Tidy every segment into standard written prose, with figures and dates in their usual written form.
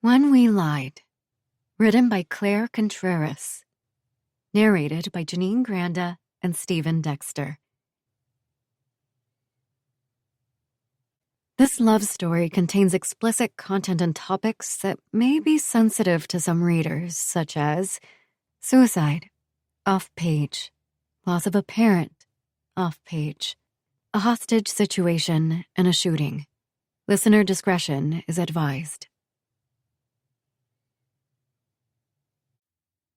When We Lied, written by Claire Contreras, narrated by Janine Granda and Stephen Dexter. This love story contains explicit content and topics that may be sensitive to some readers, such as suicide, off-page, loss of a parent, off-page, a hostage situation, and a shooting. Listener discretion is advised.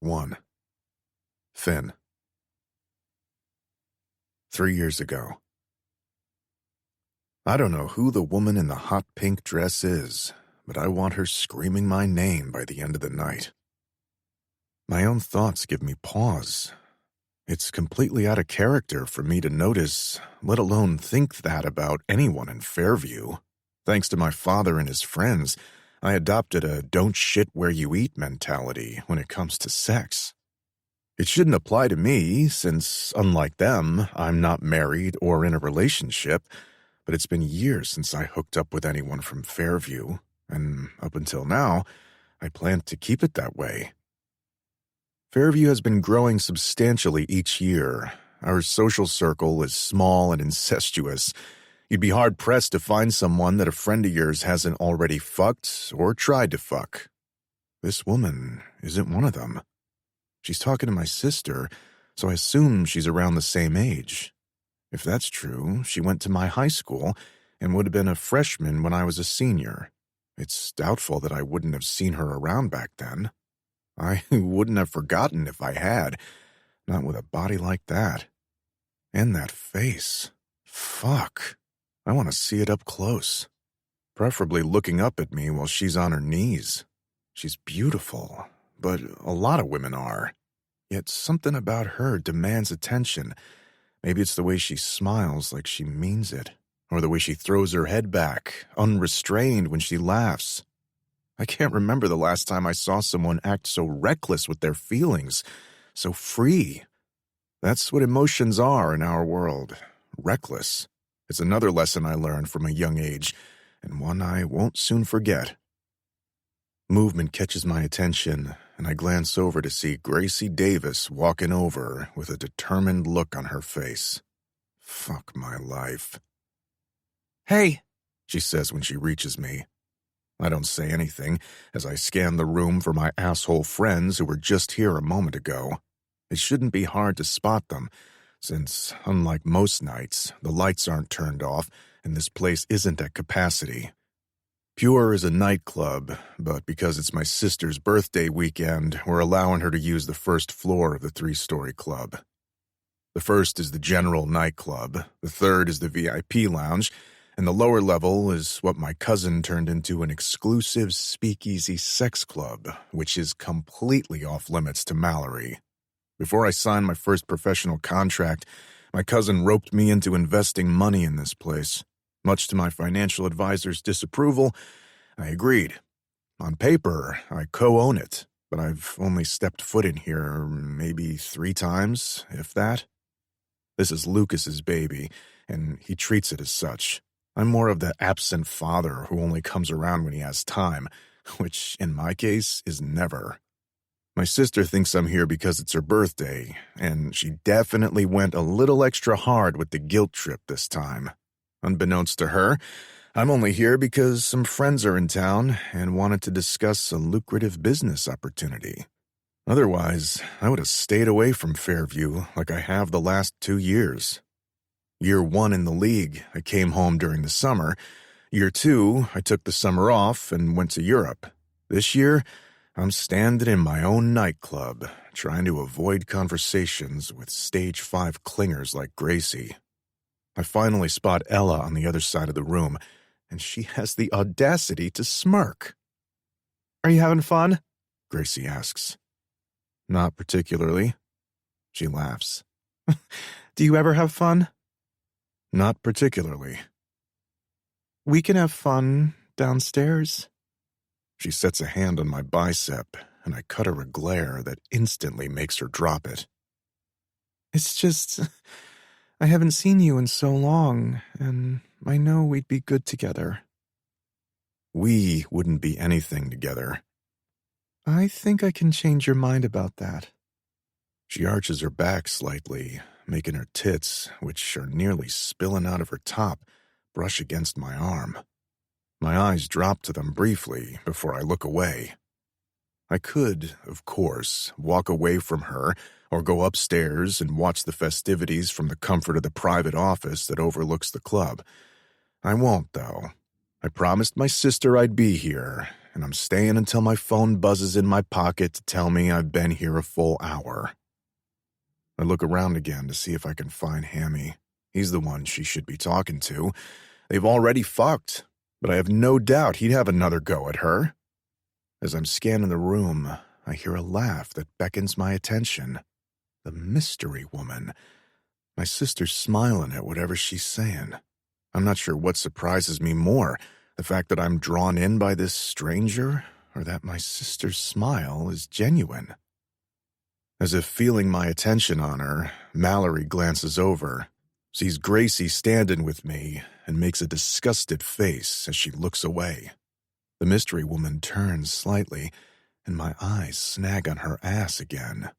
1. Finn. 3 years ago. I don't know who the woman in the hot pink dress is, but I want her screaming my name by the end of the night. My own thoughts give me pause. It's completely out of character for me to notice, let alone think that about anyone in Fairview. Thanks to my father and his friends, I adopted a don't shit where you eat mentality when it comes to sex. It shouldn't apply to me since, unlike them, I'm not married or in a relationship, but it's been years since I hooked up with anyone from Fairview, and up until now, I planned to keep it that way. Fairview has been growing substantially each year. Our social circle is small and incestuous. You'd be hard-pressed to find someone that a friend of yours hasn't already fucked or tried to fuck. This woman isn't one of them. She's talking to my sister, so I assume she's around the same age. If that's true, she went to my high school and would have been a freshman when I was a senior. It's doubtful that I wouldn't have seen her around back then. I wouldn't have forgotten if I had, not with a body like that. And that face. Fuck. I want to see it up close. Preferably looking up at me while she's on her knees. She's beautiful, but a lot of women are. Yet something about her demands attention. Maybe it's the way she smiles like she means it, or the way she throws her head back, unrestrained when she laughs. I can't remember the last time I saw someone act so reckless with their feelings, so free. That's what emotions are in our world, reckless. It's another lesson I learned from a young age, and one I won't soon forget. Movement catches my attention, and I glance over to see Gracie Davis walking over with a determined look on her face. Fuck my life. "Hey," she says when she reaches me. I don't say anything as I scan the room for my asshole friends who were just here a moment ago. It shouldn't be hard to spot them, since, unlike most nights, the lights aren't turned off and this place isn't at capacity. Pure is a nightclub, but because it's my sister's birthday weekend, we're allowing her to use the first floor of the 3-story club. The first is the general nightclub, the third is the VIP lounge, and the lower level is what my cousin turned into an exclusive speakeasy sex club, which is completely off limits to Mallory. Before I signed my first professional contract, my cousin roped me into investing money in this place. Much to my financial advisor's disapproval, I agreed. On paper, I co-own it, but I've only stepped foot in here maybe 3 times, if that. This is Lucas's baby, and he treats it as such. I'm more of the absent father who only comes around when he has time, which, in my case, is never. My sister thinks I'm here because it's her birthday, and she definitely went a little extra hard with the guilt trip this time. Unbeknownst to her, I'm only here because some friends are in town and wanted to discuss a lucrative business opportunity. Otherwise, I would have stayed away from Fairview like I have the last 2 years. Year 1 in the league, I came home during the summer. Year 2, I took the summer off and went to Europe. This year, I'm standing in my own nightclub, trying to avoid conversations with stage 5 clingers like Gracie. I finally spot Ella on the other side of the room, and she has the audacity to smirk. "Are you having fun?" Gracie asks. "Not particularly." She laughs. "Do you ever have fun?" "Not particularly." "We can have fun downstairs." She sets a hand on my bicep, and I cut her a glare that instantly makes her drop it. "It's just, I haven't seen you in so long, and I know we'd be good together." We wouldn't be anything together. I think I can change your mind about that. She arches her back slightly, making her tits, which are nearly spilling out of her top, brush against my arm. My eyes drop to them briefly before I look away. I could, of course, walk away from her or go upstairs and watch the festivities from the comfort of the private office that overlooks the club. I won't, though. I promised my sister I'd be here, and I'm staying until my phone buzzes in my pocket to tell me I've been here a full hour. I look around again to see if I can find Hammy. He's the one she should be talking to. They've already fucked, but I have no doubt he'd have another go at her. As I'm scanning the room, I hear a laugh that beckons my attention. The mystery woman. My sister's smiling at whatever she's saying. I'm not sure what surprises me more, the fact that I'm drawn in by this stranger, or that my sister's smile is genuine. As if feeling my attention on her, Mallory glances over, sees Gracie standing with me, and makes a disgusted face as she looks away. The mystery woman turns slightly, and my eyes snag on her ass again.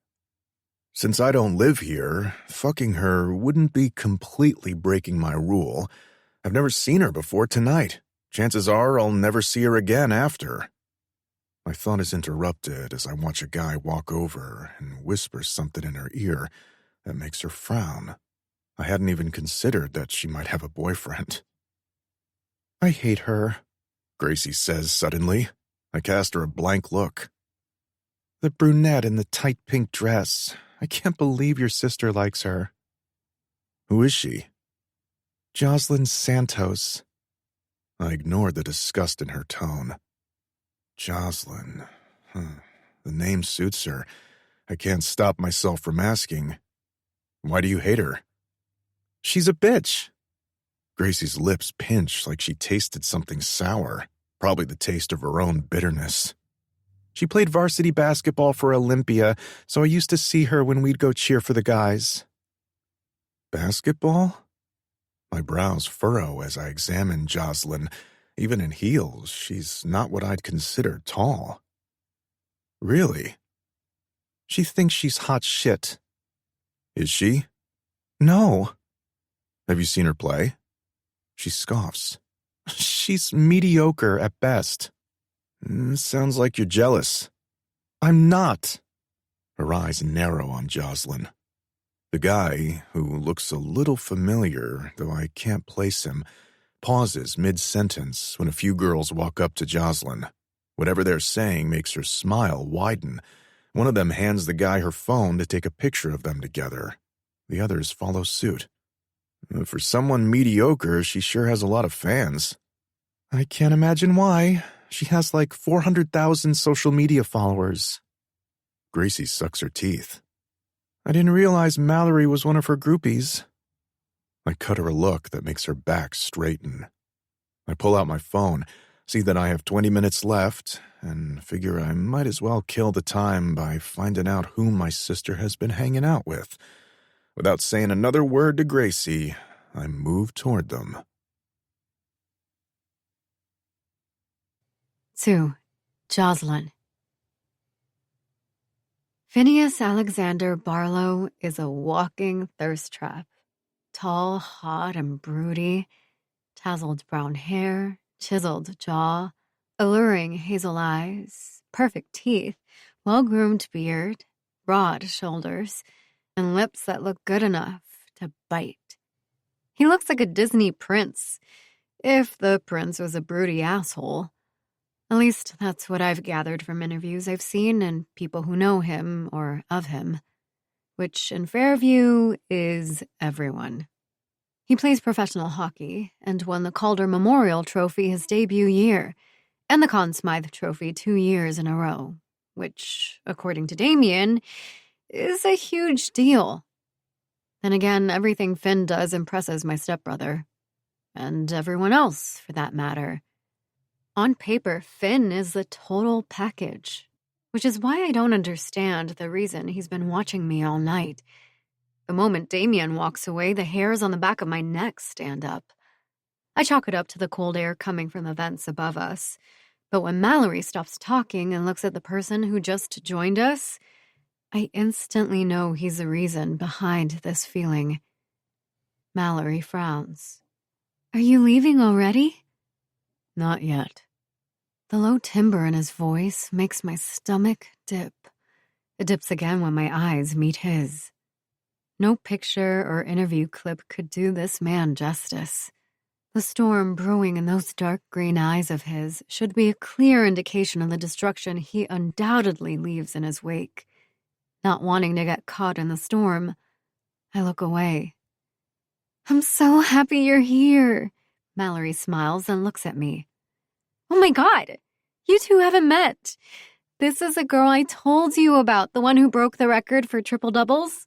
Since I don't live here, fucking her wouldn't be completely breaking my rule. I've never seen her before tonight. Chances are I'll never see her again after. My thought is interrupted as I watch a guy walk over and whisper something in her ear that makes her frown. I hadn't even considered that she might have a boyfriend. I hate her, Gracie says suddenly. I cast her a blank look. The brunette in the tight pink dress. I can't believe your sister likes her. Who is she? Jocelyn Santos. I ignored the disgust in her tone. Jocelyn. The name suits her. I can't stop myself from asking. Why do you hate her? She's a bitch. Gracie's lips pinch like she tasted something sour, probably the taste of her own bitterness. She played varsity basketball for Olympia, so I used to see her when we'd go cheer for the guys. Basketball? My brows furrow as I examine Jocelyn. Even in heels, she's not what I'd consider tall. Really? She thinks she's hot shit. Is she? No. Have you seen her play? She scoffs. She's mediocre at best. Sounds like you're jealous. I'm not. Her eyes narrow on Jocelyn. The guy, who looks a little familiar, though I can't place him, pauses mid-sentence when a few girls walk up to Jocelyn. Whatever they're saying makes her smile widen. One of them hands the guy her phone to take a picture of them together. The others follow suit. For someone mediocre, she sure has a lot of fans. I can't imagine why. She has like 400,000 social media followers. Gracie sucks her teeth. I didn't realize Mallory was one of her groupies. I cut her a look that makes her back straighten. I pull out my phone, see that I have 20 minutes left, and figure I might as well kill the time by finding out who my sister has been hanging out with. Without saying another word to Gracie, I move toward them. 2. Jocelyn. Phineas Alexander Barlow is a walking thirst trap. Tall, hot, and broody, tousled brown hair, chiseled jaw, alluring hazel eyes, perfect teeth, well-groomed beard, broad shoulders, and lips that look good enough to bite. He looks like a Disney prince, if the prince was a broody asshole. At least that's what I've gathered from interviews I've seen and people who know him or of him, which in Fairview is everyone. He plays professional hockey and won the Calder Memorial Trophy his debut year and the Conn Smythe Trophy 2 years in a row, which, according to Damien, is a huge deal. Then again, everything Finn does impresses my stepbrother, and everyone else, for that matter. On paper, Finn is the total package, which is why I don't understand the reason he's been watching me all night. The moment Damien walks away, the hairs on the back of my neck stand up. I chalk it up to the cold air coming from the vents above us. But when Mallory stops talking and looks at the person who just joined us, I instantly know he's the reason behind this feeling. Mallory frowns. Are you leaving already? Not yet. The low timbre in his voice makes my stomach dip. It dips again when my eyes meet his. No picture or interview clip could do this man justice. The storm brewing in those dark green eyes of his should be a clear indication of the destruction he undoubtedly leaves in his wake. Not wanting to get caught in the storm, I look away. I'm so happy you're here. Mallory smiles and looks at me. Oh my God, you two haven't met. This is the girl I told you about, the one who broke the record for triple doubles.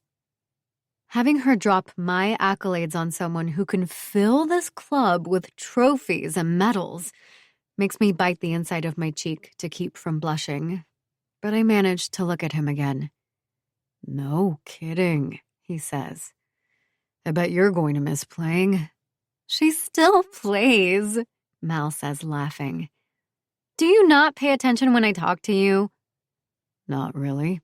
Having her drop my accolades on someone who can fill this club with trophies and medals makes me bite the inside of my cheek to keep from blushing. But I manage to look at him again. No kidding, he says. I bet you're going to miss playing. She still plays, Mal says, laughing. Do you not pay attention when I talk to you? Not really.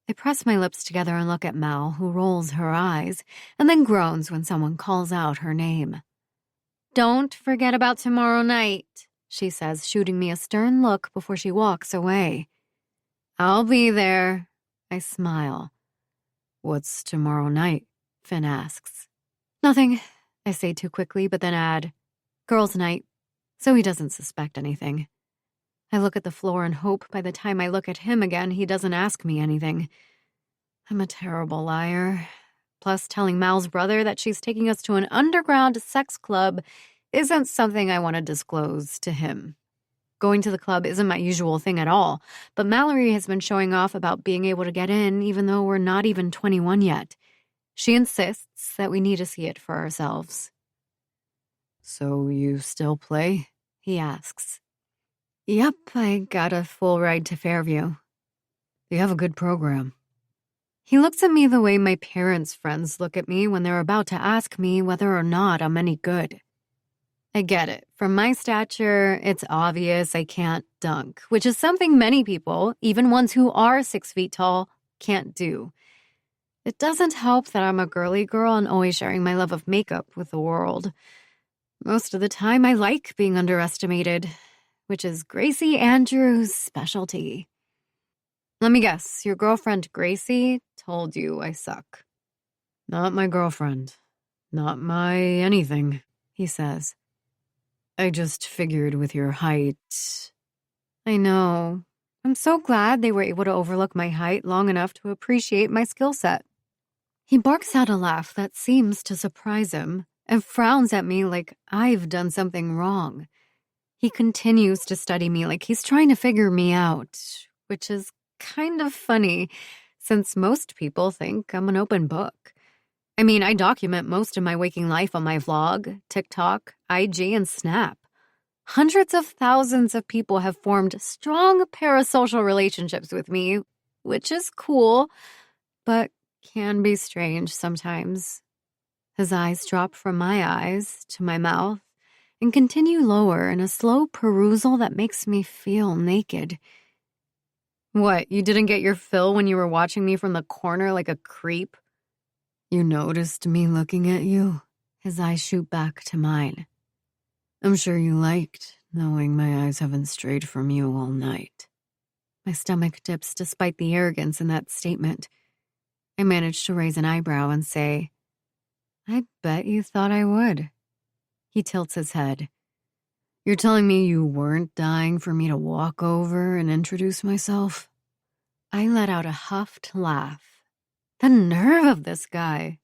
I press my lips together and look at Mal, who rolls her eyes and then groans when someone calls out her name. Don't forget about tomorrow night, she says, shooting me a stern look before she walks away. I'll be there, I smile. What's tomorrow night? Finn asks. Nothing, I say too quickly, but then add, girls' night, so he doesn't suspect anything. I look at the floor and hope by the time I look at him again, he doesn't ask me anything. I'm a terrible liar. Plus, telling Mal's brother that she's taking us to an underground sex club isn't something I want to disclose to him. Going to the club isn't my usual thing at all, but Mallory has been showing off about being able to get in even though we're not even 21 yet. She insists that we need to see it for ourselves. So you still play? He asks. Yep, I got a full ride to Fairview. You have a good program. He looks at me the way my parents' friends look at me when they're about to ask me whether or not I'm any good. I get it. From my stature, it's obvious I can't dunk, which is something many people, even ones who are 6 feet tall, can't do. It doesn't help that I'm a girly girl and always sharing my love of makeup with the world. Most of the time, I like being underestimated, which is Gracie Andrews' specialty. Let me guess, your girlfriend Gracie told you I suck. Not my girlfriend. Not my anything, he says. I just figured with your height. I know. I'm so glad they were able to overlook my height long enough to appreciate my skill set. He barks out a laugh that seems to surprise him and frowns at me like I've done something wrong. He continues to study me like he's trying to figure me out, which is kind of funny since most people think I'm an open book. I mean, I document most of my waking life on my vlog, TikTok, IG, and Snap. Hundreds of thousands of people have formed strong parasocial relationships with me, which is cool, but can be strange sometimes. His eyes drop from my eyes to my mouth and continue lower in a slow perusal that makes me feel naked. What, you didn't get your fill when you were watching me from the corner like a creep? You noticed me looking at you? His eyes shoot back to mine. I'm sure you liked knowing my eyes haven't strayed from you all night. My stomach dips despite the arrogance in that statement. I manage to raise an eyebrow and say, I bet you thought I would. He tilts his head. You're telling me you weren't dying for me to walk over and introduce myself? I let out a huffed laugh. The nerve of this guy.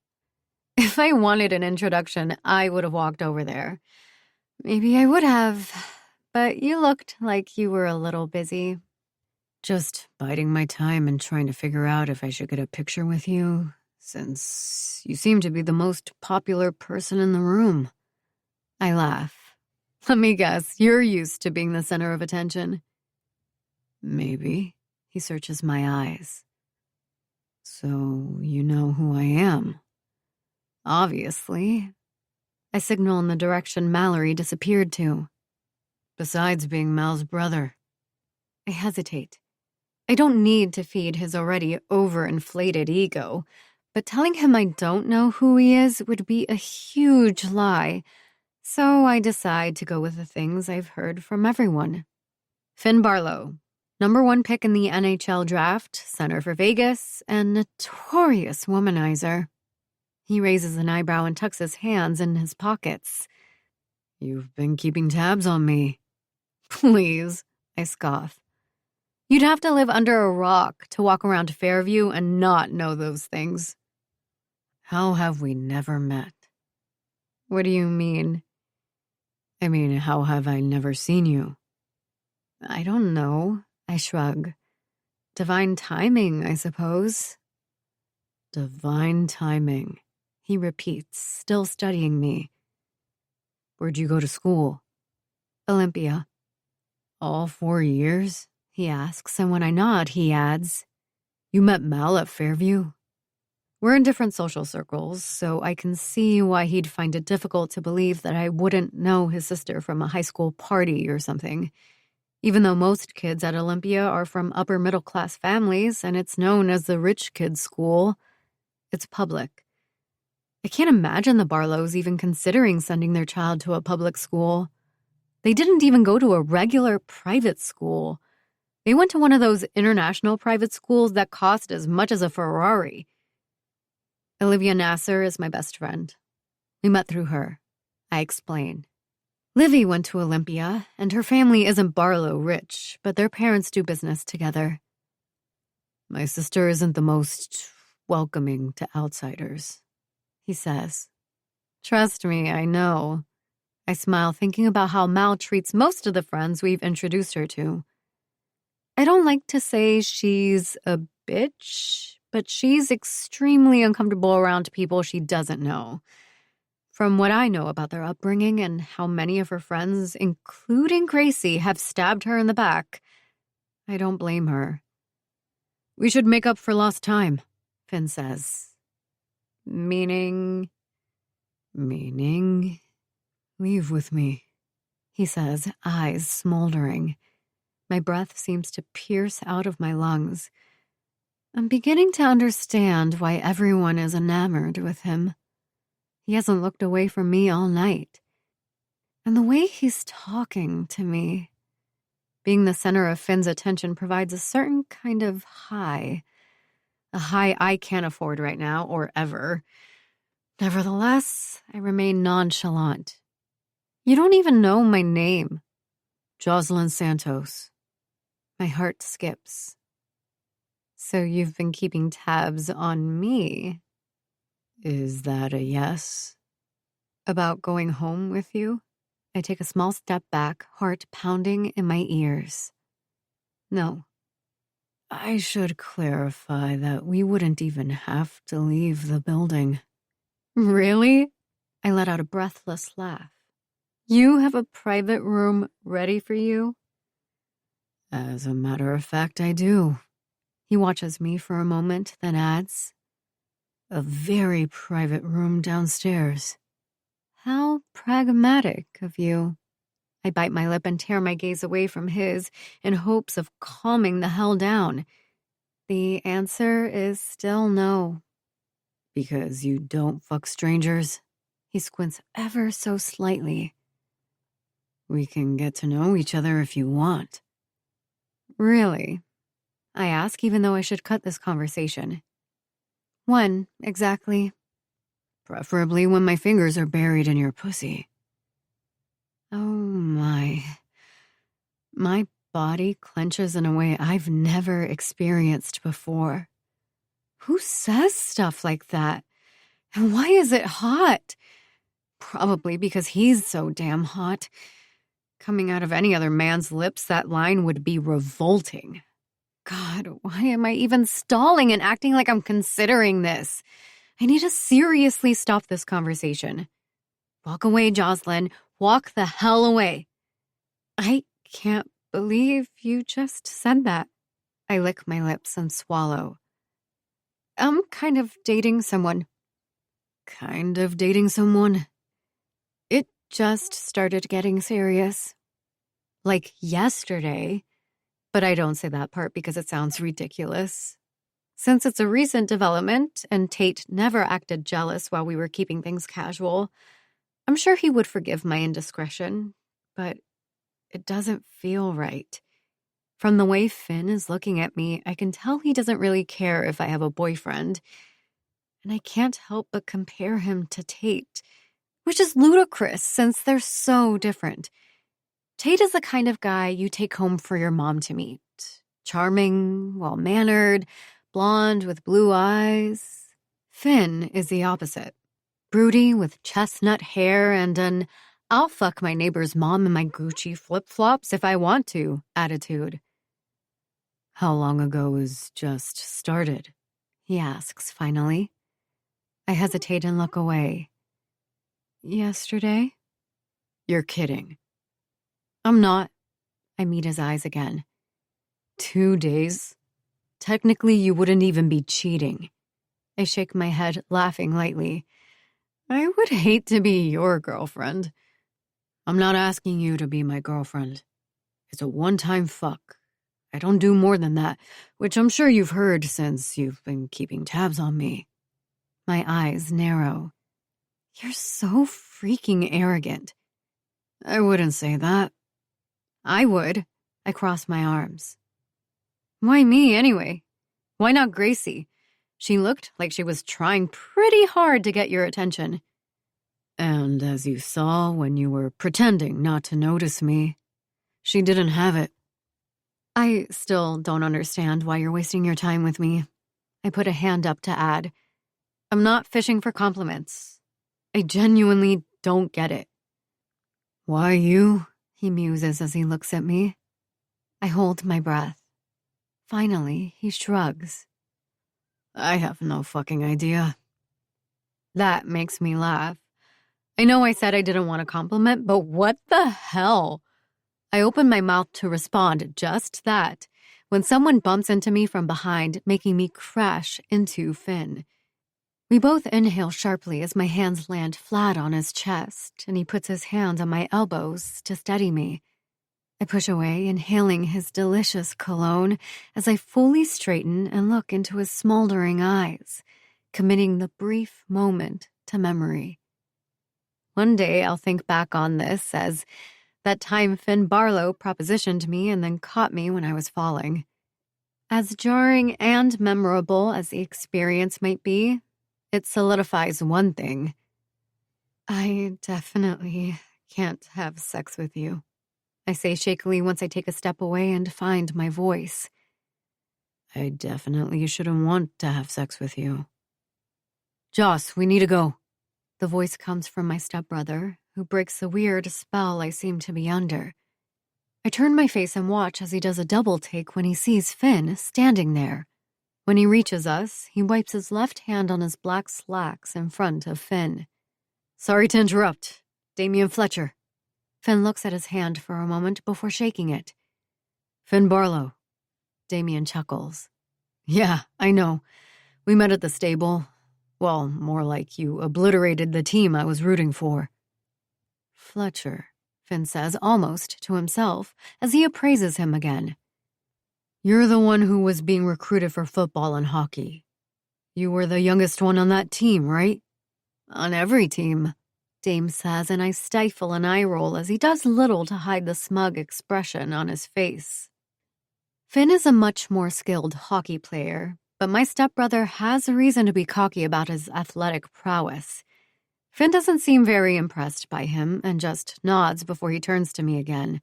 If I wanted an introduction, I would have walked over there. Maybe I would have, but you looked like you were a little busy. Just biding my time and trying to figure out if I should get a picture with you, since you seem to be the most popular person in the room. I laugh. Let me guess, you're used to being the center of attention. Maybe. He searches my eyes. So you know who I am? Obviously. I signal in the direction Mallory disappeared to. Besides being Mal's brother. I hesitate. I don't need to feed his already overinflated ego, but telling him I don't know who he is would be a huge lie, so I decide to go with the things I've heard from everyone. Finn Barlow, #1 pick in the NHL draft, center for Vegas, and notorious womanizer. He raises an eyebrow and tucks his hands in his pockets. You've been keeping tabs on me. Please, I scoff. You'd have to live under a rock to walk around Fairview and not know those things. How have we never met? What do you mean? I mean, how have I never seen you? I don't know, I shrug. Divine timing, I suppose. Divine timing, he repeats, still studying me. Where'd you go to school? Olympia. All 4 years? He asks, and when I nod, he adds, You met Mal at Fairview? We're in different social circles, so I can see why he'd find it difficult to believe that I wouldn't know his sister from a high school party or something. Even though most kids at Olympia are from upper middle class families and it's known as the rich kids' school, it's public. I can't imagine the Barlows even considering sending their child to a public school. They didn't even go to a regular private school. They went to one of those international private schools that cost as much as a Ferrari. Olivia Nasser is my best friend. We met through her. I explain. Livy went to Olympia, and her family isn't Barlow rich, but their parents do business together. My sister isn't the most welcoming to outsiders, he says. Trust me, I know. I smile, thinking about how Mal treats most of the friends we've introduced her to. I don't like to say she's a bitch, but she's extremely uncomfortable around people she doesn't know. From what I know about their upbringing and how many of her friends, including Gracie, have stabbed her in the back, I don't blame her. We should make up for lost time, Finn says. Meaning, leave with me, he says, eyes smoldering. My breath seems to pierce out of my lungs. I'm beginning to understand why everyone is enamored with him. He hasn't looked away from me all night. And the way he's talking to me, being the center of Finn's attention provides a certain kind of high. A high I can't afford right now or ever. Nevertheless, I remain nonchalant. You don't even know my name. Jocelyn Santos. My heart skips. So you've been keeping tabs on me. Is that a yes? About going home with you? I take a small step back, heart pounding in my ears. No. I should clarify that we wouldn't even have to leave the building. Really? I let out a breathless laugh. You have a private room ready for you? As a matter of fact, I do. He watches me for a moment, then adds, a very private room downstairs. How pragmatic of you. I bite my lip and tear my gaze away from his in hopes of calming the hell down. The answer is still no. Because you don't fuck strangers? He squints ever so slightly. We can get to know each other if you want. Really? I ask, even though I should cut this conversation. When, exactly? Preferably when my fingers are buried in your pussy. Oh my. My body clenches in a way I've never experienced before. Who says stuff like that? And why is it hot? Probably because he's so damn hot. Coming out of any other man's lips, that line would be revolting. God, why am I even stalling and acting like I'm considering this? I need to seriously stop this conversation. Walk away, Jocelyn. Walk the hell away. I can't believe you just said that. I lick my lips and swallow. I'm kind of dating someone. Kind of dating someone? just started getting serious. Like yesterday, but I don't say that part because it sounds ridiculous. Since it's a recent development and Tate never acted jealous while we were keeping things casual, I'm sure he would forgive my indiscretion, but it doesn't feel right. From the way Finn is looking at me, I can tell he doesn't really care if I have a boyfriend, and I can't help but compare him to Tate, which is ludicrous since they're so different. Tate is the kind of guy you take home for your mom to meet. Charming, well-mannered, blonde with blue eyes. Finn is the opposite. Broody with chestnut hair and an "I'll fuck my neighbor's mom in my Gucci flip-flops if I want to" attitude. "How long ago is just started?" he asks finally. I hesitate and look away. "Yesterday?" "You're kidding." "I'm not." I meet his eyes again. 2 days? Technically, you wouldn't even be cheating. I shake my head, laughing lightly. I would hate to be your girlfriend. I'm not asking you to be my girlfriend. It's a one-time fuck. I don't do more than that, which I'm sure you've heard since you've been keeping tabs on me. My eyes narrow. You're so freaking arrogant. I wouldn't say that. I would. I cross my arms. Why me, anyway? Why not Gracie? She looked like she was trying pretty hard to get your attention. And as you saw when you were pretending not to notice me, she didn't have it. I still don't understand why you're wasting your time with me. I put a hand up to add. I'm not fishing for compliments. I genuinely don't get it. Why you? He muses as he looks at me. I hold my breath. Finally, he shrugs. I have no fucking idea. That makes me laugh. I know I said I didn't want a compliment, but what the hell? I open my mouth to respond, just that, when someone bumps into me from behind, making me crash into Finn. We both inhale sharply as my hands land flat on his chest, and he puts his hands on my elbows to steady me. I push away, inhaling his delicious cologne as I fully straighten and look into his smoldering eyes, committing the brief moment to memory. One day I'll think back on this as that time Finn Barlow propositioned me and then caught me when I was falling. As jarring and memorable as the experience might be, it solidifies one thing. I definitely can't have sex with you, I say shakily once I take a step away and find my voice. I definitely shouldn't want to have sex with you. Joss, we need to go. The voice comes from my stepbrother, who breaks the weird spell I seem to be under. I turn my face and watch as he does a double take when he sees Finn standing there. When he reaches us, he wipes his left hand on his black slacks in front of Finn. Sorry to interrupt. Damian Fletcher. Finn looks at his hand for a moment before shaking it. Finn Barlow. Damian chuckles. Yeah, I know. We met at the stable. Well, more like you obliterated the team I was rooting for. Fletcher, Finn says almost to himself as he appraises him again. You're the one who was being recruited for football and hockey. You were the youngest one on that team, right? On every team, Dame says, and I stifle an eye roll as he does little to hide the smug expression on his face. Finn is a much more skilled hockey player, but my stepbrother has a reason to be cocky about his athletic prowess. Finn doesn't seem very impressed by him and just nods before he turns to me again.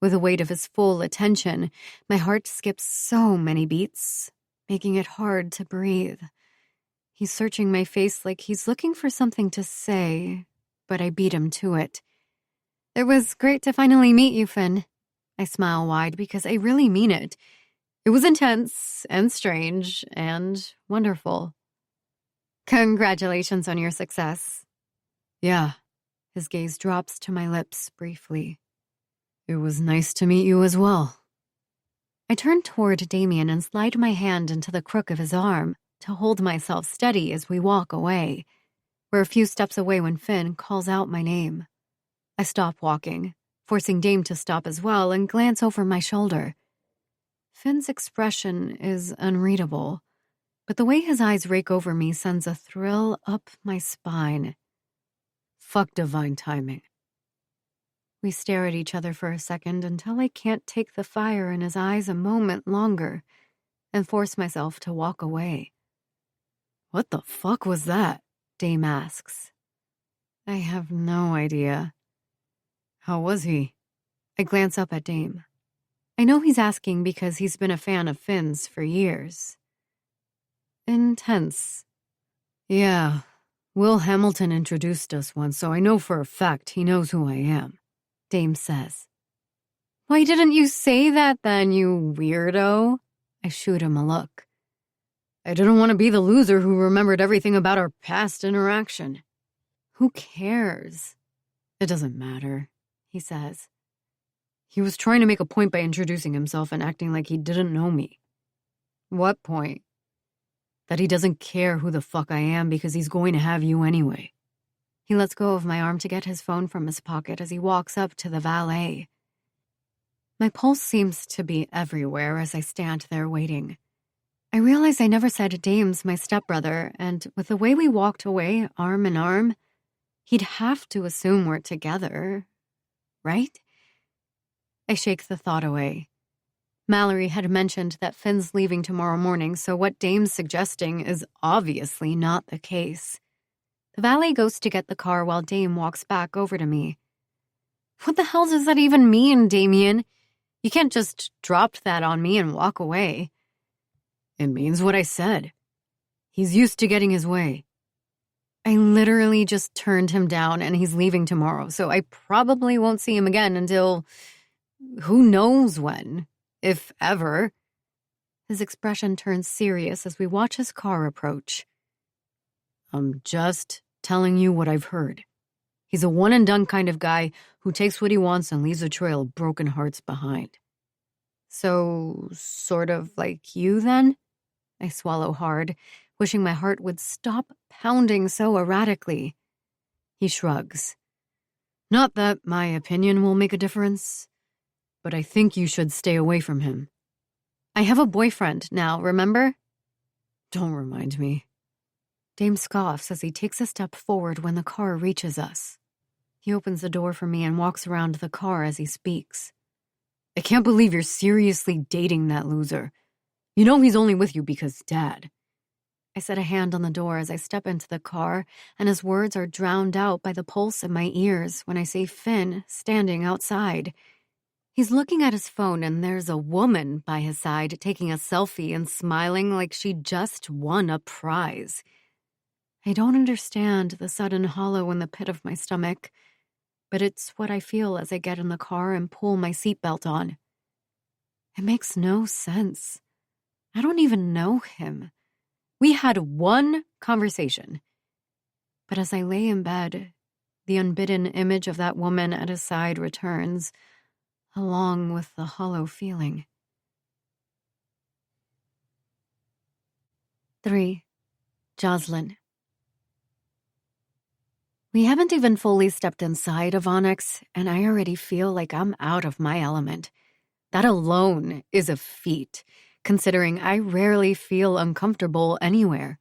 With the weight of his full attention, my heart skips so many beats, making it hard to breathe. He's searching my face like he's looking for something to say, but I beat him to it. It was great to finally meet you, Finn. I smile wide because I really mean it. It was intense and strange and wonderful. Congratulations on your success. Yeah. His gaze drops to my lips briefly. It was nice to meet you as well. I turn toward Damien and slide my hand into the crook of his arm to hold myself steady as we walk away. We're a few steps away when Finn calls out my name. I stop walking, forcing Dame to stop as well and glance over my shoulder. Finn's expression is unreadable, but the way his eyes rake over me sends a thrill up my spine. Fuck divine timing. We stare at each other for a second until I can't take the fire in his eyes a moment longer and force myself to walk away. What the fuck was that? Dame asks. I have no idea. How was he? I glance up at Dame. I know he's asking because he's been a fan of Finn's for years. Intense. Yeah, Will Hamilton introduced us once, so I know for a fact he knows who I am, Dame says. Why didn't you say that then, you weirdo? I shoot him a look. I didn't want to be the loser who remembered everything about our past interaction. Who cares? It doesn't matter, he says. He was trying to make a point by introducing himself and acting like he didn't know me. What point? That he doesn't care who the fuck I am because he's going to have you anyway. He lets go of my arm to get his phone from his pocket as he walks up to the valet. My pulse seems to be everywhere as I stand there waiting. I realize I never said Dame's my stepbrother, and with the way we walked away, arm in arm, he'd have to assume we're together, right? I shake the thought away. Mallory had mentioned that Finn's leaving tomorrow morning, so what Dame's suggesting is obviously not the case. The valet goes to get the car while Dame walks back over to me. What the hell does that even mean, Damien? You can't just drop that on me and walk away. It means what I said. He's used to getting his way. I literally just turned him down and he's leaving tomorrow, so I probably won't see him again until who knows when. If ever. His expression turns serious as we watch his car approach. I'm just telling you what I've heard. He's a one-and-done kind of guy who takes what he wants and leaves a trail of broken hearts behind. So, sort of like you, then? I swallow hard, wishing my heart would stop pounding so erratically. He shrugs. Not that my opinion will make a difference, but I think you should stay away from him. I have a boyfriend now, remember? Don't remind me. Dame scoffs as he takes a step forward when the car reaches us. He opens the door for me and walks around the car as he speaks. I can't believe you're seriously dating that loser. You know he's only with you because Dad. I set a hand on the door as I step into the car, and his words are drowned out by the pulse in my ears when I see Finn standing outside. He's looking at his phone and there's a woman by his side taking a selfie and smiling like she just won a prize. I don't understand the sudden hollow in the pit of my stomach, but it's what I feel as I get in the car and pull my seatbelt on. It makes no sense. I don't even know him. We had one conversation. But as I lay in bed, the unbidden image of that woman at his side returns, along with the hollow feeling. 3. Jocelyn. We haven't even fully stepped inside of Onyx, and I already feel like I'm out of my element. That alone is a feat, considering I rarely feel uncomfortable anywhere.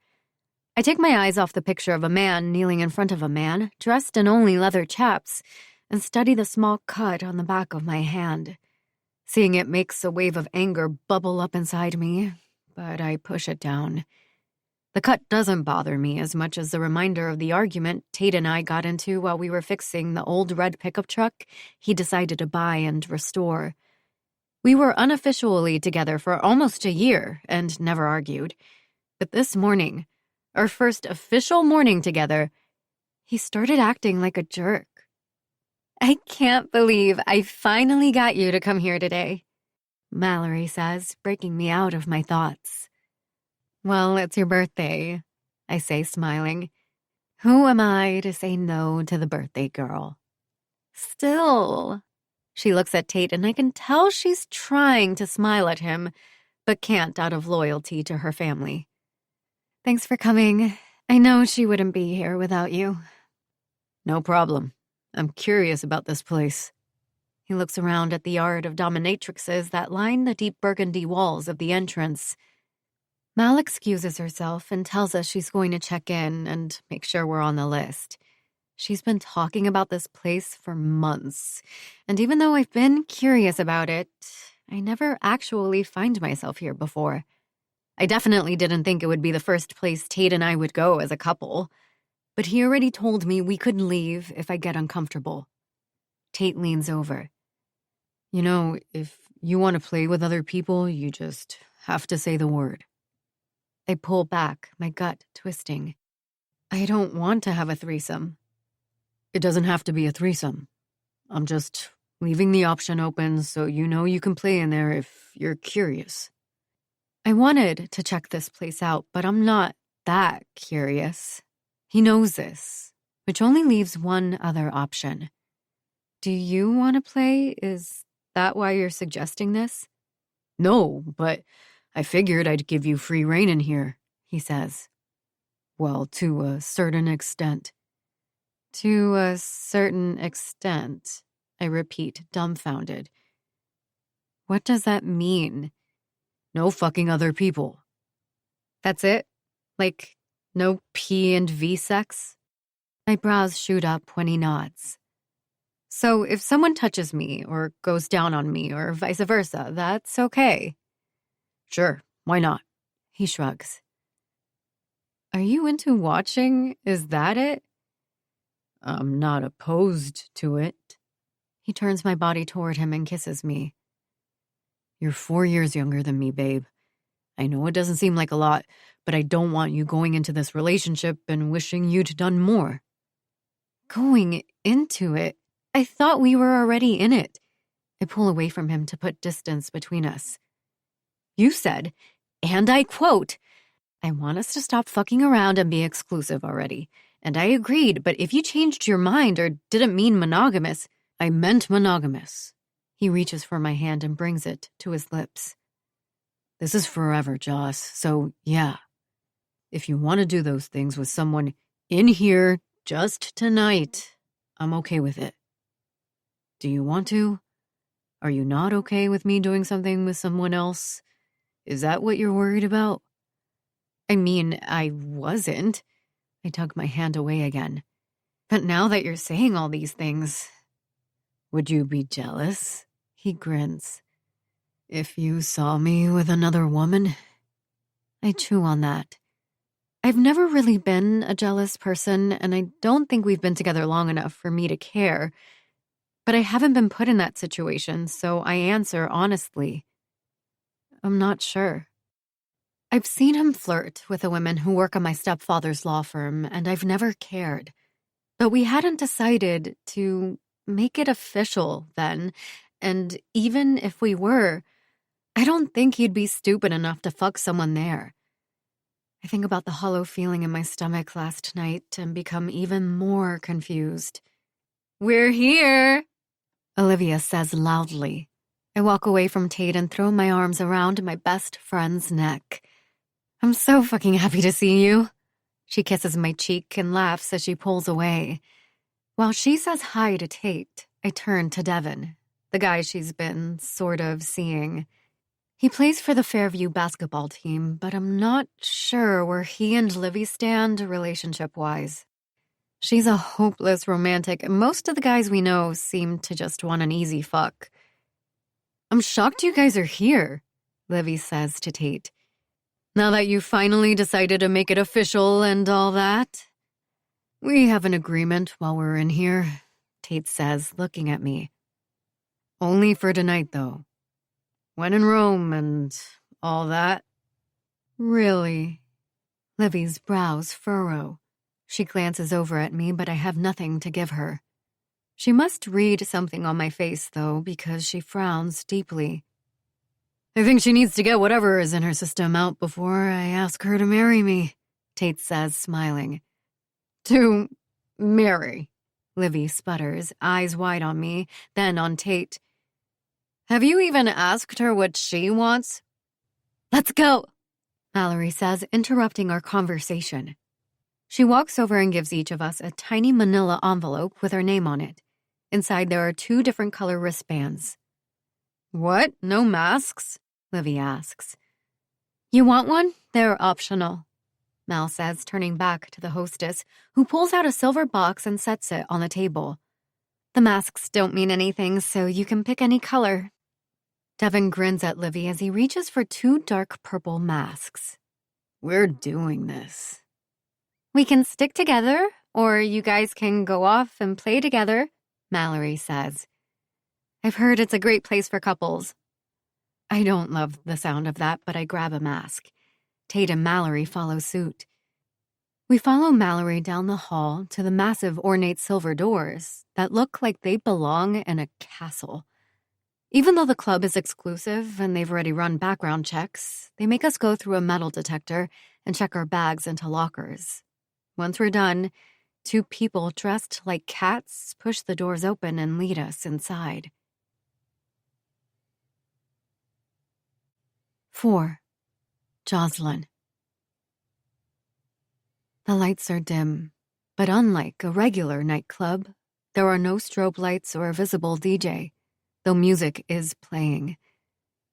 I take my eyes off the picture of a man kneeling in front of a man, dressed in only leather chaps, and study the small cut on the back of my hand. Seeing it makes a wave of anger bubble up inside me, but I push it down. The cut doesn't bother me as much as the reminder of the argument Tate and I got into while we were fixing the old red pickup truck he decided to buy and restore. We were unofficially together for almost a year and never argued. But this morning, our first official morning together, he started acting like a jerk. I can't believe I finally got you to come here today, Mallory says, breaking me out of my thoughts. Well, it's your birthday, I say, smiling. Who am I to say no to the birthday girl? Still, she looks at Tate and I can tell she's trying to smile at him, but can't out of loyalty to her family. Thanks for coming. I know she wouldn't be here without you. No problem. I'm curious about this place. He looks around at the yard of dominatrixes that line the deep burgundy walls of the entrance. Mal excuses herself and tells us she's going to check in and make sure we're on the list. She's been talking about this place for months, and even though I've been curious about it, I never actually find myself here before. I definitely didn't think it would be the first place Tate and I would go as a couple, but he already told me we could leave if I get uncomfortable. Tate leans over. You know, if you want to play with other people, you just have to say the word. I pull back, my gut twisting. I don't want to have a threesome. It doesn't have to be a threesome. I'm just leaving the option open so you know you can play in there if you're curious. I wanted to check this place out, but I'm not that curious. He knows this, which only leaves one other option. Do you want to play? Is that why you're suggesting this? No, but I figured I'd give you free rein in here, he says. Well, to a certain extent. To a certain extent, I repeat, dumbfounded. What does that mean? No fucking other people. That's it? Like, no P and V sex? My brows shoot up when he nods. So if someone touches me or goes down on me or vice versa, that's okay. Sure, why not? He shrugs. Are you into watching? Is that it? I'm not opposed to it. He turns my body toward him and kisses me. You're 4 years younger than me, babe. I know it doesn't seem like a lot, but I don't want you going into this relationship and wishing you'd done more. Going into it? I thought we were already in it. I pull away from him to put distance between us. You said, and I quote, I want us to stop fucking around and be exclusive already. And I agreed, but if you changed your mind or didn't mean monogamous, I meant monogamous. He reaches for my hand and brings it to his lips. This is forever, Joss, so yeah. If you want to do those things with someone in here just tonight, I'm okay with it. Do you want to? Are you not okay with me doing something with someone else? Is that what you're worried about? I mean, I wasn't. I tug my hand away again. But now that you're saying all these things, would you be jealous? He grins. If you saw me with another woman? I chew on that. I've never really been a jealous person, and I don't think we've been together long enough for me to care. But I haven't been put in that situation, so I answer honestly. I'm not sure. I've seen him flirt with the women who work on my stepfather's law firm, and I've never cared. But we hadn't decided to make it official then, and even if we were, I don't think he'd be stupid enough to fuck someone there. I think about the hollow feeling in my stomach last night and become even more confused. We're here, Olivia says loudly. I walk away from Tate and throw my arms around my best friend's neck. I'm so fucking happy to see you. She kisses my cheek and laughs as she pulls away. While she says hi to Tate, I turn to Devin, the guy she's been sort of seeing. He plays for the Fairview basketball team, but I'm not sure where he and Livy stand relationship-wise. She's a hopeless romantic, and most of the guys we know seem to just want an easy fuck. I'm shocked you guys are here, Livy says to Tate. Now that you finally decided to make it official and all that. We have an agreement while we're in here, Tate says, looking at me. Only for tonight, though. When in Rome and all that. Really? Livy's brows furrow. She glances over at me, but I have nothing to give her. She must read something on my face, though, because she frowns deeply. I think she needs to get whatever is in her system out before I ask her to marry me, Tate says, smiling. To marry, Livy sputters, eyes wide on me, then on Tate. Have you even asked her what she wants? Let's go, Mallory says, interrupting our conversation. She walks over and gives each of us a tiny manila envelope with her name on it. Inside, there are 2 different color wristbands. "What? No masks?" Livy asks. "You want one? They're optional," Mal says, turning back to the hostess, who pulls out a silver box and sets it on the table. "The masks don't mean anything, so you can pick any color." Devin grins at Livy as he reaches for 2 dark purple masks. "We're doing this." "We can stick together, or you guys can go off and play together," Mallory says. "I've heard it's a great place for couples." I don't love the sound of that, but I grab a mask. Tate and Mallory follow suit. We follow Mallory down the hall to the massive ornate silver doors that look like they belong in a castle. Even though the club is exclusive and they've already run background checks, they make us go through a metal detector and check our bags into lockers. Once we're done, 2 people dressed like cats push the doors open and lead us inside. 4. Jocelyn. The lights are dim, but unlike a regular nightclub, there are no strobe lights or a visible DJ, though music is playing.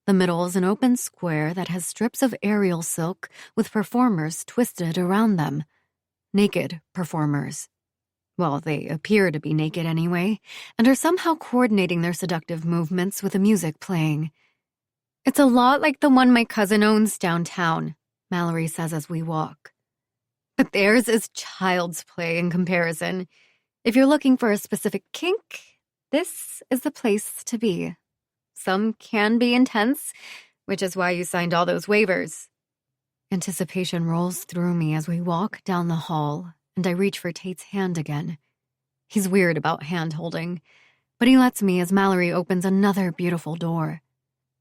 The middle is an open square that has strips of aerial silk with performers twisted around them. Naked performers. Well, they appear to be naked anyway, and are somehow coordinating their seductive movements with the music playing. "It's a lot like the one my cousin owns downtown," Mallory says as we walk. "But theirs is child's play in comparison. If you're looking for a specific kink, this is the place to be. Some can be intense, which is why you signed all those waivers." Anticipation rolls through me as we walk down the hall, and I reach for Tate's hand again. He's weird about hand-holding, but he lets me as Mallory opens another beautiful door.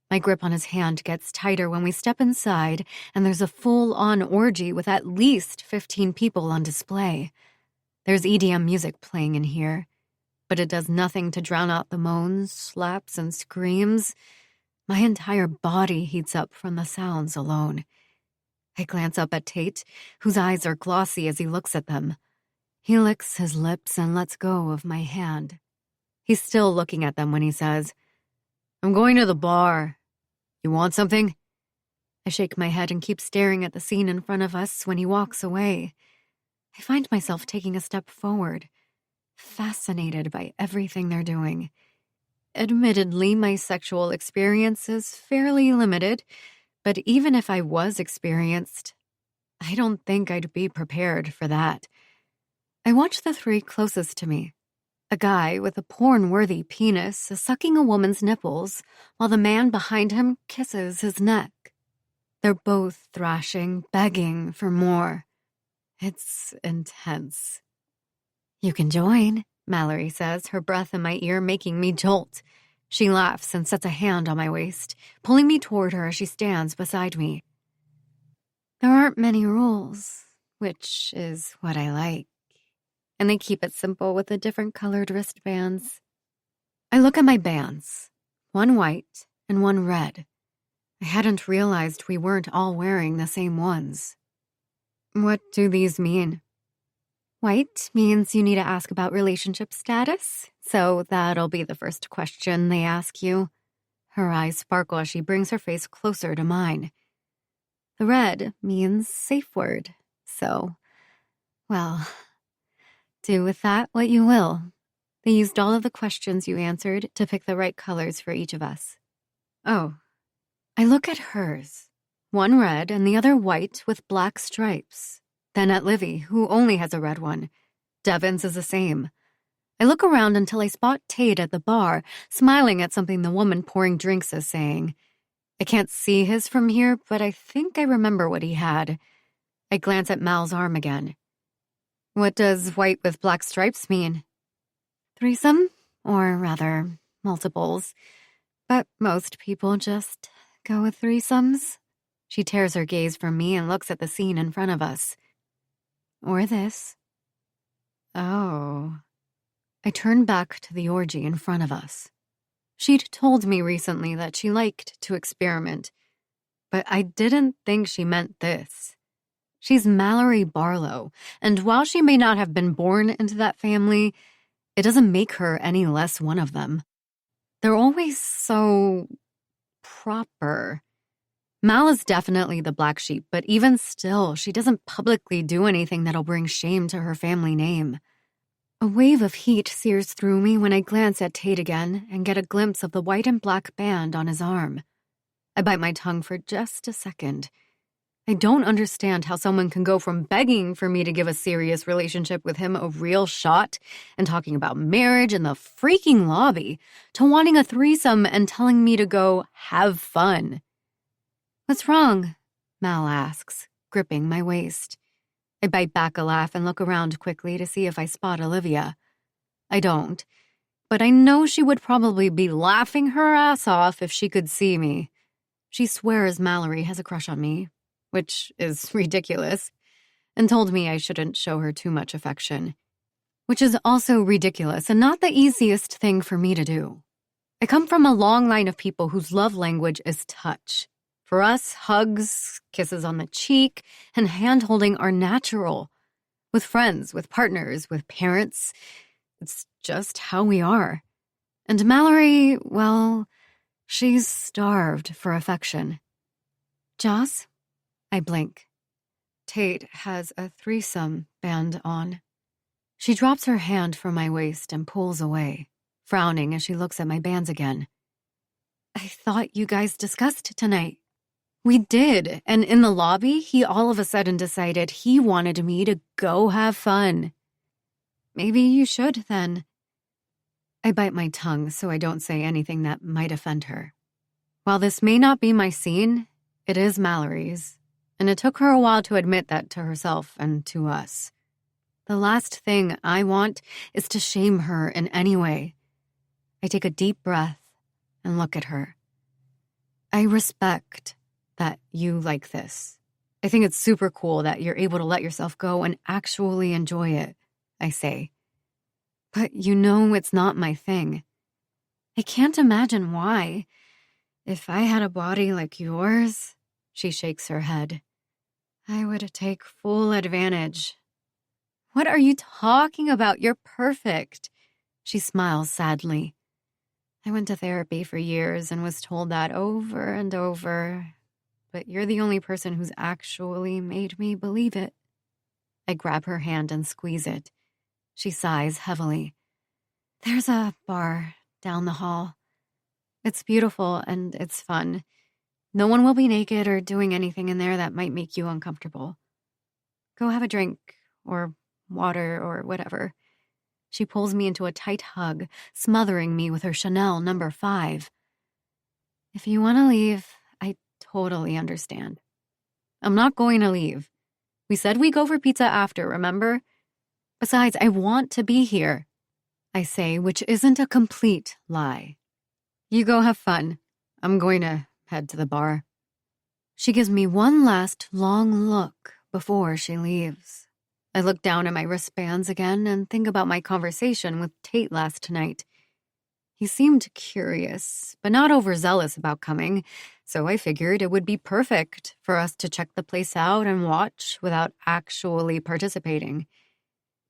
My grip on his hand gets tighter when we step inside, and there's a full-on orgy with at least 15 people on display. There's EDM music playing in here, but it does nothing to drown out the moans, slaps, and screams. My entire body heats up from the sounds alone. I glance up at Tate, whose eyes are glossy as he looks at them. He licks his lips and lets go of my hand. He's still looking at them when he says, "I'm going to the bar. You want something?" I shake my head and keep staring at the scene in front of us when he walks away. I find myself taking a step forward, fascinated by everything they're doing. Admittedly, my sexual experience is fairly limited, but even if I was experienced, I don't think I'd be prepared for that. I watch the 3 closest to me. A guy with a porn-worthy penis is sucking a woman's nipples, while the man behind him kisses his neck. They're both thrashing, begging for more. It's intense. "You can join," Mallory says, her breath in my ear making me jolt. She laughs and sets a hand on my waist, pulling me toward her as she stands beside me. There aren't many rules, which is what I like. And they keep it simple with the different colored wristbands. I look at my bands, one white and one red. I hadn't realized we weren't all wearing the same ones. "What do these mean?" "White means you need to ask about relationship status, so that'll be the first question they ask you." Her eyes sparkle as she brings her face closer to mine. "The red means safe word, so, well, do with that what you will." They used all of the questions you answered to pick the right colors for each of us. Oh. I look at hers, one red and the other white with black stripes. Then at Livy, who only has a red one. Devin's is the same. I look around until I spot Tate at the bar, smiling at something the woman pouring drinks is saying. I can't see his from here, but I think I remember what he had. I glance at Mal's arm again. "What does white with black stripes mean?" "Threesome, or rather, multiples. But most people just go with threesomes." She tears her gaze from me and looks at the scene in front of us. "Or this." Oh. I turn back to the orgy in front of us. She'd told me recently that she liked to experiment, but I didn't think she meant this. She's Mallory Barlow, and while she may not have been born into that family, It doesn't make her any less one of them. They're always so proper. Mal is definitely the black sheep, but even still, she doesn't publicly do anything that'll bring shame to her family name. A wave of heat sears through me when I glance at Tate again and get a glimpse of the white and black band on his arm. I bite my tongue for just a second. I don't understand how someone can go from begging for me to give a serious relationship with him a real shot and talking about marriage in the freaking lobby to wanting a threesome and telling me to go have fun. "What's wrong?" Mal asks, gripping my waist. I bite back a laugh and look around quickly to see if I spot Olivia. I don't, but I know she would probably be laughing her ass off if she could see me. She swears Mallory has a crush on me, which is ridiculous, and told me I shouldn't show her too much affection, which is also ridiculous and not the easiest thing for me to do. I come from a long line of people whose love language is touch. For us, hugs, kisses on the cheek, and hand-holding are natural. With friends, with partners, with parents, it's just how we are. And Mallory, well, she's starved for affection. "Joss?" I blink. Tate has a threesome band on. She drops her hand from my waist and pulls away, frowning as she looks at my bands again. "I thought you guys discussed tonight." "We did, and in the lobby, he all of a sudden decided he wanted me to go have fun." "Maybe you should, then." I bite my tongue so I don't say anything that might offend her. While this may not be my scene, it is Mallory's, and it took her a while to admit that to herself and to us. The last thing I want is to shame her in any way. I take a deep breath and look at her. "I respect that you like this. I think it's super cool that you're able to let yourself go and actually enjoy it," I say. "But you know it's not my thing. I can't imagine why. If I had a body like yours," she shakes her head, "I would take full advantage." "What are you talking about? You're perfect." She smiles sadly. "I went to therapy for years and was told that over and over, but you're the only person who's actually made me believe it." I grab her hand and squeeze it. She sighs heavily. "There's a bar down the hall. It's beautiful and it's fun. No one will be naked or doing anything in there that might make you uncomfortable. Go have a drink or water or whatever." She pulls me into a tight hug, smothering me with her Chanel No. 5. "If you want to leave, I totally understand." "I'm not going to leave. We said we go for pizza after, remember? Besides, I want to be here," I say, which isn't a complete lie. "You go have fun. I'm going to head to the bar." She gives me one last long look before she leaves. I look down at my wristbands again and think about my conversation with Tate last night. He seemed curious, but not overzealous about coming, so I figured it would be perfect for us to check the place out and watch without actually participating.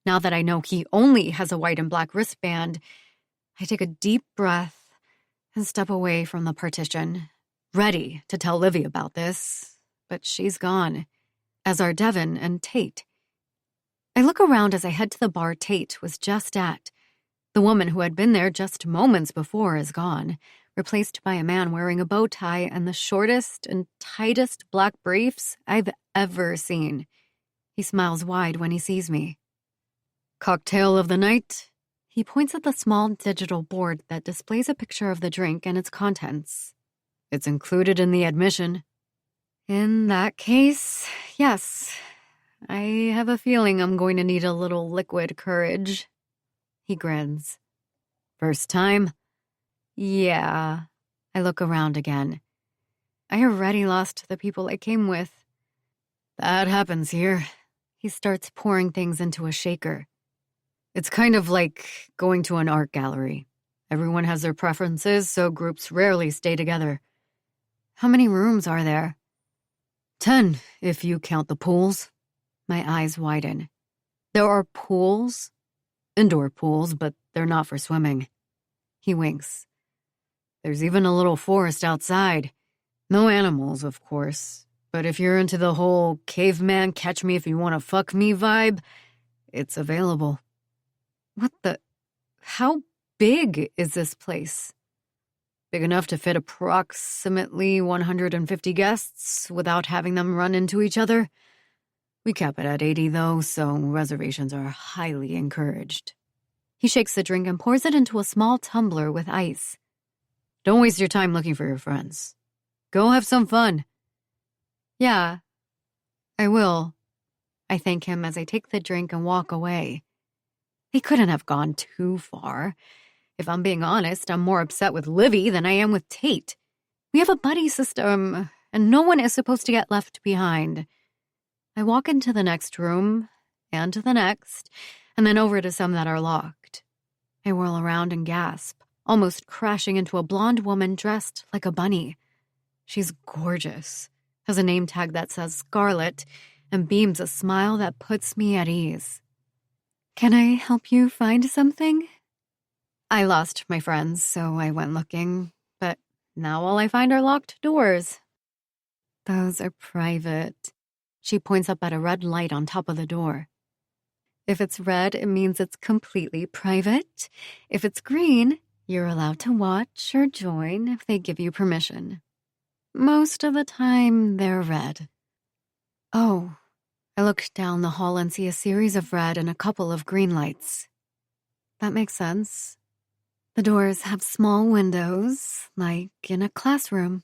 Now that I know he only has a white and black wristband, I take a deep breath and step away from the partition, ready to tell Livy about this, but she's gone, as are Devin and Tate. I look around as I head to the bar Tate was just at. The woman who had been there just moments before is gone, replaced by a man wearing a bow tie and the shortest and tightest black briefs I've ever seen. He smiles wide when he sees me. "Cocktail of the night?" He points at the small digital board that displays a picture of the drink and its contents. "It's included in the admission." "In that case, yes. I have a feeling I'm going to need a little liquid courage." He grins. "First time?" "Yeah." I look around again. I already lost the people I came with. "That happens here." He starts pouring things into a shaker. "It's kind of like going to an art gallery. Everyone has their preferences, so groups rarely stay together." "How many rooms are there?" 10, if you count the pools." My eyes widen. "There are pools?" "Indoor pools, but they're not for swimming. He winks. There's even a little forest outside. No animals, of course. But if you're into the whole caveman catch me if you want to fuck me vibe, it's available. What the... How big is this place? Big enough to fit approximately 150 guests without having them run into each other. We cap it at 80, though, so reservations are highly encouraged. He shakes the drink and pours it into a small tumbler with ice. Don't waste your time looking for your friends. Go have some fun. Yeah, I will. I thank him as I take the drink and walk away. He couldn't have gone too far. If I'm being honest, I'm more upset with Livy than I am with Tate. We have a buddy system, and no one is supposed to get left behind. I walk into the next room, and to the next, and then over to some that are locked. I whirl around and gasp, almost crashing into a blonde woman dressed like a bunny. She's gorgeous, has a name tag that says Scarlet, and beams a smile that puts me at ease. Can I help you find something? I lost my friends, so I went looking, but now all I find are locked doors. Those are private. She points up at a red light on top of the door. If it's red, it means it's completely private. If it's green, you're allowed to watch or join if they give you permission. Most of the time, they're red. Oh, I look down the hall and see a series of red and a couple of green lights. That makes sense. The doors have small windows, like in a classroom.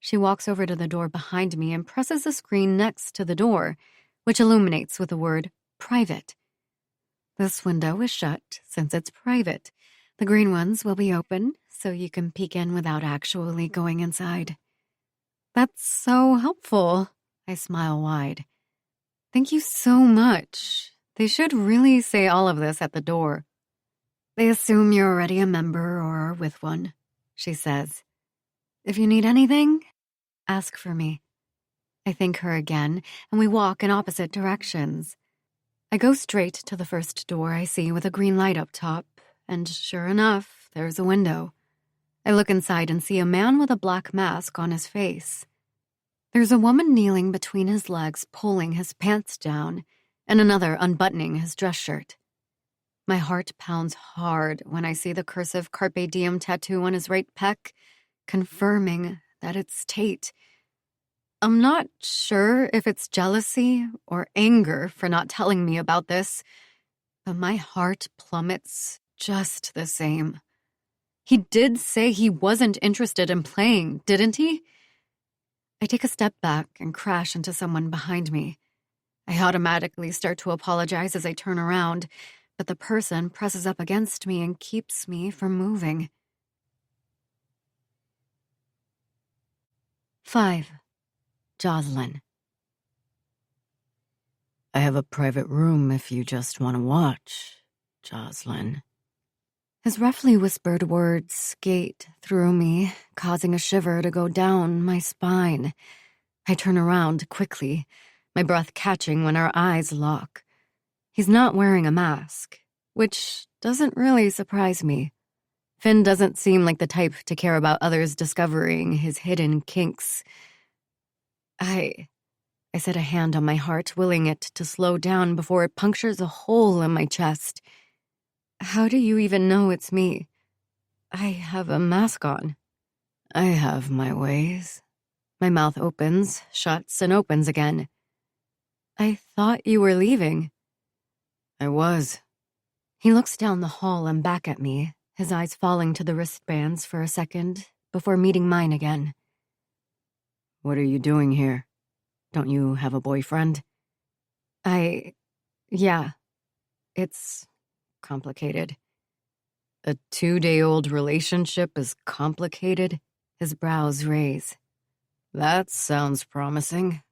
She walks over to the door behind me and presses the screen next to the door, which illuminates with the word private. This window is shut since it's private. The green ones will be open, so you can peek in without actually going inside. That's so helpful. I smile wide. Thank you so much. They should really say all of this at the door. They assume you're already a member or are with one, she says. If you need anything, ask for me. I thank her again, and we walk in opposite directions. I go straight to the first door I see with a green light up top, and sure enough, there's a window. I look inside and see a man with a black mask on his face. There's a woman kneeling between his legs, pulling his pants down, and another unbuttoning his dress shirt. My heart pounds hard when I see the cursive Carpe Diem tattoo on his right pec, confirming that it's Tate. I'm not sure if it's jealousy or anger for not telling me about this, but my heart plummets just the same. He did say he wasn't interested in playing, didn't he? I take a step back and crash into someone behind me. I automatically start to apologize as I turn around, but the person presses up against me and keeps me from moving. 5. Jocelyn. I have a private room if you just want to watch, Jocelyn. His roughly whispered words skate through me, causing a shiver to go down my spine. I turn around quickly, my breath catching when our eyes lock. He's not wearing a mask, which doesn't really surprise me. Finn doesn't seem like the type to care about others discovering his hidden kinks. I set a hand on my heart, willing it to slow down before it punctures a hole in my chest. How do you even know it's me? I have a mask on. I have my ways. My mouth opens, shuts, and opens again. I thought you were leaving. I was. He looks down the hall and back at me, his eyes falling to the wristbands for a second before meeting mine again. What are you doing here? Don't you have a boyfriend? Yeah. It's complicated. A 2-day-old relationship is complicated? His brows raise. That sounds promising.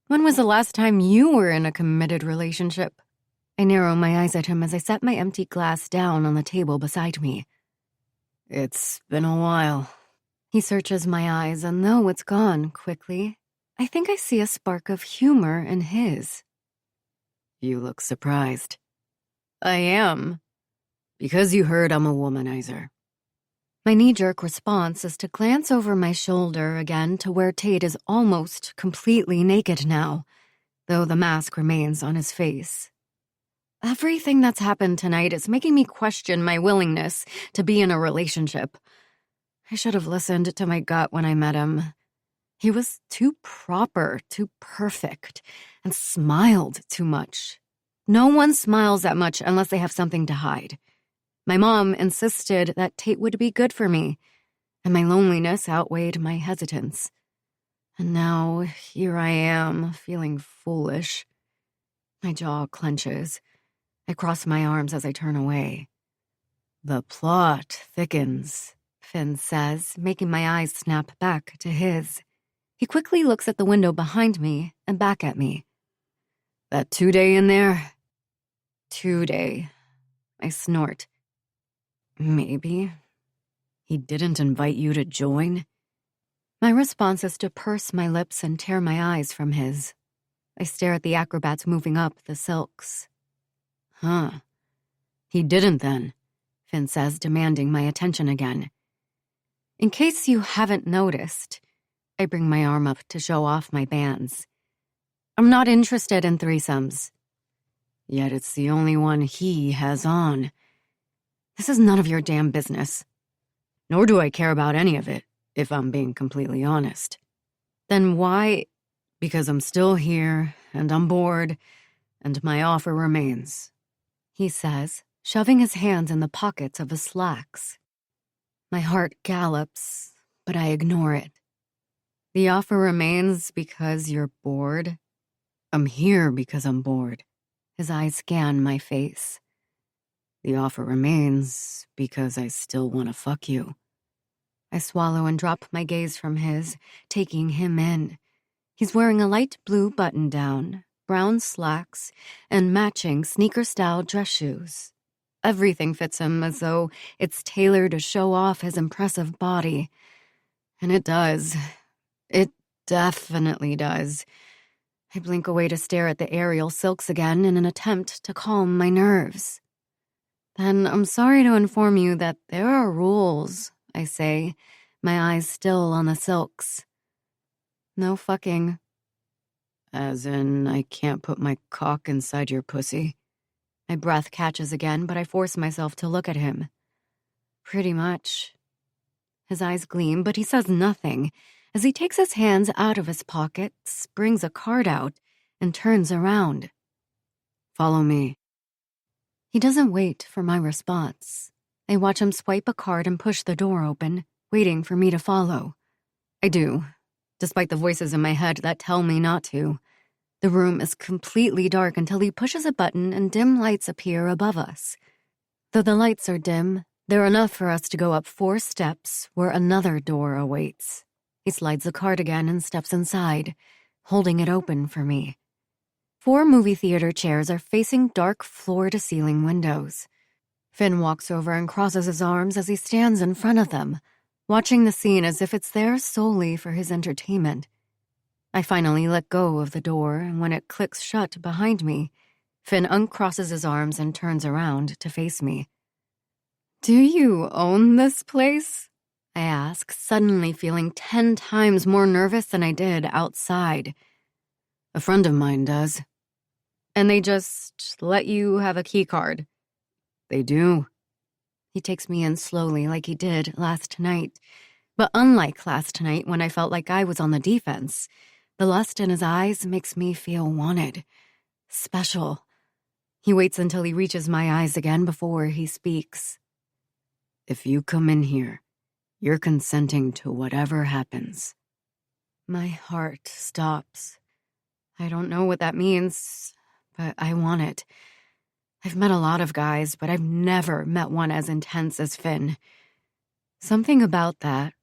When was the last time you were in a committed relationship? I narrow my eyes at him as I set my empty glass down on the table beside me. It's been a while. He searches my eyes, and though it's gone quickly, I think I see a spark of humor in his. You look surprised. I am. Because you heard I'm a womanizer. My knee-jerk response is to glance over my shoulder again to where Tate is almost completely naked now, though the mask remains on his face. Everything that's happened tonight is making me question my willingness to be in a relationship. I should have listened to my gut when I met him. He was too proper, too perfect, and smiled too much. No one smiles that much unless they have something to hide. My mom insisted that Tate would be good for me, and my loneliness outweighed my hesitance. And now, here I am, feeling foolish. My jaw clenches. I cross my arms as I turn away. The plot thickens, Finn says, making my eyes snap back to his. He quickly looks at the window behind me and back at me. That 2-day in there? 2-day. I snort. Maybe. He didn't invite you to join? My response is to purse my lips and tear my eyes from his. I stare at the acrobats moving up the silks. Huh. He didn't then, Finn says, demanding my attention again. In case you haven't noticed, I bring my arm up to show off my bands. I'm not interested in threesomes. Yet it's the only one he has on. This is none of your damn business. Nor do I care about any of it, if I'm being completely honest. Then why? Because I'm still here, and I'm bored, and my offer remains, he says, shoving his hands in the pockets of his slacks. My heart gallops, but I ignore it. The offer remains because you're bored? I'm here because I'm bored. His eyes scan my face. The offer remains because I still want to fuck you. I swallow and drop my gaze from his, taking him in. He's wearing a light blue button-down, brown slacks, and matching sneaker-style dress shoes. Everything fits him as though it's tailored to show off his impressive body. And it does. It definitely does. I blink away to stare at the aerial silks again in an attempt to calm my nerves. Then I'm sorry to inform you that there are rules, I say, my eyes still on the silks. No fucking. As in, I can't put my cock inside your pussy? My breath catches again, but I force myself to look at him. Pretty much. His eyes gleam, but he says nothing, as he takes his hands out of his pockets, brings a card out, and turns around. Follow me. He doesn't wait for my response. I watch him swipe a card and push the door open, waiting for me to follow. I do, despite the voices in my head that tell me not to. The room is completely dark until he pushes a button and dim lights appear above us. Though the lights are dim, they're enough for us to go up 4 steps where another door awaits. He slides the card again and steps inside, holding it open for me. 4 movie theater chairs are facing dark floor-to-ceiling windows. Finn walks over and crosses his arms as he stands in front of them, watching the scene as if it's there solely for his entertainment. I finally let go of the door, and when it clicks shut behind me, Finn uncrosses his arms and turns around to face me. Do you own this place? I ask, suddenly feeling 10 times more nervous than I did outside. A friend of mine does. And they just let you have a key card? They do. He takes me in slowly like he did last night. But unlike last night when I felt like I was on the defense, the lust in his eyes makes me feel wanted. Special. He waits until he reaches my eyes again before he speaks. If you come in here, you're consenting to whatever happens. My heart stops. I don't know what that means, but I want it. I've met a lot of guys, but I've never met one as intense as Finn. Something about that,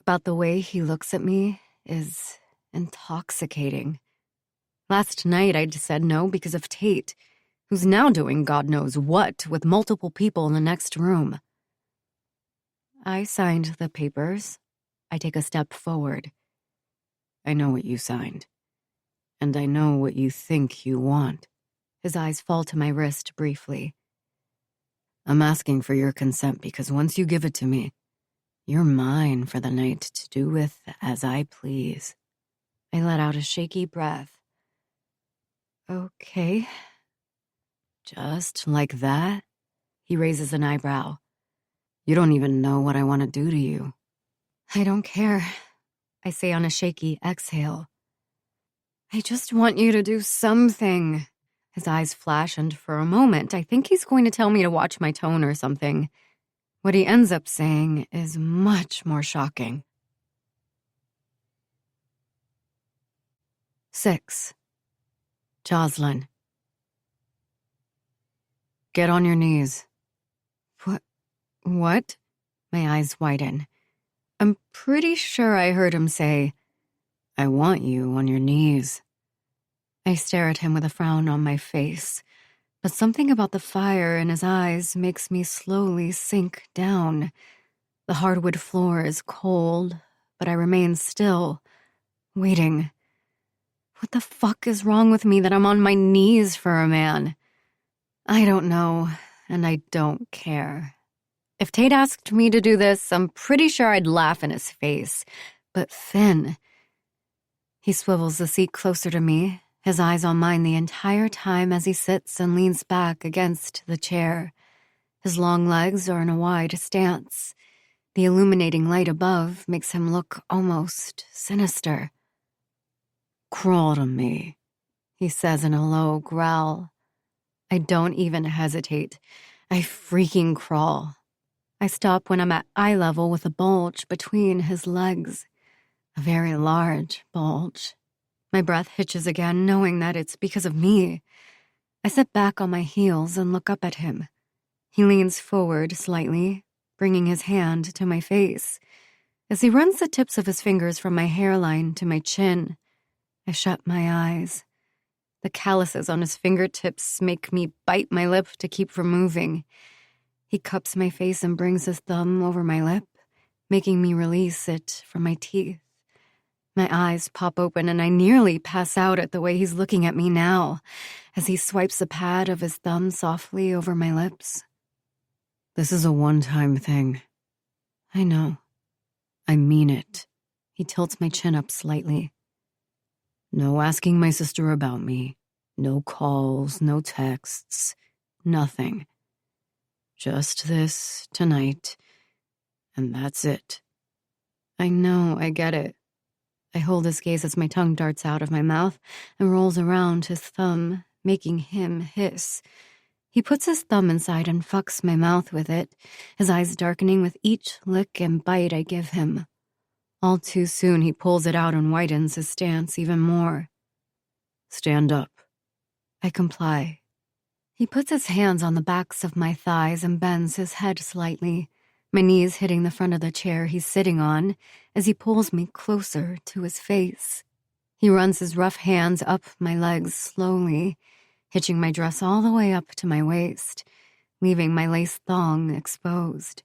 about the way he looks at me, is intoxicating. Last night I'd said no because of Tate, who's now doing God knows what with multiple people in the next room. I signed the papers. I take a step forward. I know what you signed. And I know what you think you want. His eyes fall to my wrist briefly. I'm asking for your consent because once you give it to me, you're mine for the night to do with as I please. I let out a shaky breath. Okay. Just like that? He raises an eyebrow. You don't even know what I want to do to you. I don't care, I say on a shaky exhale. I just want you to do something. His eyes flash, and for a moment, I think he's going to tell me to watch my tone or something. What he ends up saying is much more shocking. 6. Jocelyn. Get on your knees. What? My eyes widen. I'm pretty sure I heard him say, I want you on your knees. I stare at him with a frown on my face, but something about the fire in his eyes makes me slowly sink down. The hardwood floor is cold, but I remain still, waiting. What the fuck is wrong with me that I'm on my knees for a man? I don't know, and I don't care. If Tate asked me to do this, I'm pretty sure I'd laugh in his face. But Finn... He swivels the seat closer to me, his eyes on mine the entire time as he sits and leans back against the chair. His long legs are in a wide stance. The illuminating light above makes him look almost sinister. Crawl to me, he says in a low growl. I don't even hesitate. I freaking crawl. I stop when I'm at eye level with a bulge between his legs. A very large bulge. My breath hitches again, knowing that it's because of me. I sit back on my heels and look up at him. He leans forward slightly, bringing his hand to my face. As he runs the tips of his fingers from my hairline to my chin, I shut my eyes. The calluses on his fingertips make me bite my lip to keep from moving. He cups my face and brings his thumb over my lip, making me release it from my teeth. My eyes pop open and I nearly pass out at the way he's looking at me now, as he swipes the pad of his thumb softly over my lips. This is a one-time thing. I know. I mean it. He tilts my chin up slightly. No asking my sister about me. No calls, no texts. Nothing. Just this tonight. And that's it. I know, I get it. I hold his gaze as my tongue darts out of my mouth and rolls around his thumb, making him hiss. He puts his thumb inside and fucks my mouth with it, his eyes darkening with each lick and bite I give him. All too soon, he pulls it out and widens his stance even more. Stand up. I comply. He puts his hands on the backs of my thighs and bends his head slightly, my knees hitting the front of the chair he's sitting on as he pulls me closer to his face. He runs his rough hands up my legs slowly, hitching my dress all the way up to my waist, leaving my lace thong exposed.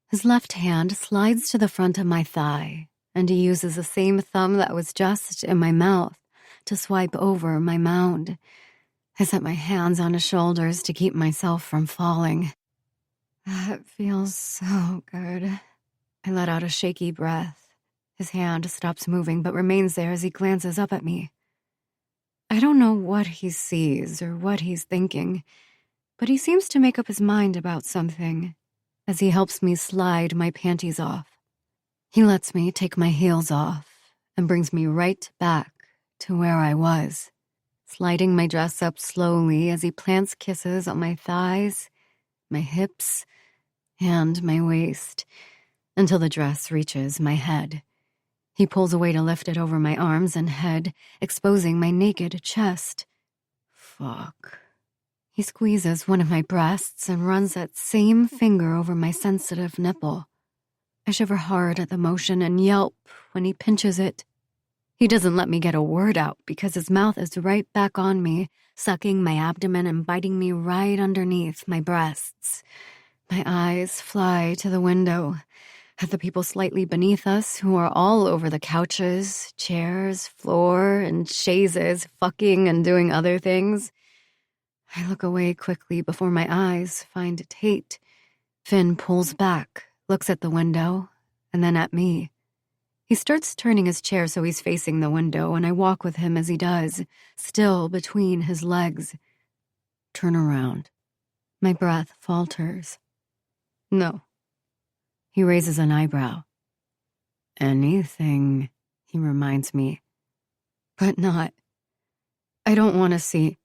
His left hand slides to the front of my thigh, and he uses the same thumb that was just in my mouth to swipe over my mound. I set my hands on his shoulders to keep myself from falling. That feels so good. I let out a shaky breath. His hand stops moving but remains there as he glances up at me. I don't know what he sees or what he's thinking, but he seems to make up his mind about something as he helps me slide my panties off. He lets me take my heels off and brings me right back to where I was, sliding my dress up slowly as he plants kisses on my thighs, my hips, and my waist, until the dress reaches my head. He pulls away to lift it over my arms and head, exposing my naked chest. Fuck. He squeezes one of my breasts and runs that same finger over my sensitive nipple. I shiver hard at the motion and yelp when he pinches it. He doesn't let me get a word out because his mouth is right back on me, sucking my abdomen and biting me right underneath my breasts. My eyes fly to the window at the people slightly beneath us who are all over the couches, chairs, floor, and chaises, fucking and doing other things. I look away quickly before my eyes find Tate. Finn pulls back, looks at the window, and then at me. He starts turning his chair so he's facing the window, and I walk with him as he does, still between his legs. Turn around. My breath falters. No. He raises an eyebrow. Anything, he reminds me. But not. I don't want to see.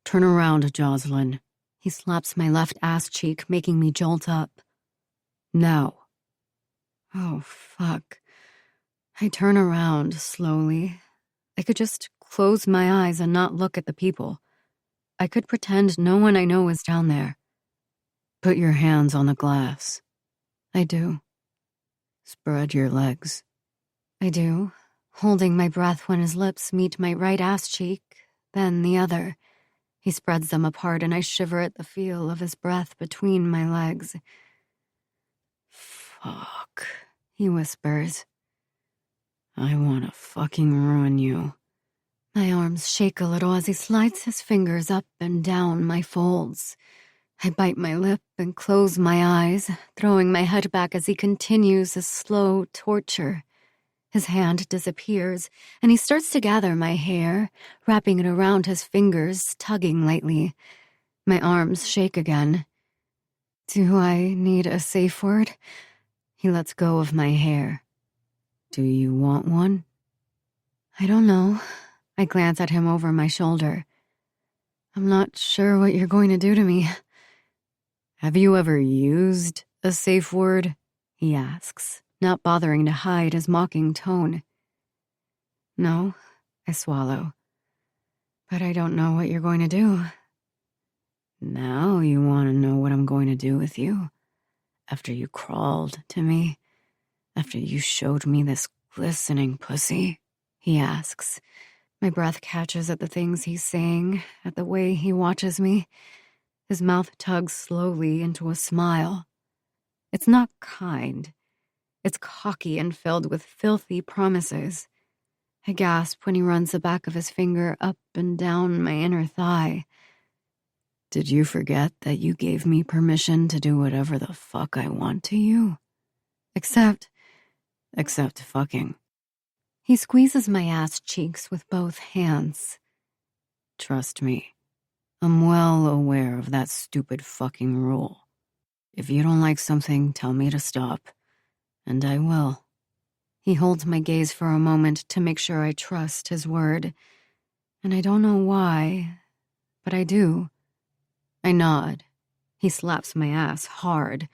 Turn around, Jocelyn. He slaps my left ass cheek, making me jolt up. Now. Oh, fuck. I turn around slowly. I could just close my eyes and not look at the people. I could pretend no one I know is down there. Put your hands on the glass. I do. Spread your legs. I do, holding my breath when his lips meet my right ass cheek, then the other. He spreads them apart and I shiver at the feel of his breath between my legs. Fuck, he whispers. I want to fucking ruin you. My arms shake a little as he slides his fingers up and down my folds. I bite my lip and close my eyes, throwing my head back as he continues his slow torture. His hand disappears, and he starts to gather my hair, wrapping it around his fingers, tugging lightly. My arms shake again. Do I need a safe word? He lets go of my hair. Do you want one? I don't know. I glance at him over my shoulder. I'm not sure what you're going to do to me. Have you ever used a safe word? He asks, not bothering to hide his mocking tone. No, I swallow. But I don't know what you're going to do. Now you want to know what I'm going to do with you? After you crawled to me? After you showed me this glistening pussy? He asks. My breath catches at the things he's saying, at the way he watches me. His mouth tugs slowly into a smile. It's not kind. It's cocky and filled with filthy promises. I gasp when he runs the back of his finger up and down my inner thigh. Did you forget that you gave me permission to do whatever the fuck I want to you? Except fucking. He squeezes my ass cheeks with both hands. Trust me, I'm well aware of that stupid fucking rule. If you don't like something, tell me to stop, and I will. He holds my gaze for a moment to make sure I trust his word, and I don't know why, but I do. I nod. He slaps my ass hard.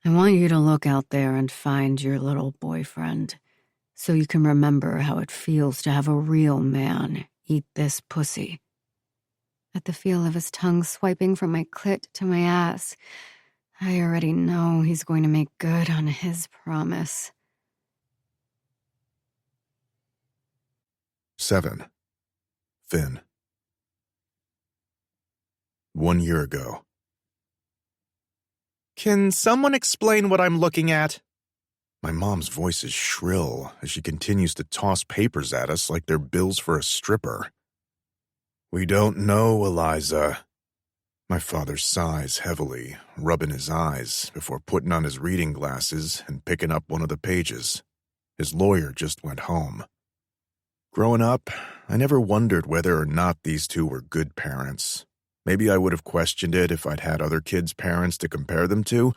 I want you to look out there and find your little boyfriend, so you can remember how it feels to have a real man eat this pussy. At the feel of his tongue swiping from my clit to my ass, I already know he's going to make good on his promise. 7. Finn. 1 year ago. Can someone explain what I'm looking at? My mom's voice is shrill as she continues to toss papers at us like they're bills for a stripper. We don't know, Eliza. My father sighs heavily, rubbing his eyes before putting on his reading glasses and picking up one of the pages. His lawyer just went home. Growing up, I never wondered whether or not these two were good parents. Maybe I would have questioned it if I'd had other kids' parents to compare them to,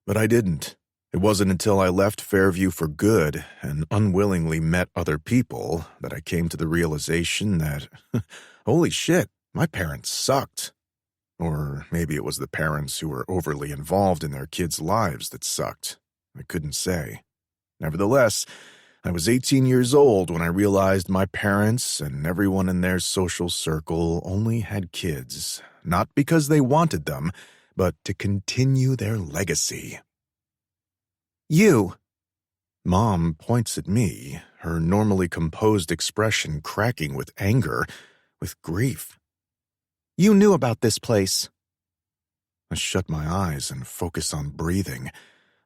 but I didn't. It wasn't until I left Fairview for good and unwillingly met other people that I came to the realization that, holy shit, my parents sucked. Or maybe it was the parents who were overly involved in their kids' lives that sucked. I couldn't say. Nevertheless, I was 18 years old when I realized my parents and everyone in their social circle only had kids, not because they wanted them, but to continue their legacy. You! Mom points at me, her normally composed expression cracking with anger, with grief. You knew about this place. I shut my eyes and focus on breathing.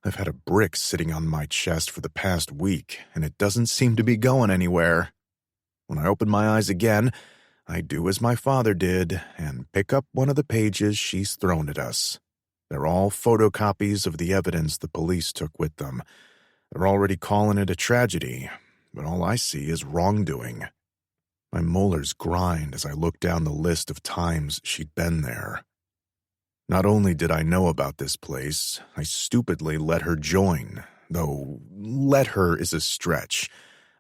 I've had a brick sitting on my chest for the past week, and it doesn't seem to be going anywhere. When I open my eyes again, I do as my father did and pick up one of the pages she's thrown at us. They're all photocopies of the evidence the police took with them. They're already calling it a tragedy, but all I see is wrongdoing. My molars grind as I look down the list of times she'd been there. Not only did I know about this place, I stupidly let her join, though let her is a stretch.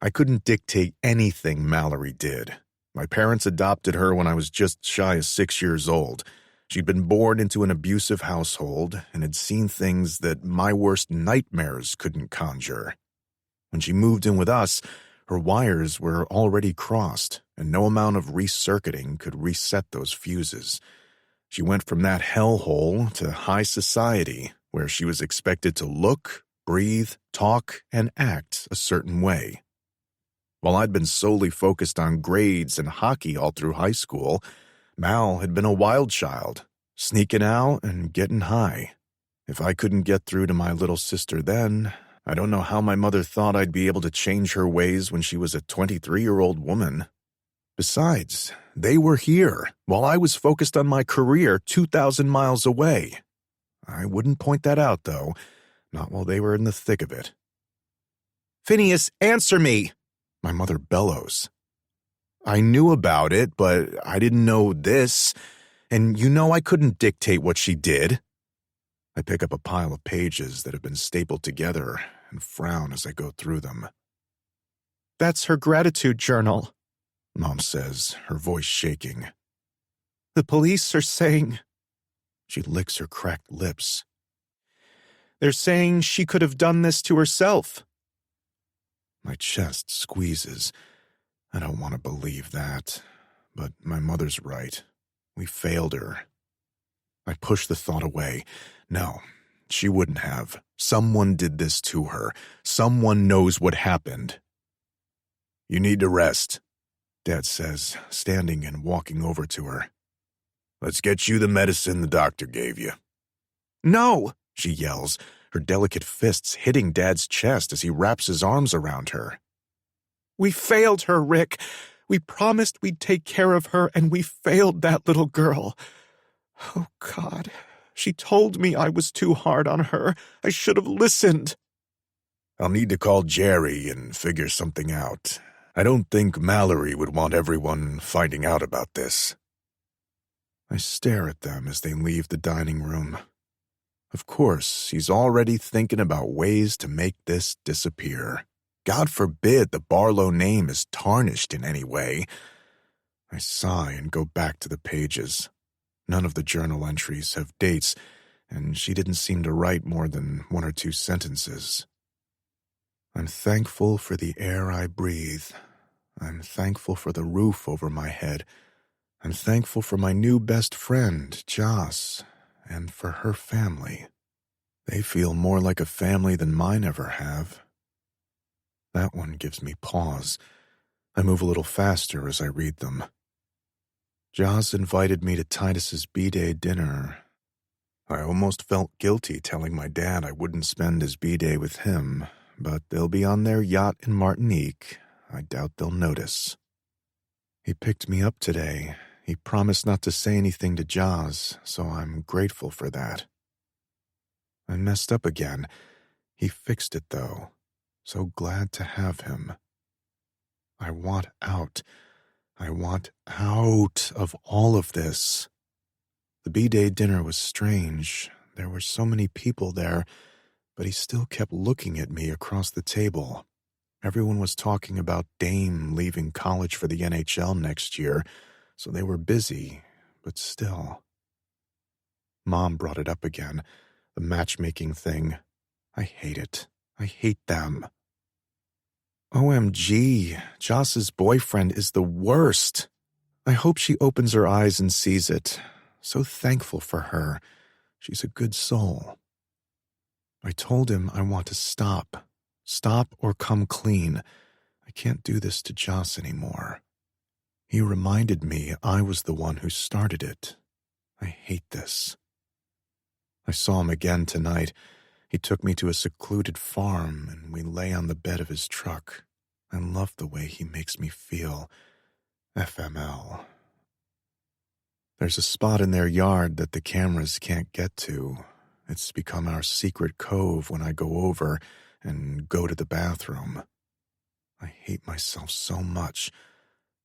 I couldn't dictate anything Mallory did. My parents adopted her when I was just shy of 6 years old. She'd been born into an abusive household and had seen things that my worst nightmares couldn't conjure. When she moved in with us, her wires were already crossed, and no amount of recircuiting could reset those fuses. She went from that hellhole to high society, where she was expected to look, breathe, talk, and act a certain way. While I'd been solely focused on grades and hockey all through high school, Mal had been a wild child, sneaking out and getting high. If I couldn't get through to my little sister then, I don't know how my mother thought I'd be able to change her ways when she was a 23-year-old woman. Besides, they were here, while I was focused on my career 2,000 miles away. I wouldn't point that out, though, not while they were in the thick of it. "Phineas, answer me!" my mother bellows. I knew about it, but I didn't know this, and you know I couldn't dictate what she did. I pick up a pile of pages that have been stapled together and frown as I go through them. "That's her gratitude journal," Mom says, her voice shaking. "The police are saying—" She licks her cracked lips. "They're saying she could have done this to herself." My chest squeezes. I don't want to believe that, but my mother's right. We failed her. I push the thought away. No, she wouldn't have. Someone did this to her. Someone knows what happened. "You need to rest," Dad says, standing and walking over to her. "Let's get you the medicine the doctor gave you." "No!" she yells, her delicate fists hitting Dad's chest as he wraps his arms around her. "We failed her, Rick. We promised we'd take care of her, and we failed that little girl. Oh, God. She told me I was too hard on her. I should have listened." "I'll need to call Jerry and figure something out. I don't think Mallory would want everyone finding out about this." I stare at them as they leave the dining room. Of course, he's already thinking about ways to make this disappear. God forbid the Barlow name is tarnished in any way. I sigh and go back to the pages. None of the journal entries have dates, and she didn't seem to write more than 1 or 2 sentences. I'm thankful for the air I breathe. I'm thankful for the roof over my head. I'm thankful for my new best friend, Joss, and for her family. They feel more like a family than mine ever have. That one gives me pause. I move a little faster as I read them. Joss invited me to Titus's B-Day dinner. I almost felt guilty telling my dad I wouldn't spend his B-Day with him, but they'll be on their yacht in Martinique. I doubt they'll notice. He picked me up today. He promised not to say anything to Joss, so I'm grateful for that. I messed up again. He fixed it, though. So glad to have him. I want out. I want out of all of this. The B-Day dinner was strange. There were so many people there, but he still kept looking at me across the table. Everyone was talking about Dame leaving college for the NHL next year, so they were busy, but still. Mom brought it up again, the matchmaking thing. I hate it. I hate them. OMG, Joss's boyfriend is the worst. I hope she opens her eyes and sees it. So thankful for her. She's a good soul. I told him I want to stop. Stop or come clean. I can't do this to Joss anymore. He reminded me I was the one who started it. I hate this. I saw him again tonight. He took me to a secluded farm, and we lay on the bed of his truck. I love the way he makes me feel. FML. There's a spot in their yard that the cameras can't get to. It's become our secret cove when I go over and go to the bathroom. I hate myself so much.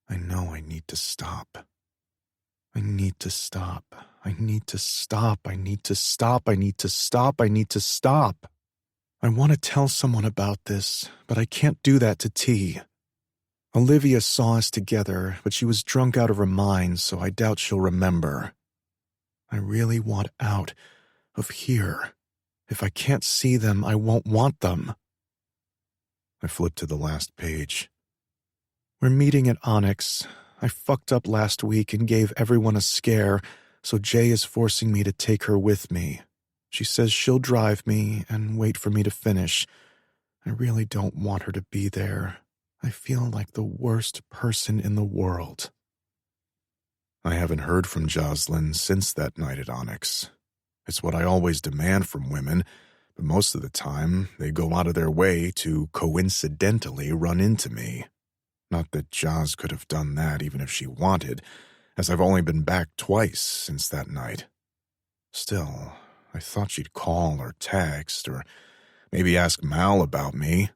I know I need to stop. I need to stop. I need to stop. I need to stop. I need to stop. I need to stop. I want to tell someone about this, but I can't do that to T. Olivia saw us together, but she was drunk out of her mind, so I doubt she'll remember. I really want out of here. If I can't see them, I won't want them. I flipped to the last page. We're meeting at Onyx. I fucked up last week and gave everyone a scare, so Jay is forcing me to take her with me. She says she'll drive me and wait for me to finish. I really don't want her to be there. I feel like the worst person in the world. I haven't heard from Jocelyn since that night at Onyx. It's what I always demand from women, but most of the time they go out of their way to coincidentally run into me. Not that Joz could have done that even if she wanted, as I've only been back twice since that night. Still, I thought she'd call or text or maybe ask Mal about me.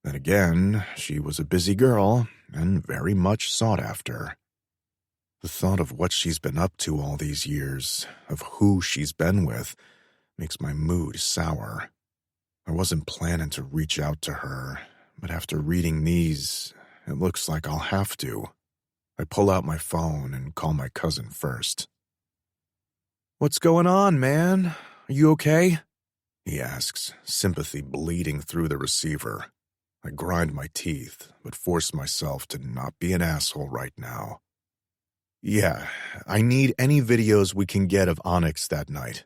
Then again, she was a busy girl and very much sought after. The thought of what she's been up to all these years, of who she's been with, makes my mood sour. I wasn't planning to reach out to her, but after reading these, it looks like I'll have to. I pull out my phone and call my cousin first. "What's going on, man? Are you okay?" he asks, sympathy bleeding through the receiver. I grind my teeth, but force myself to not be an asshole right now. "Yeah, I need any videos we can get of Onyx that night."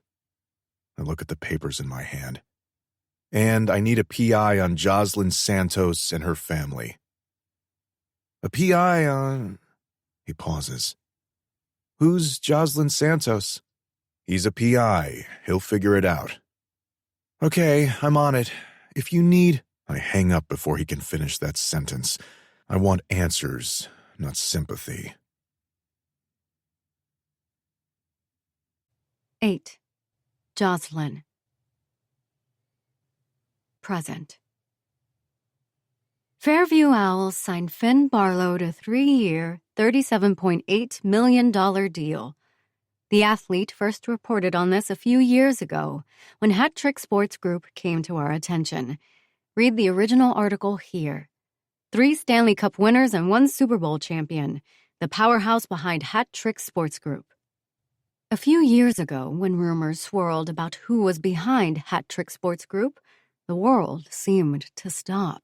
I look at the papers in my hand. "And I need a PI on Jocelyn Santos and her family." "A PI on..." He pauses. "Who's Jocelyn Santos?" "He's a PI. He'll figure it out." "Okay, I'm on it. If you need..." I hang up before he can finish that sentence. I want answers, not sympathy. 8. Jocelyn. Present. Fairview Owls signed Finn Barlow to a 3-year, $37.8 million deal. The athlete first reported on this a few years ago when Hat Trick Sports Group came to our attention. Read the original article here. 3 Stanley Cup winners and 1 Super Bowl champion, the powerhouse behind Hat Trick Sports Group. A few years ago, when rumors swirled about who was behind Hat Trick Sports Group, the world seemed to stop.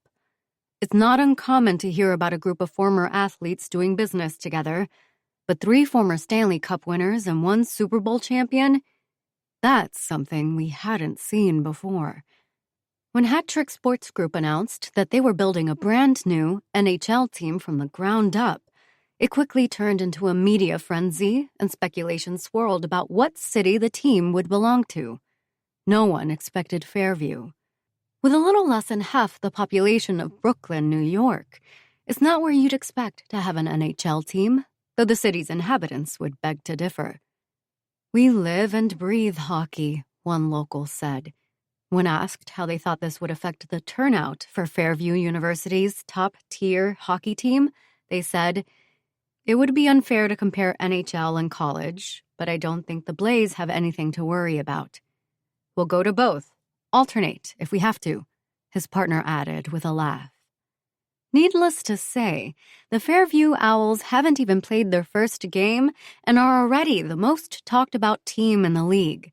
It's not uncommon to hear about a group of former athletes doing business together, but 3 former Stanley Cup winners and 1 Super Bowl champion? That's something we hadn't seen before. When Hat Trick Sports Group announced that they were building a brand new NHL team from the ground up, it quickly turned into a media frenzy and speculation swirled about what city the team would belong to. No one expected Fairview. With a little less than half the population of Brooklyn, New York, it's not where you'd expect to have an NHL team, though the city's inhabitants would beg to differ. "We live and breathe hockey," one local said. When asked how they thought this would affect the turnout for Fairview University's top-tier hockey team, they said, "It would be unfair to compare NHL and college, but I don't think the Blaze have anything to worry about. We'll go to both, alternate if we have to," his partner added with a laugh. Needless to say, the Fairview Owls haven't even played their first game and are already the most talked-about team in the league.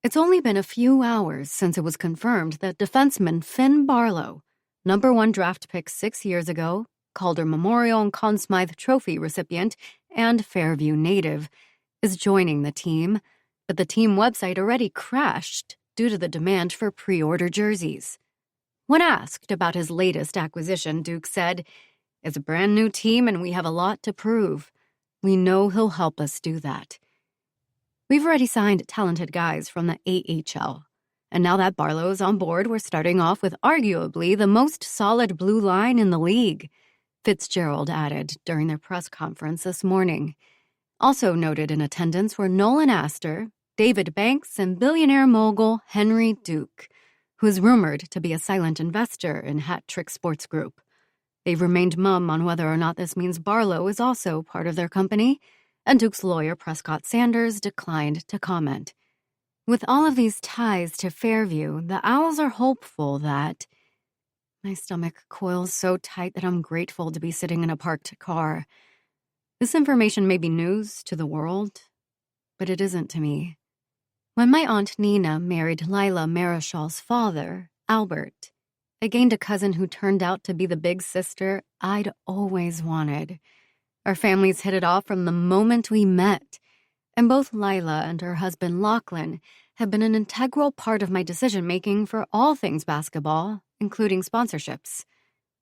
It's only been a few hours since it was confirmed that defenseman Finn Barlow, number 1 draft pick 6 years ago, Calder Memorial and Conn Smythe Trophy recipient, and Fairview native, is joining the team, but the team website already crashed due to the demand for pre-order jerseys. When asked about his latest acquisition, Duke said, "It's a brand new team and we have a lot to prove. We know he'll help us do that. We've already signed talented guys from the AHL, and now that Barlow's on board, we're starting off with arguably the most solid blue line in the league," Fitzgerald added during their press conference this morning. Also noted in attendance were Nolan Astor, David Banks, and billionaire mogul Henry Duke, who is rumored to be a silent investor in Hat Trick Sports Group. They've remained mum on whether or not this means Barlow is also part of their company, and Duke's lawyer Prescott Sanders declined to comment. With all of these ties to Fairview, the Owls are hopeful that... My stomach coils so tight that I'm grateful to be sitting in a parked car. This information may be news to the world, but it isn't to me. When my Aunt Nina married Lila Marischal's father, Albert, I gained a cousin who turned out to be the big sister I'd always wanted. Our families hit it off from the moment we met, and both Lila and her husband Lachlan have been an integral part of my decision-making for all things basketball, including sponsorships.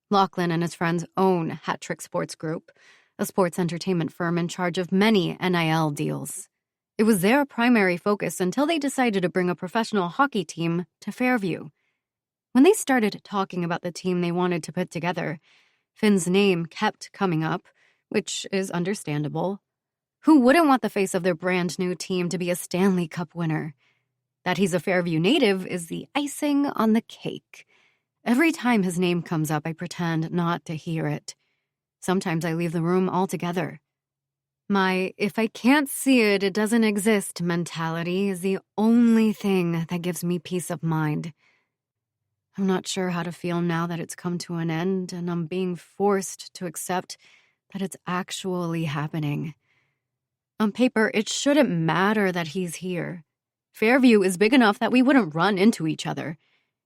Lachlan and his friends own Hat Trick Sports Group, a sports entertainment firm in charge of many NIL deals. It was their primary focus until they decided to bring a professional hockey team to Fairview. When they started talking about the team they wanted to put together, Finn's name kept coming up, which is understandable. Who wouldn't want the face of their brand new team to be a Stanley Cup winner? That he's a Fairview native is the icing on the cake. Every time his name comes up, I pretend not to hear it. Sometimes I leave the room altogether. My if I can't see it, it doesn't exist mentality is the only thing that gives me peace of mind. I'm not sure how to feel now that it's come to an end and I'm being forced to accept that it's actually happening. On paper, it shouldn't matter that he's here. Fairview is big enough that we wouldn't run into each other.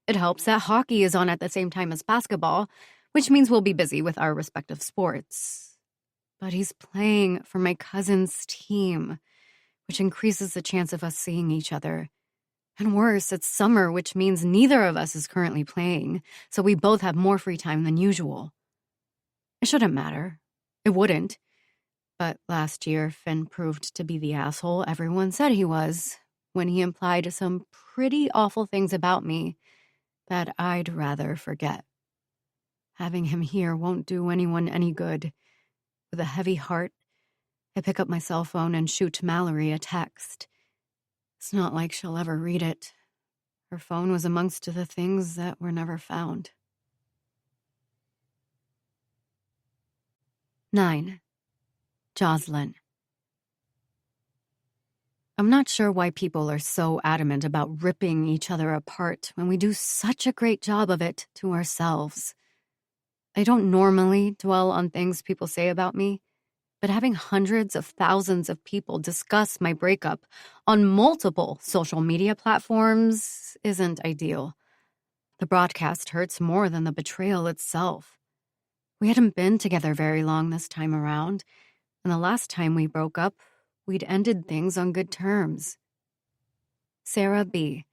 It helps that hockey is on at the same time as basketball, which means we'll be busy with our respective sports. But he's playing for my cousin's team, which increases the chance of us seeing each other. And worse, it's summer, which means neither of us is currently playing, so we both have more free time than usual. It shouldn't matter. It wouldn't. But last year, Finn proved to be the asshole everyone said he was, when he implied some pretty awful things about me that I'd rather forget. Having him here won't do anyone any good. With a heavy heart, I pick up my cell phone and shoot Mallory a text. It's not like she'll ever read it. Her phone was amongst the things that were never found. 9. Jocelyn. I'm not sure why people are so adamant about ripping each other apart when we do such a great job of it to ourselves. I don't normally dwell on things people say about me, but having hundreds of thousands of people discuss my breakup on multiple social media platforms isn't ideal. The broadcast hurts more than the betrayal itself. We hadn't been together very long this time around, and the last time we broke up, we'd ended things on good terms. Sarah B.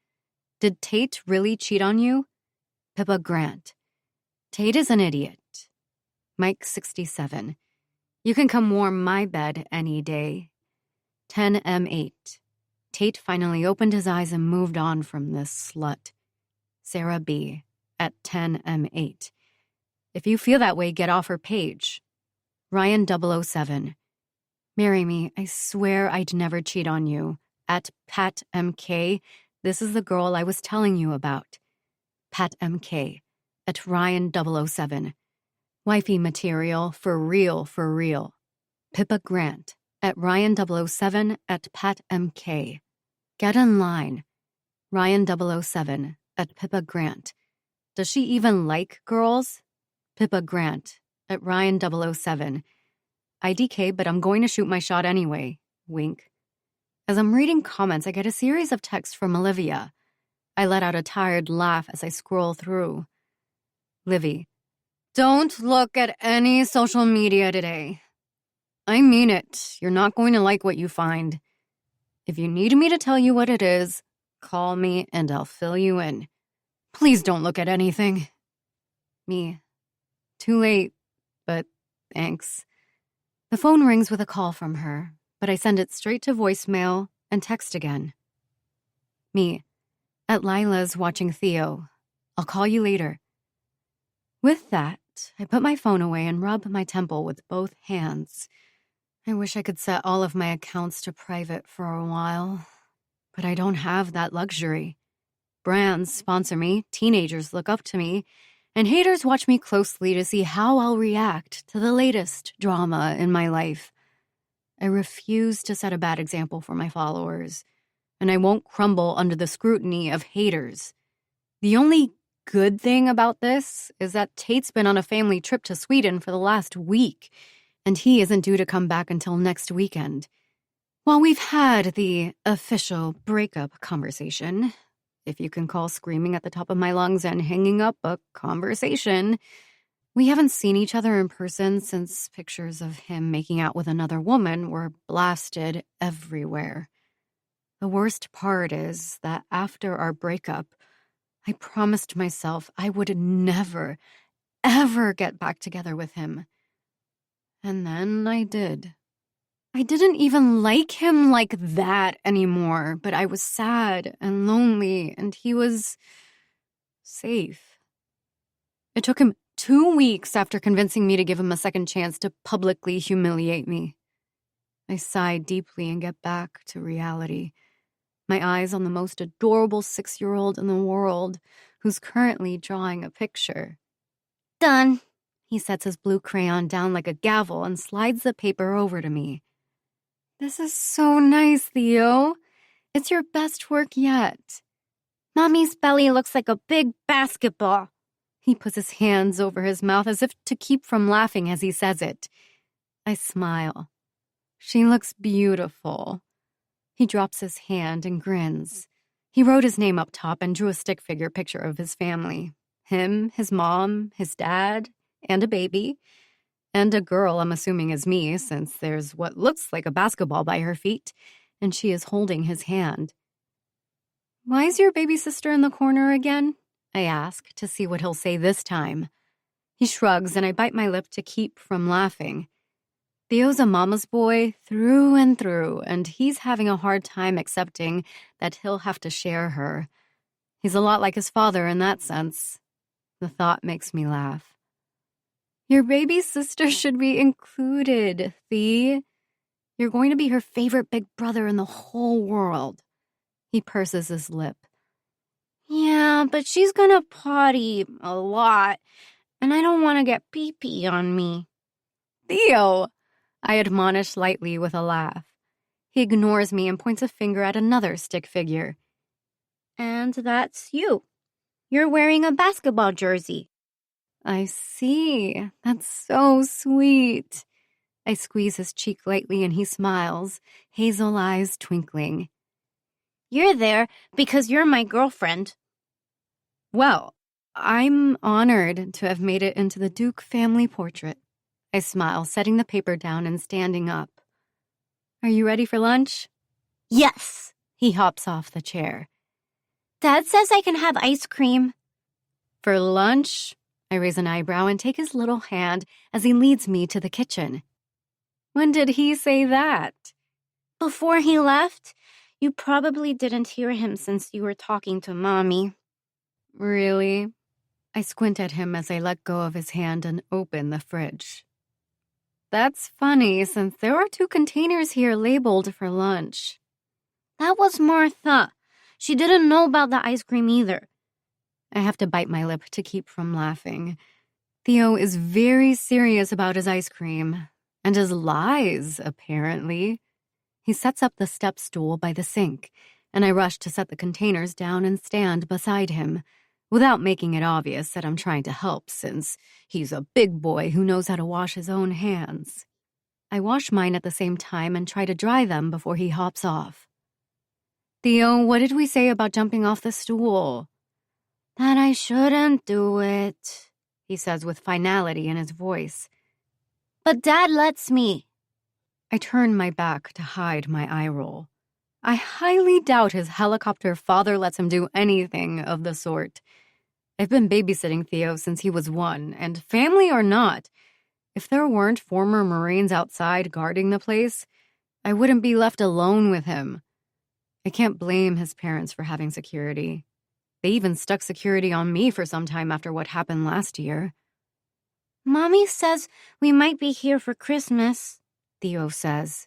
Did Tate really cheat on you? Pippa Grant. Tate is an idiot. Mike 67. You can come warm my bed any day. 10M8. Tate finally opened his eyes and moved on from this slut. Sarah B. at 10M8. If you feel that way, get off her page. Ryan 007. Marry me. I swear I'd never cheat on you. At Pat MK. This is the girl I was telling you about. Pat MK. At Ryan 007. Wifey material, for real, for real. Pippa Grant. At Ryan 007. At Pat MK. Get in line. Ryan 007. At Pippa Grant. Does she even like girls? Pippa Grant. At Ryan 007. IDK, but I'm going to shoot my shot anyway. Wink. As I'm reading comments, I get a series of texts from Olivia. I let out a tired laugh as I scroll through. Livy. Don't look at any social media today. I mean it. You're not going to like what you find. If you need me to tell you what it is, call me and I'll fill you in. Please don't look at anything. Me. Too late, but thanks. The phone rings with a call from her, but I send it straight to voicemail and text again. Me. At Lila's watching Theo. I'll call you later. With that, I put my phone away and rub my temple with both hands. I wish I could set all of my accounts to private for a while, but I don't have that luxury. Brands sponsor me, teenagers look up to me, and haters watch me closely to see how I'll react to the latest drama in my life. I refuse to set a bad example for my followers, and I won't crumble under the scrutiny of haters. The only good thing about this is that Tate's been on a family trip to Sweden for the last week, and he isn't due to come back until next weekend. While we've had the official breakup conversation, if you can call screaming at the top of my lungs and hanging up a conversation, we haven't seen each other in person since pictures of him making out with another woman were blasted everywhere. The worst part is that after our breakup, I promised myself I would never, ever get back together with him. And then I did. I didn't even like him like that anymore, but I was sad and lonely, and he was safe. It took him 2 weeks after convincing me to give him a second chance to publicly humiliate me. I sigh deeply and get back to reality. My eyes on the most adorable 6-year-old in the world, who's currently drawing a picture. Done. He sets his blue crayon down like a gavel and slides the paper over to me. This is so nice, Theo. It's your best work yet. Mommy's belly looks like a big basketball. He puts his hands over his mouth as if to keep from laughing as he says it. I smile. She looks beautiful. He drops his hand and grins. He wrote his name up top and drew a stick figure picture of his family. Him, his mom, his dad, and a baby. And a girl I'm assuming is me, since there's what looks like a basketball by her feet, and she is holding his hand. Why is your baby sister in the corner again? I ask, to see what he'll say this time. He shrugs, and I bite my lip to keep from laughing. Theo's a mama's boy through and through, and he's having a hard time accepting that he'll have to share her. He's a lot like his father in that sense. The thought makes me laugh. Your baby sister should be included, Thee. You're going to be her favorite big brother in the whole world. He purses his lip. Yeah, but she's gonna potty a lot, and I don't want to get pee-pee on me. Theo, I admonish lightly with a laugh. He ignores me and points a finger at another stick figure. And that's you. You're wearing a basketball jersey. I see. That's so sweet. I squeeze his cheek lightly and he smiles, hazel eyes twinkling. You're there because you're my girlfriend. Well, I'm honored to have made it into the Duke family portrait. I smile, setting the paper down and standing up. Are you ready for lunch? Yes. He hops off the chair. Dad says I can have ice cream. For lunch? I raise an eyebrow and take his little hand as he leads me to the kitchen. When did he say that? Before he left. You probably didn't hear him since you were talking to Mommy. Really? I squint at him as I let go of his hand and open the fridge. That's funny, since there are 2 containers here labeled for lunch. That was Martha. She didn't know about the ice cream either. I have to bite my lip to keep from laughing. Theo is very serious about his ice cream, and his lies, apparently. He sets up the step stool by the sink, and I rush to set the containers down and stand beside him, without making it obvious that I'm trying to help, since he's a big boy who knows how to wash his own hands. I wash mine at the same time and try to dry them before he hops off. Theo, what did we say about jumping off the stool? That I shouldn't do it, he says with finality in his voice. But Dad lets me. I turn my back to hide my eye roll. I highly doubt his helicopter father lets him do anything of the sort. I've been babysitting Theo since he was 1, and family or not, if there weren't former Marines outside guarding the place, I wouldn't be left alone with him. I can't blame his parents for having security. They even stuck security on me for some time after what happened last year. Mommy says we might be here for Christmas, Theo says.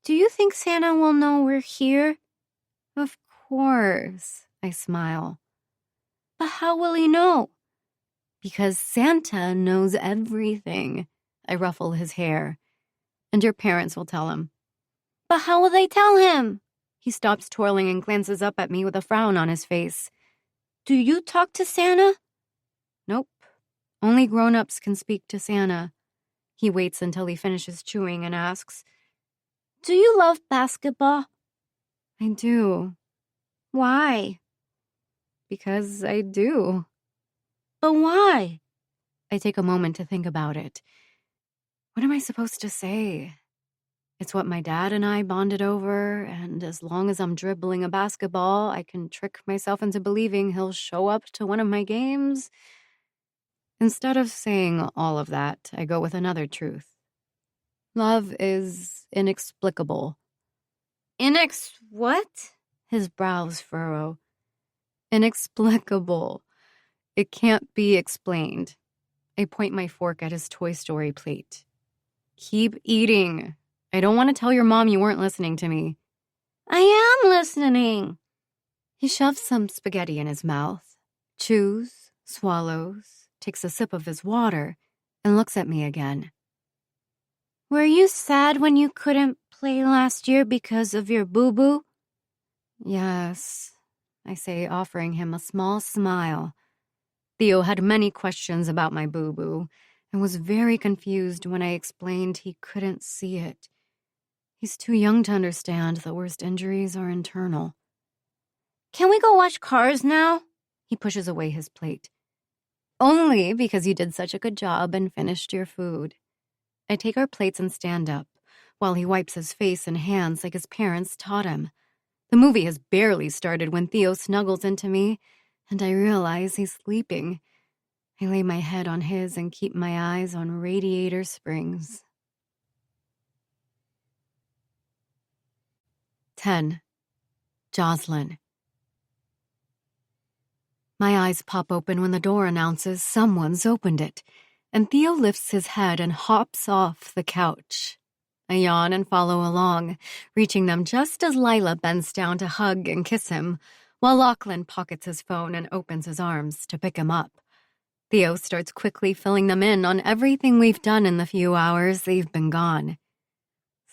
Do you think Santa will know we're here? Of course, I smile. But how will he know? Because Santa knows everything. I ruffle his hair. And your parents will tell him. But how will they tell him? He stops twirling and glances up at me with a frown on his face. Do you talk to Santa? Nope. Only grown-ups can speak to Santa. He waits until he finishes chewing and asks, Do you love basketball? I do. Why? Because I do. But why? I take a moment to think about it. What am I supposed to say? It's what my dad and I bonded over, and as long as I'm dribbling a basketball, I can trick myself into believing he'll show up to one of my games. Instead of saying all of that, I go with another truth. Love is inexplicable. What? His brows furrow. Inexplicable. It can't be explained. I point my fork at his Toy Story plate. Keep eating. I don't want to tell your mom you weren't listening to me. I am listening. He shoves some spaghetti in his mouth, chews, swallows, takes a sip of his water, and looks at me again. Were you sad when you couldn't play last year because of your boo-boo? Yes, I say, offering him a small smile. Theo had many questions about my boo-boo and was very confused when I explained he couldn't see it. He's too young to understand that worst injuries are internal. Can we go watch Cars now? He pushes away his plate. Only because you did such a good job and finished your food. I take our plates and stand up, while he wipes his face and hands like his parents taught him. The movie has barely started when Theo snuggles into me, and I realize he's sleeping. I lay my head on his and keep my eyes on radiator springs. 10. Jocelyn. My eyes pop open when the door announces someone's opened it, and Theo lifts his head and hops off the couch. I yawn and follow along, reaching them just as Lila bends down to hug and kiss him, while Lachlan pockets his phone and opens his arms to pick him up. Theo starts quickly filling them in on everything we've done in the few hours they've been gone.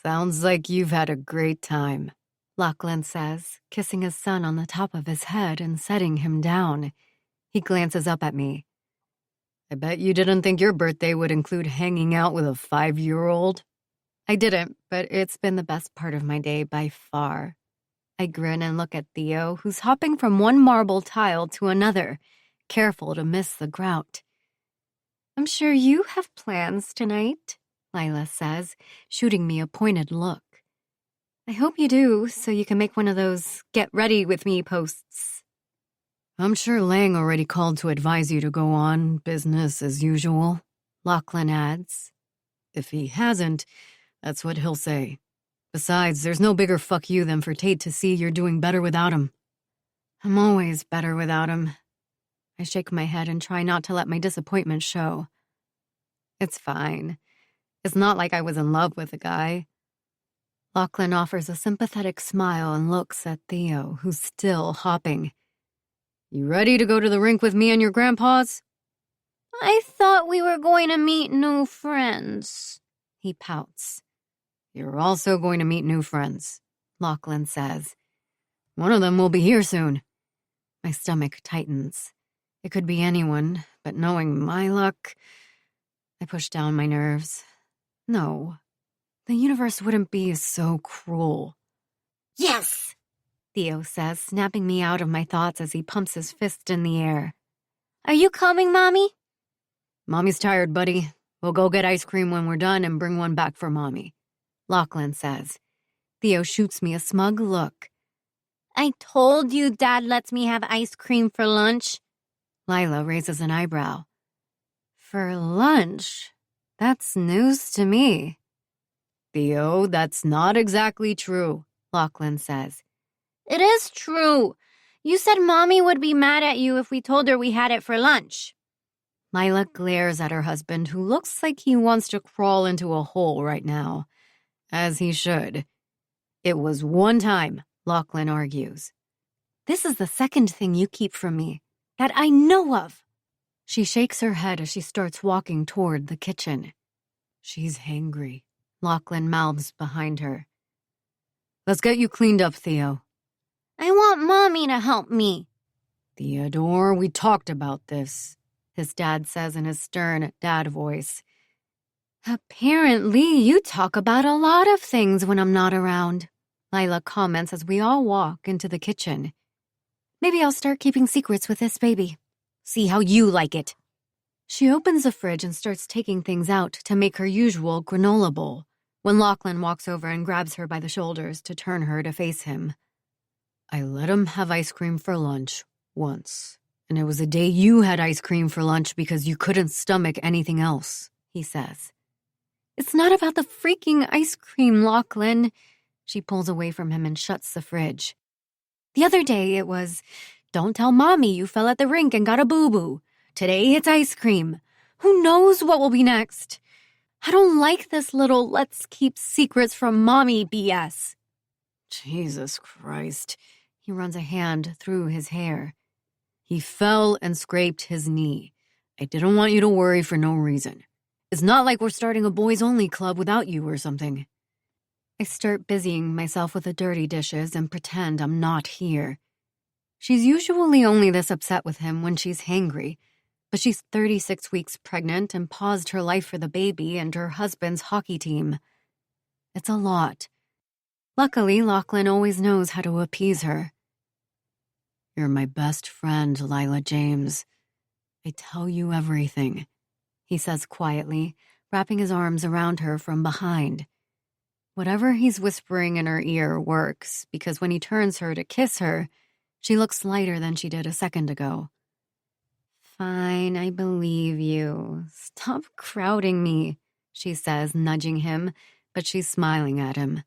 Sounds like you've had a great time, Lachlan says, kissing his son on the top of his head and setting him down. He glances up at me. I bet you didn't think your birthday would include hanging out with a 5-year-old. I didn't, but it's been the best part of my day by far. I grin and look at Theo, who's hopping from one marble tile to another, careful to miss the grout. I'm sure you have plans tonight, Lila says, shooting me a pointed look. I hope you do, so you can make one of those get ready with me posts. I'm sure Lang already called to advise you to go on business as usual, Lachlan adds. If he hasn't, that's what he'll say. Besides, there's no bigger fuck you than for Tate to see you're doing better without him. I'm always better without him. I shake my head and try not to let my disappointment show. It's fine. It's not like I was in love with the guy. Lachlan offers a sympathetic smile and looks at Theo, who's still hopping. You ready to go to the rink with me and your grandpas? I thought we were going to meet new friends, he pouts. You're also going to meet new friends, Lachlan says. One of them will be here soon. My stomach tightens. It could be anyone, but knowing my luck, I push down my nerves. No, the universe wouldn't be so cruel. Yes, Theo says, snapping me out of my thoughts as he pumps his fist in the air. Are you coming, Mommy? Mommy's tired, buddy. We'll go get ice cream when we're done and bring one back for Mommy, Lachlan says. Theo shoots me a smug look. I told you Dad lets me have ice cream for lunch. Lila raises an eyebrow. For lunch? That's news to me. Theo, that's not exactly true, Lachlan says. It is true. You said Mommy would be mad at you if we told her we had it for lunch. Lila glares at her husband, who looks like he wants to crawl into a hole right now. As he should. It was one time, Lachlan argues. This is the second thing you keep from me, that I know of. She shakes her head as she starts walking toward the kitchen. She's hangry, Lachlan mouths behind her. Let's get you cleaned up, Theo. I want Mommy to help me. Theodore, we talked about this, his dad says in his stern dad voice. Apparently, you talk about a lot of things when I'm not around, Lila comments as we all walk into the kitchen. Maybe I'll start keeping secrets with this baby. See how you like it. She opens the fridge and starts taking things out to make her usual granola bowl, when Lachlan walks over and grabs her by the shoulders to turn her to face him. I let him have ice cream for lunch once, and it was the day you had ice cream for lunch because you couldn't stomach anything else, he says. It's not about the freaking ice cream, Lachlan. She pulls away from him and shuts the fridge. The other day it was, don't tell Mommy you fell at the rink and got a boo-boo. Today it's ice cream. Who knows what will be next? I don't like this little let's keep secrets from Mommy BS. Jesus Christ. He runs a hand through his hair. He fell and scraped his knee. I didn't want you to worry for no reason. It's not like we're starting a boys-only club without you or something. I start busying myself with the dirty dishes and pretend I'm not here. She's usually only this upset with him when she's hangry, but she's 36 weeks pregnant and paused her life for the baby and her husband's hockey team. It's a lot. Luckily, Lachlan always knows how to appease her. You're my best friend, Lila James. I tell you everything, he says quietly, wrapping his arms around her from behind. Whatever he's whispering in her ear works, because when he turns her to kiss her, she looks lighter than she did a second ago. Fine, I believe you. Stop crowding me, she says, nudging him, but she's smiling at him.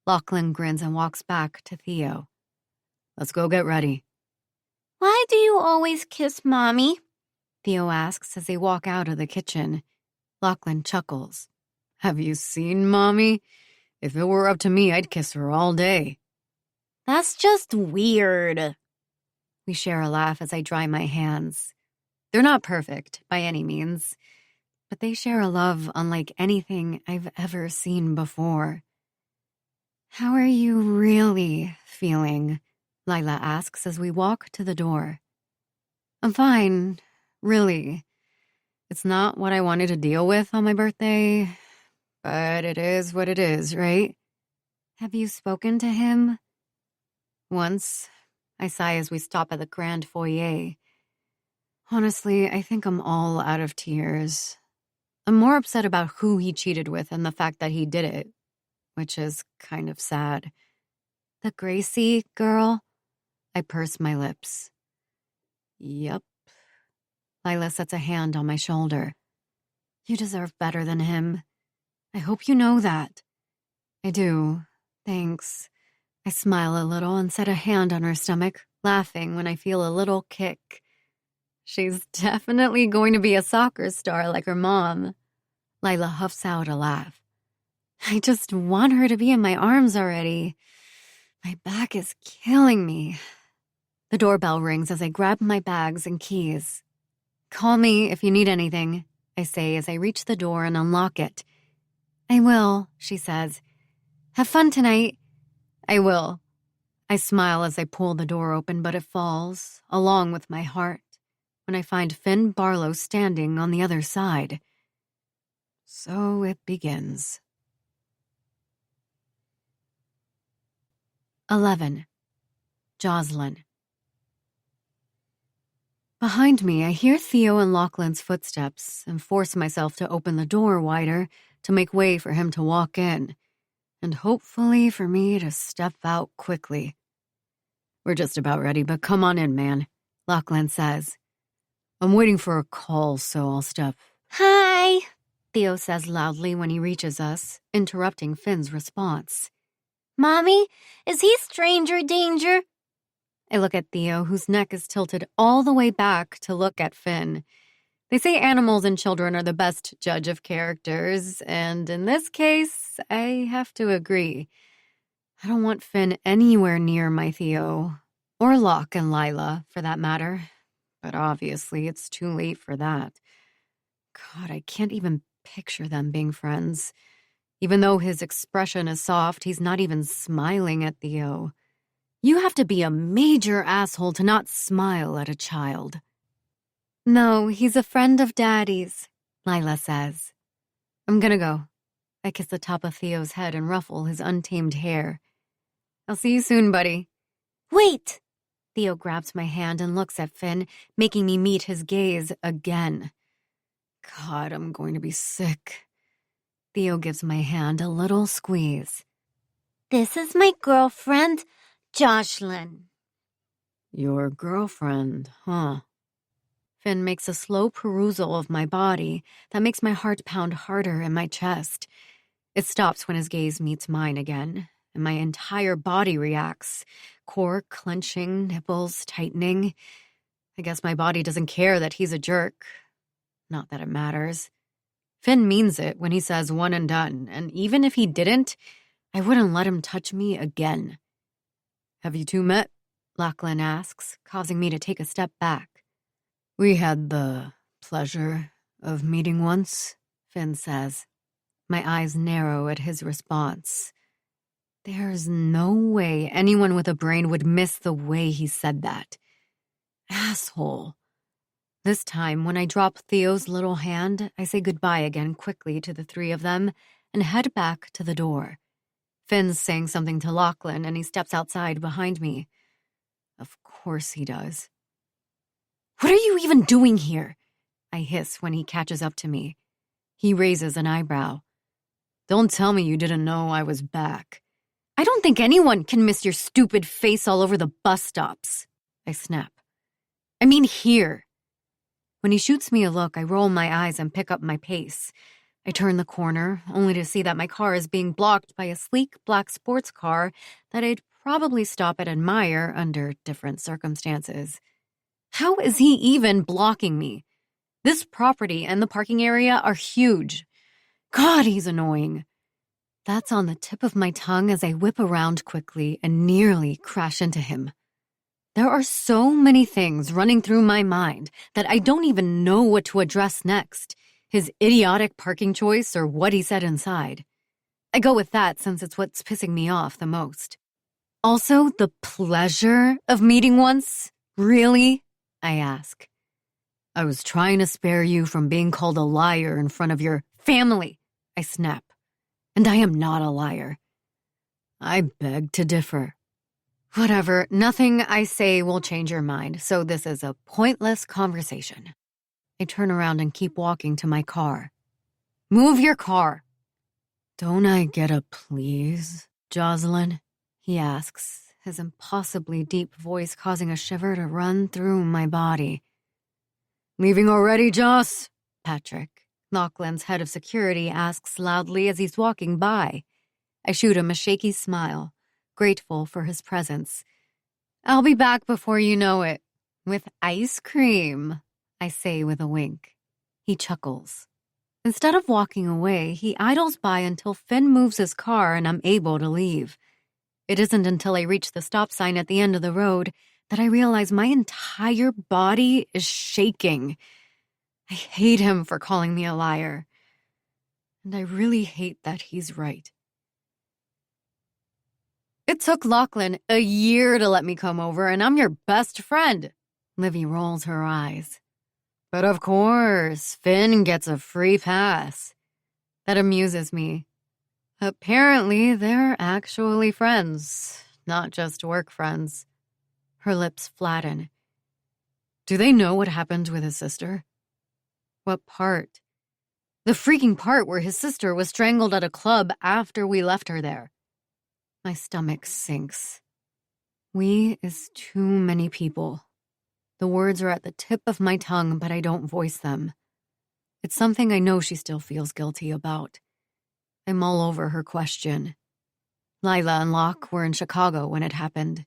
Lachlan grins and walks back to Theo. Let's go get ready. Why do you always kiss Mommy? Theo asks as they walk out of the kitchen. Lachlan chuckles. Have you seen Mommy? If it were up to me, I'd kiss her all day. That's just weird. We share a laugh as I dry my hands. They're not perfect, by any means, but they share a love unlike anything I've ever seen before. How are you really feeling? Lila asks as we walk to the door. I'm fine, really. It's not what I wanted to deal with on my birthday, but it is what it is, right? Have you spoken to him? Once. I sigh as we stop at the grand foyer. Honestly, I think I'm all out of tears. I'm more upset about who he cheated with and the fact that he did it, which is kind of sad. The Gracie girl? I purse my lips. Yep. Lila sets a hand on my shoulder. You deserve better than him. I hope you know that. I do. Thanks. I smile a little and set a hand on her stomach, laughing when I feel a little kick. She's definitely going to be a soccer star like her mom. Lila huffs out a laugh. I just want her to be in my arms already. My back is killing me. The doorbell rings as I grab my bags and keys. Call me if you need anything, I say as I reach the door and unlock it. I will, she says. Have fun tonight. I will. I smile as I pull the door open, but it falls, along with my heart, when I find Finn Barlow standing on the other side. So it begins. 11. Jocelyn. Behind me, I hear Theo and Lachlan's footsteps and force myself to open the door wider to make way for him to walk in, and hopefully for me to step out quickly. We're just about ready, but come on in, man, Lachlan says. I'm waiting for a call, so I'll step. Hi, Theo says loudly when he reaches us, interrupting Finn's response. Mommy, is he stranger danger? I look at Theo, whose neck is tilted all the way back to look at Finn. They say animals and children are the best judge of characters, and in this case, I have to agree. I don't want Finn anywhere near my Theo, or Locke and Lila, for that matter. But obviously, it's too late for that. God, I can't even picture them being friends. Even though his expression is soft, he's not even smiling at Theo. You have to be a major asshole to not smile at a child. No, he's a friend of Daddy's, Lila says. I'm gonna go. I kiss the top of Theo's head and ruffle his untamed hair. I'll see you soon, buddy. Wait! Theo grabs my hand and looks at Finn, making me meet his gaze again. God, I'm going to be sick. Theo gives my hand a little squeeze. This is my girlfriend, Jocelyn. Your girlfriend, huh? Finn makes a slow perusal of my body that makes my heart pound harder in my chest. It stops when his gaze meets mine again, and my entire body reacts, core clenching, nipples tightening. I guess my body doesn't care that he's a jerk. Not that it matters. Finn means it when he says one and done, and even if he didn't, I wouldn't let him touch me again. Have you two met? Lachlan asks, causing me to take a step back. We had the pleasure of meeting once, Finn says. My eyes narrow at his response. There's no way anyone with a brain would miss the way he said that. Asshole. This time, when I drop Theo's little hand, I say goodbye again quickly to the three of them and head back to the door. Finn's saying something to Lachlan and he steps outside behind me. Of course he does. What are you even doing here? I hiss when he catches up to me. He raises an eyebrow. Don't tell me you didn't know I was back. I don't think anyone can miss your stupid face all over the bus stops. I snap. I mean here. When he shoots me a look, I roll my eyes and pick up my pace. I turn the corner, only to see that my car is being blocked by a sleek black sports car that I'd probably stop and admire under different circumstances. How is he even blocking me? This property and the parking area are huge. God, he's annoying. That's on the tip of my tongue as I whip around quickly and nearly crash into him. There are so many things running through my mind that I don't even know what to address next. His idiotic parking choice or what he said inside. I go with that since it's what's pissing me off the most. Also, the pleasure of meeting once? Really? I ask. I was trying to spare you from being called a liar in front of your family, I snap. And I am not a liar. I beg to differ. Whatever, nothing I say will change your mind, so this is a pointless conversation. I turn around and keep walking to my car. Move your car. Don't I get a please, Jocelyn? He asks, his impossibly deep voice causing a shiver to run through my body. Leaving already, Joss? Patrick, Lachlan's head of security, asks loudly as he's walking by. I shoot him a shaky smile, grateful for his presence. I'll be back before you know it. With ice cream, I say with a wink. He chuckles. Instead of walking away, he idles by until Finn moves his car and I'm able to leave. It isn't until I reach the stop sign at the end of the road that I realize my entire body is shaking. I hate him for calling me a liar. And I really hate that he's right. It took Lachlan a year to let me come over, and I'm your best friend. Livy rolls her eyes. But of course, Finn gets a free pass. That amuses me. Apparently, they're actually friends, not just work friends. Her lips flatten. Do they know what happened with his sister? What part? The freaking part where his sister was strangled at a club after we left her there. My stomach sinks. We is too many people. The words are at the tip of my tongue, but I don't voice them. It's something I know she still feels guilty about. I mull over her question. Lila and Locke were in Chicago when it happened.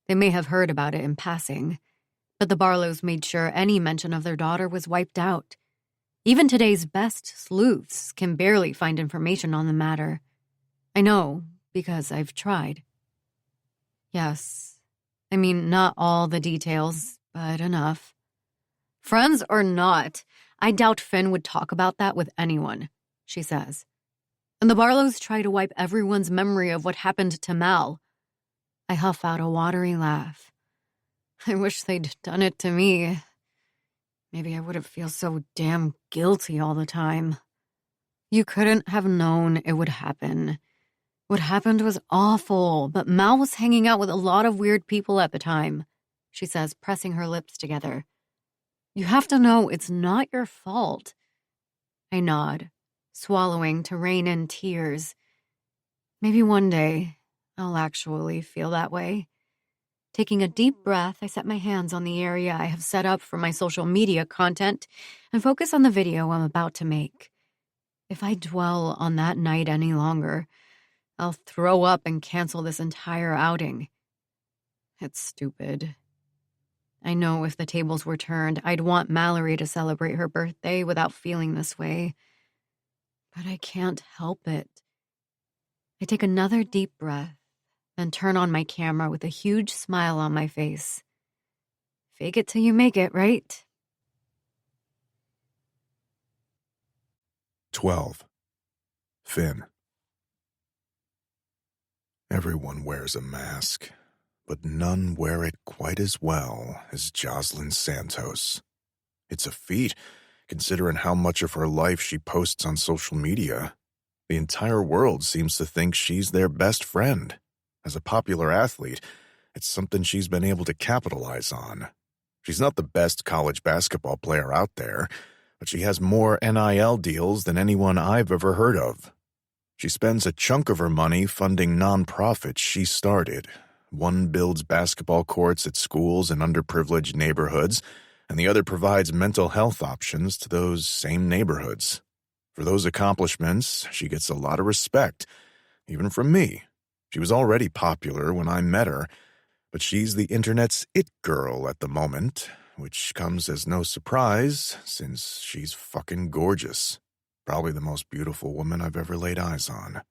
They may have heard about it in passing, But the Barlows made sure any mention of their daughter was wiped out. Even today's best sleuths can barely find information on the matter. I know, because I've tried. Yes, I mean, not all the details, but enough. Friends or not, I doubt Finn would talk about that with anyone, she says. And the Barlows try to wipe everyone's memory of what happened to Mal. I huff out a watery laugh. I wish they'd done it to me. Maybe I wouldn't feel so damn guilty all the time. You couldn't have known it would happen. What happened was awful, but Mal was hanging out with a lot of weird people at the time, she says, pressing her lips together. You have to know it's not your fault. I nod, swallowing to rein in tears. Maybe one day I'll actually feel that way. Taking a deep breath, I set my hands on the area I have set up for my social media content and focus on the video I'm about to make. If I dwell on that night any longer, I'll throw up and cancel this entire outing. It's stupid. I know if the tables were turned, I'd want Mallory to celebrate her birthday without feeling this way. But I can't help it. I take another deep breath, then turn on my camera with a huge smile on my face. Fake it till you make it, right? 12. Finn. Everyone wears a mask, but none wear it quite as well as Jocelyn Santos. It's a feat, considering how much of her life she posts on social media. The entire world seems to think she's their best friend. As a popular athlete, it's something she's been able to capitalize on. She's not the best college basketball player out there, but she has more NIL deals than anyone I've ever heard of. She spends a chunk of her money funding nonprofits she started. One builds basketball courts at schools in underprivileged neighborhoods, and the other provides mental health options to those same neighborhoods. For those accomplishments, she gets a lot of respect, even from me. She was already popular when I met her, but she's the internet's it girl at the moment, which comes as no surprise since she's fucking gorgeous. Probably the most beautiful woman I've ever laid eyes on.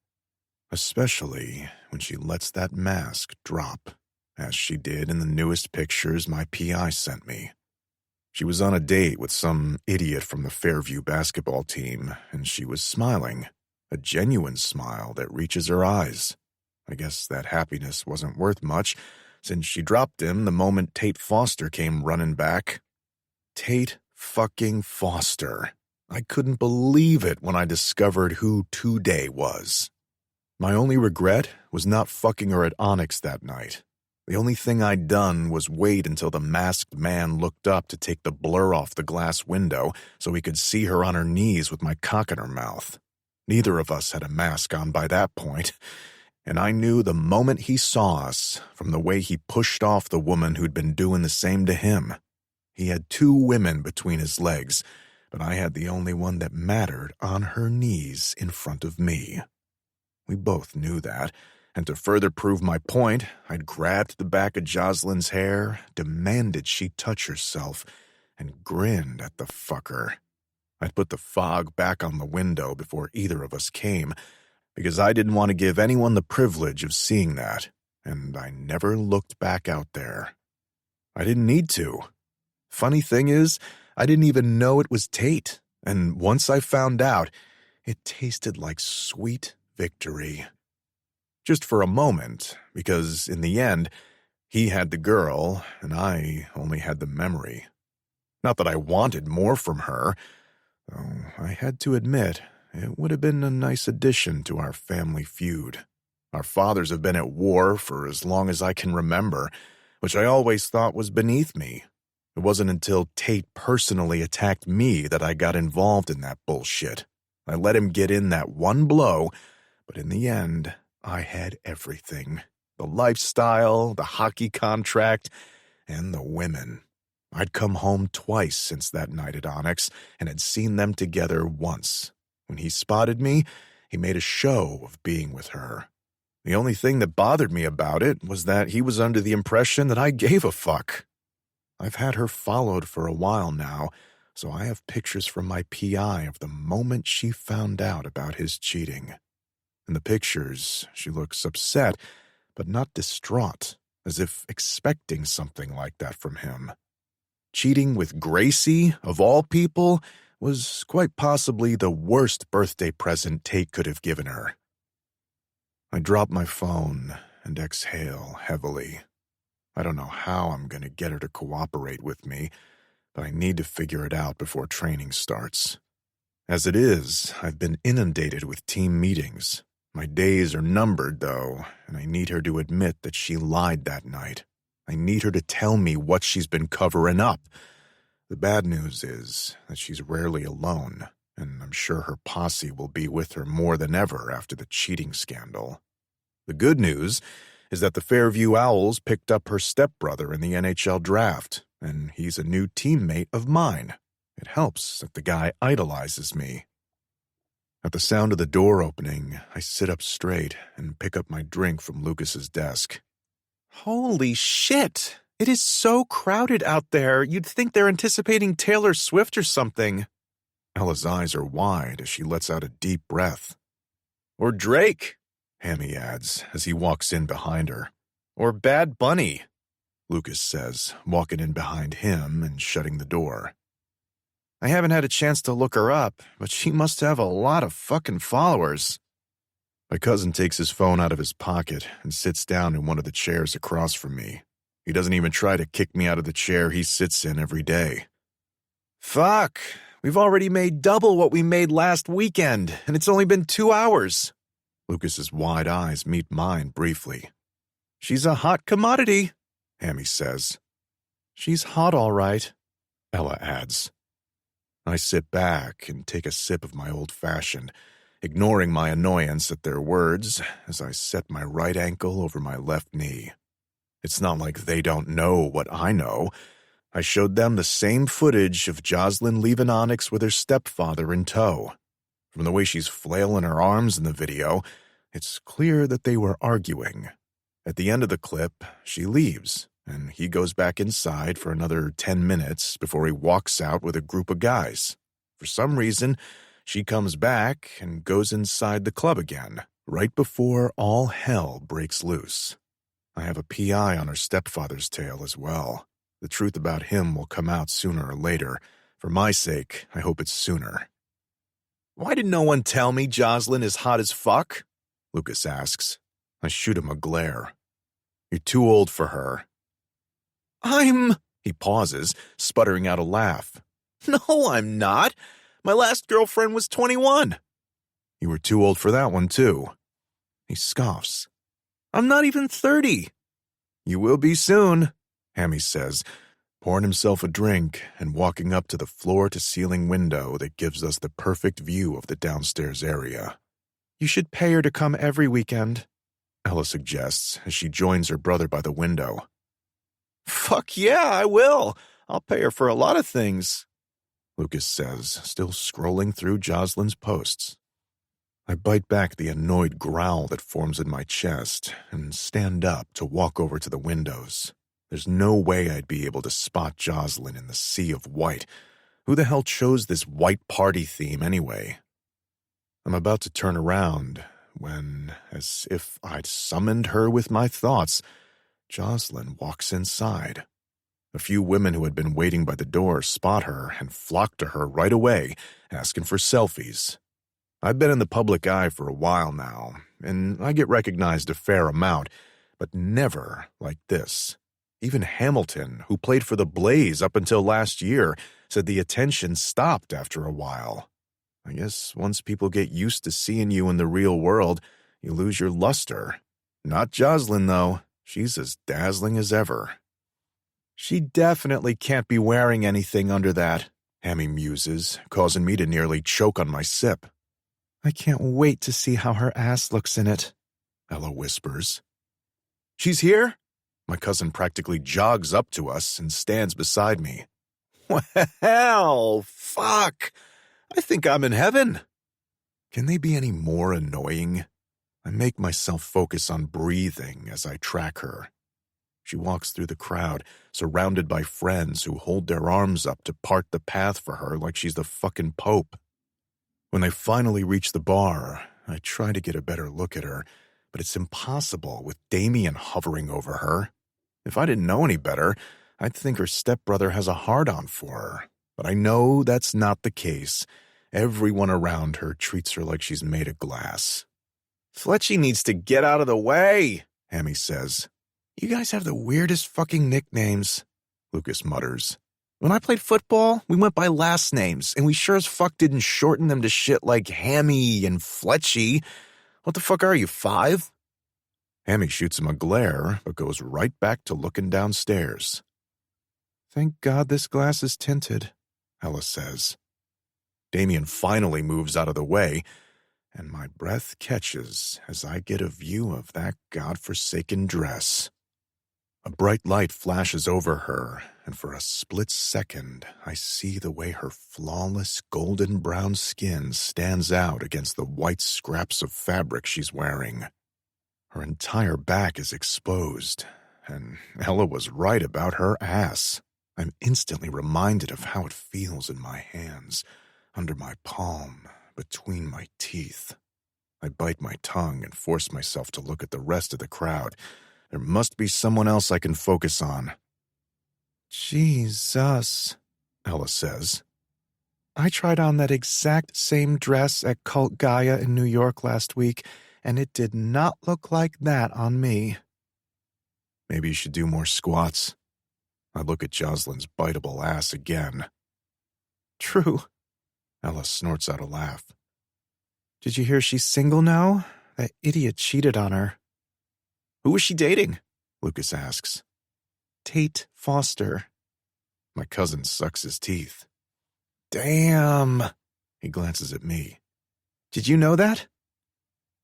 Especially when she lets that mask drop, as she did in the newest pictures my PI sent me. She was on a date with some idiot from the Fairview basketball team, and she was smiling, a genuine smile that reaches her eyes. I guess that happiness wasn't worth much, since she dropped him the moment Tate Foster came running back. Tate fucking Foster. I couldn't believe it when I discovered who Today was. My only regret was not fucking her at Onyx that night. The only thing I'd done was wait until the masked man looked up to take the blur off the glass window so he could see her on her knees with my cock in her mouth. Neither of us had a mask on by that point, and I knew the moment he saw us from the way he pushed off the woman who'd been doing the same to him. He had 2 women between his legs, but I had the only one that mattered on her knees in front of me. We both knew that, and to further prove my point, I'd grabbed the back of Jocelyn's hair, demanded she touch herself, and grinned at the fucker. I'd put the fog back on the window before either of us came, because I didn't want to give anyone the privilege of seeing that, and I never looked back out there. I didn't need to. Funny thing is, I didn't even know it was Tate, and once I found out, it tasted like sweet victory. Just for a moment, because in the end, he had the girl, and I only had the memory. Not that I wanted more from her, though I had to admit, it would have been a nice addition to our family feud. Our fathers have been at war for as long as I can remember, which I always thought was beneath me. It wasn't until Tate personally attacked me that I got involved in that bullshit. I let him get in that one blow, but in the end, I had everything. The lifestyle, the hockey contract, and the women. I'd come home twice since that night at Onyx and had seen them together once. When he spotted me, he made a show of being with her. The only thing that bothered me about it was that he was under the impression that I gave a fuck. I've had her followed for a while now, so I have pictures from my PI of the moment she found out about his cheating. In the pictures, she looks upset, but not distraught, as if expecting something like that from him. Cheating with Gracie, of all people, was quite possibly the worst birthday present Tate could have given her. I drop my phone and exhale heavily. I don't know how I'm going to get her to cooperate with me, but I need to figure it out before training starts. As it is, I've been inundated with team meetings. My days are numbered, though, and I need her to admit that she lied that night. I need her to tell me what she's been covering up. The bad news is that she's rarely alone, and I'm sure her posse will be with her more than ever after the cheating scandal. The good news is that the Fairview Owls picked up her stepbrother in the NHL draft, and he's a new teammate of mine. It helps that the guy idolizes me. At the sound of the door opening, I sit up straight and pick up my drink from Lucas's desk. Holy shit! It is so crowded out there, you'd think they're anticipating Taylor Swift or something. Ella's eyes are wide as she lets out a deep breath. Or Drake, Hammy adds as he walks in behind her. Or Bad Bunny, Lucas says, walking in behind him and shutting the door. I haven't had a chance to look her up, but she must have a lot of fucking followers. My cousin takes his phone out of his pocket and sits down in one of the chairs across from me. He doesn't even try to kick me out of the chair he sits in every day. Fuck, we've already made double what we made last weekend, and it's only been 2 hours. Lucas's wide eyes meet mine briefly. She's a hot commodity, Hammy says. She's hot all right, Ella adds. I sit back and take a sip of my old-fashioned, ignoring my annoyance at their words as I set my right ankle over my left knee. It's not like they don't know what I know. I showed them the same footage of Jocelyn leaving Onyx with her stepfather in tow. From the way she's flailing her arms in the video, it's clear that they were arguing. At the end of the clip, she leaves, and he goes back inside for another 10 minutes before he walks out with a group of guys. For some reason, she comes back and goes inside the club again, right before all hell breaks loose. I have a PI on her stepfather's tail as well. The truth about him will come out sooner or later. For my sake, I hope it's sooner. Why did no one tell me Jocelyn is hot as fuck? Lucas asks. I shoot him a glare. You're too old for her. He pauses, sputtering out a laugh. No, I'm not. My last girlfriend was 21. You were too old for that one, too. He scoffs. I'm not even 30. You will be soon, Hammy says, pouring himself a drink and walking up to the floor-to-ceiling window that gives us the perfect view of the downstairs area. You should pay her to come every weekend, Ella suggests as she joins her brother by the window. Fuck yeah, I will. I'll pay her for a lot of things, Lucas says, still scrolling through Jocelyn's posts. I bite back the annoyed growl that forms in my chest and stand up to walk over to the windows. There's no way I'd be able to spot Jocelyn in the sea of white. Who the hell chose this white party theme anyway? I'm about to turn around when, as if I'd summoned her with my thoughts, Jocelyn walks inside. A few women who had been waiting by the door spot her and flock to her right away, asking for selfies. I've been in the public eye for a while now, and I get recognized a fair amount, but never like this. Even Hamilton, who played for the Blaze up until last year, said the attention stopped after a while. I guess once people get used to seeing you in the real world, you lose your luster. Not Jocelyn, though. She's as dazzling as ever. She definitely can't be wearing anything under that, Hammy muses, causing me to nearly choke on my sip. I can't wait to see how her ass looks in it, Ella whispers. She's here? My cousin practically jogs up to us and stands beside me. Well, fuck. I think I'm in heaven. Can they be any more annoying? I make myself focus on breathing as I track her. She walks through the crowd, surrounded by friends who hold their arms up to part the path for her like she's the fucking Pope. When they finally reach the bar, I try to get a better look at her, but it's impossible with Damien hovering over her. If I didn't know any better, I'd think her stepbrother has a hard-on for her. But I know that's not the case. Everyone around her treats her like she's made of glass. "Fletchy needs to get out of the way," Hammy says. "You guys have the weirdest fucking nicknames," Lucas mutters. "When I played football, we went by last names, and we sure as fuck didn't shorten them to shit like Hammy and Fletchy. What the fuck are you, 5? Hammy shoots him a glare, but goes right back to looking downstairs. "Thank God this glass is tinted," Ella says. Damien finally moves out of the way, and my breath catches as I get a view of that godforsaken dress. A bright light flashes over her, and for a split second, I see the way her flawless golden brown skin stands out against the white scraps of fabric she's wearing. Her entire back is exposed, and Ella was right about her ass. I'm instantly reminded of how it feels in my hands, under my palm, between my teeth. I bite my tongue and force myself to look at the rest of the crowd. There must be someone else I can focus on. "Jesus," Ella says. "I tried on that exact same dress at Cult Gaia in New York last week, and it did not look like that on me." Maybe you should do more squats. I look at Jocelyn's biteable ass again. "True." Ella snorts out a laugh. "Did you hear she's single now? That idiot cheated on her." "Who is she dating?" Lucas asks. "Tate Foster." My cousin sucks his teeth. "Damn." He glances at me. "Did you know that?"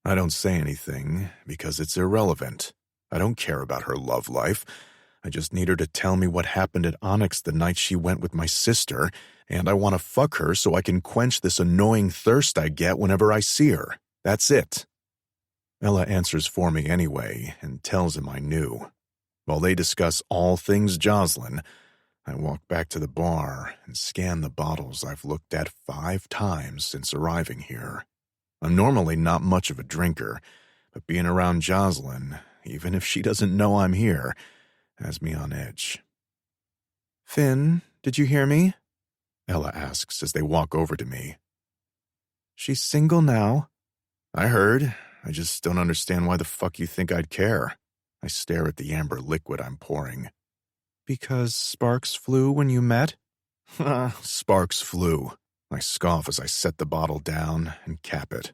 I don't say anything because it's irrelevant. I don't care about her love life. I just need her to tell me what happened at Onyx the night she went with my sister, and I want to fuck her so I can quench this annoying thirst I get whenever I see her. That's it. Ella answers for me anyway and tells him I knew. While they discuss all things Jocelyn, I walk back to the bar and scan the bottles I've looked at 5 times since arriving here. I'm normally not much of a drinker, but being around Jocelyn, even if she doesn't know I'm here, has me on edge. "Finn, did you hear me?" Ella asks as they walk over to me. "She's single now." "I heard. I just don't understand why the fuck you think I'd care." I stare at the amber liquid I'm pouring. "Because sparks flew when you met?" Sparks flew. I scoff as I set the bottle down and cap it.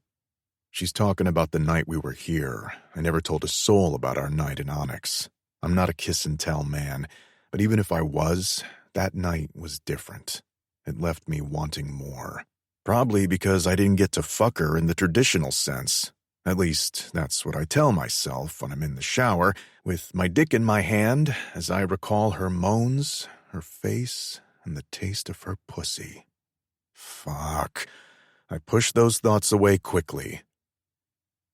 She's talking about the night we were here. I never told a soul about our night in Onyx. I'm not a kiss-and-tell man, but even if I was, that night was different. It left me wanting more. Probably because I didn't get to fuck her in the traditional sense. At least, that's what I tell myself when I'm in the shower, with my dick in my hand, as I recall her moans, her face, and the taste of her pussy. Fuck. I push those thoughts away quickly.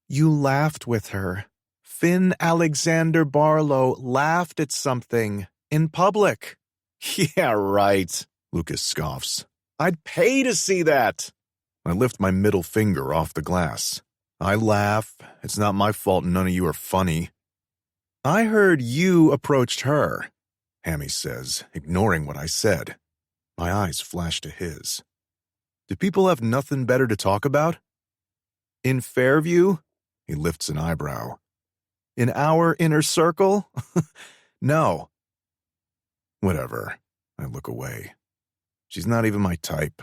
"You laughed with her. Finn Alexander Barlow laughed at something in public." "Yeah, right," Lucas scoffs. "I'd pay to see that." I lift my middle finger off the glass. I laugh. It's not my fault none of you are funny. "I heard you approached her," Hammy says, ignoring what I said. My eyes flash to his. "Do people have nothing better to talk about?" "In Fairview?" He lifts an eyebrow. "In our inner circle?" "No." Whatever. I look away. She's not even my type.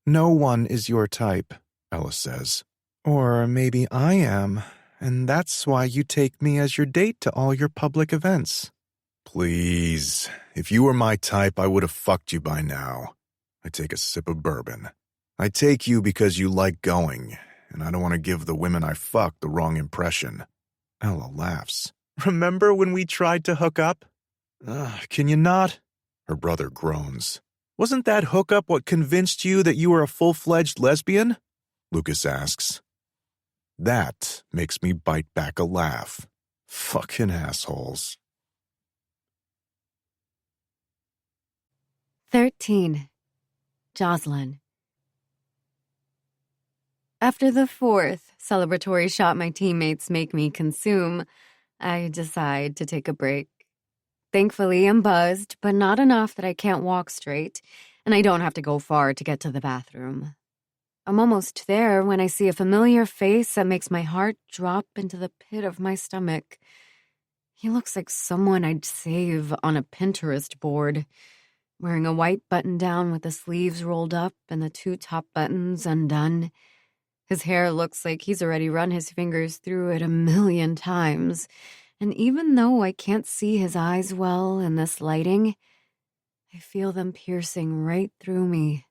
"No one is your type," Ella says. "Or maybe I am, and that's why you take me as your date to all your public events." "Please. If you were my type, I would have fucked you by now." I take a sip of bourbon. "I take you because you like going, and I don't want to give the women I fuck the wrong impression." Ella laughs. "Remember when we tried to hook up?" Can you not?" Her brother groans. "Wasn't that hookup what convinced you that you were a full-fledged lesbian?" Lucas asks. That makes me bite back a laugh. Fucking assholes. 13. Jocelyn. After the 4th celebratory shot my teammates make me consume, I decide to take a break. Thankfully, I'm buzzed, but not enough that I can't walk straight, and I don't have to go far to get to the bathroom. I'm almost there when I see a familiar face that makes my heart drop into the pit of my stomach. He looks like someone I'd save on a Pinterest board, wearing a white button-down with the sleeves rolled up and the 2 top buttons undone. His hair looks like he's already run his fingers through it 1,000,000 times, and even though I can't see his eyes well in this lighting, I feel them piercing right through me.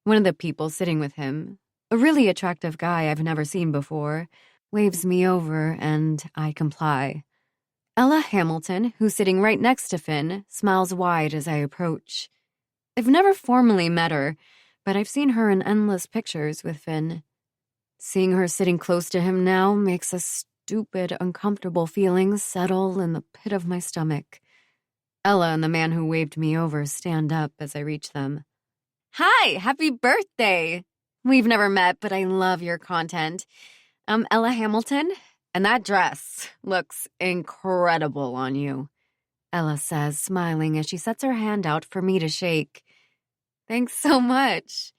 One of the people sitting with him, a really attractive guy I've never seen before, waves me over and I comply. Ella Hamilton, who's sitting right next to Finn, smiles wide as I approach. I've never formally met her, but I've seen her in endless pictures with Finn. Seeing her sitting close to him now makes a stupid, uncomfortable feeling settle in the pit of my stomach. Ella and the man who waved me over stand up as I reach them. Hi, happy birthday! We've never met, but I love your content. I'm Ella Hamilton, and that dress looks incredible on you, Ella says, smiling as she sets her hand out for me to shake. Thanks so much.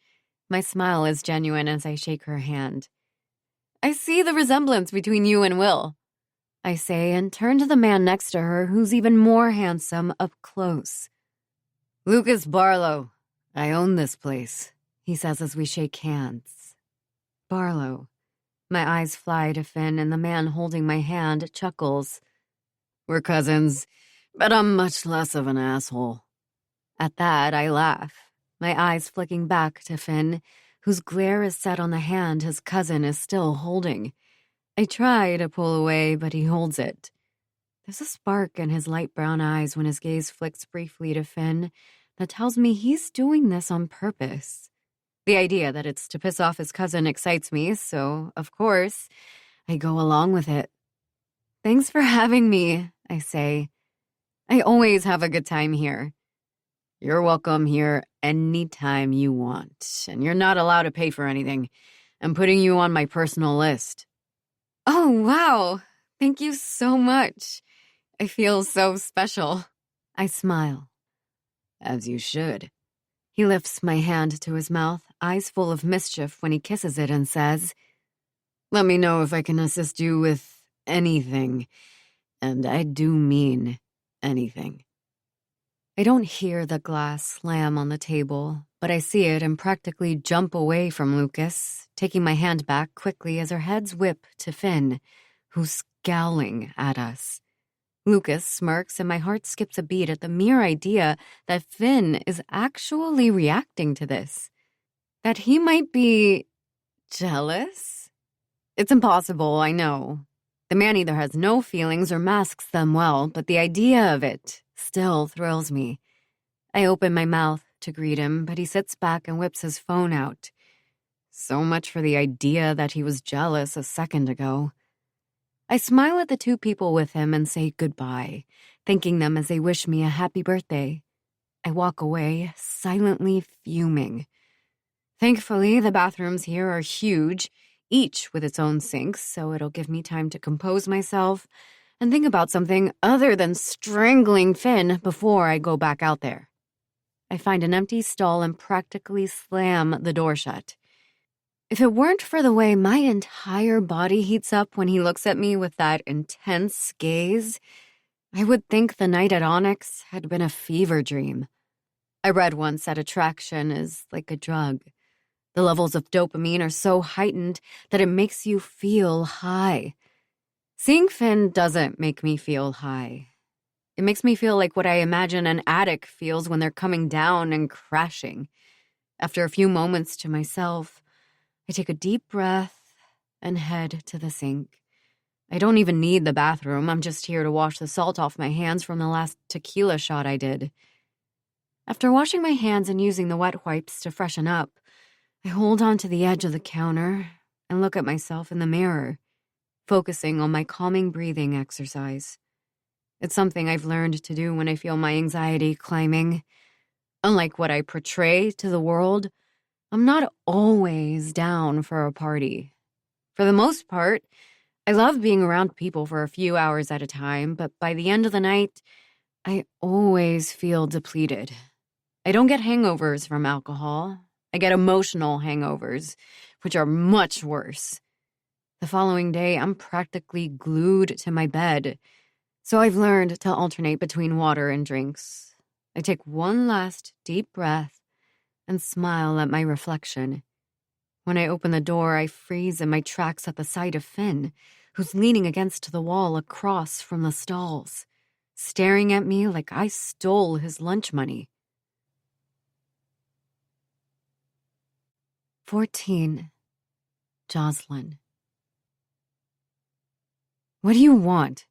My smile is genuine as I shake her hand. I see the resemblance between you and Will, I say, and turn to the man next to her who's even more handsome up close. Lucas Barlow. I own this place, he says as we shake hands. Barlow. My eyes fly to Finn, and the man holding my hand chuckles. We're cousins, but I'm much less of an asshole. At that, I laugh, my eyes flicking back to Finn, whose glare is set on the hand his cousin is still holding. I try to pull away, but he holds it. There's a spark in his light brown eyes when his gaze flicks briefly to Finn that tells me he's doing this on purpose. The idea that it's to piss off his cousin excites me, so, of course, I go along with it. Thanks for having me, I say. I always have a good time here. You're welcome here anytime you want, and you're not allowed to pay for anything. I'm putting you on my personal list. Oh, wow. Thank you so much. I feel so special. I smile. As you should. He lifts my hand to his mouth, eyes full of mischief when he kisses it, and says, Let me know if I can assist you with anything. And I do mean anything. I don't hear the glass slam on the table, but I see it and practically jump away from Lucas, taking my hand back quickly as our heads whip to Finn, who's scowling at us. Lucas smirks and my heart skips a beat at the mere idea that Finn is actually reacting to this. That he might be jealous? It's impossible, I know. The man either has no feelings or masks them well, but the idea of it still thrills me. I open my mouth to greet him, but he sits back and whips his phone out. So much for the idea that he was jealous a second ago. I smile at the 2 people with him and say goodbye, thanking them as they wish me a happy birthday. I walk away, silently fuming. Thankfully, the bathrooms here are huge, each with its own sinks, so it'll give me time to compose myself and think about something other than strangling Finn before I go back out there. I find an empty stall and practically slam the door shut. If it weren't for the way my entire body heats up when he looks at me with that intense gaze, I would think the night at Onyx had been a fever dream. I read once that attraction is like a drug. The levels of dopamine are so heightened that it makes you feel high. Seeing Finn doesn't make me feel high. It makes me feel like what I imagine an addict feels when they're coming down and crashing. After a few moments to myself, I take a deep breath and head to the sink. I don't even need the bathroom. I'm just here to wash the salt off my hands from the last tequila shot I did. After washing my hands and using the wet wipes to freshen up, I hold onto the edge of the counter and look at myself in the mirror, focusing on my calming breathing exercise. It's something I've learned to do when I feel my anxiety climbing. Unlike what I portray to the world, I'm not always down for a party. For the most part, I love being around people for a few hours at a time, but by the end of the night, I always feel depleted. I don't get hangovers from alcohol. I get emotional hangovers, which are much worse. The following day, I'm practically glued to my bed, so I've learned to alternate between water and drinks. I take one last deep breath and smile at my reflection. When I open the door, I freeze in my tracks at the sight of Finn, who's leaning against the wall across from the stalls, staring at me like I stole his lunch money. 14. Jocelyn. What do you want?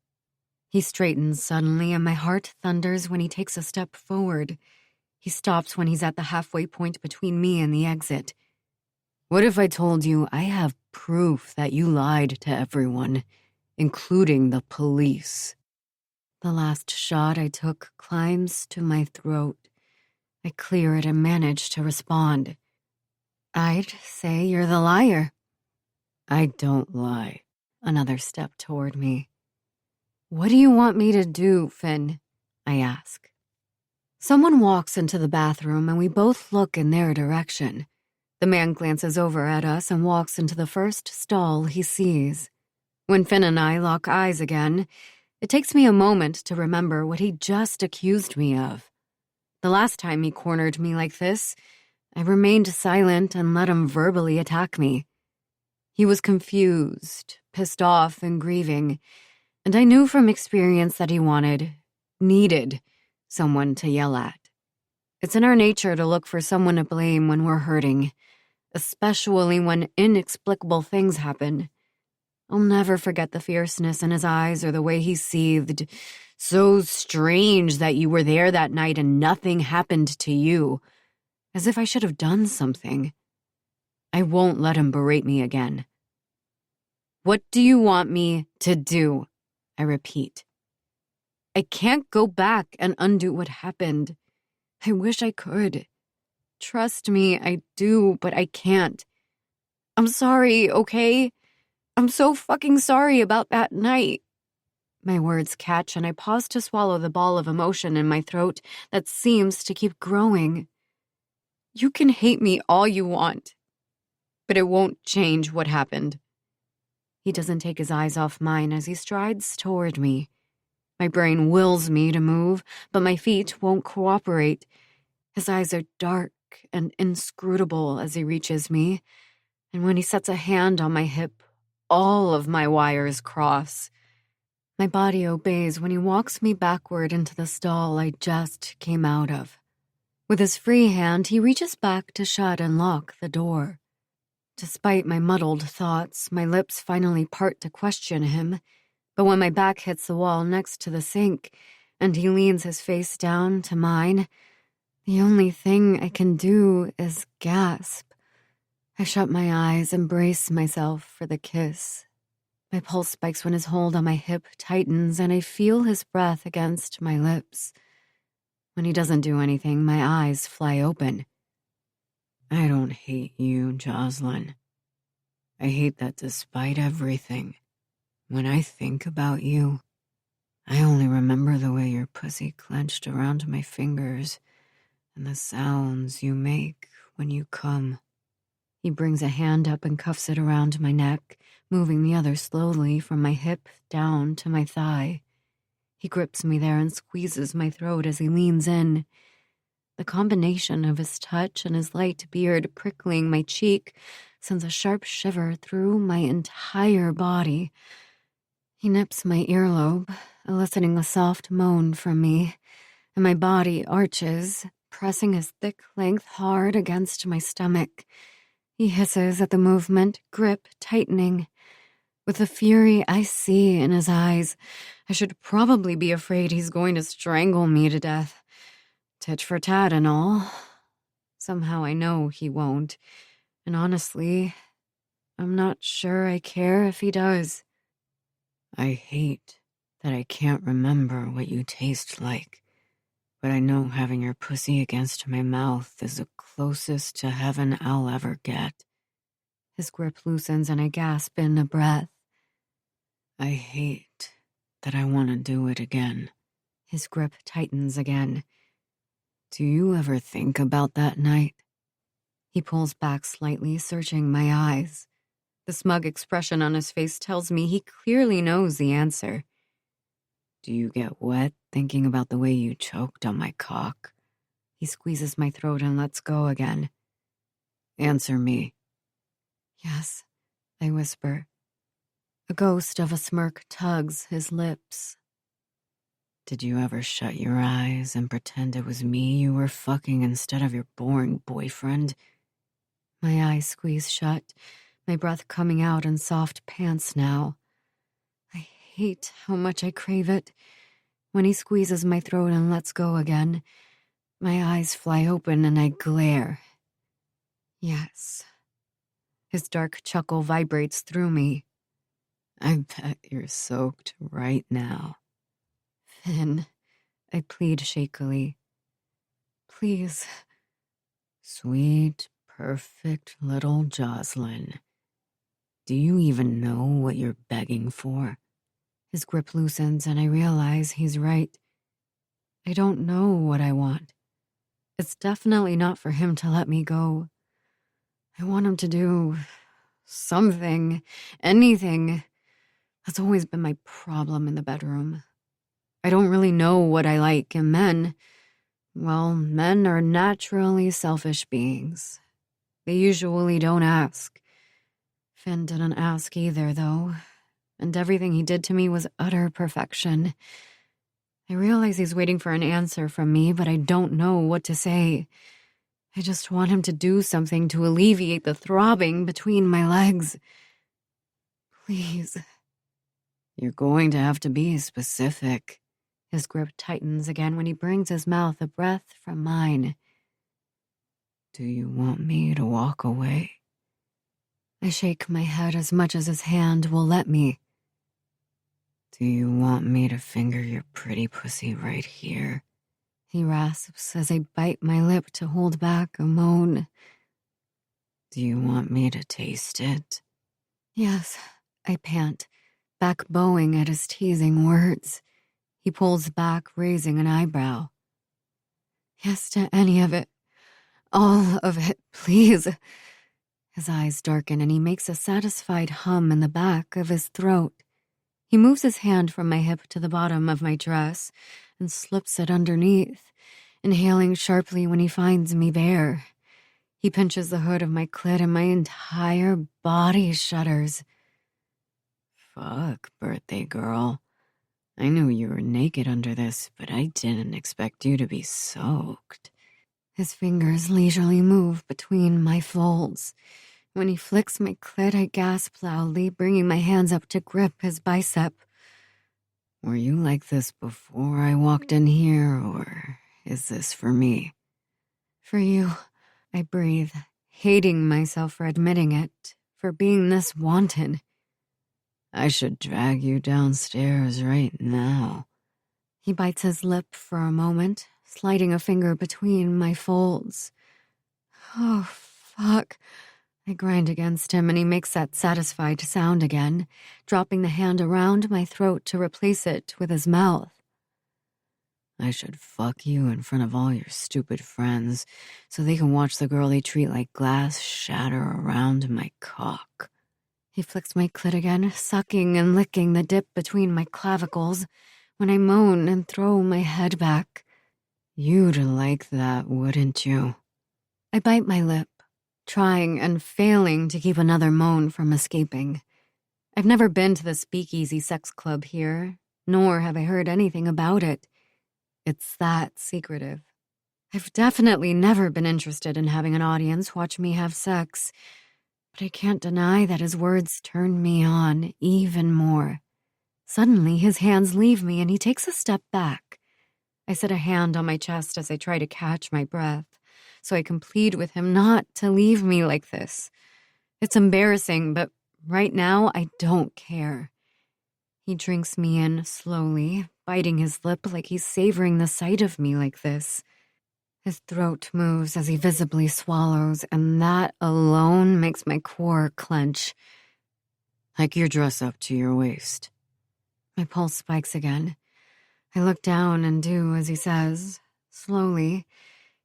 He straightens suddenly, and my heart thunders when he takes a step forward. He stops when he's at the halfway point between me and the exit. What if I told you I have proof that you lied to everyone, including the police? The last shot I took climbs to my throat. I clear it and manage to respond. I'd say you're the liar. I don't lie. Another step toward me. What do you want me to do, Finn? I ask. Someone walks into the bathroom and we both look in their direction. The man glances over at us and walks into the first stall he sees. When Finn and I lock eyes again, it takes me a moment to remember what he just accused me of. The last time he cornered me like this, I remained silent and let him verbally attack me. He was confused, pissed off, and grieving, and I knew from experience that he needed someone to yell at. It's in our nature to look for someone to blame when we're hurting, especially when inexplicable things happen. I'll never forget the fierceness in his eyes or the way he seethed. So strange that you were there that night and nothing happened to you, as if I should have done something. I won't let him berate me again. What do you want me to do? I repeat. I can't go back and undo what happened. I wish I could. Trust me, I do, but I can't. I'm sorry, okay? I'm so fucking sorry about that night. My words catch and I pause to swallow the ball of emotion in my throat that seems to keep growing. You can hate me all you want, but it won't change what happened. He doesn't take his eyes off mine as he strides toward me. My brain wills me to move, but my feet won't cooperate. His eyes are dark and inscrutable as he reaches me, and when he sets a hand on my hip, all of my wires cross. My body obeys when he walks me backward into the stall I just came out of. With his free hand, he reaches back to shut and lock the door. Despite my muddled thoughts, my lips finally part to question him, but when my back hits the wall next to the sink and he leans his face down to mine, the only thing I can do is gasp. I shut my eyes and brace myself for the kiss. My pulse spikes when his hold on my hip tightens and I feel his breath against my lips. When he doesn't do anything, my eyes fly open. I don't hate you, Jocelyn. I hate that despite everything, when I think about you, I only remember the way your pussy clenched around my fingers and the sounds you make when you come. He brings a hand up and cuffs it around my neck, moving the other slowly from my hip down to my thigh. He grips me there and squeezes my throat as he leans in. The combination of his touch and his light beard prickling my cheek sends a sharp shiver through my entire body. He nips my earlobe, eliciting a soft moan from me, and my body arches, pressing his thick length hard against my stomach. He hisses at the movement, grip tightening. With the fury I see in his eyes, I should probably be afraid he's going to strangle me to death. Tit for tat and all. Somehow I know he won't. And honestly, I'm not sure I care if he does. I hate that I can't remember what you taste like. but I know having your pussy against my mouth is the closest to heaven I'll ever get. His grip loosens and I gasp in a breath. I hate that I want to do it again. His grip tightens again. Do you ever think about that night? He pulls back slightly, searching my eyes. The smug expression on his face tells me he clearly knows the answer. Do you get wet thinking about the way you choked on my cock? He squeezes my throat and lets go again. Answer me. Yes, I whisper. A ghost of a smirk tugs his lips. Did you ever shut your eyes and pretend it was me you were fucking instead of your boring boyfriend? My eyes squeeze shut, my breath coming out in soft pants now. I hate how much I crave it. When he squeezes my throat and lets go again, my eyes fly open and I glare. Yes. His dark chuckle vibrates through me. I bet you're soaked right now. Finn, I plead shakily. Please. Sweet, perfect little Jocelyn. Do you even know what you're begging for? His grip loosens and I realize he's right. I don't know what I want. It's definitely not for him to let me go. I want him to do something, anything. That's always been my problem in the bedroom. I don't really know what I like in men. Well, men are naturally selfish beings. They usually don't ask. Finn didn't ask either, though, and everything he did to me was utter perfection. I realize he's waiting for an answer from me, but I don't know what to say. I just want him to do something to alleviate the throbbing between my legs. Please. You're going to have to be specific. His grip tightens again when he brings his mouth a breath from mine. Do you want me to walk away? I shake my head as much as his hand will let me. Do you want me to finger your pretty pussy right here? He rasps as I bite my lip to hold back a moan. Do you want me to taste it? Yes, I pant, back bowing at his teasing words. He pulls back, raising an eyebrow. Yes to any of it. All of it, please. His eyes darken and he makes a satisfied hum in the back of his throat. He moves his hand from my hip to the bottom of my dress and slips it underneath, inhaling sharply when he finds me bare. He pinches the hood of my clit and my entire body shudders. Fuck, birthday girl. I knew you were naked under this, but I didn't expect you to be soaked. His fingers leisurely move between my folds. When he flicks my clit, I gasp loudly, bringing my hands up to grip his bicep. Were you like this before I walked in here, or is this for me? For you, I breathe, hating myself for admitting it, for being this wanton. I should drag you downstairs right now. He bites his lip for a moment, sliding a finger between my folds. Oh, fuck. I grind against him and he makes that satisfied sound again, dropping the hand around my throat to replace it with his mouth. I should fuck you in front of all your stupid friends so they can watch the girl they treat like glass shatter around my cock. He flicks my clit again, sucking and licking the dip between my clavicles when I moan and throw my head back. You'd like that, wouldn't you? I bite my lip, trying and failing to keep another moan from escaping. I've never been to the speakeasy sex club here, nor have I heard anything about it. It's that secretive. I've definitely never been interested in having an audience watch me have sex, but I can't deny that his words turned me on even more. Suddenly, his hands leave me and he takes a step back. I set a hand on my chest as I try to catch my breath, so I can plead with him not to leave me like this. It's embarrassing, but right now I don't care. He drinks me in slowly, biting his lip like he's savoring the sight of me like this. His throat moves as he visibly swallows, and that alone makes my core clench. Hike your dress up to your waist. My pulse spikes again. I look down and do as he says, slowly,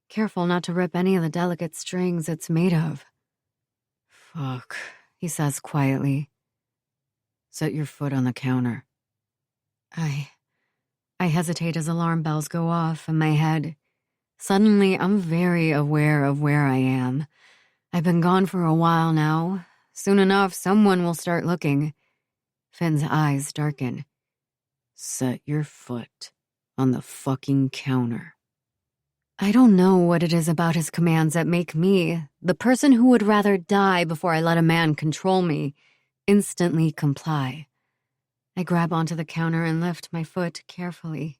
careful not to rip any of the delicate strings it's made of. Fuck, he says quietly. Set your foot on the counter. I hesitate as alarm bells go off in my head. Suddenly, I'm very aware of where I am. I've been gone for a while now. Soon enough, someone will start looking. Finn's eyes darken. Set your foot on the fucking counter. I don't know what it is about his commands that make me, the person who would rather die before I let a man control me, instantly comply. I grab onto the counter and lift my foot carefully.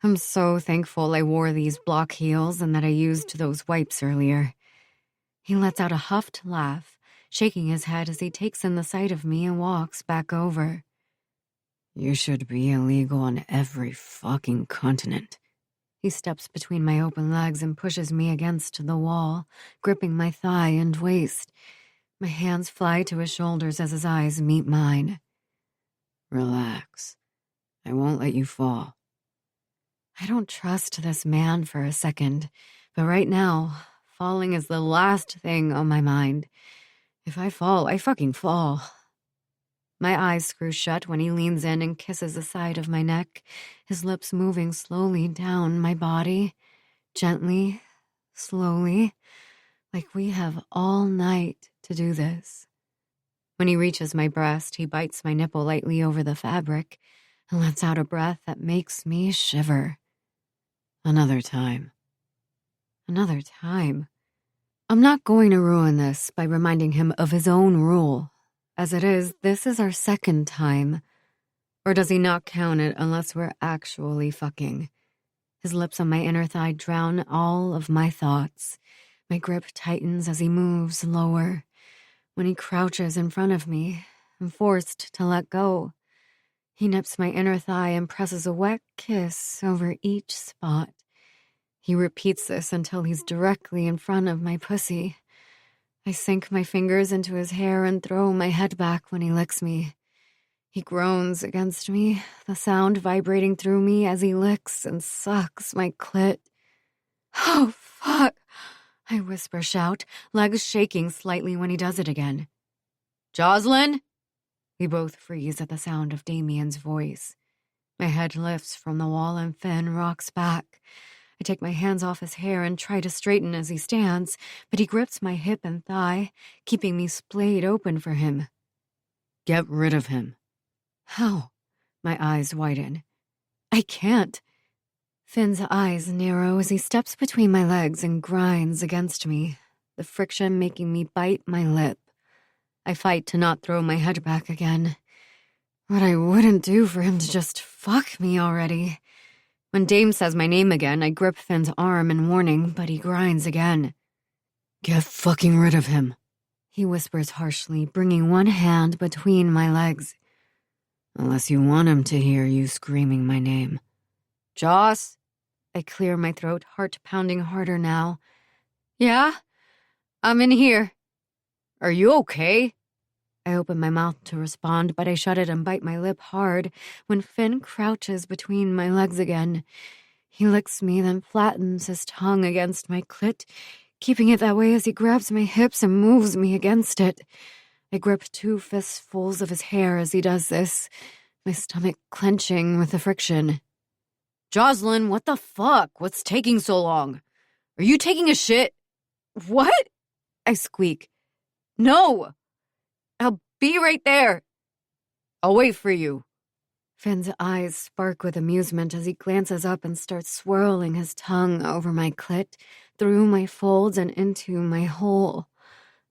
I'm so thankful I wore these block heels and that I used those wipes earlier. He lets out a huffed laugh, shaking his head as he takes in the sight of me and walks back over. You should be illegal on every fucking continent. He steps between my open legs and pushes me against the wall, gripping my thigh and waist. My hands fly to his shoulders as his eyes meet mine. Relax. I won't let you fall. I don't trust this man for a second, but right now, falling is the last thing on my mind. If I fall, I fucking fall. My eyes screw shut when he leans in and kisses the side of my neck, his lips moving slowly down my body, gently, slowly, like we have all night to do this. When he reaches my breast, he bites my nipple lightly over the fabric and lets out a breath that makes me shiver. Another time. Another time. I'm not going to ruin this by reminding him of his own rule. As it is, this is our second time. Or does he not count it unless we're actually fucking? His lips on my inner thigh drown all of my thoughts. My grip tightens as he moves lower. When he crouches in front of me, I'm forced to let go. He nips my inner thigh and presses a wet kiss over each spot. He repeats this until he's directly in front of my pussy. I sink my fingers into his hair and throw my head back when he licks me. He groans against me, the sound vibrating through me as he licks and sucks my clit. Oh, fuck! I whisper shout, legs shaking slightly when he does it again. Jocelyn? We both freeze at the sound of Damien's voice. My head lifts from the wall and Finn rocks back. I take my hands off his hair and try to straighten as he stands, but he grips my hip and thigh, keeping me splayed open for him. Get rid of him. How? My eyes widen. I can't. Finn's eyes narrow as he steps between my legs and grinds against me, the friction making me bite my lip. I fight to not throw my head back again. What I wouldn't do for him to just fuck me already. When Dame says my name again, I grip Finn's arm in warning, but he grinds again. Get fucking rid of him, he whispers harshly, bringing one hand between my legs. Unless you want him to hear you screaming my name. Joss? I clear my throat, heart pounding harder now. Yeah? I'm in here. Are you okay? I open my mouth to respond, but I shut it and bite my lip hard when Finn crouches between my legs again. He licks me, then flattens his tongue against my clit, keeping it that way as he grabs my hips and moves me against it. I grip 2 fistfuls of his hair as he does this, my stomach clenching with the friction. Jocelyn, what the fuck? What's taking so long? Are you taking a shit? What? I squeak. No! I'll be right there. I'll wait for you. Finn's eyes spark with amusement as he glances up and starts swirling his tongue over my clit, through my folds and into my hole.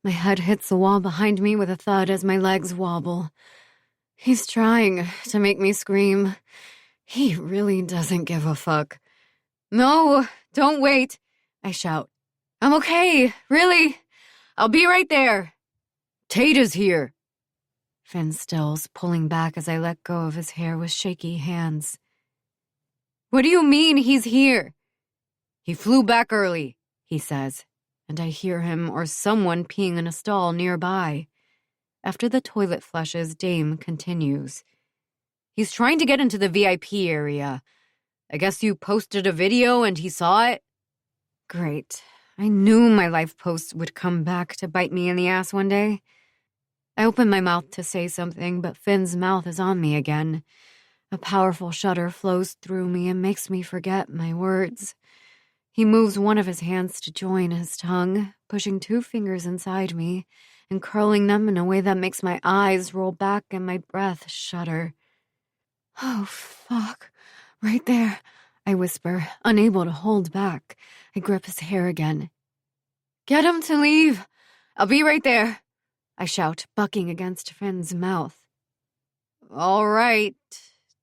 My head hits the wall behind me with a thud as my legs wobble. He's trying to make me scream. He really doesn't give a fuck. No, don't wait, I shout. I'm okay, really. I'll be right there. Tata's here. Finn stills, pulling back as I let go of his hair with shaky hands. What do you mean he's here? He flew back early, he says, and I hear him or someone peeing in a stall nearby. After the toilet flushes, Dame continues. He's trying to get into the VIP area. I guess you posted a video and he saw it? Great. I knew my life posts would come back to bite me in the ass one day. I open my mouth to say something, but Finn's mouth is on me again. A powerful shudder flows through me and makes me forget my words. He moves one of his hands to join his tongue, pushing 2 fingers inside me and curling them in a way that makes my eyes roll back and my breath shudder. Oh, fuck. Right there, I whisper, unable to hold back. I grip his hair again. Get him to leave. I'll be right there, I shout, bucking against Finn's mouth. All right.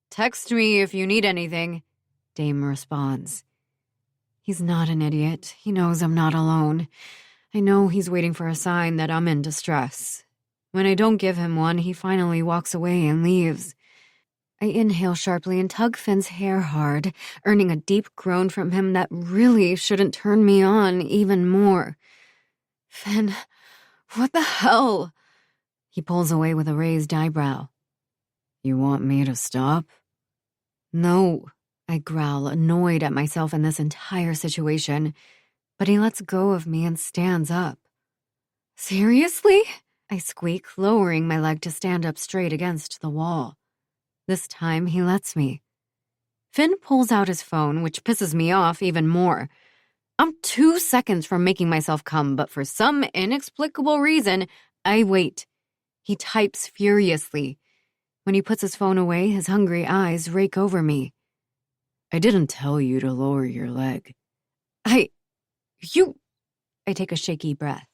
Text me if you need anything, Dame responds. He's not an idiot. He knows I'm not alone. I know he's waiting for a sign that I'm in distress. When I don't give him one, he finally walks away and leaves. I inhale sharply and tug Finn's hair hard, earning a deep groan from him that really shouldn't turn me on even more. Finn, what the hell? He pulls away with a raised eyebrow. You want me to stop? No, I growl, annoyed at myself in this entire situation. But he lets go of me and stands up. Seriously? I squeak, lowering my leg to stand up straight against the wall. This time, he lets me. Finn pulls out his phone, which pisses me off even more. I'm 2 seconds from making myself come, but for some inexplicable reason, I wait. He types furiously. When he puts his phone away, his hungry eyes rake over me. I didn't tell you to lower your leg. I take a shaky breath.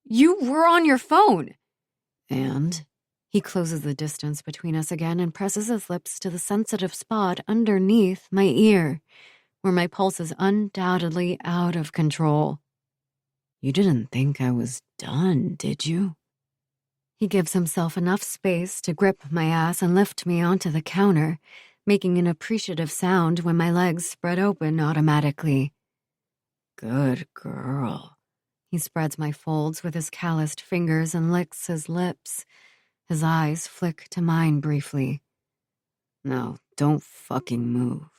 You were on your phone. And? He closes the distance between us again and presses his lips to the sensitive spot underneath my ear, where my pulse is undoubtedly out of control. You didn't think I was done, did you? He gives himself enough space to grip my ass and lift me onto the counter, making an appreciative sound when my legs spread open automatically. Good girl. He spreads my folds with his calloused fingers and licks his lips. His eyes flick to mine briefly. No, don't fucking move.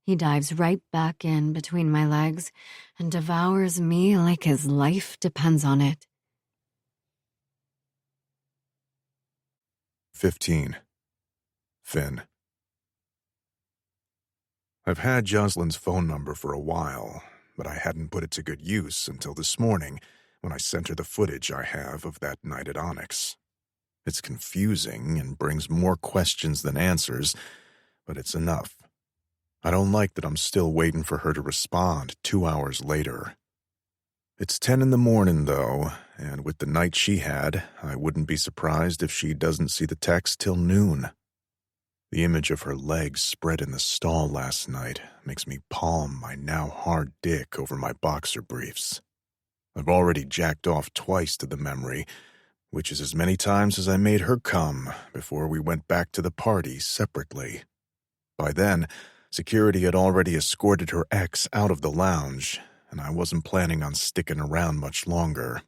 He dives right back in between my legs and devours me like his life depends on it. 15. Finn. I've had Jocelyn's phone number for a while, but I hadn't put it to good use until this morning when I sent her the footage I have of that night at Onyx. It's confusing and brings more questions than answers, but it's enough. I don't like that I'm still waiting for her to respond 2 hours later. It's 10 in the morning, though, and with the night she had, I wouldn't be surprised if she doesn't see the text till noon. The image of her legs spread in the stall last night makes me palm my now hard dick over my boxer briefs. I've already jacked off twice to the memory, which is as many times as I made her come before we went back to the party separately. By then, security had already escorted her ex out of the lounge, and I wasn't planning on sticking around much longer.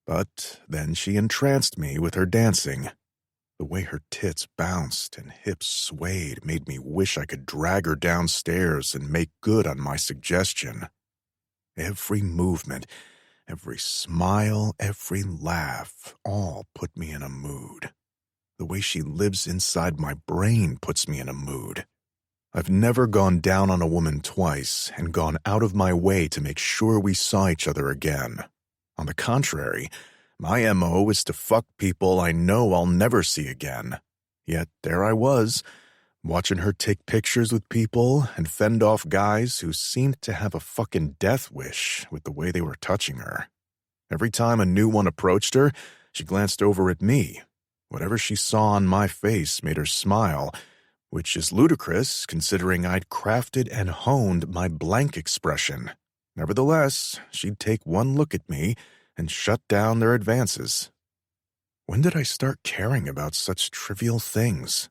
But then she entranced me with her dancing. The way her tits bounced and hips swayed made me wish I could drag her downstairs and make good on my suggestion. Every movement, every smile, every laugh, all put me in a mood. The way she lives inside my brain puts me in a mood. I've never gone down on a woman twice and gone out of my way to make sure we saw each other again. On the contrary, my MO is to fuck people I know I'll never see again. Yet there I was, watching her take pictures with people and fend off guys who seemed to have a fucking death wish with the way they were touching her. Every time a new one approached her, she glanced over at me. Whatever she saw on my face made her smile, which is ludicrous considering I'd crafted and honed my blank expression. Nevertheless, she'd take one look at me and shut down their advances. When did I start caring about such trivial things?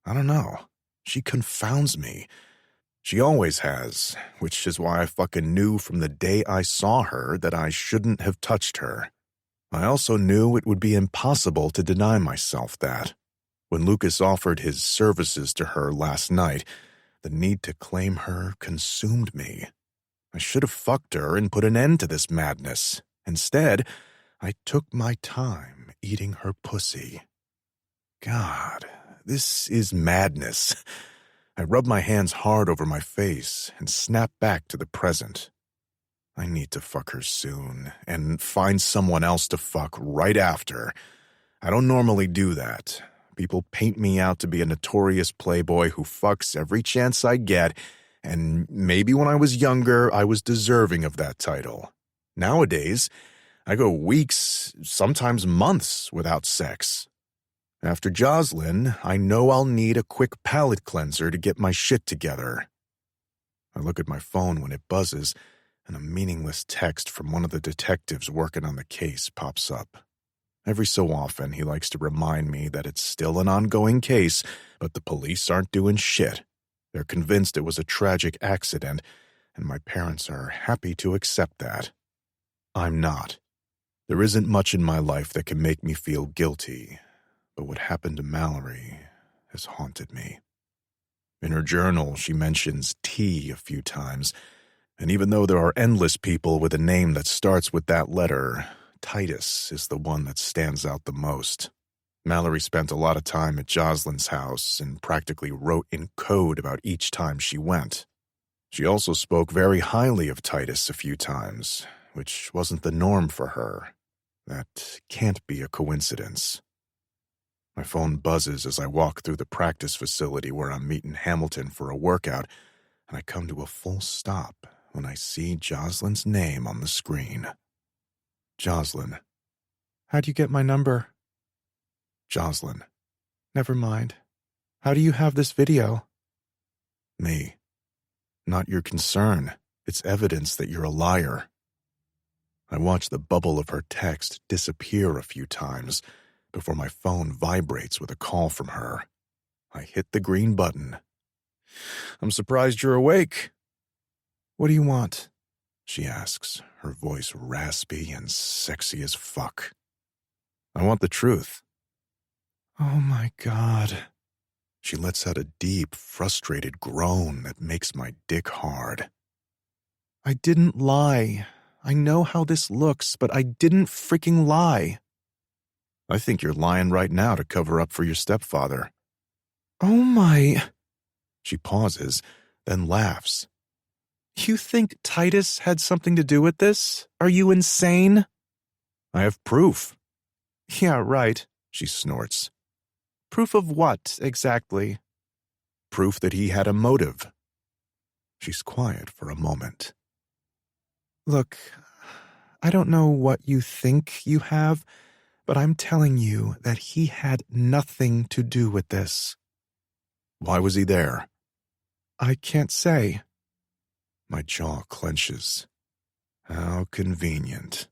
I don't know. She confounds me. She always has, which is why I fucking knew from the day I saw her that I shouldn't have touched her. I also knew it would be impossible to deny myself that. When Lucas offered his services to her last night, the need to claim her consumed me. I should have fucked her and put an end to this madness. Instead, I took my time eating her pussy. God, this is madness. I rubbed my hands hard over my face and snapped back to the present. I need to fuck her soon and find someone else to fuck right after. I don't normally do that. People paint me out to be a notorious playboy who fucks every chance I get, and maybe when I was younger, I was deserving of that title. Nowadays, I go weeks, sometimes months without sex. After Jocelyn, I know I'll need a quick palate cleanser to get my shit together. I look at my phone when it buzzes, and a meaningless text from one of the detectives working on the case pops up. Every so often, he likes to remind me that it's still an ongoing case, but the police aren't doing shit. They're convinced it was a tragic accident, and my parents are happy to accept that. I'm not. There isn't much in my life that can make me feel guilty, but what happened to Mallory has haunted me. In her journal, she mentions T a few times, and even though there are endless people with a name that starts with that letter, Titus is the one that stands out the most. Mallory spent a lot of time at Jocelyn's house and practically wrote in code about each time she went. She also spoke very highly of Titus a few times, which wasn't the norm for her. That can't be a coincidence. My phone buzzes as I walk through the practice facility where I'm meeting Hamilton for a workout, and I come to a full stop when I see Jocelyn's name on the screen. Jocelyn. How'd you get my number? Jocelyn. Never mind. How do you have this video? Me. Not your concern. It's evidence that you're a liar. I watch the bubble of her text disappear a few times before my phone vibrates with a call from her. I hit the green button. I'm surprised you're awake. What do you want? She asks, her voice raspy and sexy as fuck. I want the truth. Oh my God. She lets out a deep, frustrated groan that makes my dick hard. I didn't lie. I know how this looks, but I didn't freaking lie. I think you're lying right now to cover up for your stepfather. Oh my... She pauses, then laughs. You think Titus had something to do with this? Are you insane? I have proof. Yeah, right, she snorts. Proof of what, exactly? Proof that he had a motive. She's quiet for a moment. Look, I don't know what you think you have, but I'm telling you that he had nothing to do with this. Why was he there? I can't say. My jaw clenches. How convenient.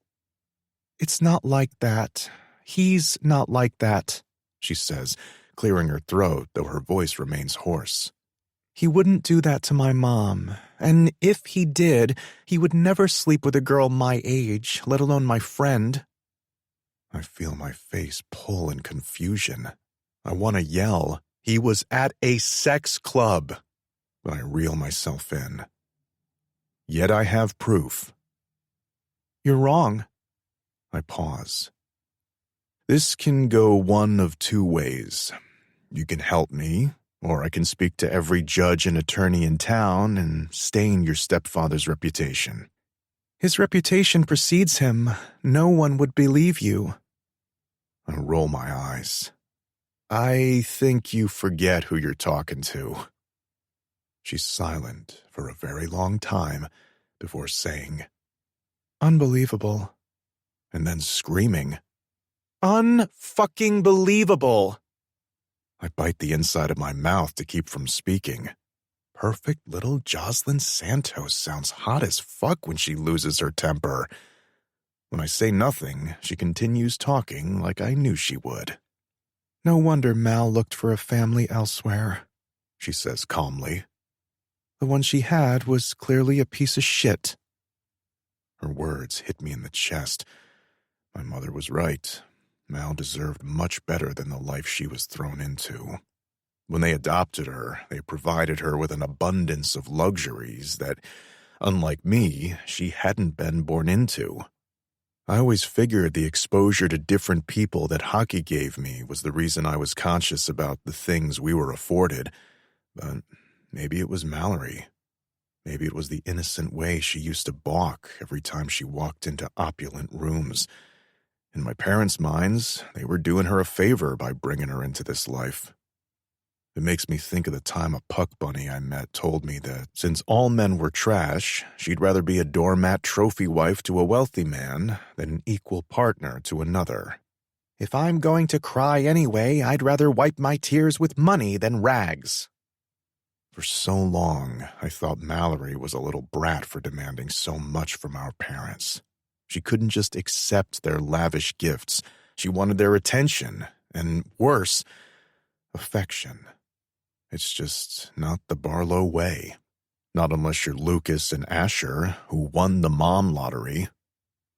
It's not like that. He's not like that, she says, clearing her throat, though her voice remains hoarse. He wouldn't do that to my mom, and if he did, he would never sleep with a girl my age, let alone my friend. I feel my face pull in confusion. I want to yell, he was at a sex club, but I reel myself in. Yet I have proof. You're wrong. I pause. This can go one of two ways. You can help me, or I can speak to every judge and attorney in town and stain your stepfather's reputation. His reputation precedes him. No one would believe you. I roll my eyes. I think you forget who you're talking to. She's silent for a very long time before saying, Unbelievable. And then screaming, Un-fucking-believable. I bite the inside of my mouth to keep from speaking. Perfect little Jocelyn Santos sounds hot as fuck when she loses her temper. When I say nothing, she continues talking like I knew she would. No wonder Mal looked for a family elsewhere, she says calmly. The one she had was clearly a piece of shit. Her words hit me in the chest. My mother was right. Mal deserved much better than the life she was thrown into. When they adopted her, they provided her with an abundance of luxuries that, unlike me, she hadn't been born into. I always figured the exposure to different people that hockey gave me was the reason I was conscious about the things we were afforded, but maybe it was Mallory. Maybe it was the innocent way she used to balk every time she walked into opulent rooms. In my parents' minds, they were doing her a favor by bringing her into this life. It makes me think of the time a puck bunny I met told me that since all men were trash, she'd rather be a doormat trophy wife to a wealthy man than an equal partner to another. If I'm going to cry anyway, I'd rather wipe my tears with money than rags. For so long, I thought Mallory was a little brat for demanding so much from our parents. She couldn't just accept their lavish gifts. She wanted their attention, and worse, affection. It's just not the Barlow way. Not unless you're Lucas and Asher, who won the mom lottery.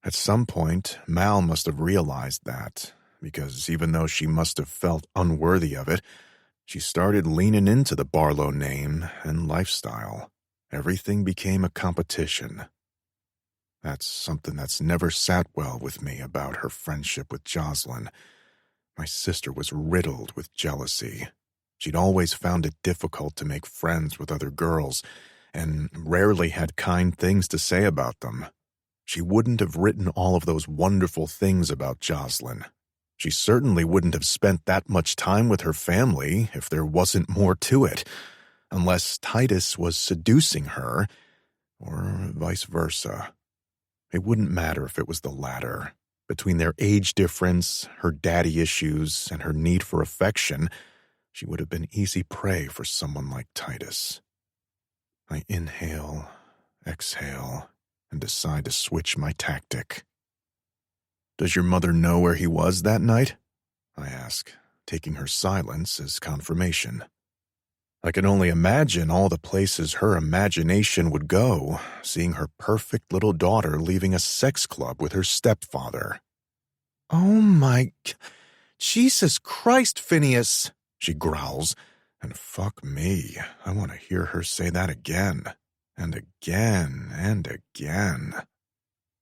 At some point, Mal must have realized that, because even though she must have felt unworthy of it, she started leaning into the Barlow name and lifestyle. Everything became a competition. That's something that's never sat well with me about her friendship with Jocelyn. My sister was riddled with jealousy. She'd always found it difficult to make friends with other girls, and rarely had kind things to say about them. She wouldn't have written all of those wonderful things about Jocelyn. She certainly wouldn't have spent that much time with her family if there wasn't more to it, unless Titus was seducing her, or vice versa. It wouldn't matter if it was the latter. Between their age difference, her daddy issues, and her need for affection, she would have been easy prey for someone like Titus. I inhale, exhale, and decide to switch my tactic. "Does your mother know where he was that night?" I ask, taking her silence as confirmation. I can only imagine all the places her imagination would go, seeing her perfect little daughter leaving a sex club with her stepfather. "Oh my... Jesus Christ, Phineas!" she growls, and fuck me, I want to hear her say that again, and again, and again.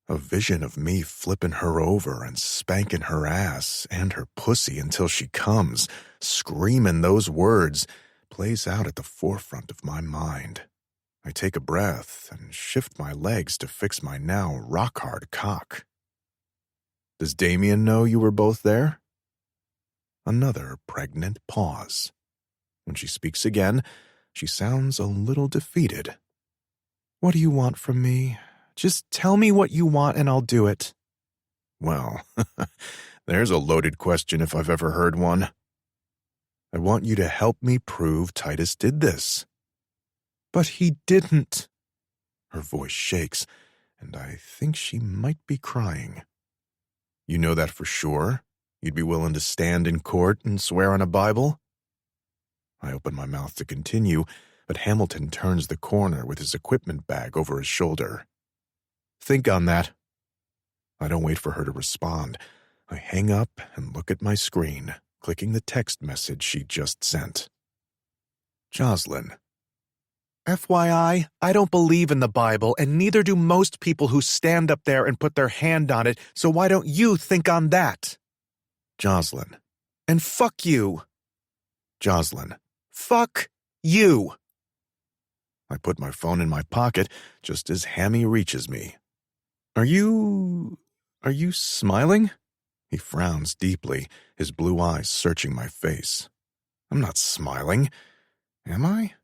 A vision of me flipping her over and spanking her ass and her pussy until she comes, screaming those words, plays out at the forefront of my mind. I take a breath and shift my legs to fix my now rock-hard cock. "Does Damien know you were both there?" Another pregnant pause. When she speaks again, she sounds a little defeated. "What do you want from me? Just tell me what you want and I'll do it." Well, there's a loaded question if I've ever heard one. "I want you to help me prove Titus did this." "But he didn't." Her voice shakes, and I think she might be crying. "You know that for sure? You'd be willing to stand in court and swear on a Bible?" I open my mouth to continue, but Hamilton turns the corner with his equipment bag over his shoulder. "Think on that." I don't wait for her to respond. I hang up and look at my screen, clicking the text message she just sent. "Jocelyn. FYI, I don't believe in the Bible, and neither do most people who stand up there and put their hand on it, so why don't you think on that?" Jocelyn. "And fuck you." Jocelyn. "Fuck you." I put my phone in my pocket just as Hammy reaches me. Are you smiling?" He frowns deeply, his blue eyes searching my face. "I'm not smiling. Am I?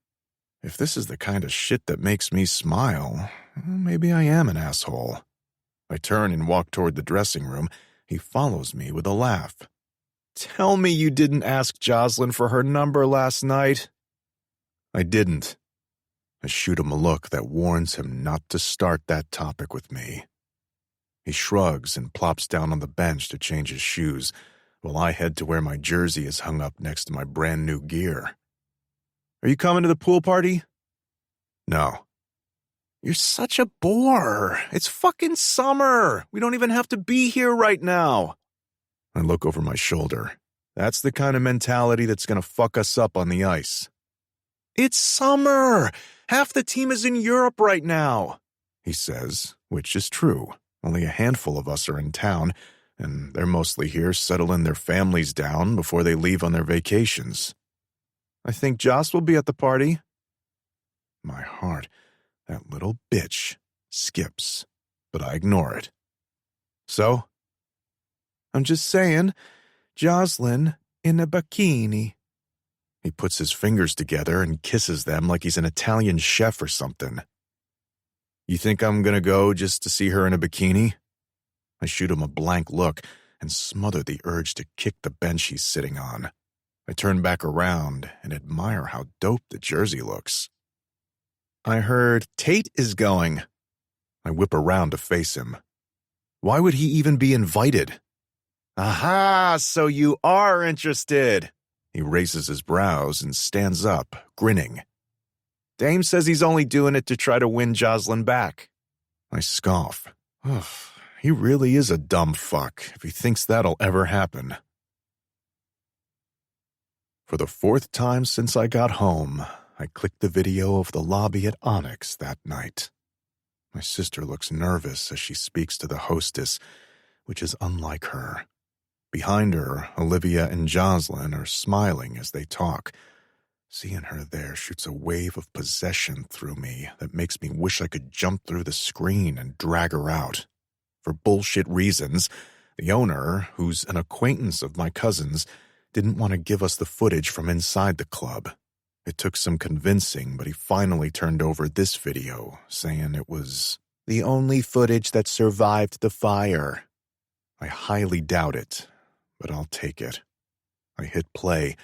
If this is the kind of shit that makes me smile, maybe I am an asshole." I turn and walk toward the dressing room. He follows me with a laugh. "Tell me you didn't ask Jocelyn for her number last night." I didn't. I shoot him a look that warns him not to start that topic with me. He shrugs and plops down on the bench to change his shoes, while I head to where my jersey is hung up next to my brand new gear. "Are you coming to the pool party?" No. You're such a bore. It's fucking summer. We don't even have to be here right now. I look over my shoulder. That's the kind of mentality that's gonna fuck us up on the ice. It's summer. Half the team is in Europe right now, he says, which is true. Only a handful of us are in town, and they're mostly here settling their families down before they leave on their vacations. I think Joss will be at the party. My heart, that little bitch, skips, but I ignore it. So? I'm just saying, Jocelyn in a bikini. He puts his fingers together and kisses them like he's an Italian chef or something. You think I'm gonna go just to see her in a bikini? I shoot him a blank look and smother the urge to kick the bench he's sitting on. I turn back around and admire how dope the jersey looks. I heard Tate is going. I whip around to face him. Why would he even be invited? Aha, so you are interested. He raises his brows and stands up, grinning. Dame says he's only doing it to try to win Jocelyn back. I scoff. Ugh, he really is a dumb fuck if he thinks that'll ever happen. For the 4th time since I got home, I clicked the video of the lobby at Onyx that night. My sister looks nervous as she speaks to the hostess, which is unlike her. Behind her, Olivia and Jocelyn are smiling as they talk. Seeing her there shoots a wave of possession through me that makes me wish I could jump through the screen and drag her out. For bullshit reasons, the owner, who's an acquaintance of my cousin's, didn't want to give us the footage from inside the club. It took some convincing, but he finally turned over this video, saying it was the only footage that survived the fire. I highly doubt it, but I'll take it. I hit play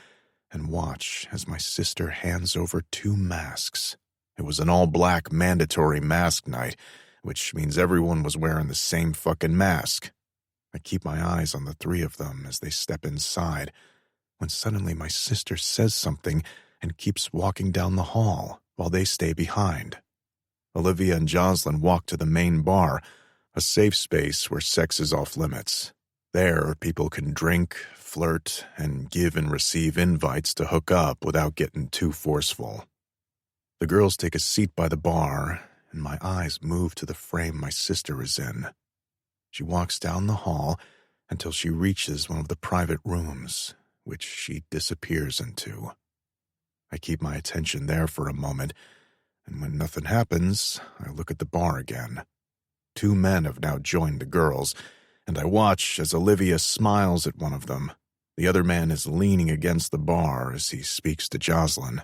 and watch as my sister hands over 2 masks. It was an all-black mandatory mask night, which means everyone was wearing the same fucking mask. I keep my eyes on the 3 of them as they step inside, when suddenly my sister says something and keeps walking down the hall while they stay behind. Olivia and Jocelyn walk to the main bar, a safe space where sex is off limits. There, people can drink, flirt, and give and receive invites to hook up without getting too forceful. The girls take a seat by the bar, and my eyes move to the frame my sister is in. She walks down the hall until she reaches one of the private rooms, which she disappears into. I keep my attention there for a moment, and when nothing happens, I look at the bar again. 2 men have now joined the girls, and I watch as Olivia smiles at one of them. The other man is leaning against the bar as he speaks to Jocelyn.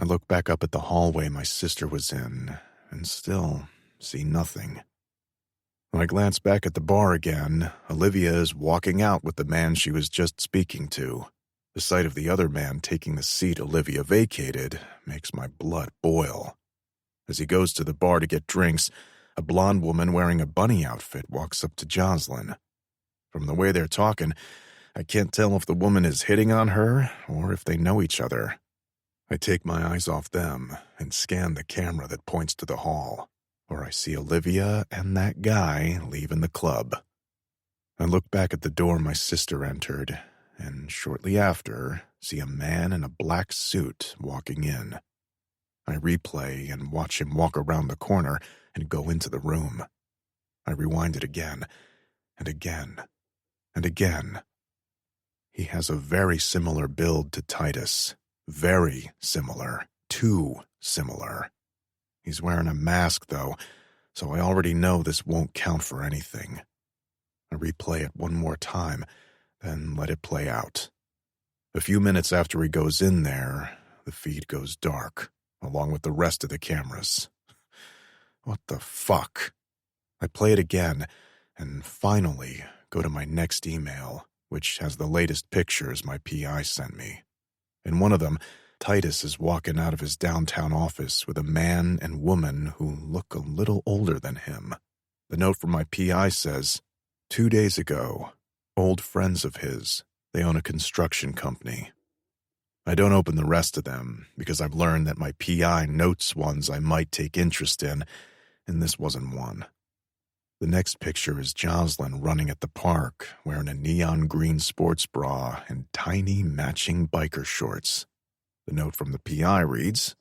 I look back up at the hallway my sister was in, and still see nothing. When I glance back at the bar again, Olivia is walking out with the man she was just speaking to. The sight of the other man taking the seat Olivia vacated makes my blood boil. As he goes to the bar to get drinks, a blonde woman wearing a bunny outfit walks up to Jocelyn. From the way they're talking, I can't tell if the woman is hitting on her or if they know each other. I take my eyes off them and scan the camera that points to the hall, where I see Olivia and that guy leaving the club. I look back at the door my sister entered, and shortly after, see a man in a black suit walking in. I replay and watch him walk around the corner and go into the room. I rewind it again, and again, and again. He has a very similar build to Titus. Very similar. Too similar. He's wearing a mask, though, so I already know this won't count for anything. I replay it one more time, then let it play out. A few minutes after he goes in there, the feed goes dark, along with the rest of the cameras. What the fuck? I play it again, and finally go to my next email, which has the latest pictures my PI sent me. In one of them, Titus is walking out of his downtown office with a man and woman who look a little older than him. The note from my PI says, 2 days ago, old friends of his, they own a construction company. I don't open the rest of them because I've learned that my PI notes ones I might take interest in, and this wasn't one. The next picture is Jocelyn running at the park, wearing a neon green sports bra and tiny matching biker shorts. The note from the PI reads,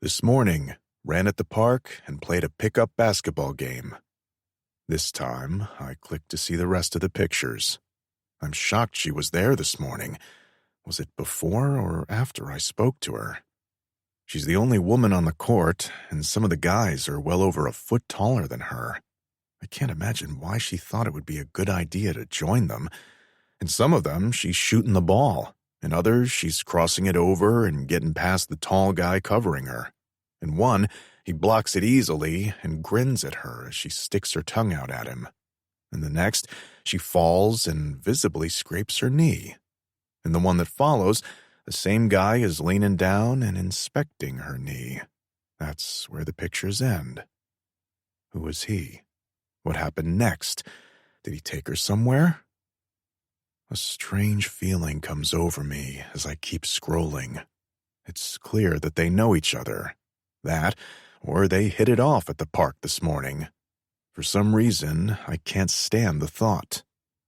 "This morning, ran at the park and played a pickup basketball game." This time, I clicked to see the rest of the pictures. I'm shocked she was there this morning. Was it before or after I spoke to her? She's the only woman on the court, and some of the guys are well over a foot taller than her. I can't imagine why she thought it would be a good idea to join them. In some of them, she's shooting the ball. In others, she's crossing it over and getting past the tall guy covering her. In one, he blocks it easily and grins at her as she sticks her tongue out at him. In the next, she falls and visibly scrapes her knee. In the one that follows, the same guy is leaning down and inspecting her knee. That's where the pictures end. Who was he? What happened next? Did he take her somewhere? A strange feeling comes over me as I keep scrolling. It's clear that they know each other. That, or they hit it off at the park this morning. For some reason, I can't stand the thought.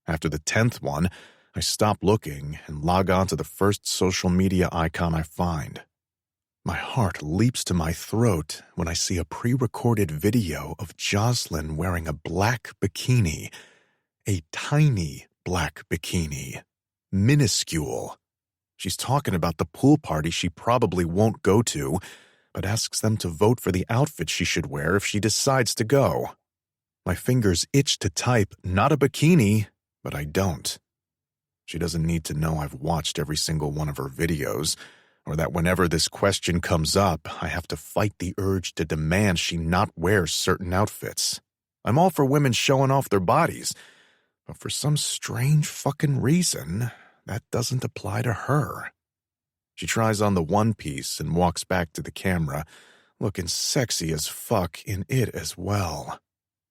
After the 10th one, I stop looking and log on to the first social media icon I find. My heart leaps to my throat when I see a pre-recorded video of Jocelyn wearing a black bikini. A tiny black bikini. Minuscule. She's talking about the pool party she probably won't go to, but asks them to vote for the outfit she should wear if she decides to go. My fingers itch to type, "not a bikini," but I don't. She doesn't need to know I've watched every single one of her videos, or that whenever this question comes up, I have to fight the urge to demand she not wear certain outfits. I'm all for women showing off their bodies, but for some strange fucking reason, that doesn't apply to her. She tries on the one piece and walks back to the camera, looking sexy as fuck in it as well.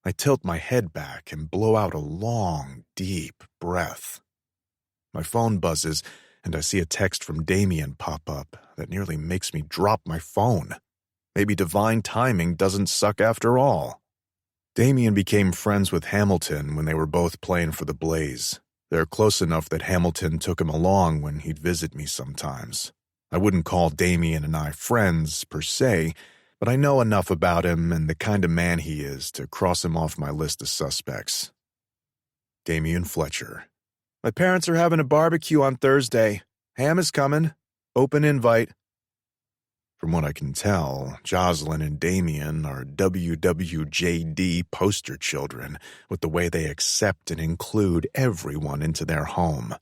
I tilt my head back and blow out a long, deep breath. My phone buzzes, and I see a text from Damien pop up that nearly makes me drop my phone. Maybe divine timing doesn't suck after all. Damien became friends with Hamilton when they were both playing for the Blaze. They're close enough that Hamilton took him along when he'd visit me sometimes. I wouldn't call Damien and I friends, per se, but I know enough about him and the kind of man he is to cross him off my list of suspects. Damien Fletcher. My parents are having a barbecue on Thursday. Ham is coming. Open invite. From what I can tell, Jocelyn and Damien are WWJD poster children with the way they accept and include everyone into their home.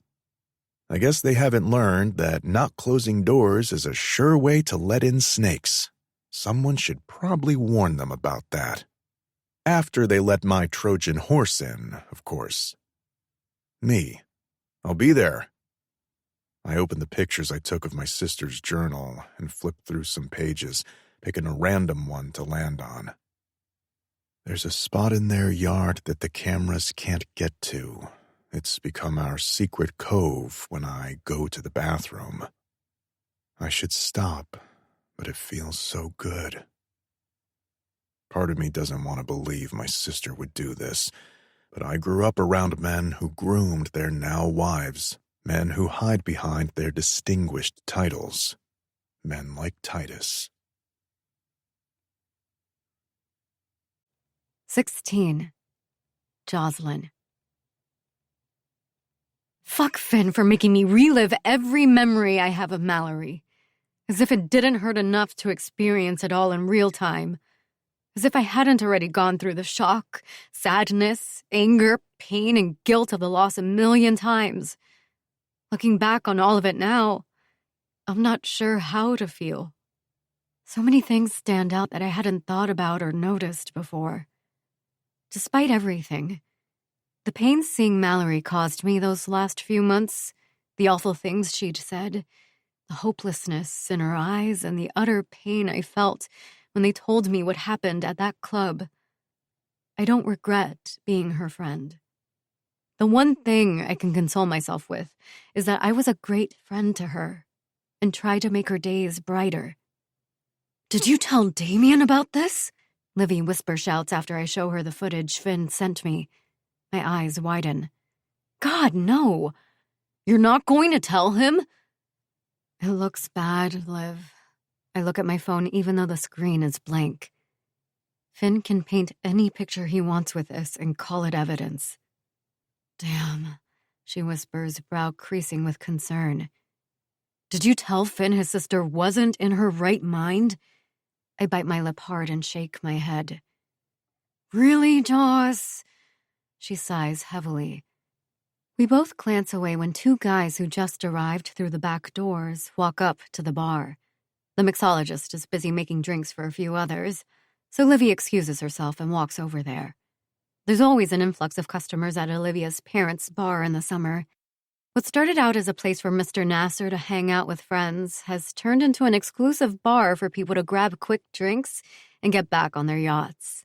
I guess they haven't learned that not closing doors is a sure way to let in snakes. Someone should probably warn them about that. After they let my Trojan horse in, of course. Me. I'll be there. I opened the pictures I took of my sister's journal and flipped through some pages, picking a random one to land on. There's a spot in their yard that the cameras can't get to. It's become our secret cove when I go to the bathroom. I should stop, but it feels so good. Part of me doesn't want to believe my sister would do this, but I grew up around men who groomed their now wives, men who hide behind their distinguished titles, men like Titus. 16. Jocelyn. Fuck Finn for making me relive every memory I have of Mallory. As if it didn't hurt enough to experience it all in real time. As if I hadn't already gone through the shock, sadness, anger, pain, and guilt of the loss a million times. Looking back on all of it now, I'm not sure how to feel. So many things stand out that I hadn't thought about or noticed before. Despite everything, the pain seeing Mallory caused me those last few months, the awful things she'd said, the hopelessness in her eyes, and the utter pain I felt when they told me what happened at that club. I don't regret being her friend. The one thing I can console myself with is that I was a great friend to her, and try to make her days brighter. "Did you tell Damien about this?" Livy whisper shouts after I show her the footage Finn sent me. My eyes widen. "God, no! You're not going to tell him?" "It looks bad, Liv." I look at my phone even though the screen is blank. Finn can paint any picture he wants with this and call it evidence. "Damn," she whispers, brow creasing with concern. "Did you tell Finn his sister wasn't in her right mind?" I bite my lip hard and shake my head. "Really, Joss?" She sighs heavily. We both glance away when two guys who just arrived through the back doors walk up to the bar. The mixologist is busy making drinks for a few others, so Livy excuses herself and walks over there. There's always an influx of customers at Olivia's parents' bar in the summer. What started out as a place for Mr. Nasser to hang out with friends has turned into an exclusive bar for people to grab quick drinks and get back on their yachts.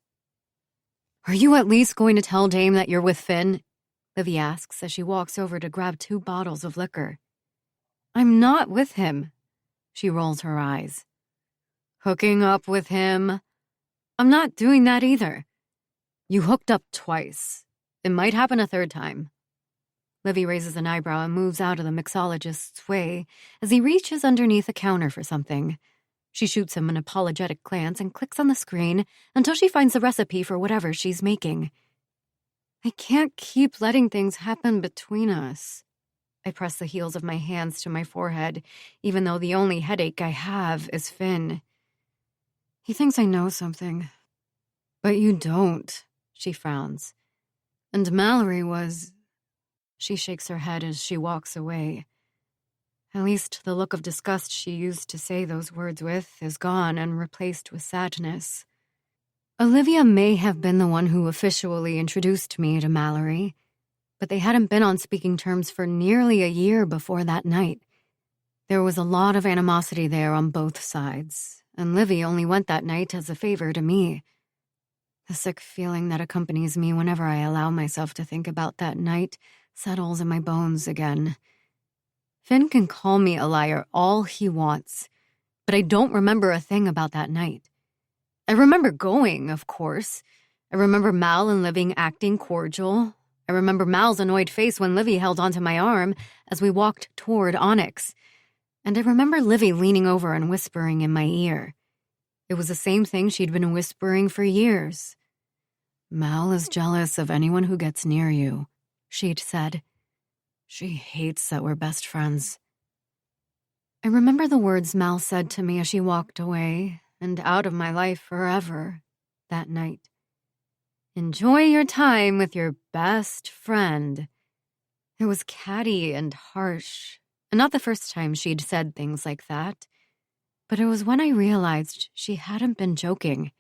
"Are you at least going to tell Dame that you're with Finn?" Livy asks as she walks over to grab 2 bottles of liquor. "I'm not with him." She rolls her eyes. "Hooking up with him?" "I'm not doing that either." "You hooked up twice. It might happen a third time." Livy raises an eyebrow and moves out of the mixologist's way as he reaches underneath a counter for something. She shoots him an apologetic glance and clicks on the screen until she finds the recipe for whatever she's making. "I can't keep letting things happen between us." I press the heels of my hands to my forehead, even though the only headache I have is Finn. "He thinks I know something." "But you don't," she frowns. "And Mallory was..." She shakes her head as she walks away. At least the look of disgust she used to say those words with is gone and replaced with sadness. Olivia may have been the one who officially introduced me to Mallory, but they hadn't been on speaking terms for nearly a year before that night. There was a lot of animosity there on both sides, and Livy only went that night as a favor to me. The sick feeling that accompanies me whenever I allow myself to think about that night settles in my bones again. Finn can call me a liar all he wants, but I don't remember a thing about that night. I remember going, of course. I remember Mal and Livy acting cordial. I remember Mal's annoyed face when Livy held onto my arm as we walked toward Onyx. And I remember Livy leaning over and whispering in my ear. It was the same thing she'd been whispering for years. "Mal is jealous of anyone who gets near you," she'd said. "She hates that we're best friends." I remember the words Mal said to me as she walked away and out of my life forever that night. "Enjoy your time with your best friend." It was catty and harsh, and not the first time she'd said things like that. But it was when I realized she hadn't been joking.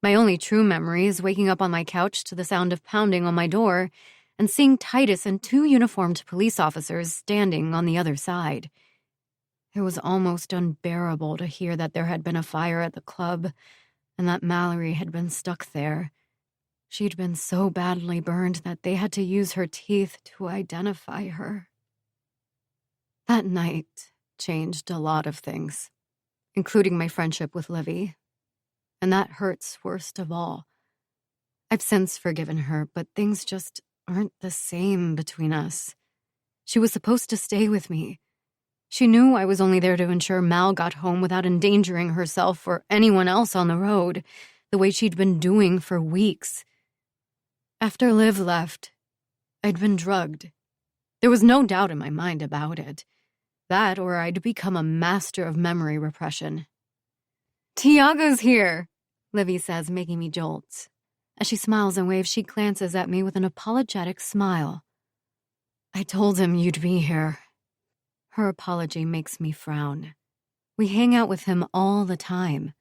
My only true memory is waking up on my couch to the sound of pounding on my door and seeing Titus and 2 uniformed police officers standing on the other side. It was almost unbearable to hear that there had been a fire at the club and that Mallory had been stuck there. She'd been so badly burned that they had to use her teeth to identify her. That night changed a lot of things, including my friendship with Livy. And that hurts worst of all. I've since forgiven her, but things just aren't the same between us. She was supposed to stay with me. She knew I was only there to ensure Mal got home without endangering herself or anyone else on the road, the way she'd been doing for weeks. After Liv left, I'd been drugged. There was no doubt in my mind about it. That or I'd become a master of memory repression. "Tiago's here," Livy says, making me jolt. As she smiles and waves, she glances at me with an apologetic smile. "I told him you'd be here." Her apology makes me frown. We hang out with him all the time.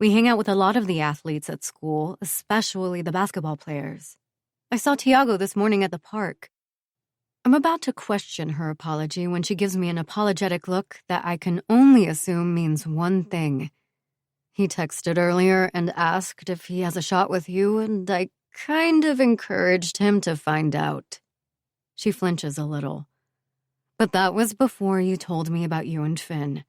We hang out with a lot of the athletes at school, especially the basketball players. I saw Tiago this morning at the park. I'm about to question her apology when she gives me an apologetic look that I can only assume means one thing. "He texted earlier and asked if he has a shot with you, and I kind of encouraged him to find out." She flinches a little. But that was before you told me about you and Finn.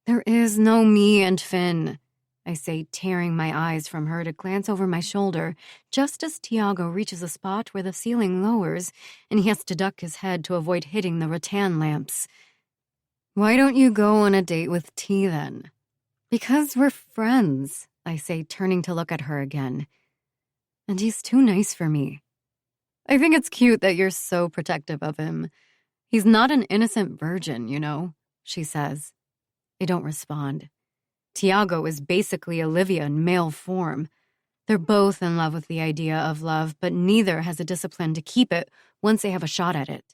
There is no me and Finn, I say, tearing my eyes from her to glance over my shoulder just as Tiago reaches a spot where the ceiling lowers and he has to duck his head to avoid hitting the rattan lamps. Why don't you go on a date with T then? Because we're friends, I say, turning to look at her again. And he's too nice for me. I think it's cute that you're so protective of him. He's not an innocent virgin, you know, she says. I don't respond. Tiago is basically Olivia in male form. They're both in love with the idea of love, but neither has a discipline to keep it once they have a shot at it.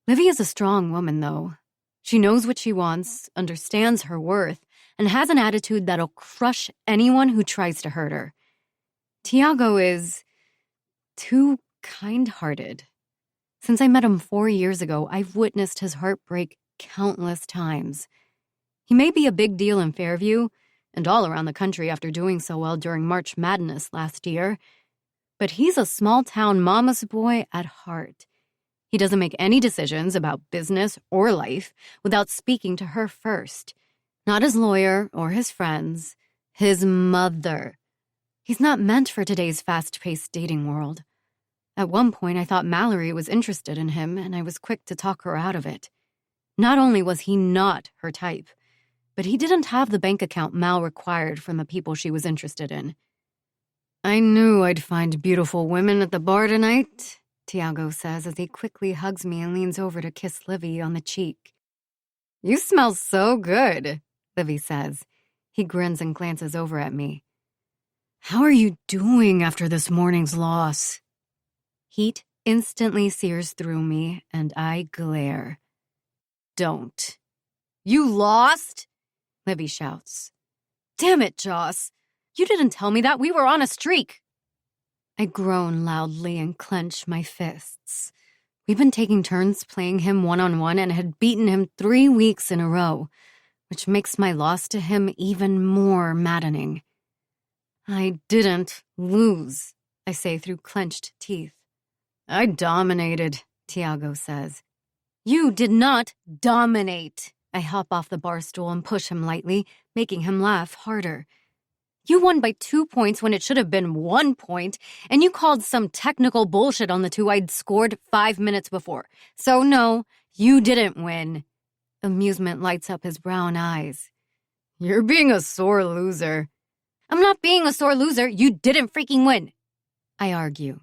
Livia's a strong woman, though. She knows what she wants, understands her worth, and has an attitude that'll crush anyone who tries to hurt her. Tiago is too kind-hearted. Since I met him 4 years ago, I've witnessed his heart break countless times. He may be a big deal in Fairview and all around the country after doing so well during March Madness last year, but he's a small-town mama's boy at heart. He doesn't make any decisions about business or life without speaking to her first. Not his lawyer or his friends, his mother. He's not meant for today's fast-paced dating world. At one point, I thought Mallory was interested in him, and I was quick to talk her out of it. Not only was he not her type, but he didn't have the bank account Mal required from the people she was interested in. I knew I'd find beautiful women at the bar tonight, Tiago says as he quickly hugs me and leans over to kiss Livy on the cheek. You smell so good, Livy says. He grins and glances over at me. How are you doing after this morning's loss? Heat instantly sears through me, and I glare. Don't. You lost? Livy shouts. Damn it, Joss. You didn't tell me that. We were on a streak. I groan loudly and clench my fists. We've been taking turns playing him one-on-one and had beaten him 3 weeks in a row, which makes my loss to him even more maddening. I didn't lose, I say through clenched teeth. I dominated, Tiago says. You did not dominate. I hop off the bar stool and push him lightly, making him laugh harder. You won by 2 points when it should have been 1 point, and you called some technical bullshit on the 2 I'd scored 5 minutes before. So no, you didn't win. Amusement lights up his brown eyes. You're being a sore loser. I'm not being a sore loser. You didn't freaking win. I argue.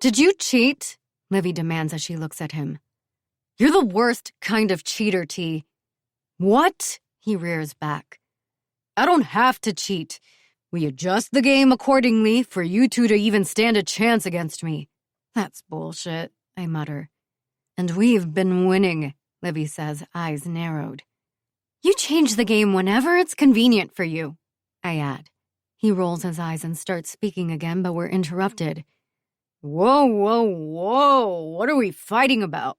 Did you cheat? Livy demands as she looks at him. You're the worst kind of cheater, T. What? He rears back. I don't have to cheat. We adjust the game accordingly for you two to even stand a chance against me. That's bullshit, I mutter. And we've been winning, Livy says, eyes narrowed. You change the game whenever it's convenient for you, I add. He rolls his eyes and starts speaking again, but we're interrupted. Whoa, whoa, whoa, what are we fighting about?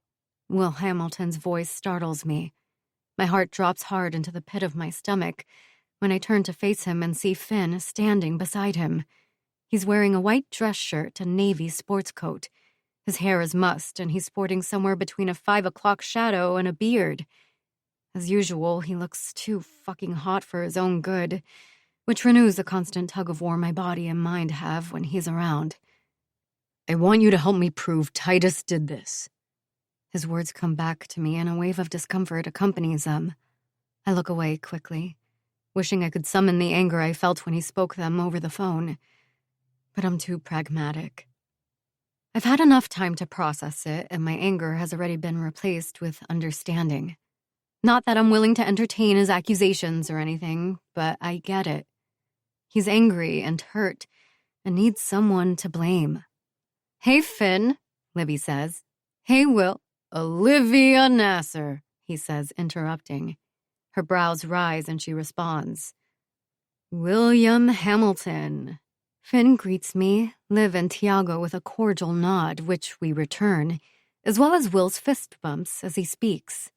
Will Hamilton's voice startles me. My heart drops hard into the pit of my stomach when I turn to face him and see Finn standing beside him. He's wearing a white dress shirt and navy sports coat. His hair is mussed, and he's sporting somewhere between a 5 o'clock shadow and a beard. As usual, he looks too fucking hot for his own good, which renews the constant tug-of-war my body and mind have when he's around. I want you to help me prove Titus did this. His words come back to me, and a wave of discomfort accompanies them. I look away quickly, wishing I could summon the anger I felt when he spoke them over the phone. But I'm too pragmatic. I've had enough time to process it, and my anger has already been replaced with understanding. Not that I'm willing to entertain his accusations or anything, but I get it. He's angry and hurt and needs someone to blame. Hey, Finn, Libby says. Hey, Will. Olivia Nasser, he says, interrupting. Her brows rise and she responds. William Hamilton. Finn greets me, Liv and Tiago with a cordial nod, which we return, as well as Will's fist bumps as he speaks.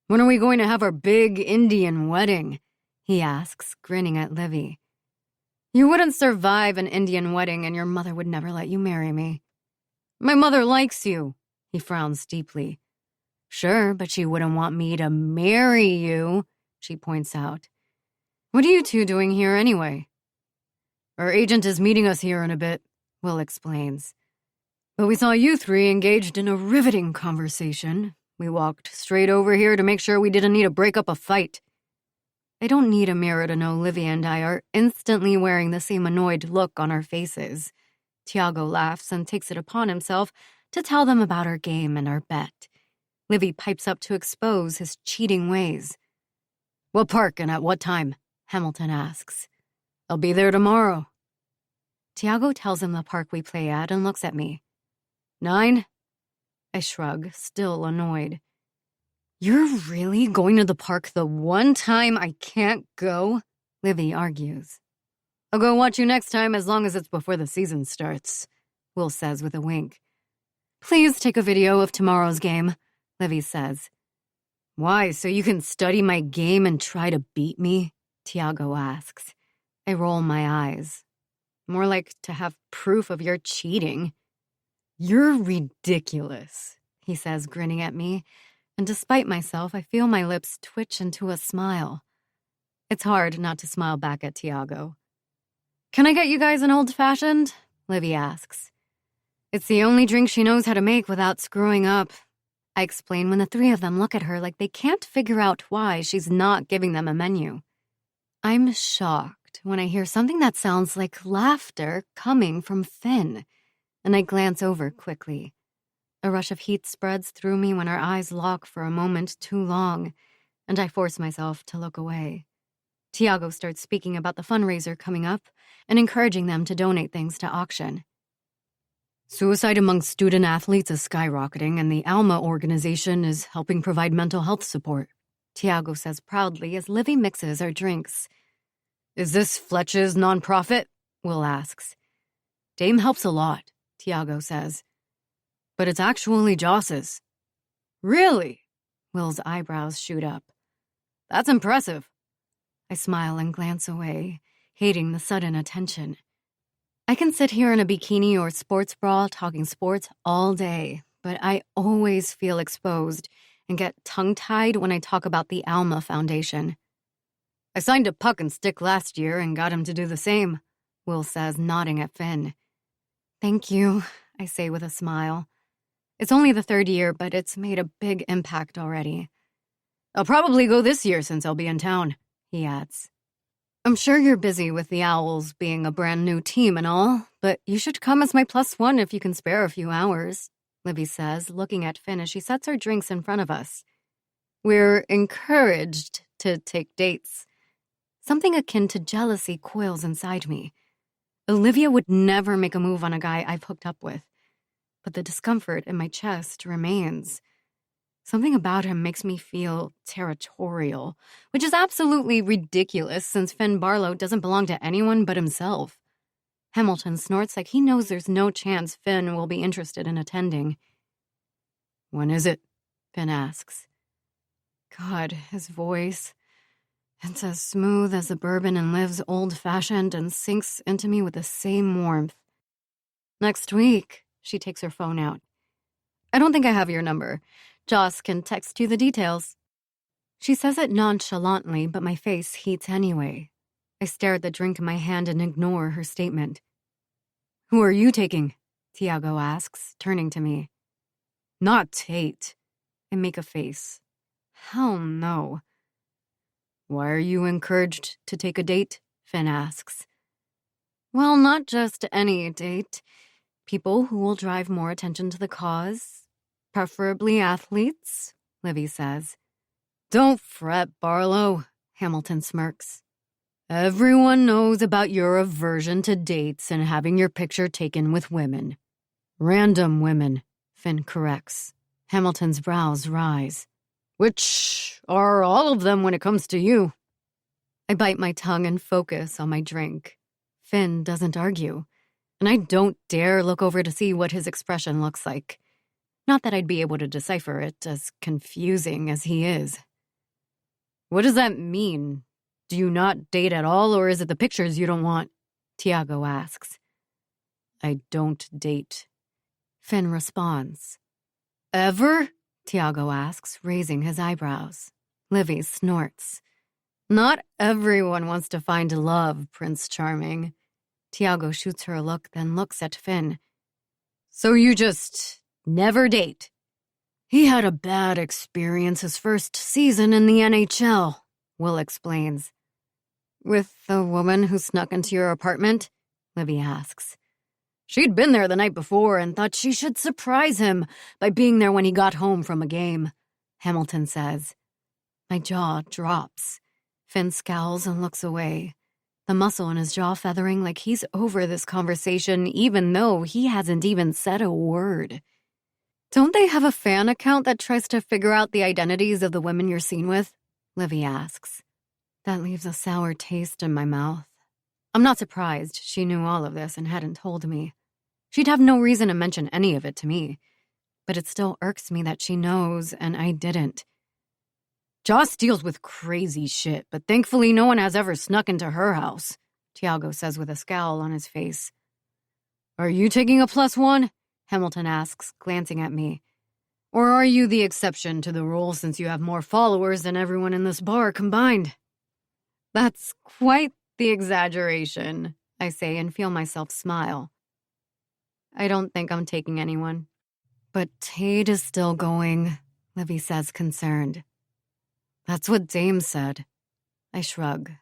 When are we going to have our big Indian wedding? He asks, grinning at Livy. You wouldn't survive an Indian wedding and your mother would never let you marry me. My mother likes you, he frowns deeply. Sure, but she wouldn't want me to marry you, she points out. What are you two doing here anyway? Our agent is meeting us here in a bit, Will explains. But we saw you three engaged in a riveting conversation. We walked straight over here to make sure we didn't need to break up a fight. I don't need a mirror to know Livy and I are instantly wearing the same annoyed look on our faces. Tiago laughs and takes it upon himself to tell them about our game and our bet. Livy pipes up to expose his cheating ways. What park and at what time? Hamilton asks. I'll be there tomorrow. Tiago tells him the park we play at and looks at me. 9? I shrug, still annoyed. You're really going to the park the one time I can't go? Livy argues. I'll go watch you next time as long as it's before the season starts, Will says with a wink. Please take a video of tomorrow's game, Livy says. Why, so you can study my game and try to beat me? Tiago asks. I roll my eyes. More like to have proof of your cheating. You're ridiculous, he says, grinning at me, and despite myself, I feel my lips twitch into a smile. It's hard not to smile back at Tiago. Can I get you guys an old-fashioned? Livy asks. It's the only drink she knows how to make without screwing up. I explain when the three of them look at her like they can't figure out why she's not giving them a menu. I'm shocked when I hear something that sounds like laughter coming from Finn, and I glance over quickly. A rush of heat spreads through me when our eyes lock for a moment too long, and I force myself to look away. Tiago starts speaking about the fundraiser coming up and encouraging them to donate things to auction. Suicide among student athletes is skyrocketing, and the ALMA organization is helping provide mental health support, Tiago says proudly as Livy mixes our drinks. Is this Fletch's nonprofit? Will asks. Dame helps a lot, Tiago says. But it's actually Joss's. Really? Will's eyebrows shoot up. That's impressive. I smile and glance away, hating the sudden attention. I can sit here in a bikini or sports bra talking sports all day, but I always feel exposed and get tongue-tied when I talk about the Alma Foundation. I signed a puck and stick last year and got him to do the same, Will says, nodding at Finn. Thank you, I say with a smile. It's only the 3rd year, but it's made a big impact already. I'll probably go this year since I'll be in town, he adds. I'm sure you're busy with the Owls being a brand new team and all, but you should come as my +1 if you can spare a few hours, Livy says, looking at Finn as she sets our drinks in front of us. We're encouraged to take dates. Something akin to jealousy coils inside me. Olivia would never make a move on a guy I've hooked up with, but the discomfort in my chest remains. Something about him makes me feel territorial, which is absolutely ridiculous since Finn Barlow doesn't belong to anyone but himself. Hamilton snorts like he knows there's no chance Finn will be interested in attending. When is it? Finn asks. God, his voice. It's as smooth as the bourbon and Liv's old-fashioned and sinks into me with the same warmth. Next week, she takes her phone out. I don't think I have your number. Joss can text you the details. She says it nonchalantly, but my face heats anyway. I stare at the drink in my hand and ignore her statement. Who are you taking? Tiago asks, turning to me. Not Tate. I make a face. Hell no. Why are you encouraged to take a date? Finn asks. Well, not just any date. People who will drive more attention to the cause. Preferably athletes, Livy says. Don't fret, Barlow, Hamilton smirks. Everyone knows about your aversion to dates and having your picture taken with women. Random women, Finn corrects. Hamilton's brows rise. Which are all of them when it comes to you. I bite my tongue and focus on my drink. Finn doesn't argue, and I don't dare look over to see what his expression looks like. Not that I'd be able to decipher it, as confusing as he is. What does that mean? Do you not date at all, or is it the pictures you don't want? Tiago asks. I don't date. Finn responds. Ever? Tiago asks, raising his eyebrows. Livy snorts. Not everyone wants to find love, Prince Charming. Tiago shoots her a look, then looks at Finn. So you just never date? He had a bad experience his first season in the NHL, Will explains. With the woman who snuck into your apartment? Livy asks. She'd been there the night before and thought she should surprise him by being there when he got home from a game, Hamilton says. My jaw drops. Finn scowls and looks away, the muscle in his jaw feathering like he's over this conversation even though he hasn't even said a word. Don't they have a fan account that tries to figure out the identities of the women you're seen with? Livy asks. That leaves a sour taste in my mouth. I'm not surprised she knew all of this and hadn't told me. She'd have no reason to mention any of it to me, but it still irks me that she knows and I didn't. Joss deals with crazy shit, but thankfully no one has ever snuck into her house, Tiago says with a scowl on his face. Are you taking a +1? Hamilton asks, glancing at me. Or are you the exception to the rule since you have more followers than everyone in this bar combined? That's quite the exaggeration, I say and feel myself smile. I don't think I'm taking anyone. But Tate is still going, Livy says, concerned. That's what Dame said. I shrug.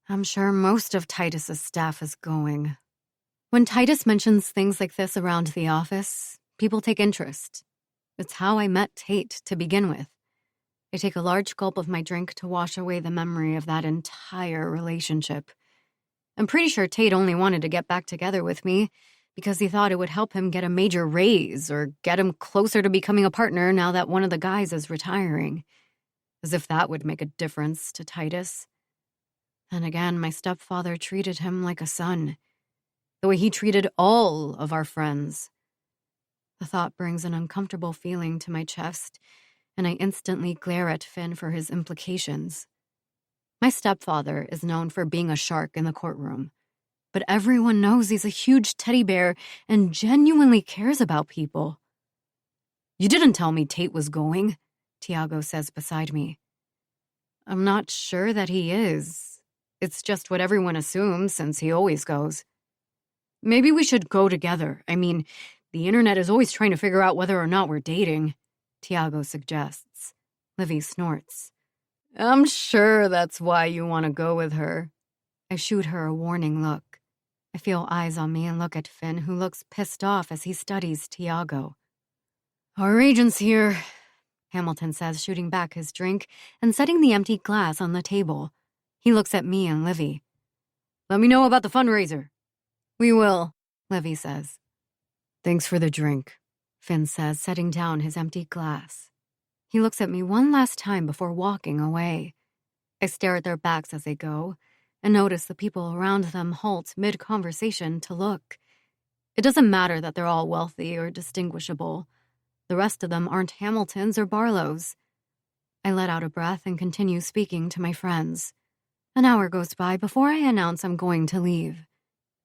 I'm sure most of Titus's staff is going. When Titus mentions things like this around the office, people take interest. It's how I met Tate to begin with. I take a large gulp of my drink to wash away the memory of that entire relationship. I'm pretty sure Tate only wanted to get back together with me because he thought it would help him get a major raise or get him closer to becoming a partner now that one of the guys is retiring. As if that would make a difference to Titus. And again, my stepfather treated him like a son, the way he treated all of our friends. The thought brings an uncomfortable feeling to my chest, and I instantly glare at Finn for his implications. My stepfather is known for being a shark in the courtroom, but everyone knows he's a huge teddy bear and genuinely cares about people. You didn't tell me Tate was going, Tiago says beside me. I'm not sure that he is. It's just what everyone assumes since he always goes. Maybe we should go together. I mean, the internet is always trying to figure out whether or not we're dating, Tiago suggests. Livy snorts. I'm sure that's why you want to go with her. I shoot her a warning look. I feel eyes on me and look at Finn, who looks pissed off as he studies Tiago. Our agent's here, Hamilton says, shooting back his drink and setting the empty glass on the table. He looks at me and Livy. Let me know about the fundraiser. We will, Livy says. Thanks for the drink, Finn says, setting down his empty glass. He looks at me one last time before walking away. I stare at their backs as they go and notice the people around them halt mid-conversation to look. It doesn't matter that they're all wealthy or distinguishable. The rest of them aren't Hamiltons or Barlows. I let out a breath and continue speaking to my friends. An hour goes by before I announce I'm going to leave.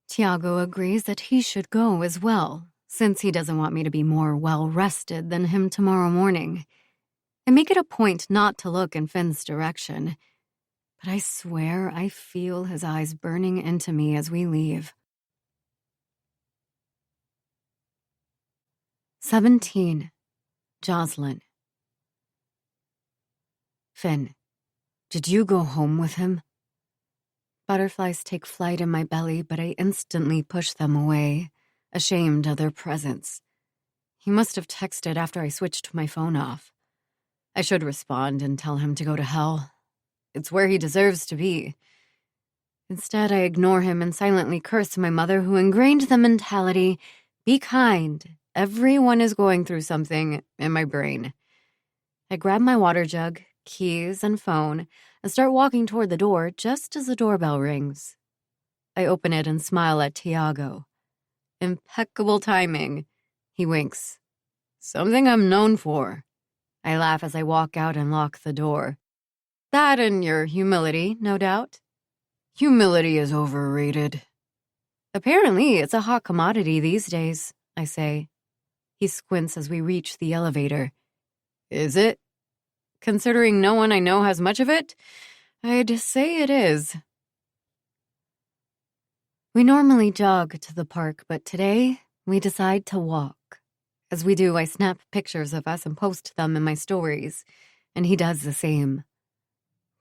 Tiago agrees that he should go as well, since he doesn't want me to be more well-rested than him tomorrow morning. I make it a point not to look in Finn's direction, but I swear I feel his eyes burning into me as we leave. 17. Jocelyn. Finn, did you go home with him? Butterflies take flight in my belly, but I instantly push them away, ashamed of their presence. He must have texted after I switched my phone off. I should respond and tell him to go to hell. It's where he deserves to be. Instead, I ignore him and silently curse my mother, who ingrained the mentality, be kind, everyone is going through something, in my brain. I grab my water jug, keys, and phone and start walking toward the door just as the doorbell rings. I open it and smile at Tiago. Impeccable timing. He winks. Something I'm known for. I laugh as I walk out and lock the door. That and your humility, no doubt. Humility is overrated. Apparently, it's a hot commodity these days, I say. He squints as we reach the elevator. Is it? Considering no one I know has much of it, I'd say it is. We normally jog to the park, but today we decide to walk. As we do, I snap pictures of us and post them in my stories, and he does the same.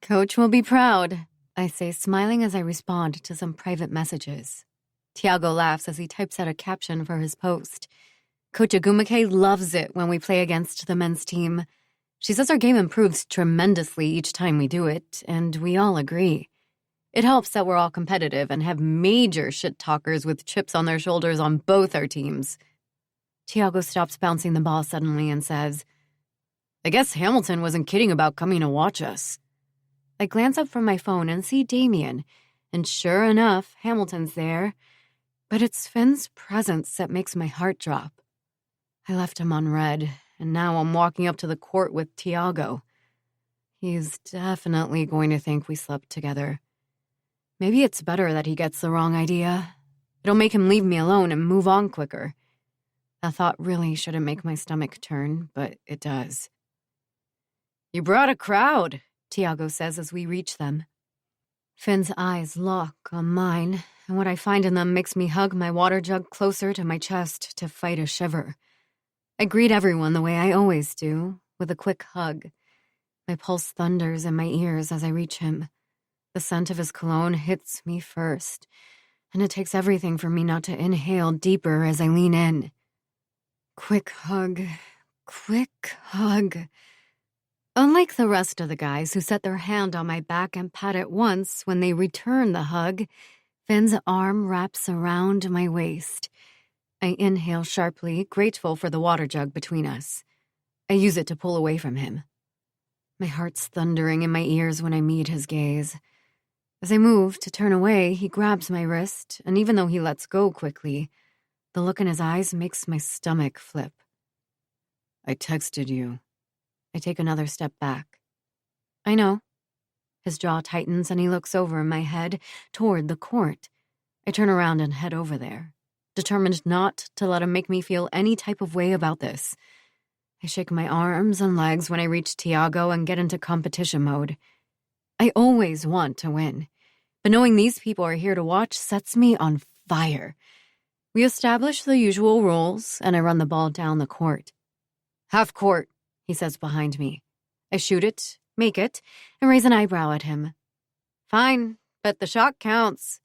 Coach will be proud, I say, smiling as I respond to some private messages. Tiago laughs as he types out a caption for his post. Coach Agumake loves it when we play against the men's team. She says our game improves tremendously each time we do it, and we all agree. It helps that we're all competitive and have major shit-talkers with chips on their shoulders on both our teams. Tiago stops bouncing the ball suddenly and says, I guess Hamilton wasn't kidding about coming to watch us. I glance up from my phone and see Damien, and sure enough, Hamilton's there. But it's Finn's presence that makes my heart drop. I left him on red, and now I'm walking up to the court with Tiago. He's definitely going to think we slept together. Maybe it's better that he gets the wrong idea. It'll make him leave me alone and move on quicker. That thought really shouldn't make my stomach turn, but it does. You brought a crowd, Tiago says as we reach them. Finn's eyes lock on mine, and what I find in them makes me hug my water jug closer to my chest to fight a shiver. I greet everyone the way I always do, with a quick hug. My pulse thunders in my ears as I reach him. The scent of his cologne hits me first, and it takes everything for me not to inhale deeper as I lean in. Quick hug. Quick hug. Unlike the rest of the guys who set their hand on my back and pat it once when they return the hug, Finn's arm wraps around my waist. I inhale sharply, grateful for the water jug between us. I use it to pull away from him. My heart's thundering in my ears when I meet his gaze. As I move to turn away, he grabs my wrist, and even though he lets go quickly, the look in his eyes makes my stomach flip. I texted you. I take another step back. I know. His jaw tightens and he looks over my head toward the court. I turn around and head over there, determined not to let him make me feel any type of way about this. I shake my arms and legs when I reach Tiago and get into competition mode. I always want to win, but knowing these people are here to watch sets me on fire. We establish the usual rules, and I run the ball down the court. Half court, he says behind me. I shoot it, make it, and raise an eyebrow at him. Fine, but the shot counts.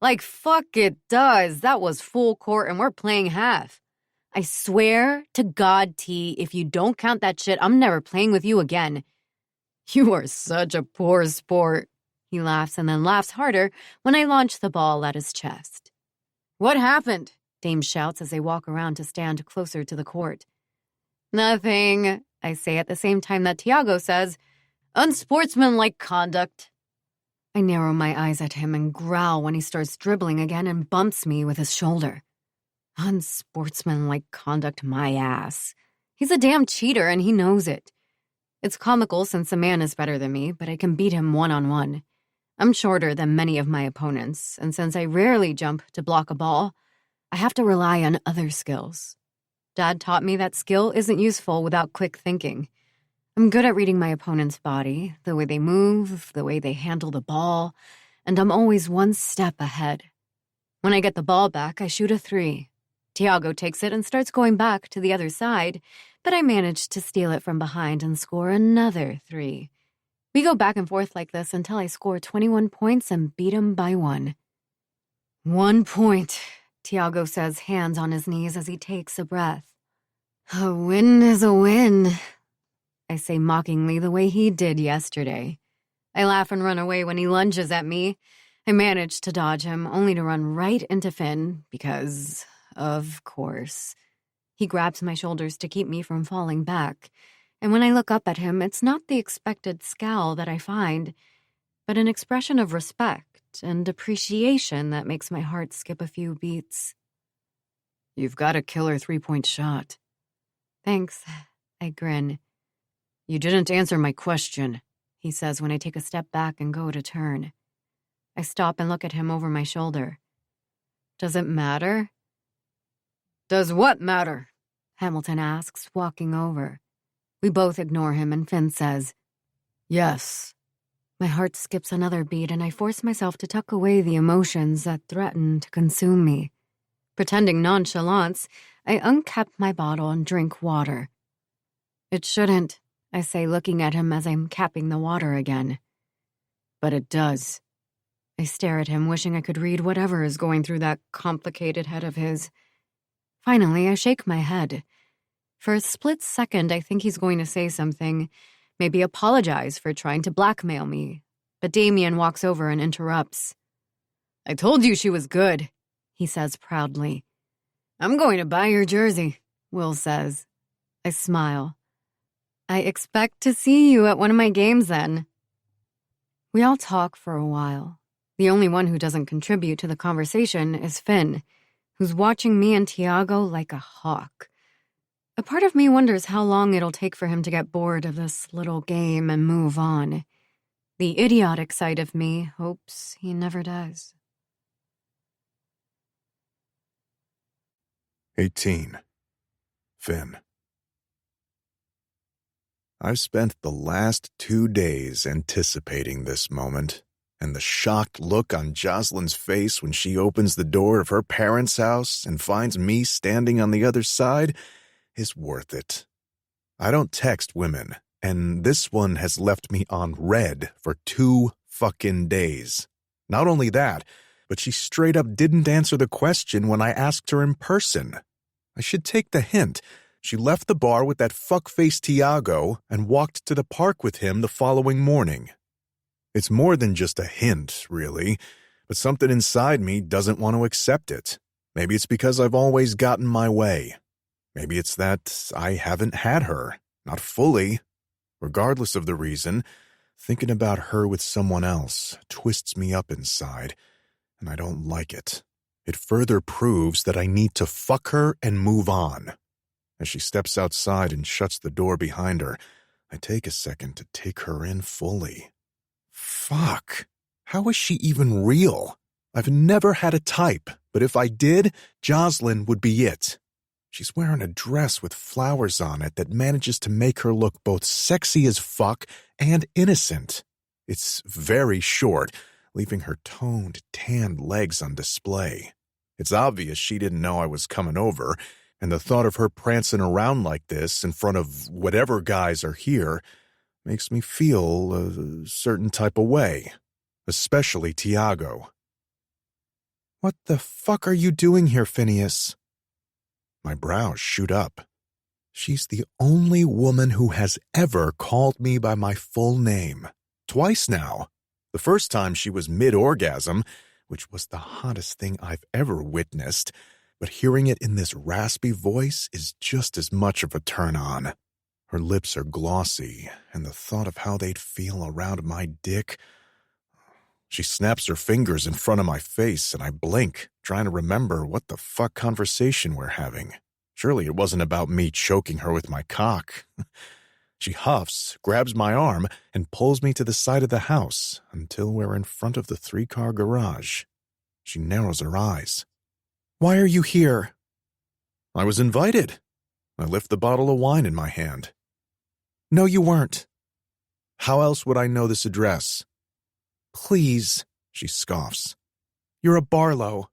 Like, fuck it does. That was full court, and we're playing half. I swear to God, T, if you don't count that shit, I'm never playing with you again. You are such a poor sport. He laughs and then laughs harder when I launch the ball at his chest. What happened? Dame shouts as they walk around to stand closer to the court. Nothing, I say at the same time that Tiago says, unsportsmanlike conduct. I narrow my eyes at him and growl when he starts dribbling again and bumps me with his shoulder. Unsportsmanlike conduct, my ass. He's a damn cheater and he knows it. It's comical since the man is better than me, but I can beat him one-on-one. I'm shorter than many of my opponents, and since I rarely jump to block a ball, I have to rely on other skills. Dad taught me that skill isn't useful without quick thinking. I'm good at reading my opponent's body, the way they move, the way they handle the ball, and I'm always one step ahead. When I get the ball back, I shoot a 3. Tiago takes it and starts going back to the other side, but I manage to steal it from behind and score another 3. We go back and forth like this until I score 21 points and beat him by 1. 1 point, Tiago says, hands on his knees as he takes a breath. A win is a win, I say mockingly the way he did yesterday. I laugh and run away when he lunges at me. I manage to dodge him, only to run right into Finn because, of course. He grabs my shoulders to keep me from falling back, and when I look up at him, it's not the expected scowl that I find, but an expression of respect and appreciation that makes my heart skip a few beats. You've got a killer 3-point shot. Thanks, I grin. You didn't answer my question, he says when I take a step back and go to turn. I stop and look at him over my shoulder. Does it matter? Does what matter? Hamilton asks, walking over. We both ignore him, and Finn says, "Yes." My heart skips another beat, and I force myself to tuck away the emotions that threaten to consume me. Pretending nonchalance, I uncap my bottle and drink water. "It shouldn't," I say, looking at him as I'm capping the water again. "But it does." I stare at him, wishing I could read whatever is going through that complicated head of his. Finally, I shake my head. For a split second, I think he's going to say something, maybe apologize for trying to blackmail me. But Damien walks over and interrupts. "I told you she was good," he says proudly. "I'm going to buy your jersey," Will says. I smile. "I expect to see you at one of my games then." We all talk for a while. The only one who doesn't contribute to the conversation is Finn, who's watching me and Tiago like a hawk. A part of me wonders how long it'll take for him to get bored of this little game and move on. The idiotic side of me hopes he never does. 18. Finn. I've spent the last 2 days anticipating this moment, and the shocked look on Jocelyn's face when she opens the door of her parents' house and finds me standing on the other side is worth it. I don't text women, and this one has left me on red for 2 fucking days. Not only that, but she straight up didn't answer the question when I asked her in person. I should take the hint. She left the bar with that fuckface Tiago and walked to the park with him the following morning. It's more than just a hint, really, but something inside me doesn't want to accept it. Maybe it's because I've always gotten my way. Maybe it's that I haven't had her, not fully. Regardless of the reason, thinking about her with someone else twists me up inside, and I don't like it. It further proves that I need to fuck her and move on. As she steps outside and shuts the door behind her, I take a second to take her in fully. Fuck. How is she even real? I've never had a type, but if I did, Jocelyn would be it. She's wearing a dress with flowers on it that manages to make her look both sexy as fuck and innocent. It's very short, leaving her toned, tanned legs on display. It's obvious she didn't know I was coming over, and the thought of her prancing around like this in front of whatever guys are here makes me feel a certain type of way, especially Tiago. "What the fuck are you doing here, Phineas?" My brows shoot up. She's the only woman who has ever called me by my full name. Twice now. The first time she was mid-orgasm, which was the hottest thing I've ever witnessed, but hearing it in this raspy voice is just as much of a turn-on. Her lips are glossy, and the thought of how they'd feel around my dick. She snaps her fingers in front of my face, and I blink, trying to remember what the fuck conversation we're having. Surely it wasn't about me choking her with my cock. She huffs, grabs my arm, and pulls me to the side of the house until we're in front of the 3-car garage. She narrows her eyes. "Why are you here?" "I was invited." I lift the bottle of wine in my hand. "No, you weren't." "How else would I know this address?" "Please," she scoffs. "You're a Barlow."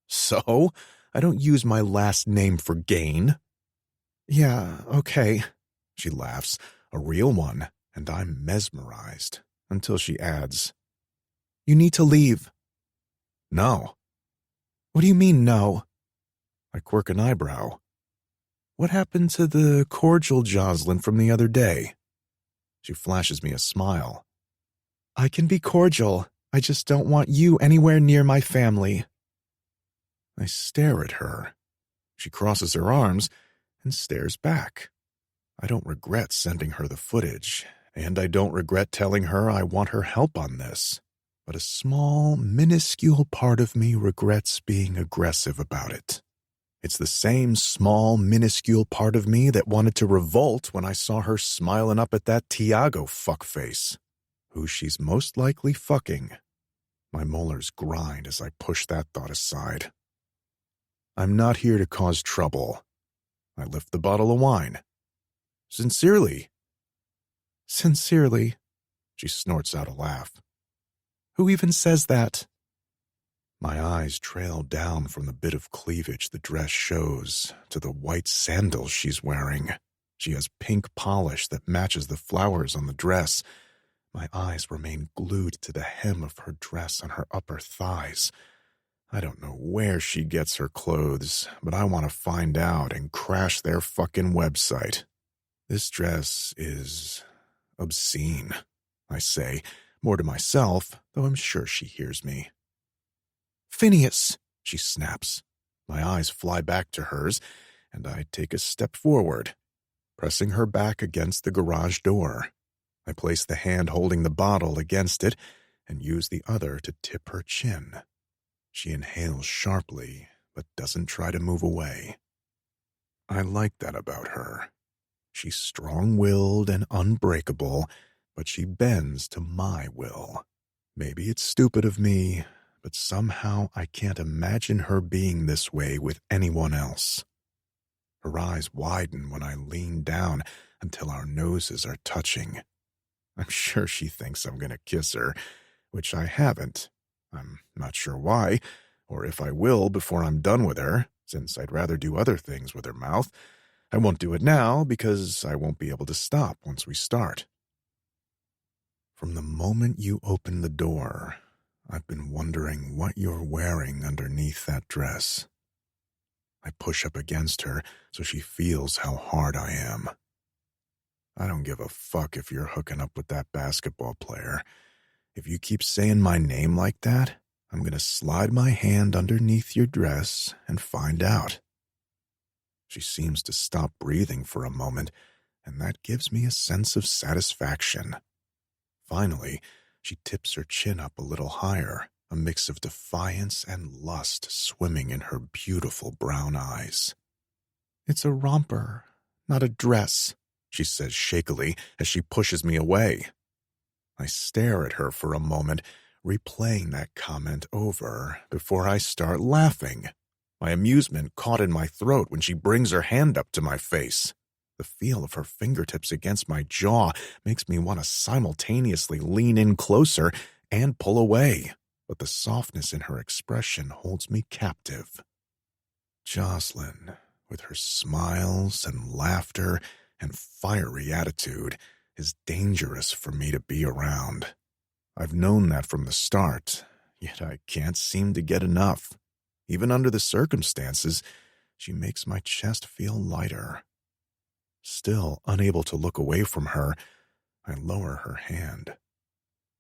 "So? I don't use my last name for gain." "Yeah, okay." She laughs, a real one, and I'm mesmerized, until she adds, "You need to leave." "No." "What do you mean, no?" I quirk an eyebrow. "What happened to the cordial Jocelyn from the other day?" She flashes me a smile. "I can be cordial. I just don't want you anywhere near my family." I stare at her. She crosses her arms and stares back. I don't regret sending her the footage, and I don't regret telling her I want her help on this. But a small, minuscule part of me regrets being aggressive about it. It's the same small, minuscule part of me that wanted to revolt when I saw her smiling up at that Tiago fuckface, who she's most likely fucking. My molars grind as I push that thought aside. I'm not here to cause trouble. I lift the bottle of wine. Sincerely. Sincerely, she snorts out a laugh. Who even says that? My eyes trail down from the bit of cleavage the dress shows to the white sandals she's wearing. She has pink polish that matches the flowers on the dress. My eyes remain glued to the hem of her dress on her upper thighs. I don't know where she gets her clothes, but I want to find out and crash their fucking website. This dress is obscene, I say, more to myself, though I'm sure she hears me. Phineas, she snaps. My eyes fly back to hers, and I take a step forward, pressing her back against the garage door. I place the hand holding the bottle against it and use the other to tip her chin. She inhales sharply, but doesn't try to move away. I like that about her. She's strong-willed and unbreakable, but she bends to my will. Maybe it's stupid of me, but somehow I can't imagine her being this way with anyone else. Her eyes widen when I lean down until our noses are touching. I'm sure she thinks I'm going to kiss her, which I haven't. I'm not sure why, or if I will before I'm done with her, since I'd rather do other things with her mouth. I won't do it now because I won't be able to stop once we start. From the moment you opened the door, I've been wondering what you're wearing underneath that dress. I push up against her so she feels how hard I am. I don't give a fuck if you're hooking up with that basketball player. If you keep saying my name like that, I'm going to slide my hand underneath your dress and find out. She seems to stop breathing for a moment, and that gives me a sense of satisfaction. Finally, she tips her chin up a little higher, a mix of defiance and lust swimming in her beautiful brown eyes. It's a romper, not a dress, she says shakily as she pushes me away. I stare at her for a moment, replaying that comment over before I start laughing. My amusement caught in my throat when she brings her hand up to my face. The feel of her fingertips against my jaw makes me want to simultaneously lean in closer and pull away, but the softness in her expression holds me captive. Jocelyn, with her smiles and laughter and fiery attitude, is dangerous for me to be around. I've known that from the start, yet I can't seem to get enough. Even under the circumstances, she makes my chest feel lighter. Still unable to look away from her, I lower her hand.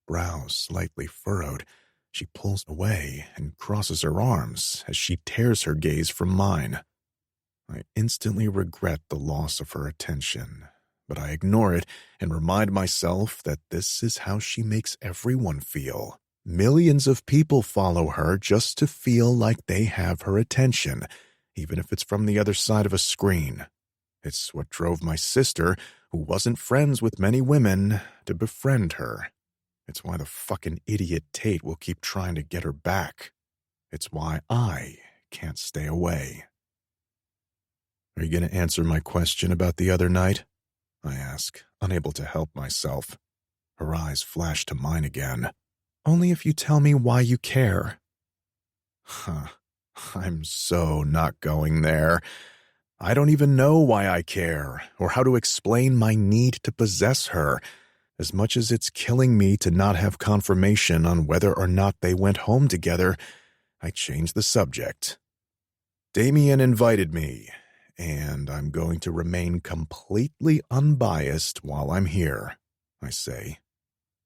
Brows slightly furrowed, she pulls away and crosses her arms as she tears her gaze from mine. I instantly regret the loss of her attention, but I ignore it and remind myself that this is how she makes everyone feel. Millions of people follow her just to feel like they have her attention, even if it's from the other side of a screen. It's what drove my sister, who wasn't friends with many women, to befriend her. It's why the fucking idiot Tate will keep trying to get her back. It's why I can't stay away. Are you going to answer my question about the other night? I ask, unable to help myself. Her eyes flash to mine again. Only if you tell me why you care. I'm so not going there. I don't even know why I care, or how to explain my need to possess her, as much as it's killing me to not have confirmation on whether or not they went home together. I change the subject. Damien invited me, and I'm going to remain completely unbiased while I'm here, I say.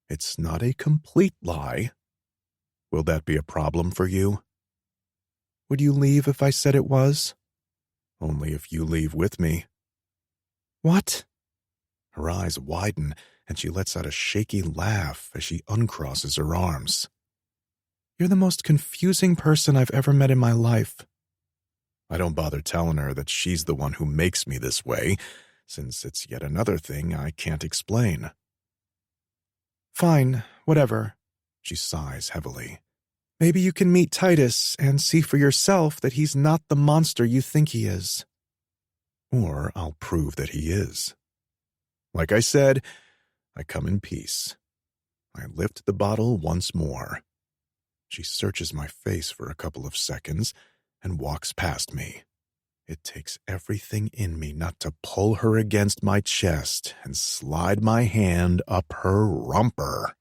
It's not a complete lie. Will that be a problem for you? Would you leave if I said it was? Only if you leave with me. What? Her eyes widen, and she lets out a shaky laugh as she uncrosses her arms. You're the most confusing person I've ever met in my life. I don't bother telling her that she's the one who makes me this way, since it's yet another thing I can't explain. Fine, whatever, she sighs heavily. Maybe you can meet Titus and see for yourself that he's not the monster you think he is. Or I'll prove that he is. Like I said, I come in peace. I lift the bottle once more. She searches my face for a couple of seconds and walks past me. It takes everything in me not to pull her against my chest and slide my hand up her rumper.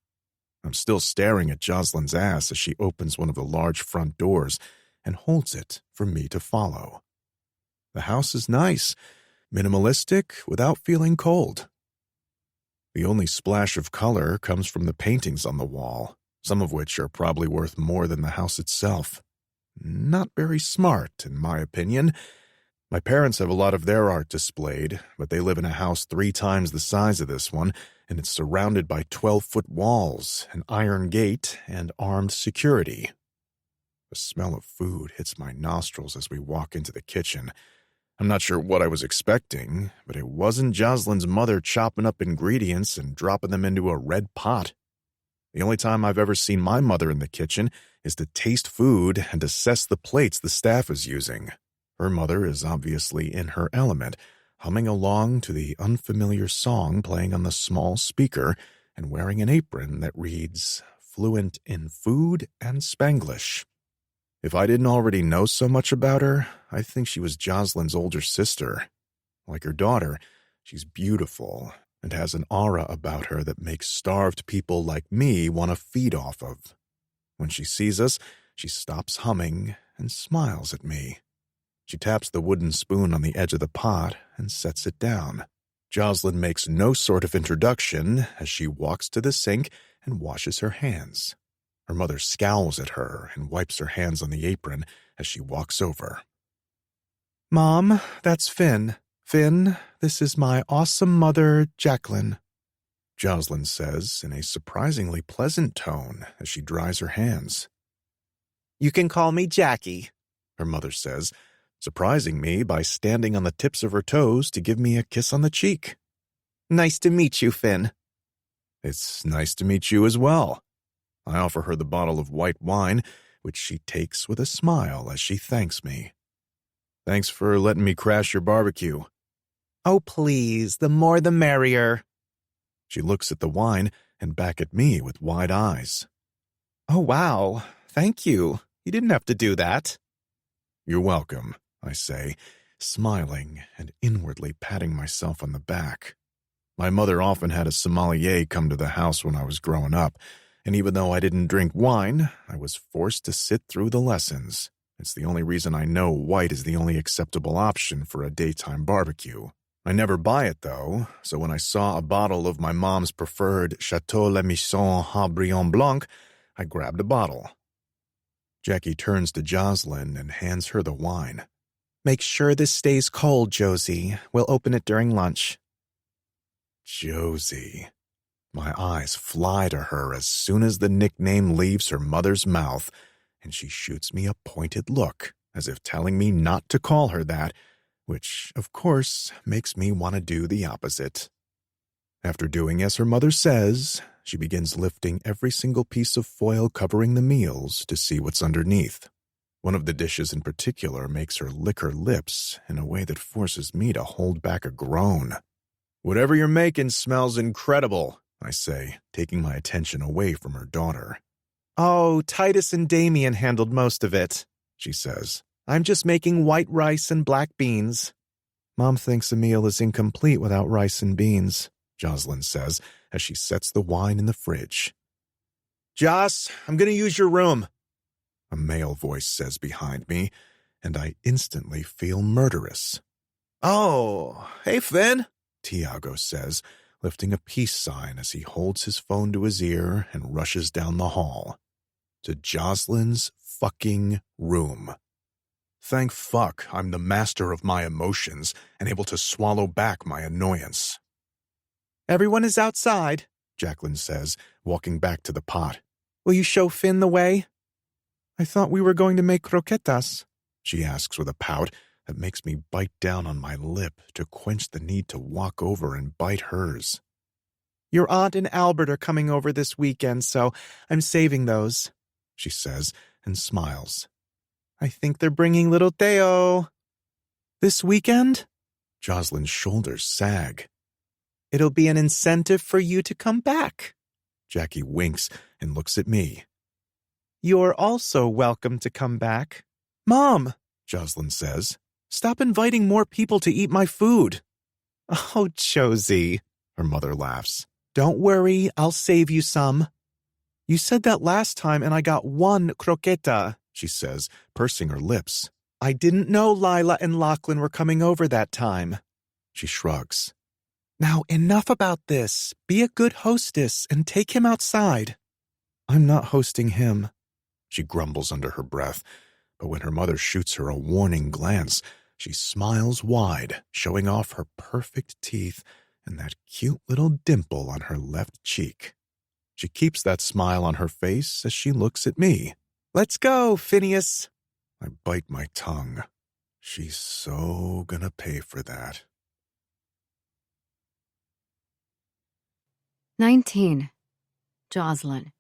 I'm still staring at Jocelyn's ass as she opens one of the large front doors and holds it for me to follow. The house is nice, minimalistic, without feeling cold. The only splash of color comes from the paintings on the wall, some of which are probably worth more than the house itself. Not very smart, in my opinion. My parents have a lot of their art displayed, but they live in a house 3 times the size of this one, and it's surrounded by 12-foot walls, an iron gate, and armed security. The smell of food hits my nostrils as we walk into the kitchen. I'm not sure what I was expecting, but it wasn't Jocelyn's mother chopping up ingredients and dropping them into a red pot. The only time I've ever seen my mother in the kitchen is to taste food and assess the plates the staff is using. Her mother is obviously in her element, humming along to the unfamiliar song playing on the small speaker and wearing an apron that reads, "Fluent in food and Spanglish." If I didn't already know so much about her, I think she was Jocelyn's older sister. Like her daughter, she's beautiful and has an aura about her that makes starved people like me want to feed off of. When she sees us, she stops humming and smiles at me. She taps the wooden spoon on the edge of the pot and sets it down. Jocelyn makes no sort of introduction as she walks to the sink and washes her hands. Her mother scowls at her and wipes her hands on the apron as she walks over. "Mom, that's Finn. Finn, this is my awesome mother, Jacqueline," Jocelyn says in a surprisingly pleasant tone as she dries her hands. "You can call me Jackie," her mother says, surprising me by standing on the tips of her toes to give me a kiss on the cheek. "Nice to meet you, Finn." "It's nice to meet you as well." I offer her the bottle of white wine, which she takes with a smile as she thanks me. "Thanks for letting me crash your barbecue." "Oh, please, the more the merrier." She looks at the wine and back at me with wide eyes. "Oh, wow, thank you. You didn't have to do that." "You're welcome," I say, smiling and inwardly patting myself on the back. My mother often had a sommelier come to the house when I was growing up, and even though I didn't drink wine, I was forced to sit through the lessons. It's the only reason I know white is the only acceptable option for a daytime barbecue. I never buy it, though, so when I saw a bottle of my mom's preferred Chateau Le Misson Haut-Brion Blanc, I grabbed a bottle. Jackie turns to Jocelyn and hands her the wine. "Make sure this stays cold, Josie. We'll open it during lunch." Josie. My eyes fly to her as soon as the nickname leaves her mother's mouth, and she shoots me a pointed look, as if telling me not to call her that, which, of course, makes me want to do the opposite. After doing as her mother says, she begins lifting every single piece of foil covering the meals to see what's underneath. One of the dishes in particular makes her lick her lips in a way that forces me to hold back a groan. "Whatever you're making smells incredible," I say, taking my attention away from her daughter. "Oh, Titus and Damien handled most of it," she says. "I'm just making white rice and black beans." "Mom thinks a meal is incomplete without rice and beans," Jocelyn says as she sets the wine in the fridge. "Joss, I'm going to use your room," a male voice says behind me, and I instantly feel murderous. "Oh, hey, Finn," Tiago says, lifting a peace sign as he holds his phone to his ear and rushes down the hall. To Jocelyn's fucking room. Thank fuck I'm the master of my emotions and able to swallow back my annoyance. "Everyone is outside," Jacqueline says, walking back to the pot. "Will you show Finn the way?" "I thought we were going to make croquetas," she asks with a pout that makes me bite down on my lip to quench the need to walk over and bite hers. "Your aunt and Albert are coming over this weekend, so I'm saving those," she says and smiles. "I think they're bringing little Theo." "This weekend?" Jocelyn's shoulders sag. It'll be an incentive for you to come back. Jackie winks and looks at me. You're also welcome to come back. Mom, Jocelyn says, stop inviting more people to eat my food. Oh, Josie, her mother laughs. Don't worry, I'll save you some. You said that last time and I got one croqueta, she says, pursing her lips. I didn't know Lila and Lachlan were coming over that time. She shrugs. Now enough about this. Be a good hostess and take him outside. I'm not hosting him, she grumbles under her breath, but when her mother shoots her a warning glance, she smiles wide, showing off her perfect teeth and that cute little dimple on her left cheek. She keeps that smile on her face as she looks at me. Let's go, Phineas. I bite my tongue. She's so gonna pay for that. 19. Jocelyn.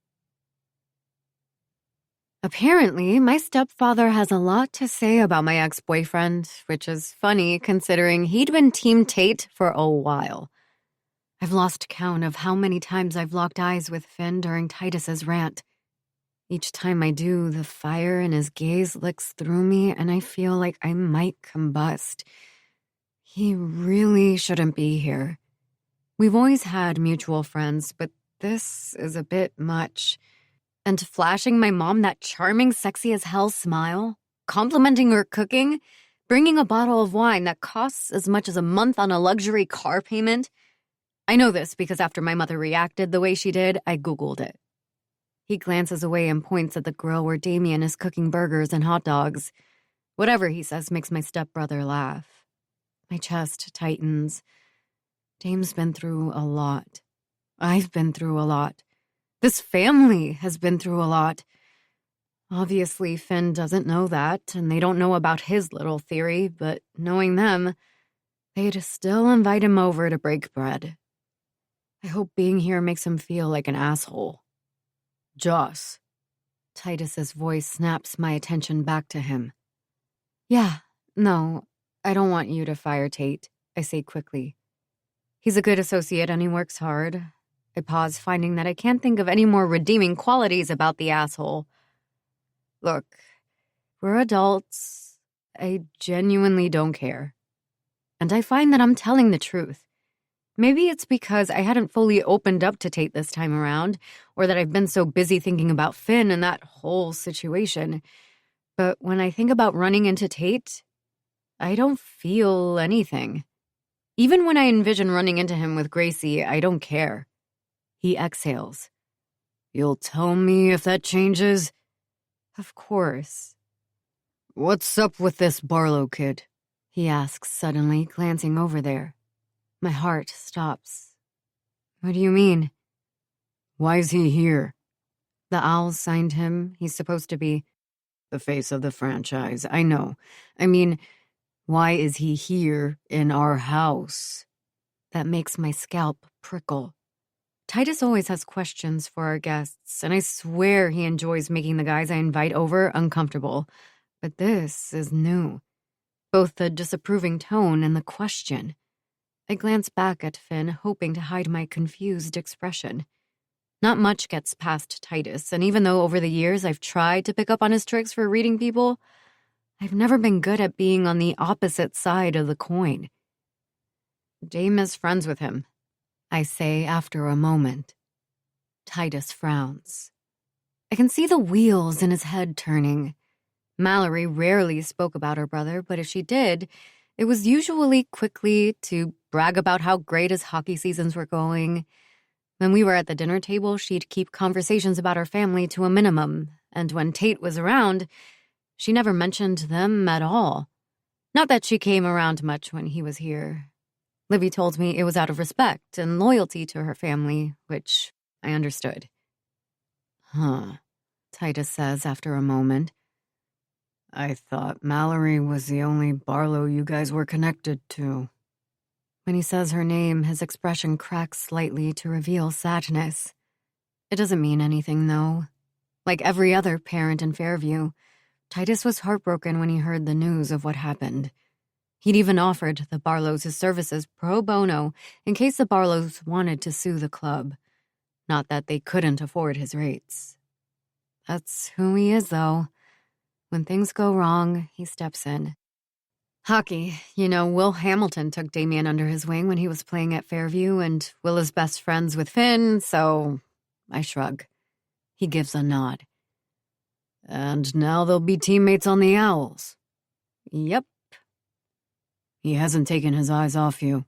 Apparently, my stepfather has a lot to say about my ex-boyfriend, which is funny considering he'd been Team Tate for a while. I've lost count of how many times I've locked eyes with Finn during Titus's rant. Each time I do, the fire in his gaze licks through me and I feel like I might combust. He really shouldn't be here. We've always had mutual friends, but this is a bit much. And flashing my mom that charming, sexy-as-hell smile, complimenting her cooking, bringing a bottle of wine that costs as much as a month on a luxury car payment. I know this because after my mother reacted the way she did, I Googled it. He glances away and points at the grill where Damien is cooking burgers and hot dogs. Whatever he says makes my stepbrother laugh. My chest tightens. Dame's been through a lot. I've been through a lot. This family has been through a lot. Obviously, Finn doesn't know that, and they don't know about his little theory, but knowing them, they'd still invite him over to break bread. I hope being here makes him feel like an asshole. Joss. Titus's voice snaps my attention back to him. Yeah, no, I don't want you to fire Tate, I say quickly. He's a good associate and he works hard. I pause, finding that I can't think of any more redeeming qualities about the asshole. Look, we're adults. I genuinely don't care. And I find that I'm telling the truth. Maybe it's because I hadn't fully opened up to Tate this time around, or that I've been so busy thinking about Finn and that whole situation. But when I think about running into Tate, I don't feel anything. Even when I envision running into him with Gracie, I don't care. He exhales. You'll tell me if that changes? Of course. What's up with this Barlow kid? He asks suddenly, glancing over there. My heart stops. What do you mean? Why is he here? The Owls signed him. He's supposed to be the face of the franchise. I know. I mean, why is he here in our house? That makes my scalp prickle. Titus always has questions for our guests, and I swear he enjoys making the guys I invite over uncomfortable. But this is new. Both the disapproving tone and the question. I glance back at Finn, hoping to hide my confused expression. Not much gets past Titus, and even though over the years I've tried to pick up on his tricks for reading people, I've never been good at being on the opposite side of the coin. Dame is friends with him, I say after a moment. Titus frowns. I can see the wheels in his head turning. Mallory rarely spoke about her brother, but if she did, it was usually quickly to brag about how great his hockey seasons were going. When we were at the dinner table, she'd keep conversations about her family to a minimum, and when Tate was around, she never mentioned them at all. Not that she came around much when he was here. Livy told me it was out of respect and loyalty to her family, which I understood. Huh, Titus says after a moment. I thought Mallory was the only Barlow you guys were connected to. When he says her name, his expression cracks slightly to reveal sadness. It doesn't mean anything, though. Like every other parent in Fairview, Titus was heartbroken when he heard the news of what happened. He'd even offered the Barlows his services pro bono in case the Barlows wanted to sue the club. Not that they couldn't afford his rates. That's who he is, though. When things go wrong, he steps in. Hockey. Will Hamilton took Damien under his wing when he was playing at Fairview, and Will is best friends with Finn, so I shrug. He gives a nod. And now they'll be teammates on the Owls. Yep. He hasn't taken his eyes off you.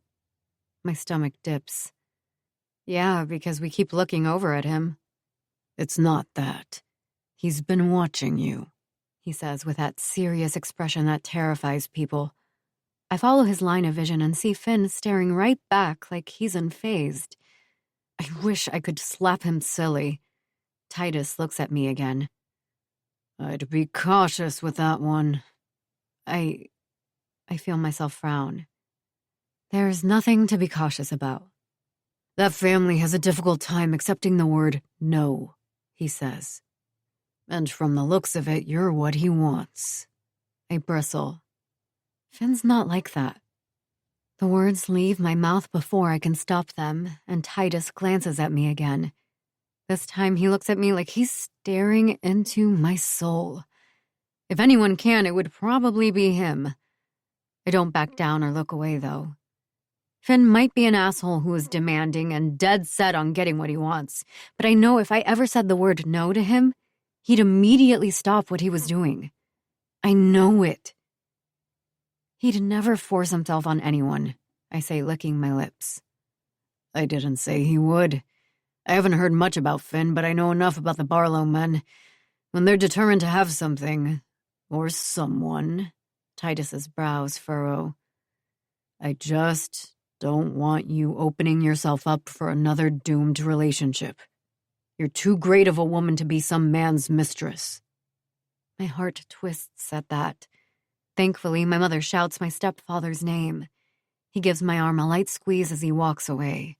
My stomach dips. Yeah, because we keep looking over at him. It's not that. He's been watching you, he says with that serious expression that terrifies people. I follow his line of vision and see Finn staring right back like he's unfazed. I wish I could slap him silly. Titus looks at me again. I'd be cautious with that one. I feel myself frown. There's nothing to be cautious about. That family has a difficult time accepting the word no, he says. And from the looks of it, you're what he wants. I bristle. Finn's not like that. The words leave my mouth before I can stop them, and Titus glances at me again. This time he looks at me like he's staring into my soul. If anyone can, it would probably be him. I don't back down or look away, though. Finn might be an asshole who is demanding and dead set on getting what he wants, but I know if I ever said the word no to him, he'd immediately stop what he was doing. I know it. He'd never force himself on anyone, I say, licking my lips. I didn't say he would. I haven't heard much about Finn, but I know enough about the Barlow men. When they're determined to have something, or someone, Titus's brows furrow. I just don't want you opening yourself up for another doomed relationship. You're too great of a woman to be some man's mistress. My heart twists at that. Thankfully, my mother shouts my stepfather's name. He gives my arm a light squeeze as he walks away.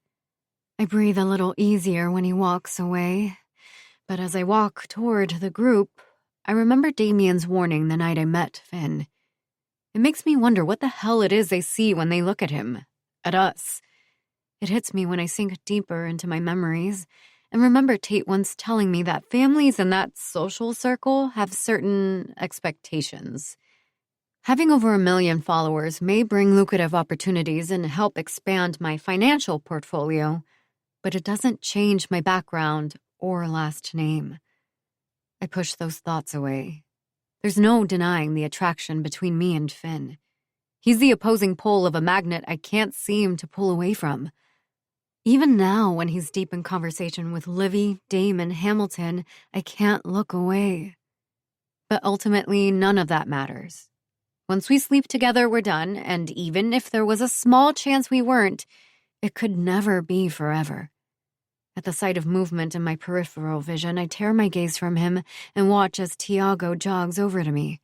I breathe a little easier when he walks away, but as I walk toward the group, I remember Damien's warning the night I met Finn. It makes me wonder what the hell it is they see when they look at him, at us. It hits me when I sink deeper into my memories and remember Tate once telling me that families in that social circle have certain expectations. Having over 1 million followers may bring lucrative opportunities and help expand my financial portfolio, but it doesn't change my background or last name. I push those thoughts away. There's no denying the attraction between me and Finn. He's the opposing pole of a magnet I can't seem to pull away from. Even now, when he's deep in conversation with Livy, Dame, and Hamilton, I can't look away. But ultimately, none of that matters. Once we sleep together, we're done, and even if there was a small chance we weren't, it could never be forever. At the sight of movement in my peripheral vision, I tear my gaze from him and watch as Tiago jogs over to me.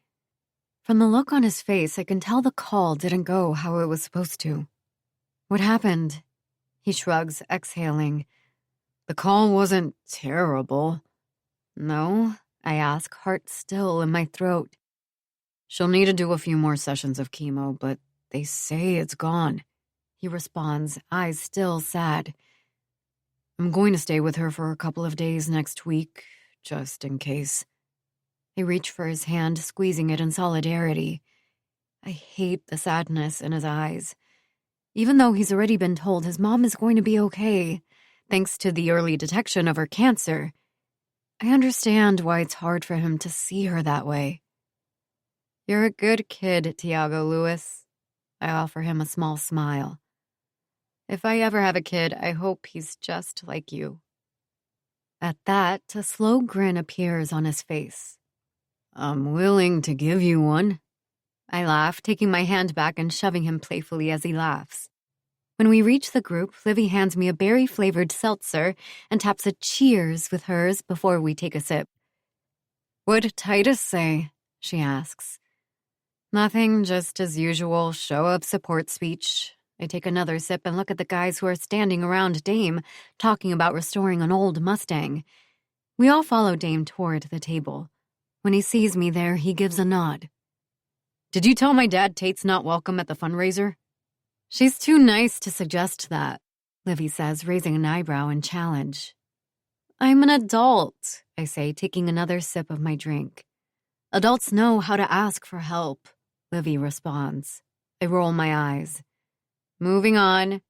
From the look on his face, I can tell the call didn't go how it was supposed to. What happened? He shrugs, exhaling. The call wasn't terrible. No, I ask, heart still in my throat. She'll need to do a few more sessions of chemo, but they say it's gone. He responds, eyes still sad. I'm going to stay with her for a couple of days next week, just in case. I reach for his hand, squeezing it in solidarity. I hate the sadness in his eyes. Even though he's already been told his mom is going to be okay, thanks to the early detection of her cancer, I understand why it's hard for him to see her that way. You're a good kid, Tiago Lewis. I offer him a small smile. If I ever have a kid, I hope he's just like you. At that, a slow grin appears on his face. I'm willing to give you one. I laugh, taking my hand back and shoving him playfully as he laughs. When we reach the group, Livy hands me a berry-flavored seltzer and taps a cheers with hers before we take a sip. What'd Titus say? She asks. Nothing, just as usual, show-up support speech. I take another sip and look at the guys who are standing around Dame, talking about restoring an old Mustang. We all follow Dame toward the table. When he sees me there, he gives a nod. Did you tell my dad Tate's not welcome at the fundraiser? She's too nice to suggest that, Livy says, raising an eyebrow in challenge. I'm an adult, I say, taking another sip of my drink. Adults know how to ask for help, Livy responds. I roll my eyes. Moving on.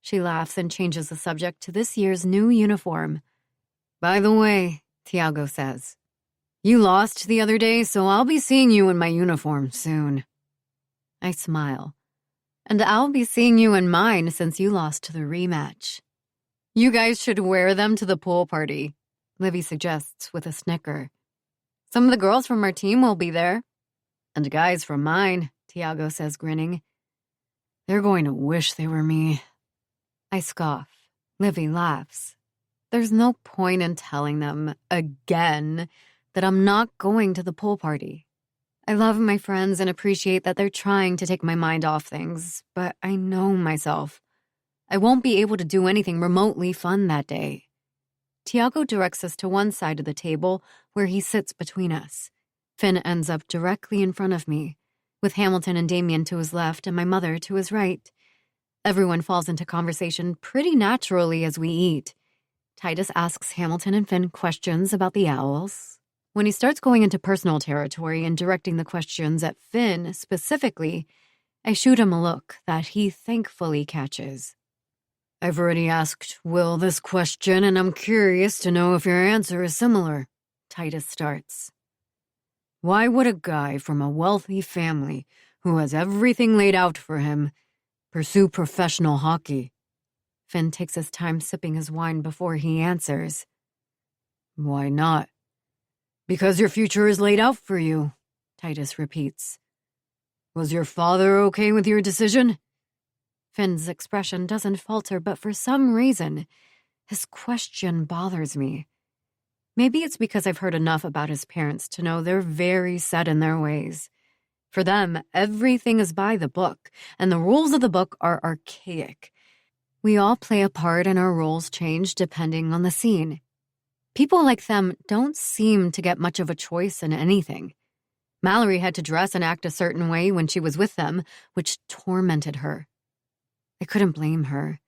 She laughs and changes the subject to this year's new uniform. By the way, Tiago says, you lost the other day, so I'll be seeing you in my uniform soon. I smile. And I'll be seeing you in mine since you lost the rematch. You guys should wear them to the pool party, Livy suggests with a snicker. Some of the girls from our team will be there. And guys from mine, Tiago says, grinning. They're going to wish they were me. I scoff. Livy laughs. There's no point in telling them, again, that I'm not going to the pool party. I love my friends and appreciate that they're trying to take my mind off things, but I know myself. I won't be able to do anything remotely fun that day. Tiago directs us to one side of the table where he sits between us. Finn ends up directly in front of me, with Hamilton and Damien to his left and my mother to his right. Everyone falls into conversation pretty naturally as we eat. Titus asks Hamilton and Finn questions about the owls. When he starts going into personal territory and directing the questions at Finn specifically, I shoot him a look that he thankfully catches. I've already asked Will this question, and I'm curious to know if your answer is similar, Titus starts. Why would a guy from a wealthy family who has everything laid out for him pursue professional hockey? Finn takes his time sipping his wine before he answers. Why not? Because your future is laid out for you, Titus repeats. Was your father okay with your decision? Finn's expression doesn't falter, but for some reason, his question bothers me. Maybe it's because I've heard enough about his parents to know they're very set in their ways. For them, everything is by the book, and the rules of the book are archaic. We all play a part and our roles change depending on the scene. People like them don't seem to get much of a choice in anything. Mallory had to dress and act a certain way when she was with them, which tormented her. I couldn't blame her.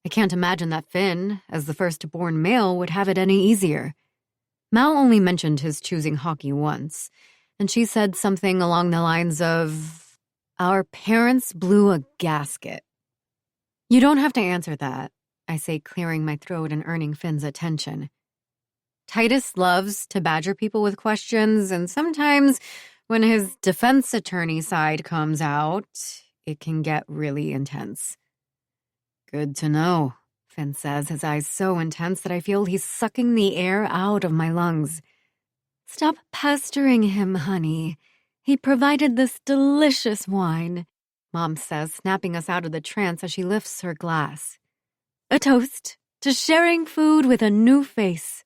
I can't imagine that Finn, as the firstborn male, would have it any easier. Mal only mentioned his choosing hockey once, and she said something along the lines of, our parents blew a gasket. You don't have to answer that, I say, clearing my throat and earning Finn's attention. Titus loves to badger people with questions, and sometimes when his defense attorney side comes out, it can get really intense. Good to know, Finn says, his eyes so intense that I feel he's sucking the air out of my lungs. Stop pestering him, honey. He provided this delicious wine, Mom says, snapping us out of the trance as she lifts her glass. A toast to sharing food with a new face.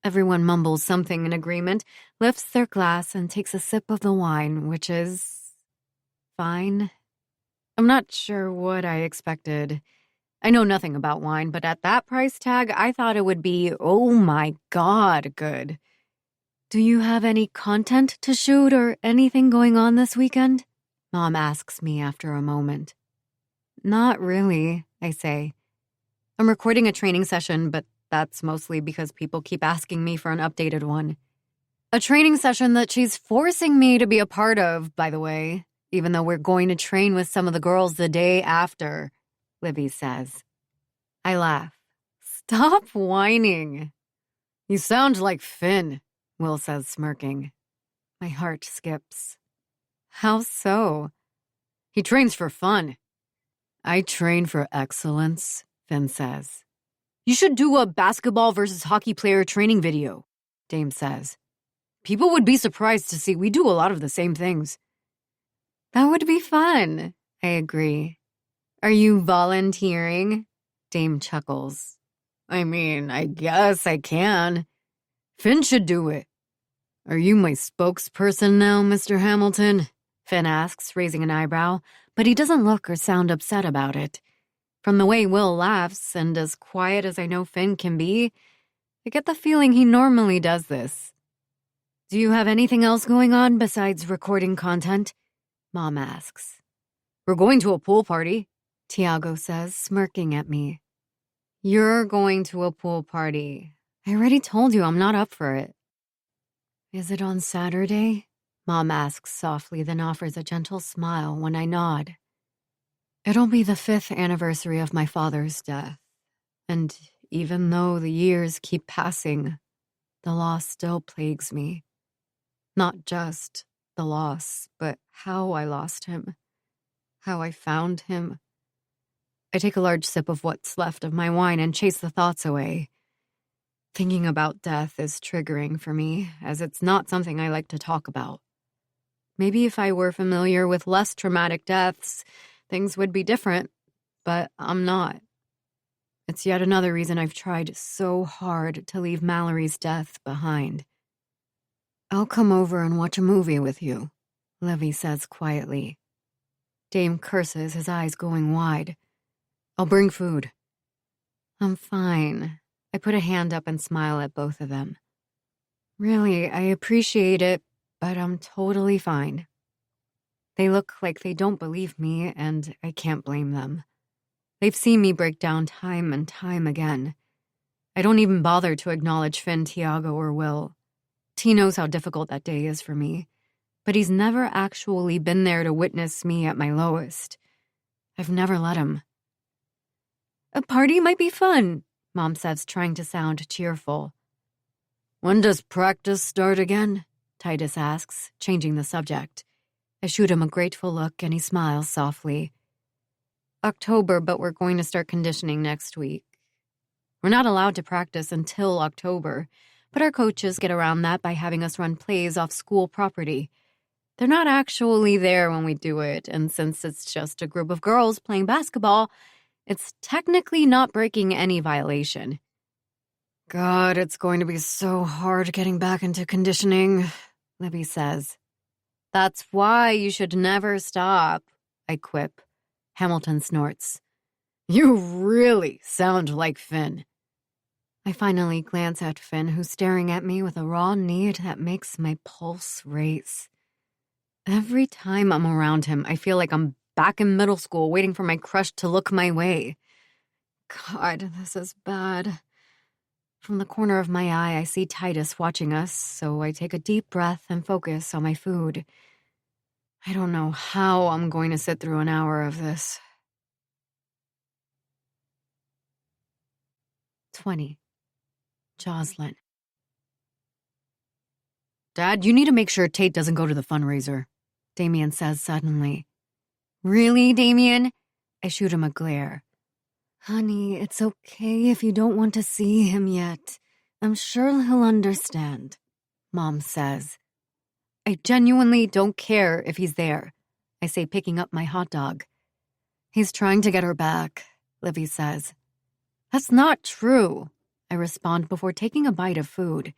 Everyone mumbles something in agreement, lifts their glass, and takes a sip of the wine, which is fine. I'm not sure what I expected. I know nothing about wine, but at that price tag, I thought it would be, oh my God, good. Do you have any content to shoot or anything going on this weekend? Mom asks me after a moment. Not really, I say. I'm recording a training session, but that's mostly because people keep asking me for an updated one. A training session that she's forcing me to be a part of, by the way, even though we're going to train with some of the girls the day after, Libby says. I laugh. Stop whining. You sound like Finn, Will says, smirking. My heart skips. How so? He trains for fun. I train for excellence, Finn says. You should do a basketball versus hockey player training video, Dame says. People would be surprised to see we do a lot of the same things. That would be fun, I agree. Are you volunteering? Dame chuckles. I mean, I guess I can. Finn should do it. Are you my spokesperson now, Mr. Hamilton? Finn asks, raising an eyebrow, but he doesn't look or sound upset about it. From the way Will laughs, and as quiet as I know Finn can be, I get the feeling he normally does this. Do you have anything else going on besides recording content? Mom asks. We're going to a pool party, Tiago says, smirking at me. You're going to a pool party. I already told you I'm not up for it. Is it on Saturday? Mom asks softly, then offers a gentle smile when I nod. It'll be the 5th anniversary of my father's death, and even though the years keep passing, the loss still plagues me. Not just the loss, but how I lost him, how I found him. I take a large sip of what's left of my wine and chase the thoughts away. Thinking about death is triggering for me, as it's not something I like to talk about. Maybe if I were familiar with less traumatic deaths, things would be different, but I'm not. It's yet another reason I've tried so hard to leave Mallory's death behind. I'll come over and watch a movie with you, Livy says quietly. Dame curses, his eyes going wide. I'll bring food. I'm fine. I put a hand up and smile at both of them. Really, I appreciate it, but I'm totally fine. They look like they don't believe me, and I can't blame them. They've seen me break down time and time again. I don't even bother to acknowledge Finn, Tiago, or Will. T knows how difficult that day is for me, but he's never actually been there to witness me at my lowest. I've never let him. A party might be fun, Mom says, trying to sound cheerful. When does practice start again? Titus asks, changing the subject. I shoot him a grateful look and he smiles softly. October, but we're going to start conditioning next week. We're not allowed to practice until October, but our coaches get around that by having us run plays off school property. They're not actually there when we do it, and since it's just a group of girls playing basketball, it's technically not breaking any violation. God, it's going to be so hard getting back into conditioning, Libby says. That's why you should never stop, I quip. Hamilton snorts. You really sound like Finn. I finally glance at Finn, who's staring at me with a raw need that makes my pulse race. Every time I'm around him, I feel like I'm back in middle school waiting for my crush to look my way. God, this is bad. From the corner of my eye, I see Titus watching us, so I take a deep breath and focus on my food. I don't know how I'm going to sit through an hour of this. 20. Jocelyn. Dad, you need to make sure Tate doesn't go to the fundraiser, Damien says suddenly. Really, Damien? I shoot him a glare. Honey, it's okay if you don't want to see him yet. I'm sure he'll understand, Mom says. I genuinely don't care if he's there, I say, picking up my hot dog. He's trying to get her back, Livy says. That's not true, I respond before taking a bite of food.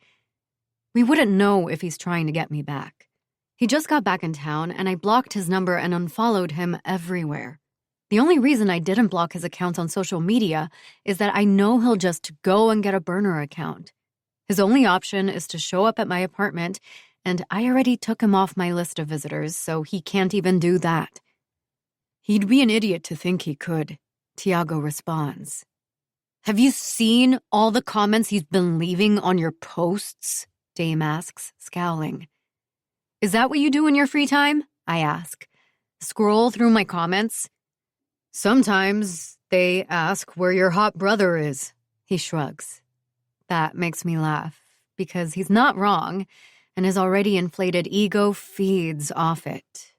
We wouldn't know if he's trying to get me back. He just got back in town, and I blocked his number and unfollowed him everywhere. The only reason I didn't block his accounts on social media is that I know he'll just go and get a burner account. His only option is to show up at my apartment, and I already took him off my list of visitors, so he can't even do that. He'd be an idiot to think he could, Tiago responds. Have you seen all the comments he's been leaving on your posts? Dame asks, scowling. Is that what you do in your free time? I ask. Scroll through my comments? Sometimes they ask where your hot brother is, he shrugs. That makes me laugh, because he's not wrong, and his already inflated ego feeds off it.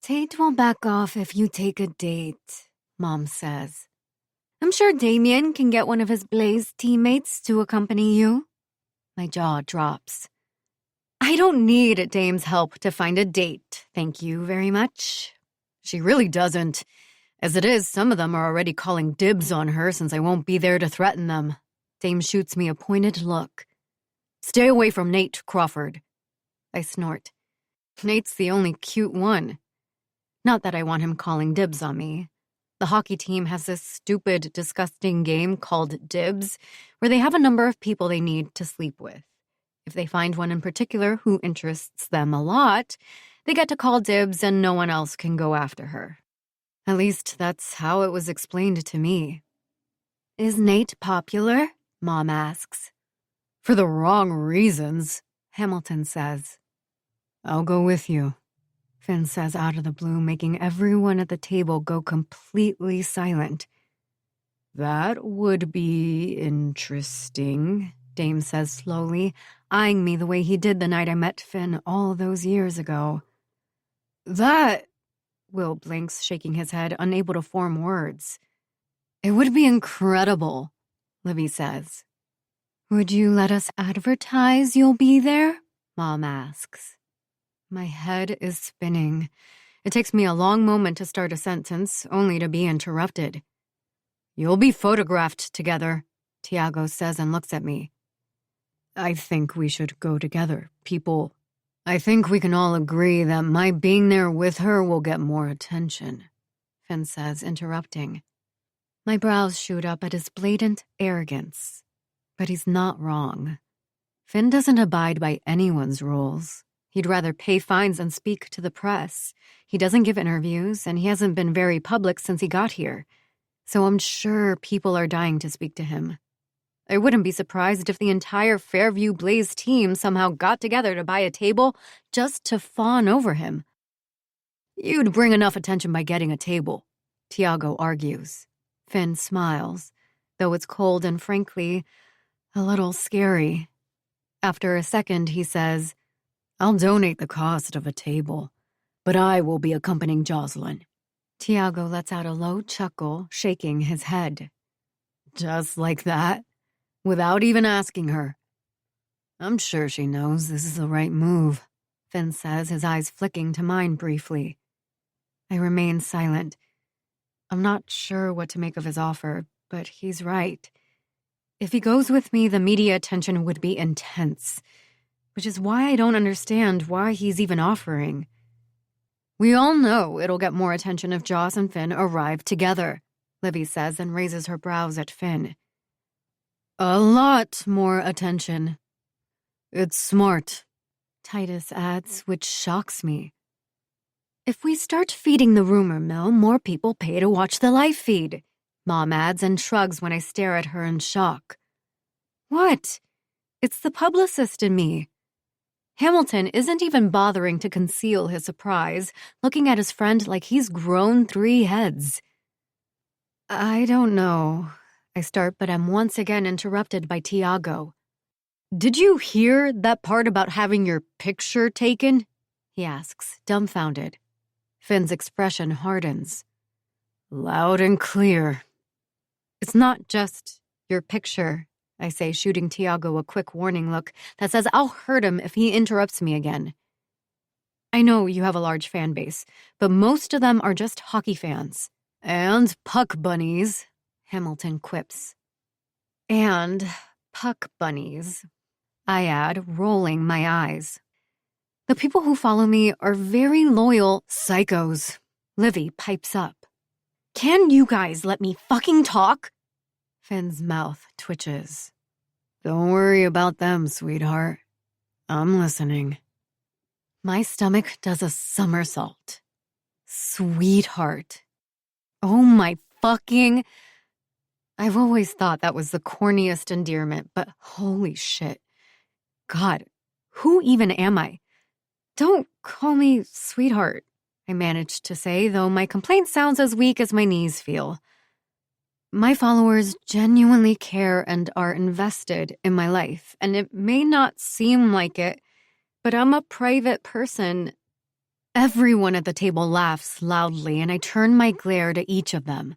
Tate will back off if you take a date, Mom says. I'm sure Damien can get one of his Blaze teammates to accompany you. My jaw drops. I don't need Dame's help to find a date, thank you very much. She really doesn't. As it is, some of them are already calling dibs on her since I won't be there to threaten them. Dame shoots me a pointed look. Stay away from Nate, Crawford. I snort. Nate's the only cute one. Not that I want him calling dibs on me. The hockey team has this stupid, disgusting game called Dibs, where they have a number of people they need to sleep with. If they find one in particular who interests them a lot, They get to call dibs and no one else can go after her. At least that's how it was explained to me. Is Nate popular? Mom asks. For the wrong reasons, Hamilton says. I'll go with you, Finn says out of the blue, making everyone at the table go completely silent. That would be interesting, Dame says slowly, eyeing me the way he did the night I met Finn all those years ago. That, Will blinks, shaking his head, unable to form words. It would be incredible, Livy says. Would you let us advertise you'll be there? Mom asks. My head is spinning. It takes me a long moment to start a sentence, only to be interrupted. You'll be photographed together, Tiago says and looks at me. I think we should go together, people. I think we can all agree that my being there with her will get more attention, Finn says, interrupting. My brows shoot up at his blatant arrogance. But he's not wrong. Finn doesn't abide by anyone's rules. He'd rather pay fines and speak to the press. He doesn't give interviews, and he hasn't been very public since he got here. So I'm sure people are dying to speak to him. I wouldn't be surprised if the entire Fairview Blaze team somehow got together to buy a table just to fawn over him. You'd bring enough attention by getting a table, Tiago argues. Finn smiles, though it's cold and frankly, a little scary. After a second, he says, I'll donate the cost of a table, but I will be accompanying Jocelyn. Tiago lets out a low chuckle, shaking his head. Just like that, without even asking her. I'm sure she knows this is the right move, Finn says, his eyes flicking to mine briefly. I remain silent. I'm not sure what to make of his offer, but he's right. If he goes with me, the media attention would be intense, which is why I don't understand why he's even offering. We all know it'll get more attention if Joss and Finn arrive together, Livy says and raises her brows at Finn. A lot more attention. It's smart, Titus adds, which shocks me. If we start feeding the rumor mill, more people pay to watch the live feed, Mom adds and shrugs when I stare at her in shock. What? It's the publicist in me. Hamilton isn't even bothering to conceal his surprise, looking at his friend like he's grown 3 heads. I don't know. I start, but I'm once again interrupted by Tiago. Did you hear that part about having your picture taken? He asks, dumbfounded. Finn's expression hardens. Loud and clear. It's not just your picture, I say, shooting Tiago a quick warning look that says I'll hurt him if he interrupts me again. I know you have a large fan base, but most of them are just hockey fans. And puck bunnies, Hamilton quips. And puck bunnies, I add, rolling my eyes. The people who follow me are very loyal psychos, Livy pipes up. Can you guys let me fucking talk? Finn's mouth twitches. Don't worry about them, sweetheart. I'm listening. My stomach does a somersault. Sweetheart. Oh my fucking... I've always thought that was the corniest endearment, but holy shit. God, who even am I? Don't call me sweetheart, I managed to say, though my complaint sounds as weak as my knees feel. My followers genuinely care and are invested in my life, and it may not seem like it, but I'm a private person. Everyone at the table laughs loudly, and I turn my glare to each of them.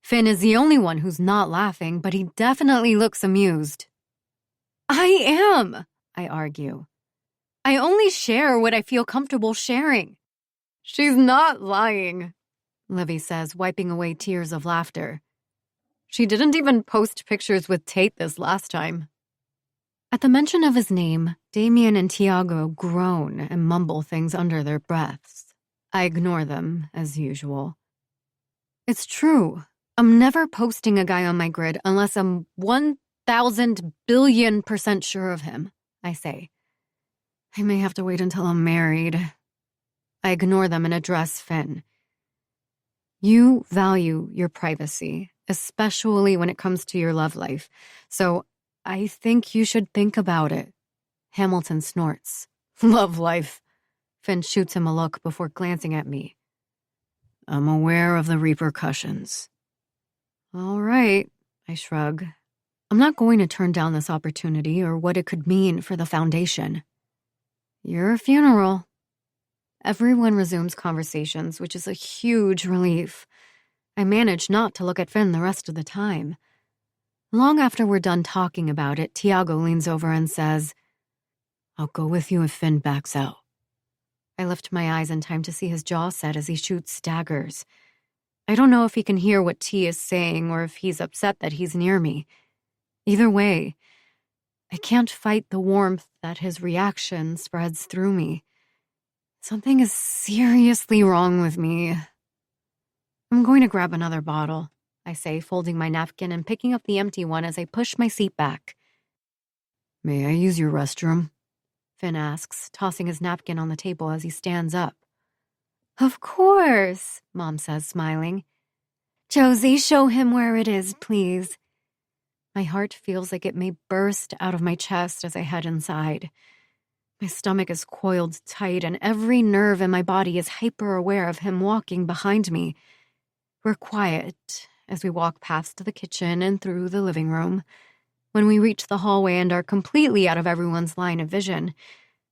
Finn is the only one who's not laughing, but he definitely looks amused. I am, I argue. I only share what I feel comfortable sharing. She's not lying, Livy says, wiping away tears of laughter. She didn't even post pictures with Tate this last time. At the mention of his name, Damien and Tiago groan and mumble things under their breaths. I ignore them, as usual. It's true. I'm never posting a guy on my grid unless I'm 1,000 billion% sure of him, I say. I may have to wait until I'm married. I ignore them and address Finn. You value your privacy, especially when it comes to your love life, so I think you should think about it. Hamilton snorts. Love life. Finn shoots him a look before glancing at me. I'm aware of the repercussions. All right, I shrug. I'm not going to turn down this opportunity or what it could mean for the Foundation. Your funeral. Everyone resumes conversations, which is a huge relief. I manage not to look at Finn the rest of the time. Long after we're done talking about it, Tiago leans over and says, I'll go with you if Finn backs out. I lift my eyes in time to see his jaw set as he shoots daggers. I don't know if he can hear what T is saying or if he's upset that he's near me. Either way, I can't fight the warmth that his reaction spreads through me. Something is seriously wrong with me. I'm going to grab another bottle, I say, folding my napkin and picking up the empty one as I push my seat back. May I use your restroom? Finn asks, tossing his napkin on the table as he stands up. Of course, Mom says, smiling. Josie, show him where it is, please. My heart feels like it may burst out of my chest as I head inside. My stomach is coiled tight and every nerve in my body is hyper-aware of him walking behind me. We're quiet as we walk past the kitchen and through the living room. When we reach the hallway and are completely out of everyone's line of vision,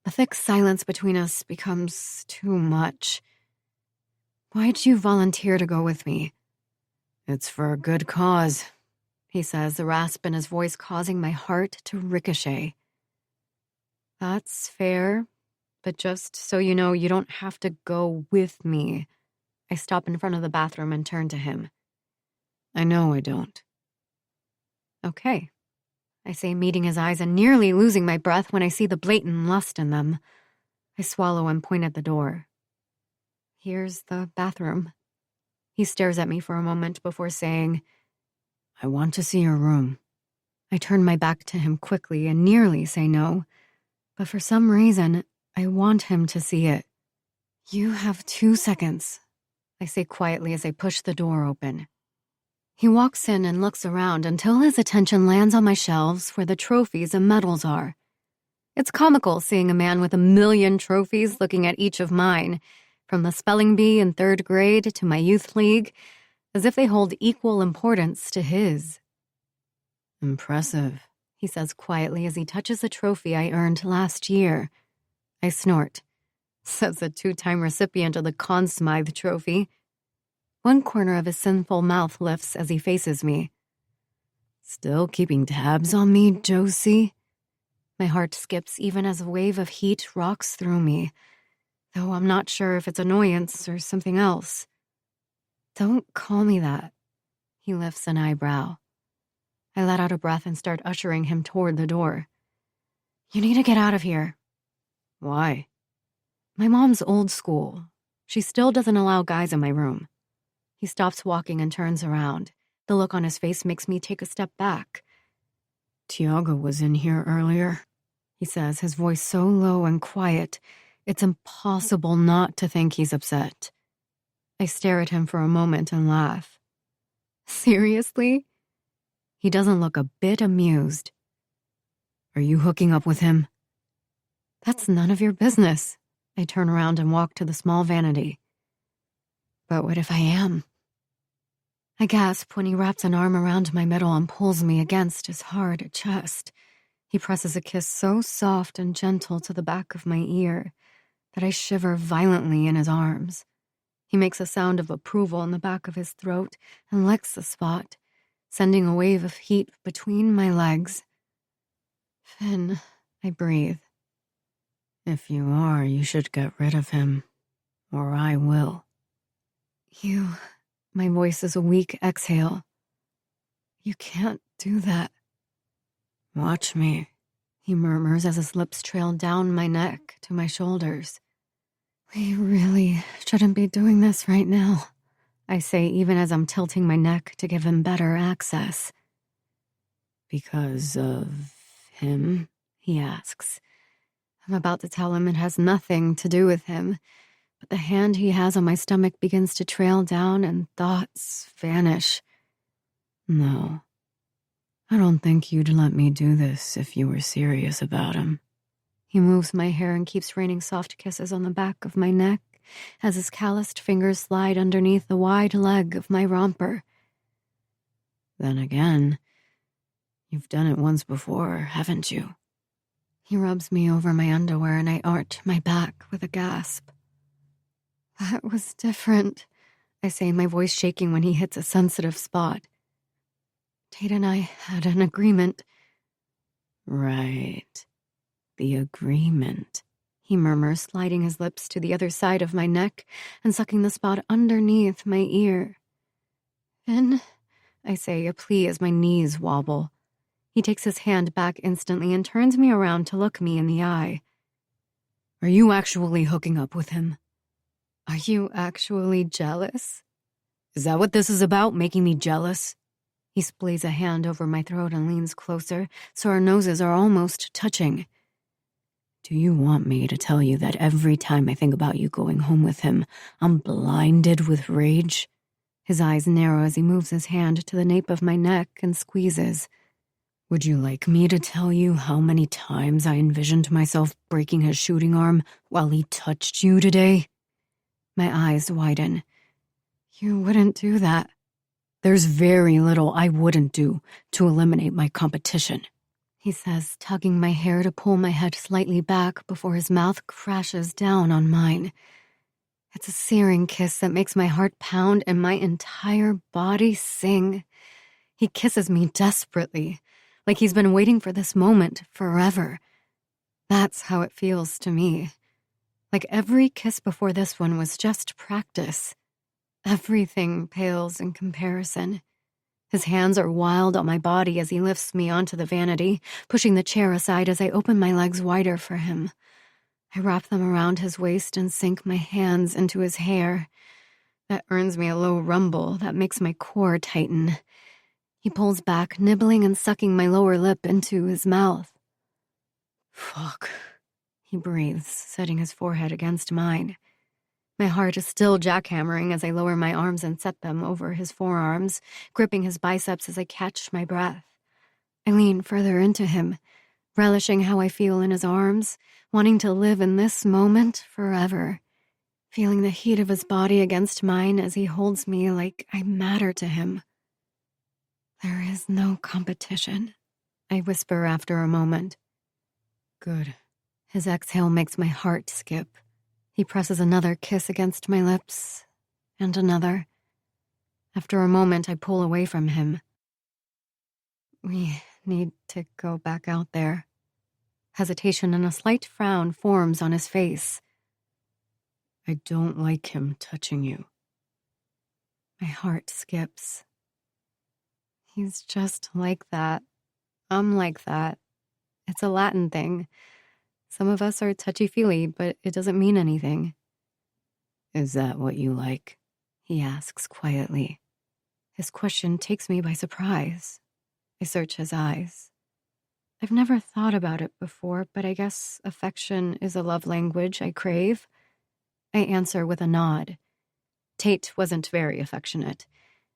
the thick silence between us becomes too much. Why'd you volunteer to go with me? It's for a good cause, he says, the rasp in his voice causing my heart to ricochet. That's fair, but just so you know, you don't have to go with me. I stop in front of the bathroom and turn to him. I know I don't. Okay, I say, meeting his eyes and nearly losing my breath when I see the blatant lust in them. I swallow and point at the door. Here's the bathroom. He stares at me for a moment before saying, I want to see your room. I turn my back to him quickly and nearly say no, but for some reason, I want him to see it. You have 2 seconds, I say quietly as I push the door open. He walks in and looks around until his attention lands on my shelves where the trophies and medals are. It's comical seeing a man with 1,000,000 trophies looking at each of mine, from the spelling bee in 3rd grade to my youth league, as if they hold equal importance to his. Impressive, he says quietly as he touches a trophy I earned last year. I snort. Says the 2-time recipient of the Conn Smythe trophy. One corner of his sinful mouth lifts as he faces me. Still keeping tabs on me, Josie? My heart skips even as a wave of heat rocks through me, though I'm not sure if it's annoyance or something else. Don't call me that. He lifts an eyebrow. I let out a breath and start ushering him toward the door. You need to get out of here. Why? My mom's old school. She still doesn't allow guys in my room. He stops walking and turns around. The look on his face makes me take a step back. Tiago was in here earlier, he says, his voice so low and quiet, it's impossible not to think he's upset. I stare at him for a moment and laugh. Seriously? He doesn't look a bit amused. Are you hooking up with him? That's none of your business. I turn around and walk to the small vanity. But what if I am? I gasp when he wraps an arm around my middle and pulls me against his hard chest. He presses a kiss so soft and gentle to the back of my ear that I shiver violently in his arms. He makes a sound of approval in the back of his throat and licks the spot, sending a wave of heat between my legs. Finn, I breathe. If you are, you should get rid of him, or I will. You... My voice is a weak exhale. You can't do that. Watch me, he murmurs as his lips trail down my neck to my shoulders. We really shouldn't be doing this right now, I say even as I'm tilting my neck to give him better access. Because of him, he asks. I'm about to tell him it has nothing to do with him, but the hand he has on my stomach begins to trail down and thoughts vanish. No, I don't think you'd let me do this if you were serious about him. He moves my hair and keeps raining soft kisses on the back of my neck as his calloused fingers slide underneath the wide leg of my romper. Then again, you've done it once before, haven't you? He rubs me over my underwear and I arch my back with a gasp. That was different, I say, my voice shaking when he hits a sensitive spot. Tate and I had an agreement. Right. The agreement, he murmurs, sliding his lips to the other side of my neck and sucking the spot underneath my ear. Finn, I say, a plea as my knees wobble. He takes his hand back instantly and turns me around to look me in the eye. Are you actually hooking up with him? Are you actually jealous? Is that what this is about, making me jealous? He splays a hand over my throat and leans closer, so our noses are almost touching. Do you want me to tell you that every time I think about you going home with him, I'm blinded with rage? His eyes narrow as he moves his hand to the nape of my neck and squeezes. Would you like me to tell you how many times I envisioned myself breaking his shooting arm while he touched you today? My eyes widen. You wouldn't do that. There's very little I wouldn't do to eliminate my competition, he says, tugging my hair to pull my head slightly back before his mouth crashes down on mine. It's a searing kiss that makes my heart pound and my entire body sing. He kisses me desperately, like he's been waiting for this moment forever. That's how it feels to me. Like every kiss before this one was just practice. Everything pales in comparison. His hands are wild on my body as he lifts me onto the vanity, pushing the chair aside as I open my legs wider for him. I wrap them around his waist and sink my hands into his hair. That earns me a low rumble that makes my core tighten. He pulls back, nibbling and sucking my lower lip into his mouth. Fuck, he breathes, setting his forehead against mine. My heart is still jackhammering as I lower my arms and set them over his forearms, gripping his biceps as I catch my breath. I lean further into him, relishing how I feel in his arms, wanting to live in this moment forever, feeling the heat of his body against mine as he holds me like I matter to him. There is no competition, I whisper after a moment. Good. His exhale makes my heart skip. He presses another kiss against my lips, and another. After a moment, I pull away from him. We need to go back out there. Hesitation and a slight frown forms on his face. I don't like him touching you. My heart skips. He's just like that. I'm like that. It's a Latin thing. Some of us are touchy-feely, but it doesn't mean anything. Is that what you like? He asks quietly. His question takes me by surprise. I search his eyes. I've never thought about it before, but I guess affection is a love language I crave. I answer with a nod. Tate wasn't very affectionate,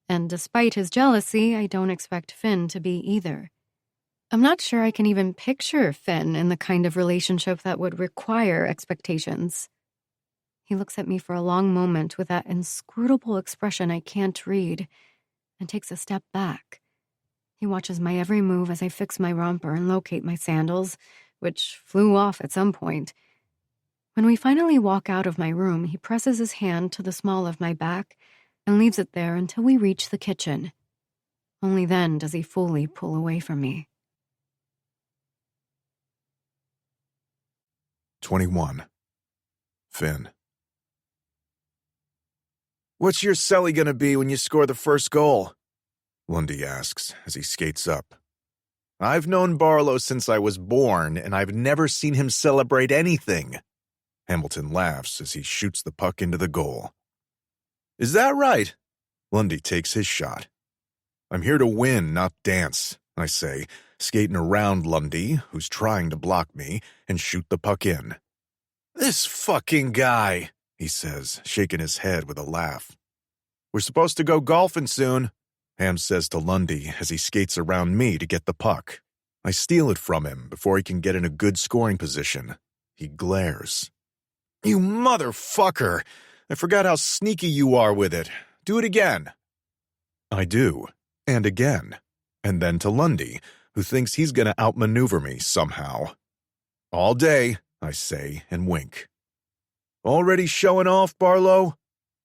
and despite his jealousy, I don't expect Finn to be either. I'm not sure I can even picture Finn in the kind of relationship that would require expectations. He looks at me for a long moment with that inscrutable expression I can't read, and takes a step back. He watches my every move as I fix my romper and locate my sandals, which flew off at some point. When we finally walk out of my room, he presses his hand to the small of my back and leaves it there until we reach the kitchen. Only then does he fully pull away from me. 21. Finn. What's your celly gonna be when you score the first goal? Lundy asks as he skates up. I've known Barlow since I was born, and I've never seen him celebrate anything. Hamilton laughs as he shoots the puck into the goal. Is that right? Lundy takes his shot. I'm here to win, not dance, I say, skating around Lundy, who's trying to block me, and shoot the puck in. This fucking guy, he says, shaking his head with a laugh. We're supposed to go golfing soon, Ham says to Lundy as he skates around me to get the puck. I steal it from him before he can get in a good scoring position. He glares. You motherfucker! I forgot how sneaky you are with it. Do it again. I do. And again. And then to Lundy, who thinks he's going to outmaneuver me somehow. All day, I say and wink. Already showing off, Barlow?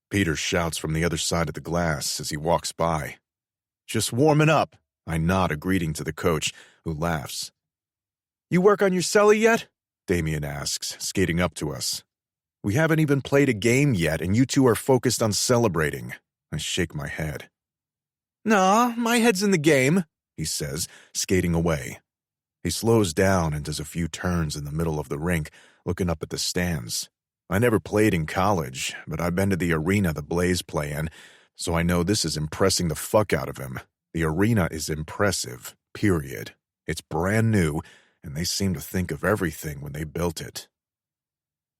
Peter shouts from the other side of the glass as he walks by. Just warming up, I nod a greeting to the coach, who laughs. You work on your celly yet? Damien asks, skating up to us. We haven't even played a game yet, and you two are focused on celebrating. I shake my head. Nah, my head's in the game, he says, skating away. He slows down and does a few turns in the middle of the rink, looking up at the stands. I never played in college, but I've been to the arena the Blaze play in, so I know this is impressing the fuck out of him. The arena is impressive, period. It's brand new, and they seem to think of everything when they built it.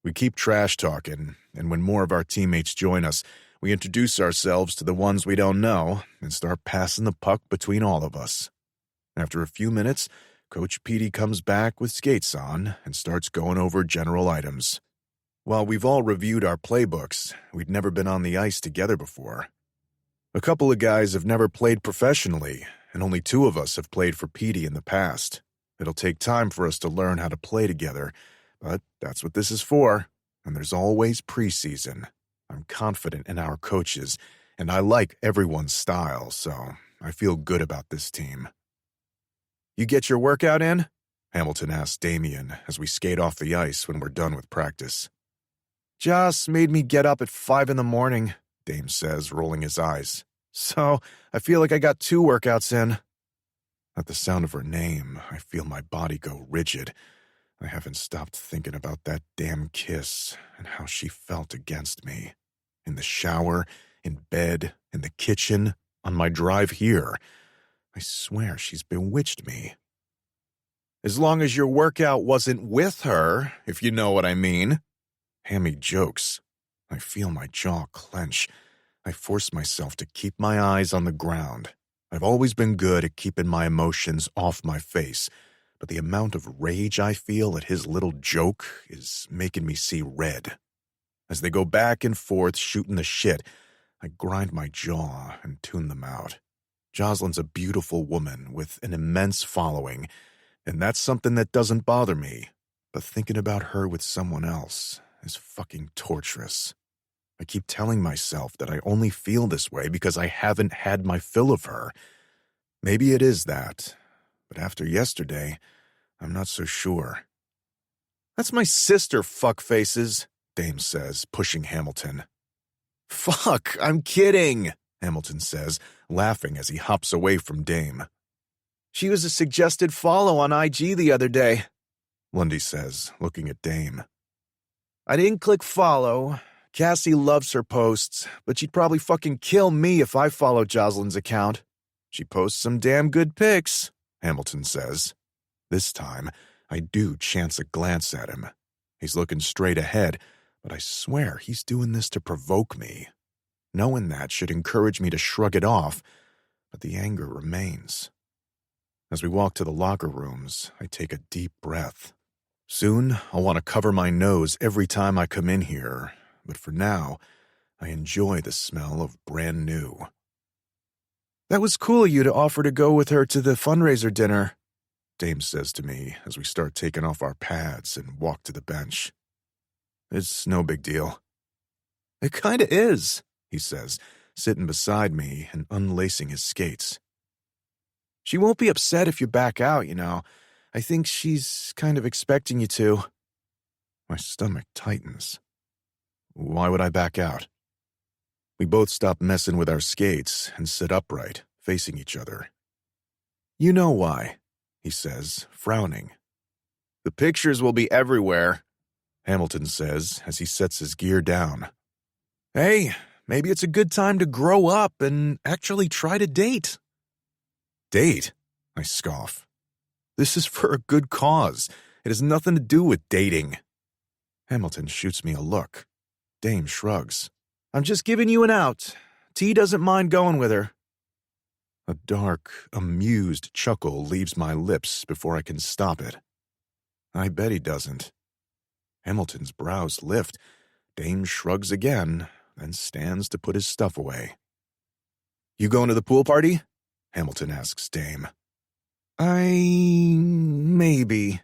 We keep trash talking, and when more of our teammates join us, we introduce ourselves to the ones we don't know and start passing the puck between all of us. After a few minutes, Coach Petey comes back with skates on and starts going over general items. While we've all reviewed our playbooks, we'd never been on the ice together before. A couple of guys have never played professionally, and only 2 of us have played for Petey in the past. It'll take time for us to learn how to play together, but that's what this is for, and there's always preseason. I'm confident in our coaches, and I like everyone's style, so I feel good about this team. You get your workout in? Hamilton asks Damien as we skate off the ice when we're done with practice. Joss made me get up at 5 a.m, Dame says, rolling his eyes. So I feel like I got 2 workouts in. At the sound of her name, I feel my body go rigid. I haven't stopped thinking about that damn kiss and how she felt against me. In the shower, in bed, in the kitchen, on my drive here. I swear she's bewitched me. As long as your workout wasn't with her, if you know what I mean. Hammy jokes. I feel my jaw clench. I force myself to keep my eyes on the ground. I've always been good at keeping my emotions off my face, but the amount of rage I feel at his little joke is making me see red. As they go back and forth shooting the shit, I grind my jaw and tune them out. Jocelyn's a beautiful woman with an immense following, and that's something that doesn't bother me, but thinking about her with someone else is fucking torturous. I keep telling myself that I only feel this way because I haven't had my fill of her. Maybe it is that, but after yesterday, I'm not so sure. That's my sister, fuckfaces, Dame says, pushing Hamilton. Fuck, I'm kidding, Hamilton says, laughing as he hops away from Dame. She was a suggested follow on IG the other day, Lundy says, looking at Dame. I didn't click follow. Cassie loves her posts, but she'd probably fucking kill me if I followed Jocelyn's account. She posts some damn good pics, Hamilton says. This time, I do chance a glance at him. He's looking straight ahead, but I swear he's doing this to provoke me. Knowing that should encourage me to shrug it off, but the anger remains. As we walk to the locker rooms, I take a deep breath. Soon, I'll want to cover my nose every time I come in here, but for now, I enjoy the smell of brand new. That was cool of you to offer to go with her to the fundraiser dinner, Dame says to me as we start taking off our pads and walk to the bench. It's no big deal. It kinda is, he says, sitting beside me and unlacing his skates. She won't be upset if you back out, you know. I think she's kind of expecting you to. My stomach tightens. Why would I back out? We both stop messing with our skates and sit upright, facing each other. You know why, he says, frowning. The pictures will be everywhere, Hamilton says as he sets his gear down. Hey, maybe it's a good time to grow up and actually try to date. Date? I scoff. This is for a good cause. It has nothing to do with dating. Hamilton shoots me a look. Dame shrugs. I'm just giving you an out. T doesn't mind going with her. A dark, amused chuckle leaves my lips before I can stop it. I bet he doesn't. Hamilton's brows lift. Dame shrugs again, then stands to put his stuff away. You going to the pool party? Hamilton asks Dame. Maybe.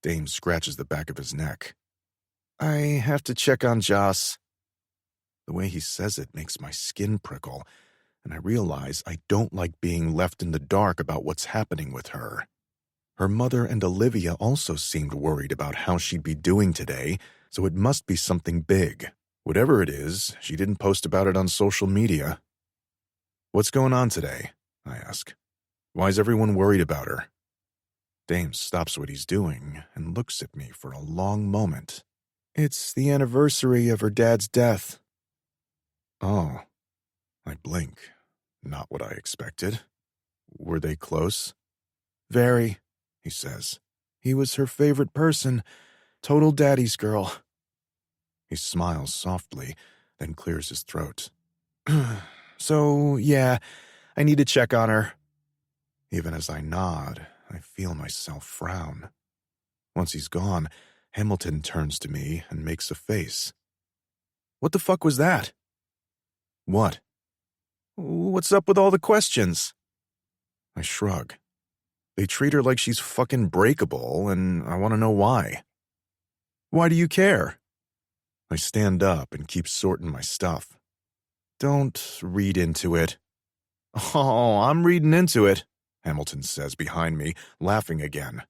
Dame scratches the back of his neck. I have to check on Joss. The way he says it makes my skin prickle, and I realize I don't like being left in the dark about what's happening with her. Her mother and Olivia also seemed worried about how she'd be doing today, so it must be something big. Whatever it is, she didn't post about it on social media. What's going on today? I ask. Why is everyone worried about her? Dame stops what he's doing and looks at me for a long moment. It's the anniversary of her dad's death. Oh. I blink. Not what I expected. Were they close? Very, he says. He was her favorite person. Total daddy's girl. He smiles softly, then clears his throat. So, yeah, I need to check on her. Even as I nod, I feel myself frown. Once he's gone, Hamilton turns to me and makes a face. What the fuck was that? What? What's up with all the questions? I shrug. They treat her like she's fucking breakable, and I want to know why. Why do you care? I stand up and keep sorting my stuff. Don't read into it. Oh, I'm reading into it, Hamilton says behind me, laughing again.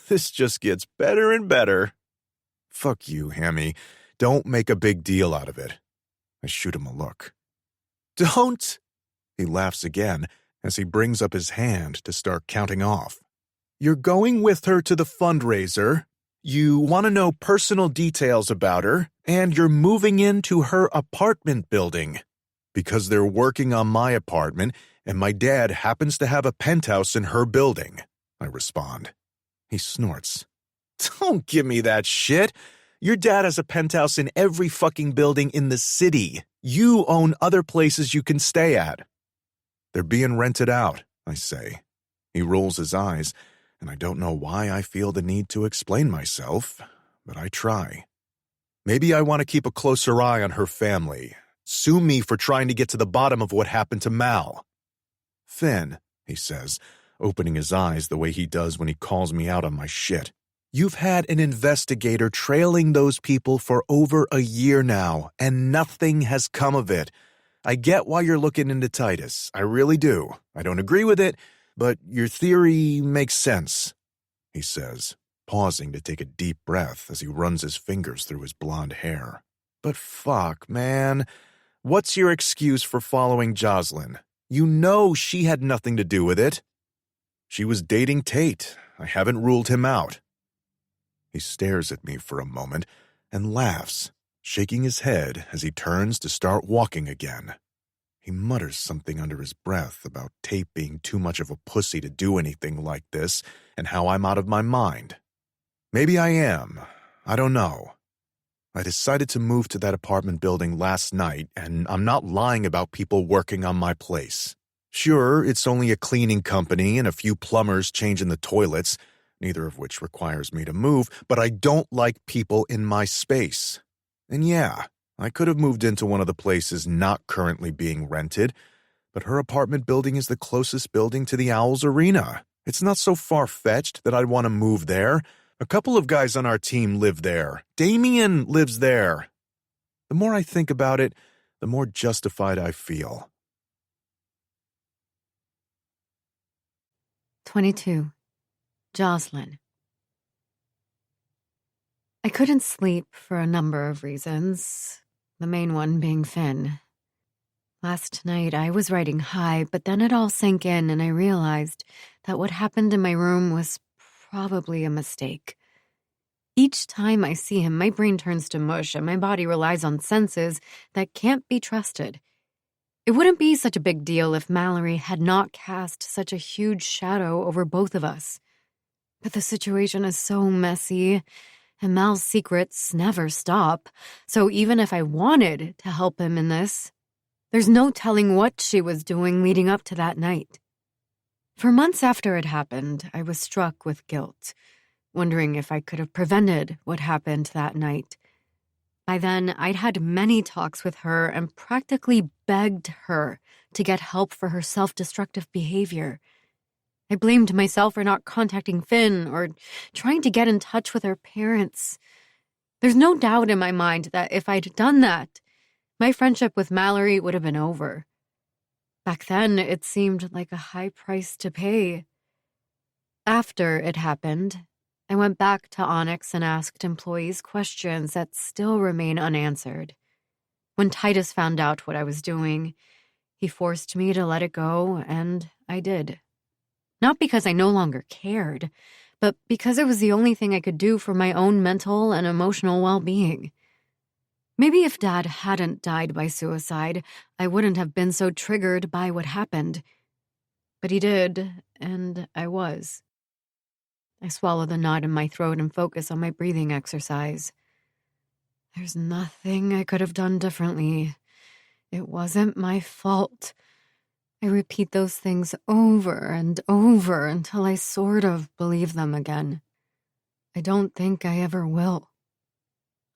This just gets better and better. Fuck you, Hammy. Don't make a big deal out of it. I shoot him a look. Don't! He laughs again as he brings up his hand to start counting off. You're going with her to the fundraiser. You want to know personal details about her, and you're moving into her apartment building. Because they're working on my apartment, and my dad happens to have a penthouse in her building, I respond. He snorts. Don't give me that shit. Your dad has a penthouse in every fucking building in the city. You own other places you can stay at. They're being rented out, I say. He rolls his eyes, and I don't know why I feel the need to explain myself, but I try. Maybe I want to keep a closer eye on her family. Sue me for trying to get to the bottom of what happened to Mal. Finn, he says, opening his eyes the way he does when he calls me out on my shit. You've had an investigator trailing those people for over a year now, and nothing has come of it. I get why you're looking into Titus. I really do. I don't agree with it, but your theory makes sense, he says, pausing to take a deep breath as he runs his fingers through his blonde hair. But fuck, man. What's your excuse for following Jocelyn? You know she had nothing to do with it. She was dating Tate. I haven't ruled him out. He stares at me for a moment and laughs, shaking his head as he turns to start walking again. He mutters something under his breath about Tate being too much of a pussy to do anything like this and how I'm out of my mind. Maybe I am. I don't know. I decided to move to that apartment building last night, and I'm not lying about people working on my place. Sure, it's only a cleaning company and a few plumbers changing the toilets, neither of which requires me to move, but I don't like people in my space. And yeah, I could have moved into one of the places not currently being rented, but her apartment building is the closest building to the Owls Arena. It's not so far-fetched that I'd want to move there. A couple of guys on our team live there. Damien lives there. The more I think about it, the more justified I feel. 22. Jocelyn. I couldn't sleep for a number of reasons, the main one being Finn. Last night I was riding high, but then it all sank in and I realized that what happened in my room was probably a mistake. Each time I see him, my brain turns to mush and my body relies on senses that can't be trusted. It wouldn't be such a big deal if Mallory had not cast such a huge shadow over both of us. But the situation is so messy, And Mal's secrets never stop, so even if I wanted to help him in this, there's no telling what she was doing leading up to that night. For months after it happened, I was struck with guilt, wondering if I could have prevented what happened that night. By then, I'd had many talks with her and practically begged her to get help for her self-destructive behavior. I blamed myself for not contacting Finn or trying to get in touch with her parents. There's no doubt in my mind that if I'd done that, my friendship with Mallory would have been over. Back then, it seemed like a high price to pay. After it happened, I went back to Onyx and asked employees questions that still remain unanswered. When Titus found out what I was doing, he forced me to let it go, and I did. Not because I no longer cared, but because it was the only thing I could do for my own mental and emotional well-being. Maybe if Dad hadn't died by suicide, I wouldn't have been so triggered by what happened. But he did, and I was. I swallow the knot in my throat and focus on my breathing exercise. There's nothing I could have done differently. It wasn't my fault. I repeat those things over and over until I sort of believe them again. I don't think I ever will.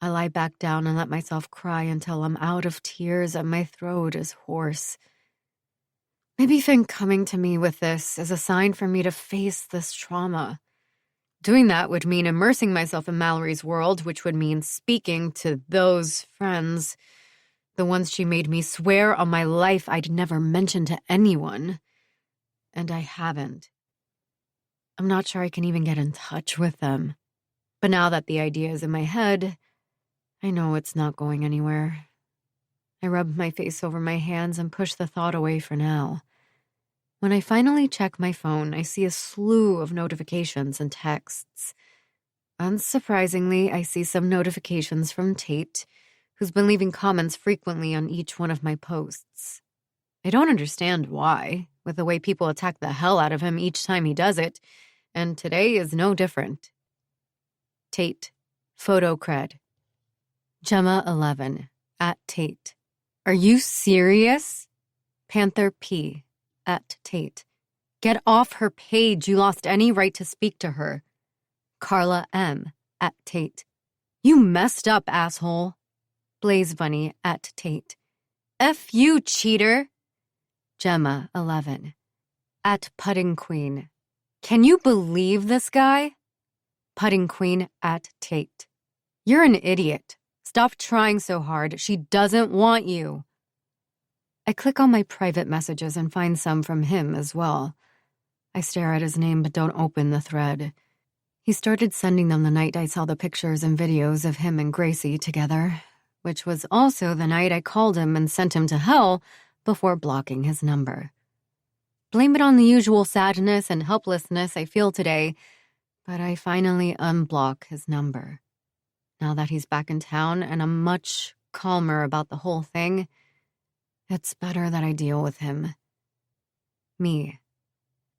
I lie back down and let myself cry until I'm out of tears and my throat is hoarse. Maybe Finn coming to me with this is a sign for me to face this trauma. Doing that would mean immersing myself in Mallory's world, which would mean speaking to those friends, the ones she made me swear on my life I'd never mention to anyone. And I haven't. I'm not sure I can even get in touch with them. But now that the idea is in my head, I know it's not going anywhere. I rub my face over my hands and push the thought away for now. When I finally check my phone, I see a slew of notifications and texts. Unsurprisingly, I see some notifications from Tate, who's been leaving comments frequently on each one of my posts. I don't understand why, with the way people attack the hell out of him each time he does it, and today is no different. Tate, photo cred. Gemma 11, at Tate. Are you serious? Panther P, at Tate. Get off her page. You lost any right to speak to her. Carla M, at Tate. You messed up, asshole. Blaze Bunny, at Tate. F you, cheater. Gemma 11, at Pudding Queen. Can you believe this guy? Pudding Queen, at Tate. You're an idiot. Stop trying so hard. She doesn't want you. I click on my private messages and find some from him as well. I stare at his name but don't open the thread. He started sending them the night I saw the pictures and videos of him and Gracie together, which was also the night I called him and sent him to hell before blocking his number. Blame it on the usual sadness and helplessness I feel today, but I finally unblock his number. Now that he's back in town and I'm much calmer about the whole thing, it's better that I deal with him. Me.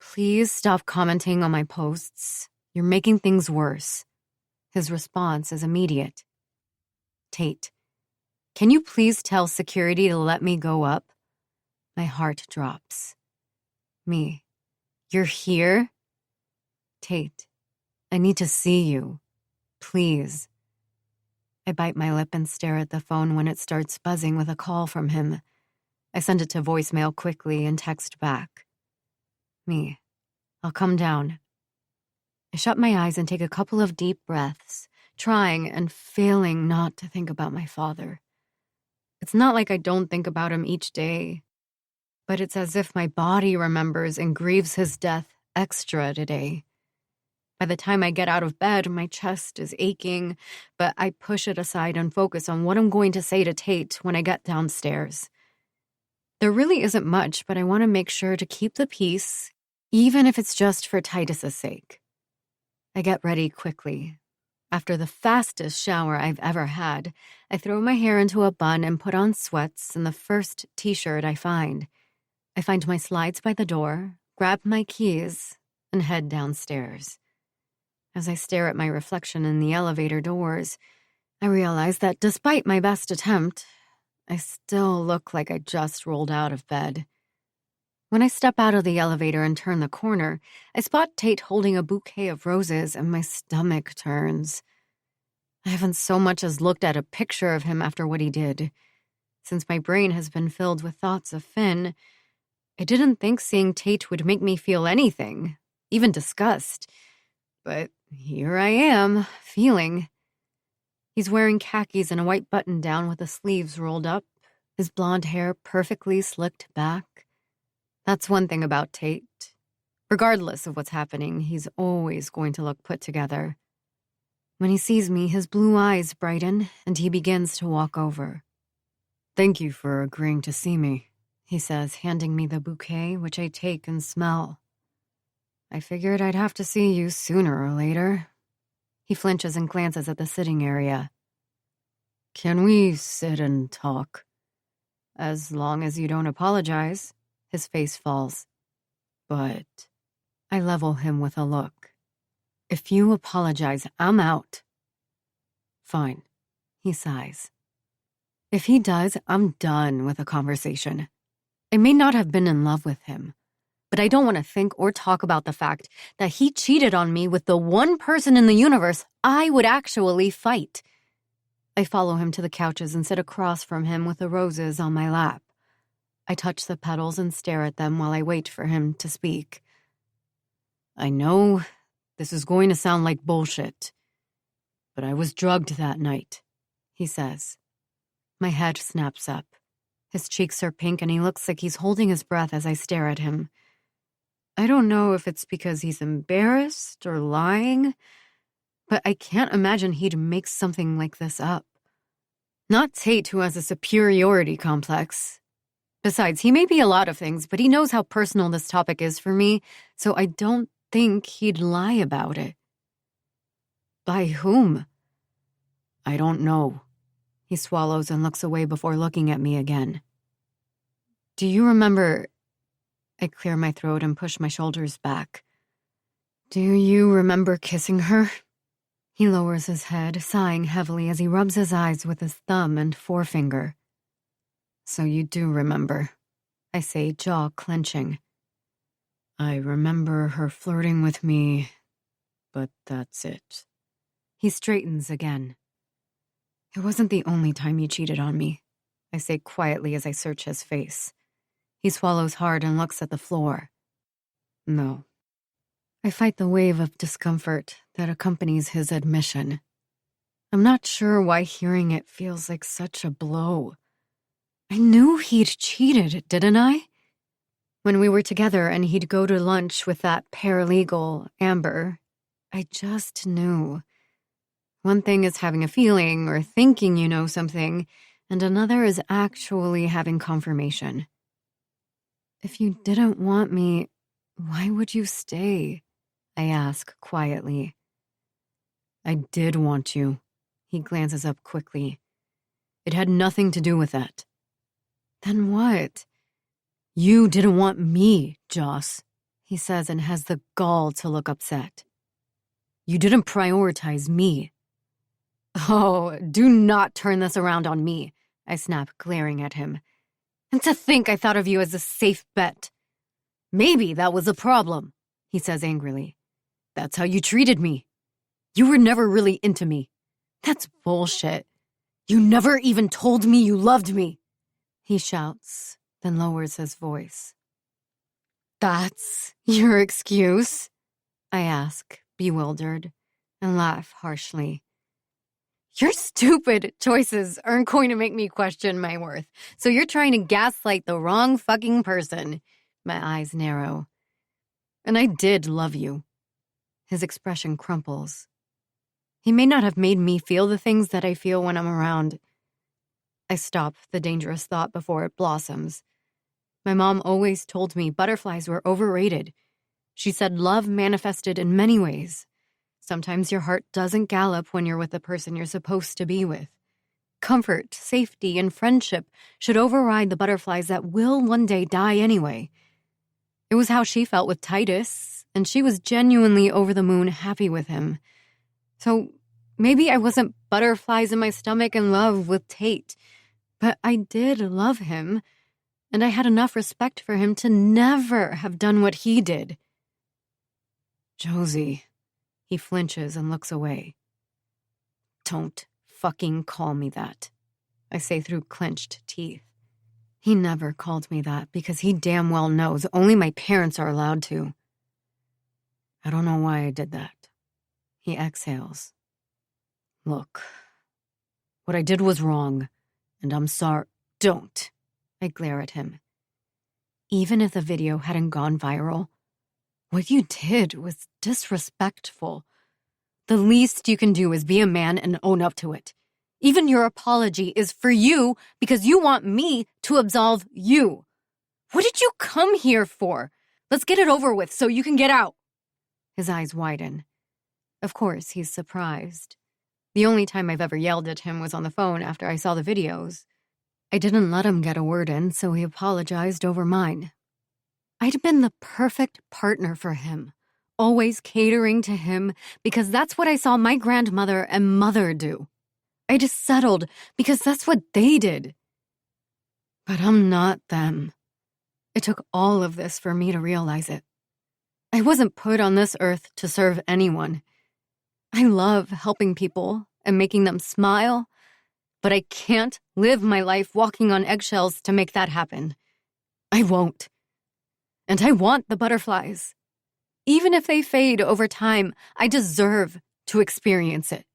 Please stop commenting on my posts. You're making things worse. His response is immediate. Tate. Can you please tell security to let me go up? My heart drops. Me. You're here? Tate. I need to see you. Please. I bite my lip and stare at the phone when it starts buzzing with a call from him. I send it to voicemail quickly and text back. Me. I'll come down. I shut my eyes and take a couple of deep breaths, trying and failing not to think about my father. It's not like I don't think about him each day, but it's as if my body remembers and grieves his death extra today. By the time I get out of bed, my chest is aching, but I push it aside and focus on what I'm going to say to Tate when I get downstairs. There really isn't much, but I want to make sure to keep the peace, even if it's just for Titus's sake. I get ready quickly. After the fastest shower I've ever had, I throw my hair into a bun and put on sweats and the first t-shirt I find. I find my slides by the door, grab my keys, and head downstairs. As I stare at my reflection in the elevator doors, I realize that despite my best attempt, I still look like I just rolled out of bed. When I step out of the elevator and turn the corner, I spot Tate holding a bouquet of roses and my stomach turns. I haven't so much as looked at a picture of him after what he did. Since my brain has been filled with thoughts of Finn, I didn't think seeing Tate would make me feel anything, even disgust. But here I am, feeling. He's wearing khakis and a white button-down with the sleeves rolled up, his blonde hair perfectly slicked back. That's one thing about Tate. Regardless of what's happening, he's always going to look put together. When he sees me, his blue eyes brighten, and he begins to walk over. "Thank you for agreeing to see me," he says, handing me the bouquet, which I take and smell. "I figured I'd have to see you sooner or later." He flinches and glances at the sitting area. "Can we sit and talk?" "As long as you don't apologize." His face falls. "But..." I level him with a look. "If you apologize, I'm out." "Fine," he sighs. If he does, I'm done with the conversation. I may not have been in love with him, but I don't want to think or talk about the fact that he cheated on me with the one person in the universe I would actually fight. I follow him to the couches and sit across from him with the roses on my lap. I touch the petals and stare at them while I wait for him to speak. "I know this is going to sound like bullshit, but I was drugged that night," he says. My head snaps up. His cheeks are pink and he looks like he's holding his breath as I stare at him. I don't know if it's because he's embarrassed or lying, but I can't imagine he'd make something like this up. Not Tate, who has a superiority complex. Besides, he may be a lot of things, but he knows how personal this topic is for me, so I don't think he'd lie about it. By whom? I don't know. He swallows and looks away before looking at me again. Do you remember... I clear my throat and push my shoulders back. Do you remember kissing her? He lowers his head, sighing heavily as he rubs his eyes with his thumb and forefinger. So you do remember, I say, jaw clenching. I remember her flirting with me, but that's it. He straightens again. It wasn't the only time you cheated on me, I say quietly as I search his face. He swallows hard and looks at the floor. No. I fight the wave of discomfort that accompanies his admission. I'm not sure why hearing it feels like such a blow. I knew he'd cheated, didn't I? When we were together and he'd go to lunch with that paralegal, Amber, I just knew. One thing is having a feeling or thinking you know something, and another is actually having confirmation. If you didn't want me, why would you stay? I ask quietly. I did want you. He glances up quickly. It had nothing to do with that. Then what? You didn't want me, Joss, he says and has the gall to look upset. You didn't prioritize me. Oh, do not turn this around on me, I snap, glaring at him. And to think I thought of you as a safe bet. Maybe that was a problem, he says angrily. That's how you treated me. You were never really into me. That's bullshit. You never even told me you loved me, he shouts, then lowers his voice. That's your excuse? I ask, bewildered, and laugh harshly. Your stupid choices aren't going to make me question my worth, so you're trying to gaslight the wrong fucking person. My eyes narrow. And I did love you. His expression crumples. He may not have made me feel the things that I feel when I'm around. I stop the dangerous thought before it blossoms. My mom always told me butterflies were overrated. She said love manifested in many ways. Sometimes your heart doesn't gallop when you're with the person you're supposed to be with. Comfort, safety, and friendship should override the butterflies that will one day die anyway. It was how she felt with Titus, and she was genuinely over the moon happy with him. So maybe I wasn't butterflies in my stomach in love with Tate, but I did love him, and I had enough respect for him to never have done what he did. Josie, he flinches and looks away. Don't fucking call me that, I say through clenched teeth. He never called me that because he damn well knows only my parents are allowed to. I don't know why I did that. He exhales. Look, what I did was wrong, and I'm sorry. Don't. I glare at him. Even if the video hadn't gone viral, what you did was disrespectful. The least you can do is be a man and own up to it. Even your apology is for you because you want me to absolve you. What did you come here for? Let's get it over with so you can get out. His eyes widen. Of course, he's surprised. The only time I've ever yelled at him was on the phone after I saw the videos. I didn't let him get a word in, so he apologized over mine. I'd been the perfect partner for him, always catering to him because that's what I saw my grandmother and mother do. I just settled because that's what they did. But I'm not them. It took all of this for me to realize it. I wasn't put on this earth to serve anyone. I love helping people and making them smile, but I can't live my life walking on eggshells to make that happen. I won't. And I want the butterflies. Even if they fade over time, I deserve to experience it.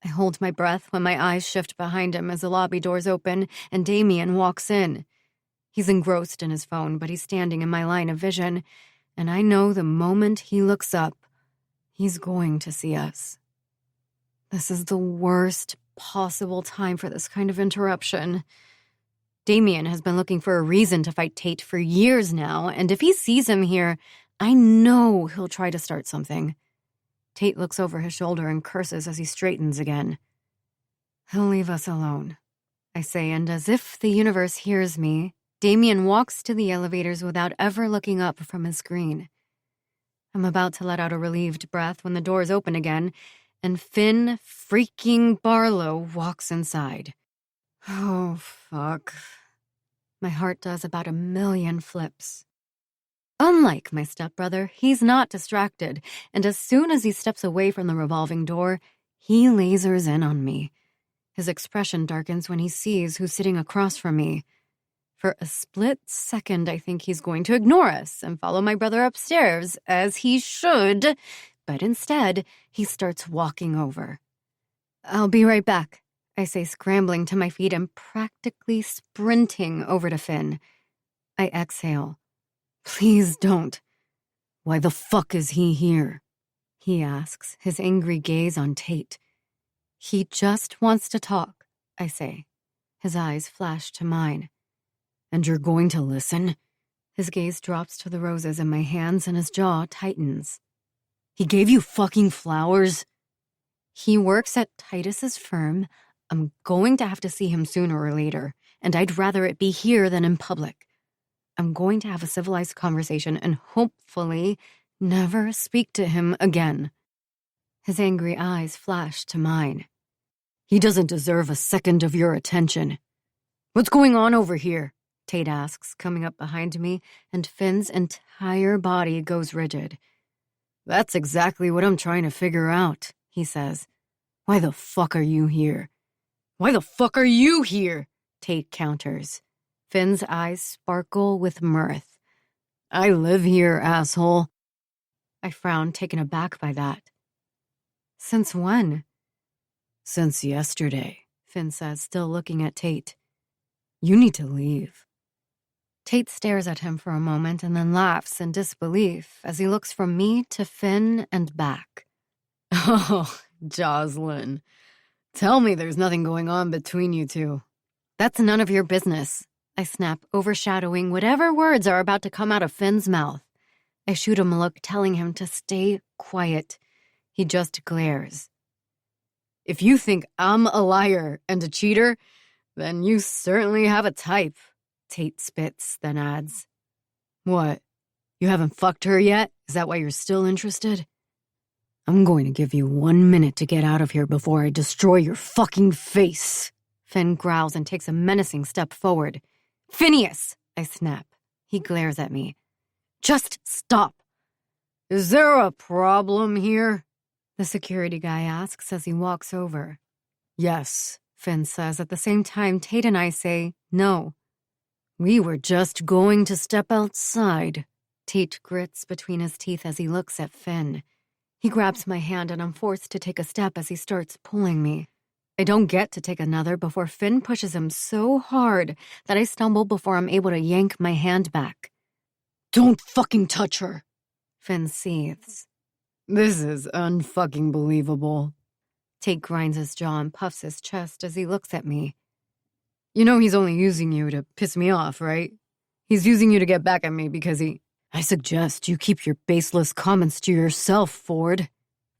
I hold my breath when my eyes shift behind him as the lobby doors open and Damien walks in. He's engrossed in his phone, but he's standing in my line of vision, and I know the moment he looks up, he's going to see us. This is the worst possible time for this kind of interruption. Damien has been looking for a reason to fight Tate for years now, and if he sees him here, I know he'll try to start something. Tate looks over his shoulder and curses as he straightens again. He'll leave us alone, I say, and as if the universe hears me, Damien walks to the elevators without ever looking up from his screen. I'm about to let out a relieved breath when the doors open again, and Finn freaking Barlow walks inside. Oh, fuck. My heart does about 1,000,000 flips. Unlike my stepbrother, he's not distracted, and as soon as he steps away from the revolving door, he lasers in on me. His expression darkens when he sees who's sitting across from me. For a split second, I think he's going to ignore us and follow my brother upstairs, as he should, but instead, he starts walking over. I'll be right back, I say, scrambling to my feet and practically sprinting over to Finn. I exhale. Please don't. Why the fuck is he here? He asks, his angry gaze on Tate. He just wants to talk, I say. His eyes flash to mine. And you're going to listen? His gaze drops to the roses in my hands and his jaw tightens. He gave you fucking flowers? He works at Titus's firm. I'm going to have to see him sooner or later, and I'd rather it be here than in public. I'm going to have a civilized conversation and hopefully never speak to him again. His angry eyes flash to mine. He doesn't deserve a second of your attention. What's going on over here? Tate asks, coming up behind me, and Finn's entire body goes rigid. That's exactly what I'm trying to figure out, he says. Why the fuck are you here? Why the fuck are you here? Tate counters. Finn's eyes sparkle with mirth. I live here, asshole. I frown, taken aback by that. Since when? Since yesterday, Finn says, still looking at Tate. You need to leave. Tate stares at him for a moment and then laughs in disbelief as he looks from me to Finn and back. Oh, Jocelyn. Tell me there's nothing going on between you two. That's none of your business, I snap, overshadowing whatever words are about to come out of Finn's mouth. I shoot him a look telling him to stay quiet. He just glares. If you think I'm a liar and a cheater, then you certainly have a type, Tate spits, then adds. What? You haven't fucked her yet? Is Is that why you're still interested? I'm going to give you 1 minute to get out of here before I destroy your fucking face. Finn growls and takes a menacing step forward. Phineas, I snap. He glares at me. Just stop. Is there a problem here? The security guy asks as he walks over. Yes, Finn says. At the same time, Tate and I say no. We were just going to step outside. Tate grits between his teeth as he looks at Finn. He grabs my hand and I'm forced to take a step as he starts pulling me. I don't get to take another before Finn pushes him so hard that I stumble before I'm able to yank my hand back. Don't fucking touch her, Finn seethes. This is unfucking believable. Tate grinds his jaw and puffs his chest as he looks at me. You know he's only using you to piss me off, right? He's using you to get back at me because I suggest you keep your baseless comments to yourself, Ford,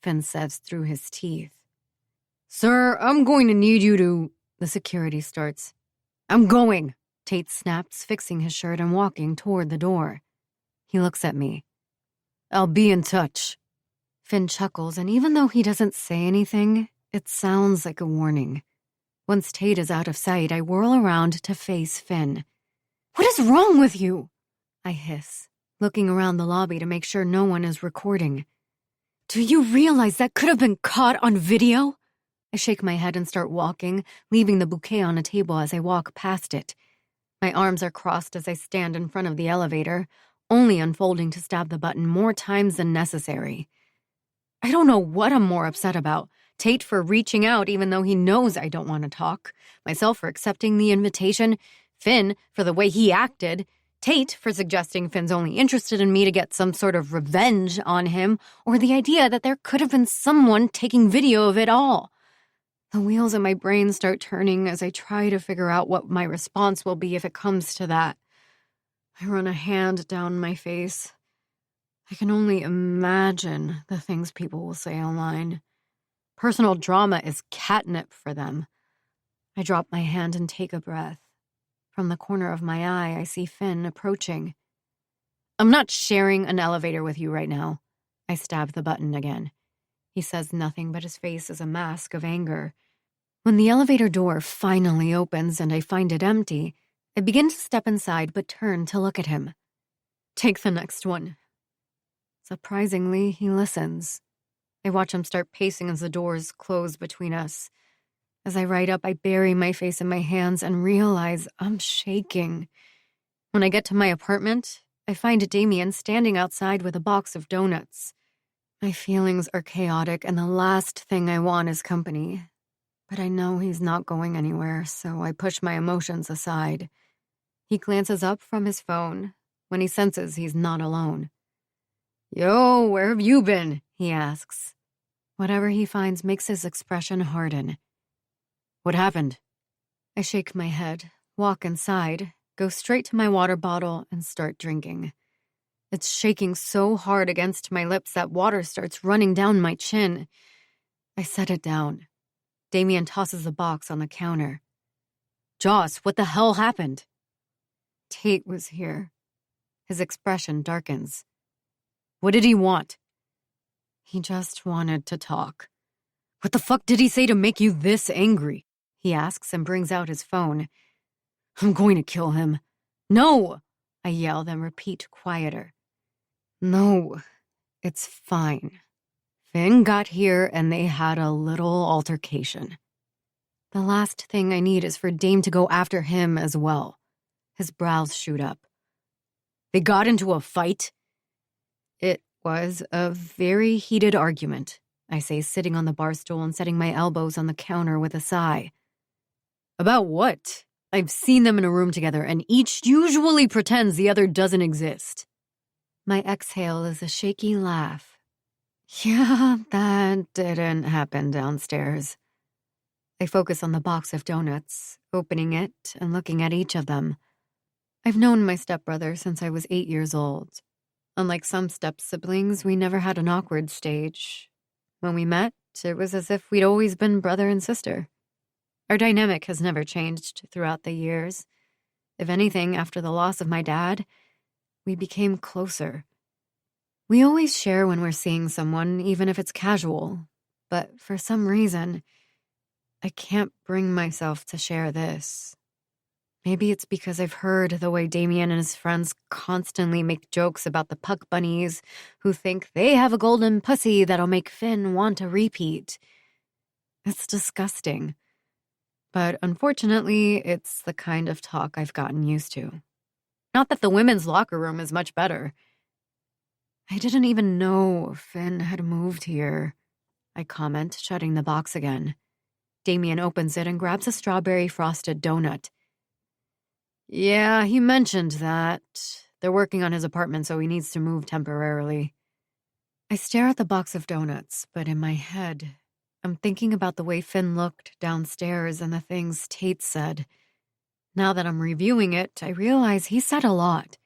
Finn says through his teeth. Sir, I'm going to need you to... The security starts. I'm going, Tate snaps, fixing his shirt and walking toward the door. He looks at me. I'll be in touch. Finn chuckles, and even though he doesn't say anything, it sounds like a warning. Once Tate is out of sight, I whirl around to face Finn. What is wrong with you? I hiss, looking around the lobby to make sure no one is recording. Do you realize that could have been caught on video? I shake my head and start walking, leaving the bouquet on a table as I walk past it. My arms are crossed as I stand in front of the elevator, only unfolding to stab the button more times than necessary. I don't know what I'm more upset about. Tate for reaching out even though he knows I don't want to talk. Myself for accepting the invitation. Finn for the way he acted. Tate for suggesting Finn's only interested in me to get some sort of revenge on him, or the idea that there could have been someone taking video of it all. The wheels in my brain start turning as I try to figure out what my response will be if it comes to that. I run a hand down my face. I can only imagine the things people will say online. Personal drama is catnip for them. I drop my hand and take a breath. From the corner of my eye, I see Finn approaching. I'm not sharing an elevator with you right now. I stab the button again. He says nothing, but his face is a mask of anger. When the elevator door finally opens and I find it empty, I begin to step inside but turn to look at him. Take the next one. Surprisingly, he listens. I watch him start pacing as the doors close between us. As I ride up, I bury my face in my hands and realize I'm shaking. When I get to my apartment, I find Damien standing outside with a box of donuts. My feelings are chaotic, and the last thing I want is company. But I know he's not going anywhere, so I push my emotions aside. He glances up from his phone when he senses he's not alone. Yo, where have you been? He asks. Whatever he finds makes his expression harden. What happened? I shake my head, walk inside, go straight to my water bottle, and start drinking. It's shaking so hard against my lips that water starts running down my chin. I set it down. Damien tosses the box on the counter. Joss, what the hell happened? Tate was here. His expression darkens. What did he want? He just wanted to talk. What the fuck did he say to make you this angry? He asks and brings out his phone. I'm going to kill him. No! I yell, then repeat quieter. No, it's fine. Finn got here and they had a little altercation. The last thing I need is for Dame to go after him as well. His brows shoot up. They got into a fight? It was a very heated argument, I say, sitting on the bar stool and setting my elbows on the counter with a sigh. About what? I've seen them in a room together, and each usually pretends the other doesn't exist. My exhale is a shaky laugh. Yeah, that didn't happen downstairs. I focus on the box of donuts, opening it and looking at each of them. I've known my stepbrother since I was 8 years old. Unlike some step-siblings, we never had an awkward stage. When we met, it was as if we'd always been brother and sister. Our dynamic has never changed throughout the years. If anything, after the loss of my dad, we became closer. We always share when we're seeing someone, even if it's casual. But for some reason, I can't bring myself to share this. Maybe it's because I've heard the way Damien and his friends constantly make jokes about the puck bunnies who think they have a golden pussy that'll make Finn want a repeat. It's disgusting. But unfortunately, it's the kind of talk I've gotten used to. Not that the women's locker room is much better. I didn't even know Finn had moved here, I comment, shutting the box again. Damien opens it and grabs a strawberry frosted donut. Yeah, he mentioned that. They're working on his apartment, so he needs to move temporarily. I stare at the box of donuts, but in my head, I'm thinking about the way Finn looked downstairs and the things Tate said. Now that I'm reviewing it, I realize he said a lot.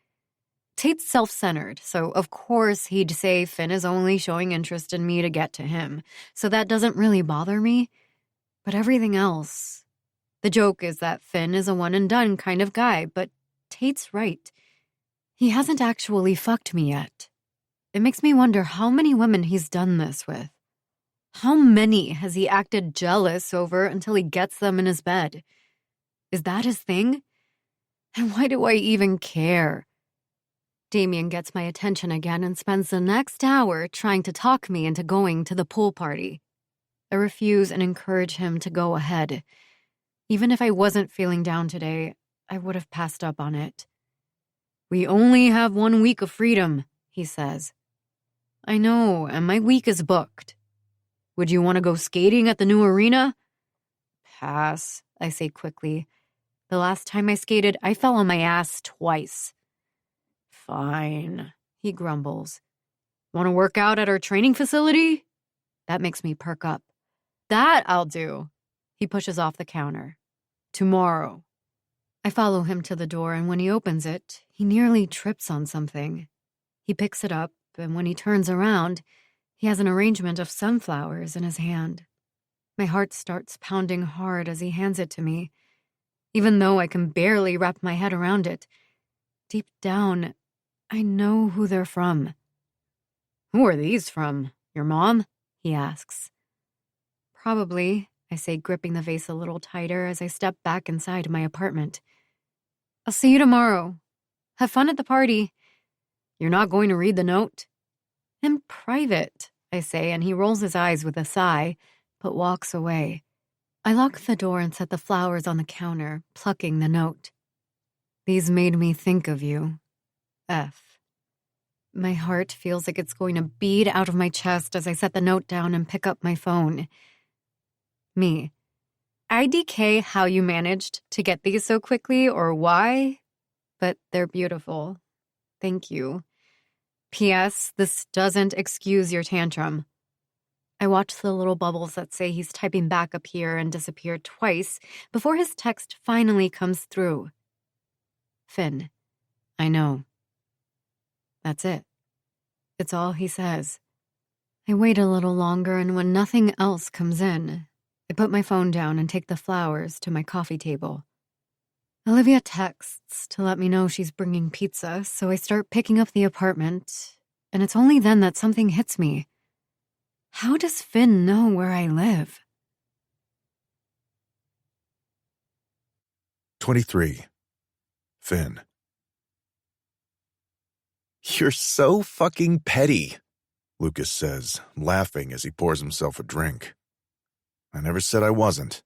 Tate's self-centered, so of course he'd say Finn is only showing interest in me to get to him, so that doesn't really bother me. But everything else... The joke is that Finn is a one-and-done kind of guy, but Tate's right. He hasn't actually fucked me yet. It makes me wonder how many women he's done this with. How many has he acted jealous over until he gets them in his bed? Is that his thing? And why do I even care? Damien gets my attention again and spends the next hour trying to talk me into going to the pool party. I refuse and encourage him to go ahead. Even if I wasn't feeling down today, I would have passed up on it. We only have 1 week of freedom, he says. I know, and my week is booked. Would you want to go skating at the new arena? Pass, I say quickly. The last time I skated, I fell on my ass twice. Fine, he grumbles. Want to work out at our training facility? That makes me perk up. That I'll do. He pushes off the counter. Tomorrow. I follow him to the door, and when he opens it, he nearly trips on something. He picks it up, and when he turns around, he has an arrangement of sunflowers in his hand. My heart starts pounding hard as he hands it to me. Even though I can barely wrap my head around it, deep down, I know who they're from. Who are these from? Your mom? He asks. Probably, I say, gripping the vase a little tighter as I step back inside my apartment. I'll see you tomorrow. Have fun at the party. You're not going to read the note? In private, I say, and he rolls his eyes with a sigh, but walks away. I lock the door and set the flowers on the counter, plucking the note. These made me think of you. F. My heart feels like it's going to bead out of my chest as I set the note down and pick up my phone. Me. IDK how you managed to get these so quickly or why, but they're beautiful. Thank you. P.S. This doesn't excuse your tantrum. I watch the little bubbles that say he's typing back appear and disappear twice before his text finally comes through. Finn, I know. That's it. It's all he says. I wait a little longer, and when nothing else comes in, I put my phone down and take the flowers to my coffee table. Olivia texts to let me know she's bringing pizza, so I start picking up the apartment, and it's only then that something hits me. How does Finn know where I live? 23. Finn. You're so fucking petty, Lucas says, laughing as he pours himself a drink. I never said I wasn't.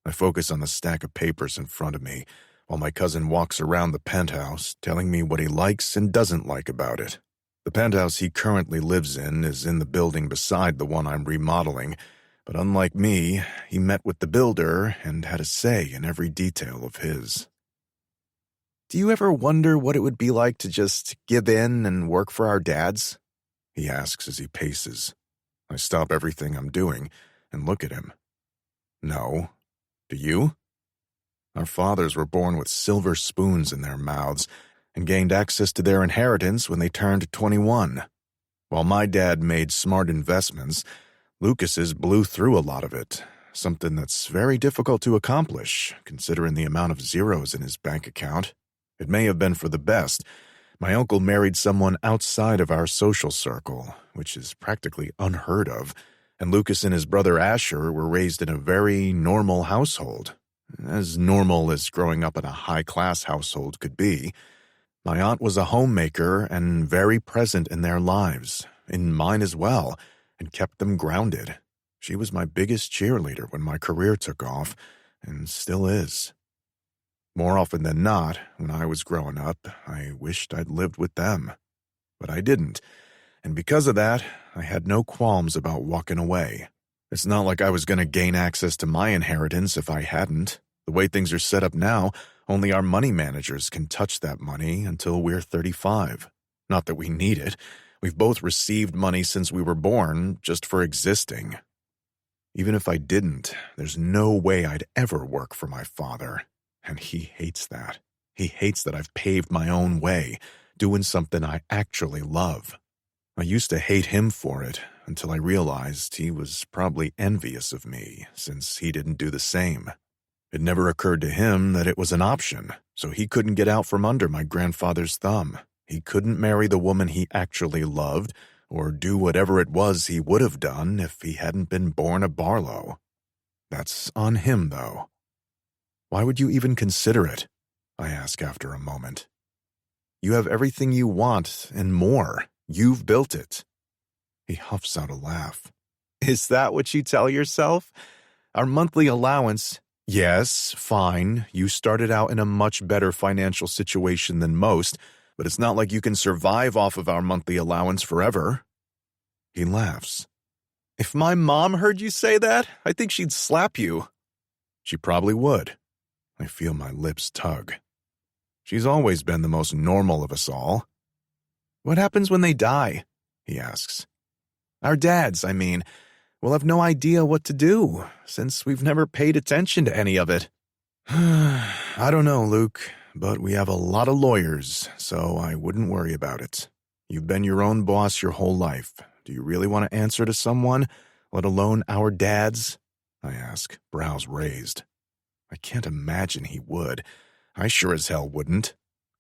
I focus on the stack of papers in front of me while my cousin walks around the penthouse, telling me what he likes and doesn't like about it. The penthouse he currently lives in is in the building beside the one I'm remodeling, but unlike me, he met with the builder and had a say in every detail of his. Do you ever wonder what it would be like to just give in and work for our dads? He asks as he paces. I stop everything I'm doing and look at him. No. Do you? Our fathers were born with silver spoons in their mouths and gained access to their inheritance when they turned 21. While my dad made smart investments, Lucas's blew through a lot of it, something that's very difficult to accomplish, considering the amount of zeros in his bank account. It may have been for the best, My uncle married someone outside of our social circle, which is practically unheard of, and Lucas and his brother Asher were raised in a very normal household. As normal as growing up in a high-class household could be. My aunt was a homemaker and very present in their lives, in mine as well, and kept them grounded. She was my biggest cheerleader when my career took off, and still is. More often than not, when I was growing up, I wished I'd lived with them. But I didn't, and because of that, I had no qualms about walking away. It's not like I was going to gain access to my inheritance if I hadn't. The way things are set up now, only our money managers can touch that money until we're 35. Not that we need it. We've both received money since we were born, just for existing. Even if I didn't, there's no way I'd ever work for my father. And he hates that. He hates that I've paved my own way, doing something I actually love. I used to hate him for it until I realized he was probably envious of me since he didn't do the same. It never occurred to him that it was an option, so he couldn't get out from under my grandfather's thumb. He couldn't marry the woman he actually loved or do whatever it was he would have done if he hadn't been born a Barlow. That's on him, though. Why would you even consider it? I ask after a moment. You have everything you want and more. You've built it. He huffs out a laugh. Is that what you tell yourself? Our monthly allowance... Yes, fine, you started out in a much better financial situation than most, but it's not like you can survive off of our monthly allowance forever. He laughs. If my mom heard you say that, I think she'd slap you. She probably would. I feel my lips tug. She's always been the most normal of us all. What happens when they die? He asks. Our dads, I mean. We'll have no idea what to do, since we've never paid attention to any of it. I don't know, Luke, but we have a lot of lawyers, so I wouldn't worry about it. You've been your own boss your whole life. Do you really want to answer to someone, let alone our dads? I ask, brows raised. I can't imagine he would. I sure as hell wouldn't.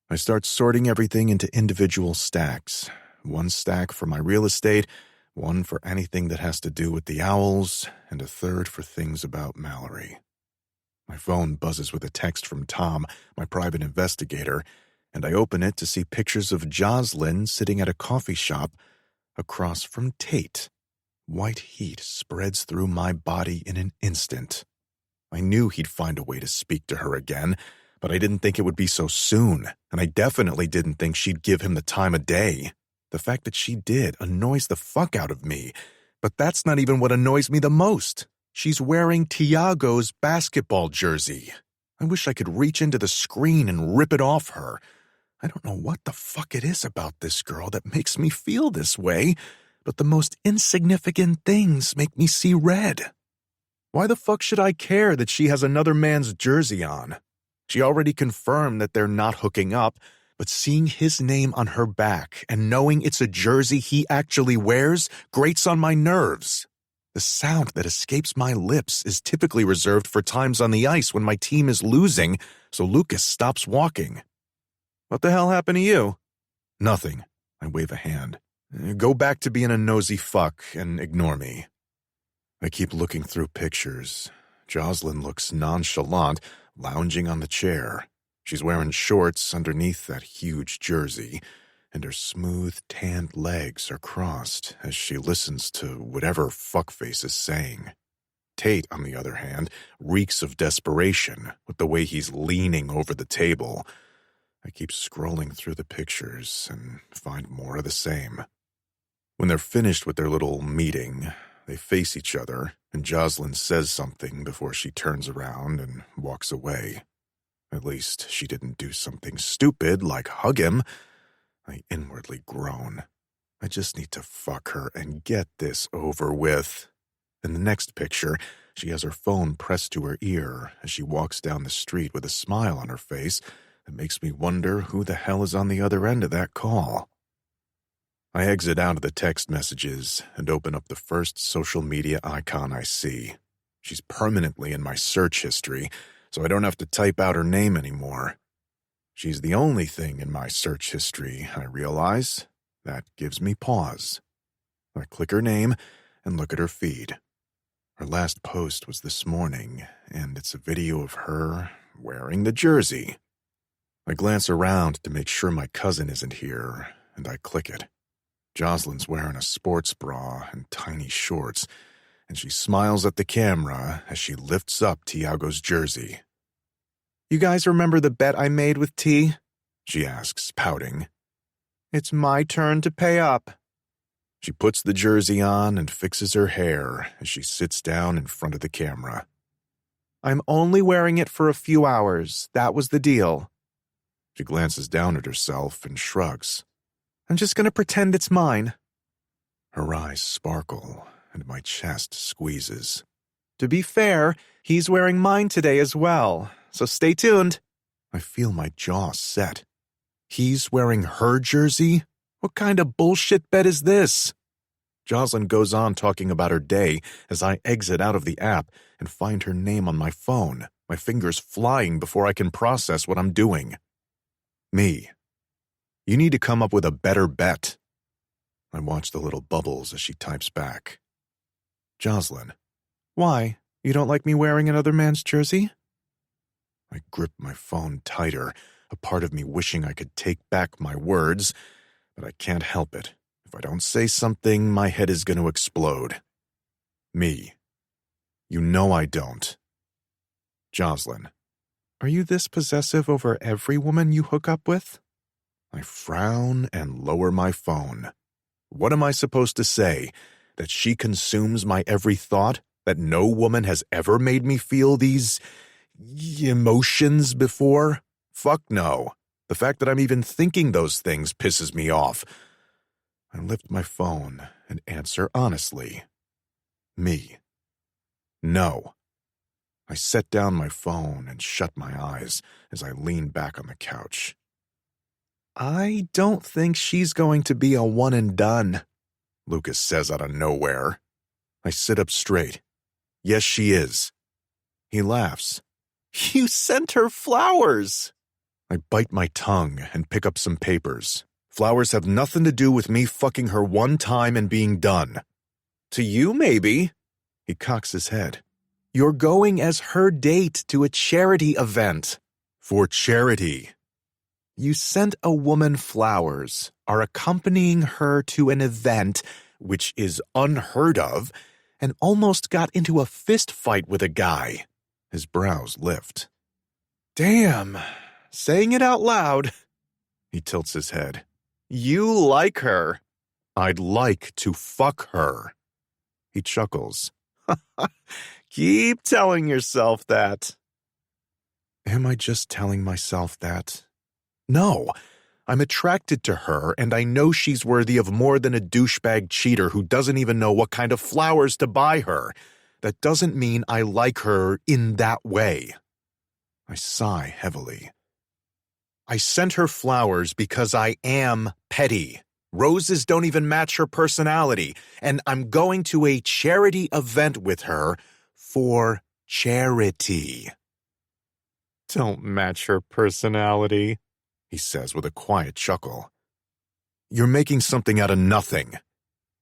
I start sorting everything into individual stacks. One stack for my real estate, one for anything that has to do with the owls, and a third for things about Mallory. My phone buzzes with a text from Tom, my private investigator, and I open it to see pictures of Jocelyn sitting at a coffee shop across from Tate. White heat spreads through my body in an instant. I knew he'd find a way to speak to her again, but I didn't think it would be so soon, and I definitely didn't think she'd give him the time of day. The fact that she did annoys the fuck out of me, but that's not even what annoys me the most. She's wearing Tiago's basketball jersey. I wish I could reach into the screen and rip it off her. I don't know what the fuck it is about this girl that makes me feel this way, but the most insignificant things make me see red. Why the fuck should I care that she has another man's jersey on? She already confirmed that they're not hooking up, but seeing his name on her back and knowing it's a jersey he actually wears grates on my nerves. The sound that escapes my lips is typically reserved for times on the ice when my team is losing, so Lucas stops walking. What the hell happened to you? Nothing. I wave a hand. Go back to being a nosy fuck and ignore me. I keep looking through pictures. Jocelyn looks nonchalant, lounging on the chair. She's wearing shorts underneath that huge jersey, and her smooth, tanned legs are crossed as she listens to whatever fuckface is saying. Tate, on the other hand, reeks of desperation with the way he's leaning over the table. I keep scrolling through the pictures and find more of the same. When they're finished with their little meeting, they face each other, and Jocelyn says something before she turns around and walks away. At least she didn't do something stupid like hug him. I inwardly groan. I just need to fuck her and get this over with. In the next picture, she has her phone pressed to her ear as she walks down the street with a smile on her face that makes me wonder who the hell is on the other end of that call. I exit out of the text messages and open up the first social media icon I see. She's permanently in my search history, so I don't have to type out her name anymore. She's the only thing in my search history, I realize, that gives me pause. I click her name and look at her feed. Her last post was this morning, and it's a video of her wearing the jersey. I glance around to make sure my cousin isn't here, and I click it. Jocelyn's wearing a sports bra and tiny shorts, and she smiles at the camera as she lifts up Tiago's jersey. "You guys remember the bet I made with T?" she asks, pouting. "It's my turn to pay up." She puts the jersey on and fixes her hair as she sits down in front of the camera. "I'm only wearing it for a few hours. That was the deal." She glances down at herself and shrugs. "I'm just going to pretend it's mine." Her eyes sparkle, and my chest squeezes. "To be fair, he's wearing mine today as well, so stay tuned." I feel my jaw set. He's wearing her jersey? What kind of bullshit bet is this? Jocelyn goes on talking about her day as I exit out of the app and find her name on my phone, my fingers flying before I can process what I'm doing. "Me. You need to come up with a better bet." I watch the little bubbles as she types back. "Jocelyn. Why? You don't like me wearing another man's jersey?" I grip my phone tighter, a part of me wishing I could take back my words, but I can't help it. If I don't say something, my head is going to explode. "Me. You know I don't." "Jocelyn. Are you this possessive over every woman you hook up with?" I frown and lower my phone. What am I supposed to say? That she consumes my every thought? That no woman has ever made me feel these emotions before? Fuck no. The fact that I'm even thinking those things pisses me off. I lift my phone and answer honestly. Me. No. I set down my phone and shut my eyes as I lean back on the couch. "I don't think she's going to be a one and done," Lucas says out of nowhere. I sit up straight. "Yes, she is." He laughs. "You sent her flowers." I bite my tongue and pick up some papers. Flowers have nothing to do with me fucking her one time and being done. "To you, maybe." He cocks his head. "You're going as her date to a charity event." "For charity." "You sent a woman flowers, are accompanying her to an event, which is unheard of, and almost got into a fist fight with a guy." His brows lift. "Damn, saying it out loud." He tilts his head. "You like her." "I'd like to fuck her." He chuckles. "Keep telling yourself that." Am I just telling myself that? No, I'm attracted to her, and I know she's worthy of more than a douchebag cheater who doesn't even know what kind of flowers to buy her. That doesn't mean I like her in that way. I sigh heavily. I sent her flowers because I am petty. Roses don't even match her personality, and I'm going to a charity event with her for charity. Don't match her personality, he says with a quiet chuckle. You're making something out of nothing.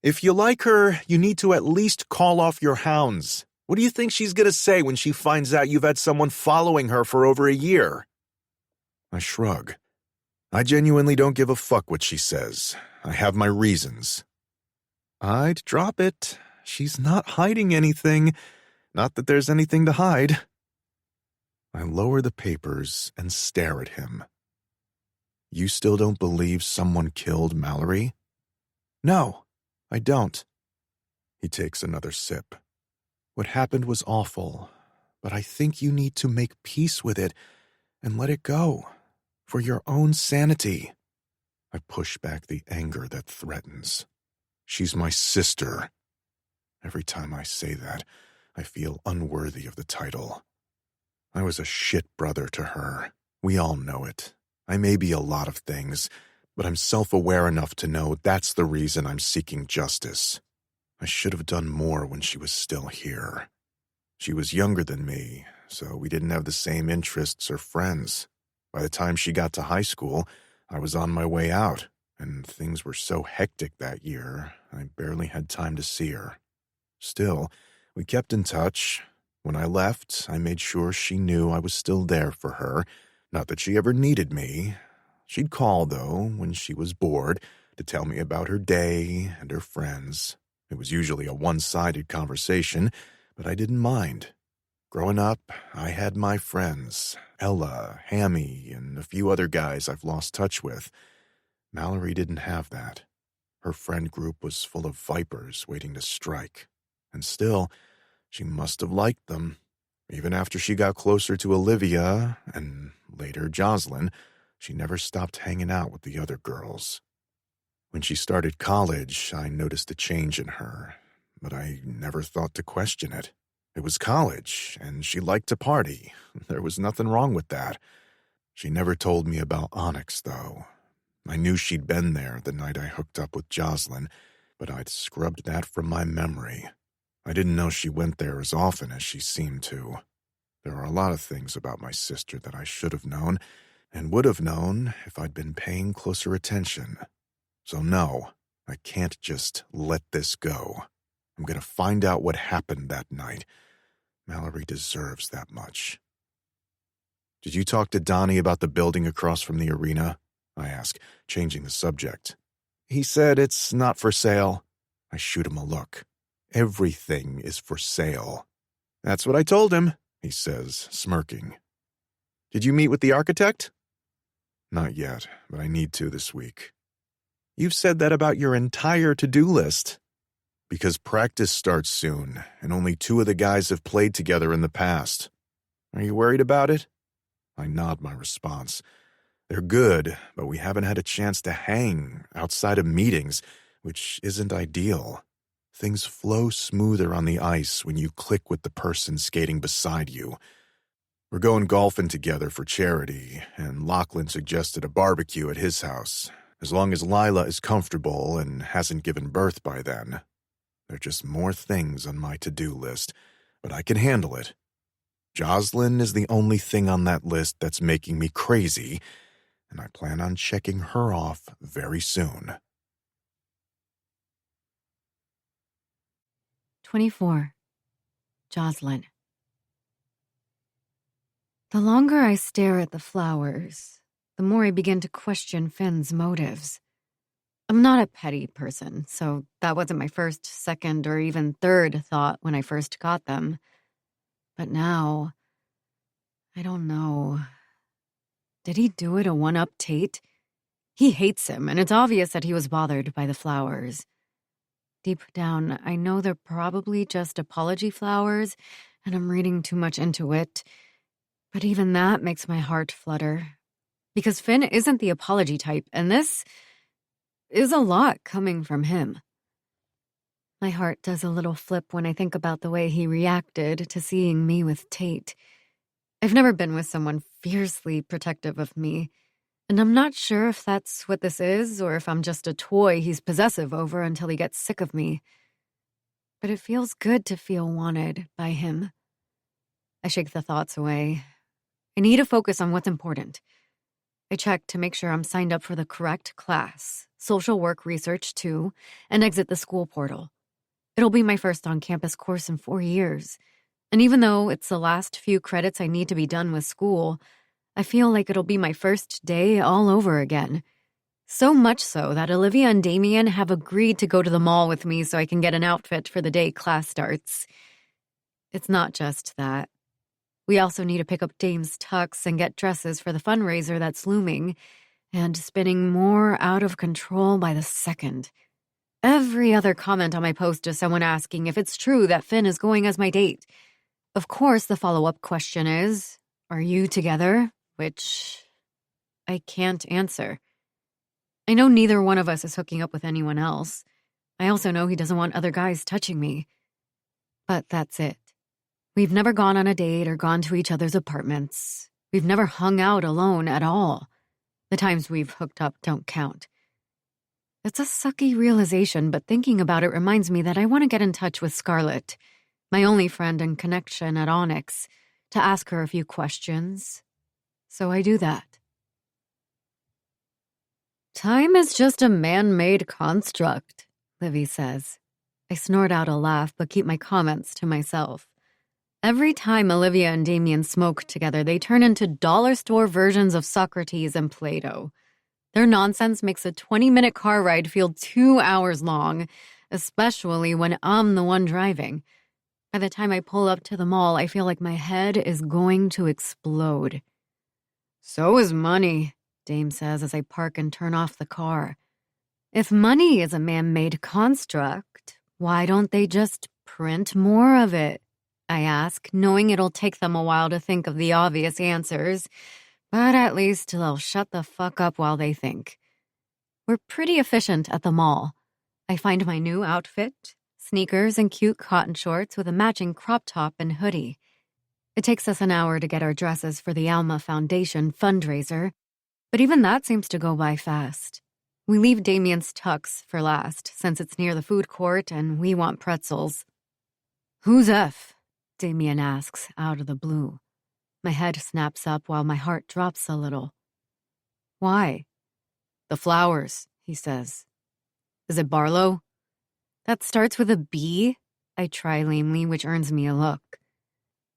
If you like her, you need to at least call off your hounds. What do you think she's going to say when she finds out you've had someone following her for over a year? I shrug. I genuinely don't give a fuck what she says. I have my reasons. I'd drop it. She's not hiding anything. Not that there's anything to hide. I lower the papers and stare at him. You still don't believe someone killed Mallory? No, I don't. He takes another sip. What happened was awful, but I think you need to make peace with it and let it go, for your own sanity. I push back the anger that threatens. She's my sister. Every time I say that, I feel unworthy of the title. I was a shit brother to her. We all know it. I may be a lot of things, but I'm self-aware enough to know that's the reason I'm seeking justice. I should have done more when she was still here. She was younger than me, so we didn't have the same interests or friends. By the time she got to high school, I was on my way out, and things were so hectic that year, I barely had time to see her. Still, we kept in touch. When I left, I made sure she knew I was still there for her. Not that she ever needed me. She'd call, though, when she was bored, to tell me about her day and her friends. It was usually a one-sided conversation, but I didn't mind. Growing up, I had my friends, Ella, Hammy, and a few other guys I've lost touch with. Mallory didn't have that. Her friend group was full of vipers waiting to strike. And still, she must have liked them. Even after she got closer to Olivia, and later Jocelyn, she never stopped hanging out with the other girls. When she started college, I noticed a change in her, but I never thought to question it. It was college, and she liked to party. There was nothing wrong with that. She never told me about Onyx, though. I knew she'd been there the night I hooked up with Jocelyn, but I'd scrubbed that from my memory. I didn't know she went there as often as she seemed to. There are a lot of things about my sister that I should have known, and would have known if I'd been paying closer attention. So no, I can't just let this go. I'm going to find out what happened that night. Mallory deserves that much. Did you talk to Donnie about the building across from the arena? I ask, changing the subject. He said it's not for sale. I shoot him a look. Everything is for sale. That's what I told him, he says, smirking. Did you meet with the architect? Not yet, but I need to this week. You've said that about your entire to-do list. Because practice starts soon, and only 2 of the guys have played together in the past. Are you worried about it? I nod my response. They're good, but we haven't had a chance to hang outside of meetings, which isn't ideal. Things flow smoother on the ice when you click with the person skating beside you. We're going golfing together for charity, and Lachlan suggested a barbecue at his house, as long as Lila is comfortable and hasn't given birth by then. There are just more things on my to-do list, but I can handle it. Jocelyn is the only thing on that list that's making me crazy, and I plan on checking her off very soon. 24. Jocelyn. The longer I stare at the flowers, the more I begin to question Finn's motives. I'm not a petty person, so that wasn't my first, second, or even third thought when I first got them. But now, I don't know. Did he do it to one-up Tate? He hates him, and it's obvious that he was bothered by the flowers. Deep down, I know they're probably just apology flowers, and I'm reading too much into it. But even that makes my heart flutter. Because Finn isn't the apology type, and this is a lot coming from him. My heart does a little flip when I think about the way he reacted to seeing me with Tate. I've never been with someone fiercely protective of me, and I'm not sure if that's what this is or if I'm just a toy he's possessive over until he gets sick of me. But it feels good to feel wanted by him. I shake the thoughts away. I need to focus on what's important. I check to make sure I'm signed up for the correct class, social work research 2, and exit the school portal. It'll be my first on-campus course in 4 years, and even though it's the last few credits I need to be done with school, I feel like it'll be my first day all over again. So much so that Olivia and Damien have agreed to go to the mall with me so I can get an outfit for the day class starts. It's not just that. We also need to pick up Dame's tux and get dresses for the fundraiser that's looming, and spinning more out of control by the second. Every other comment on my post is someone asking if it's true that Finn is going as my date. Of course, the follow-up question is, are you together? Which I can't answer. I know neither one of us is hooking up with anyone else. I also know he doesn't want other guys touching me. But that's it. We've never gone on a date or gone to each other's apartments. We've never hung out alone at all. The times we've hooked up don't count. It's a sucky realization, but thinking about it reminds me that I want to get in touch with Scarlett, my only friend and connection at Onyx, to ask her a few questions. So I do that. Time is just a man-made construct, Livy says. I snort out a laugh but keep my comments to myself. Every time Olivia and Damien smoke together, they turn into dollar store versions of Socrates and Plato. Their nonsense makes a 20-minute car ride feel 2 hours long, especially when I'm the one driving. By the time I pull up to the mall, I feel like my head is going to explode. So is money, Dame says as I park and turn off the car. If money is a man-made construct, why don't they just print more of it? I ask, knowing it'll take them a while to think of the obvious answers, but at least they'll shut the fuck up while they think. We're pretty efficient at the mall. I find my new outfit, sneakers and cute cotton shorts with a matching crop top and hoodie. It takes us an hour to get our dresses for the Alma Foundation fundraiser, but even that seems to go by fast. We leave Damien's tux for last, since it's near the food court and we want pretzels. Who's F? Damien asks, out of the blue. My head snaps up while my heart drops a little. Why? The flowers, he says. Is it Barlow? That starts with a B? I try lamely, which earns me a look.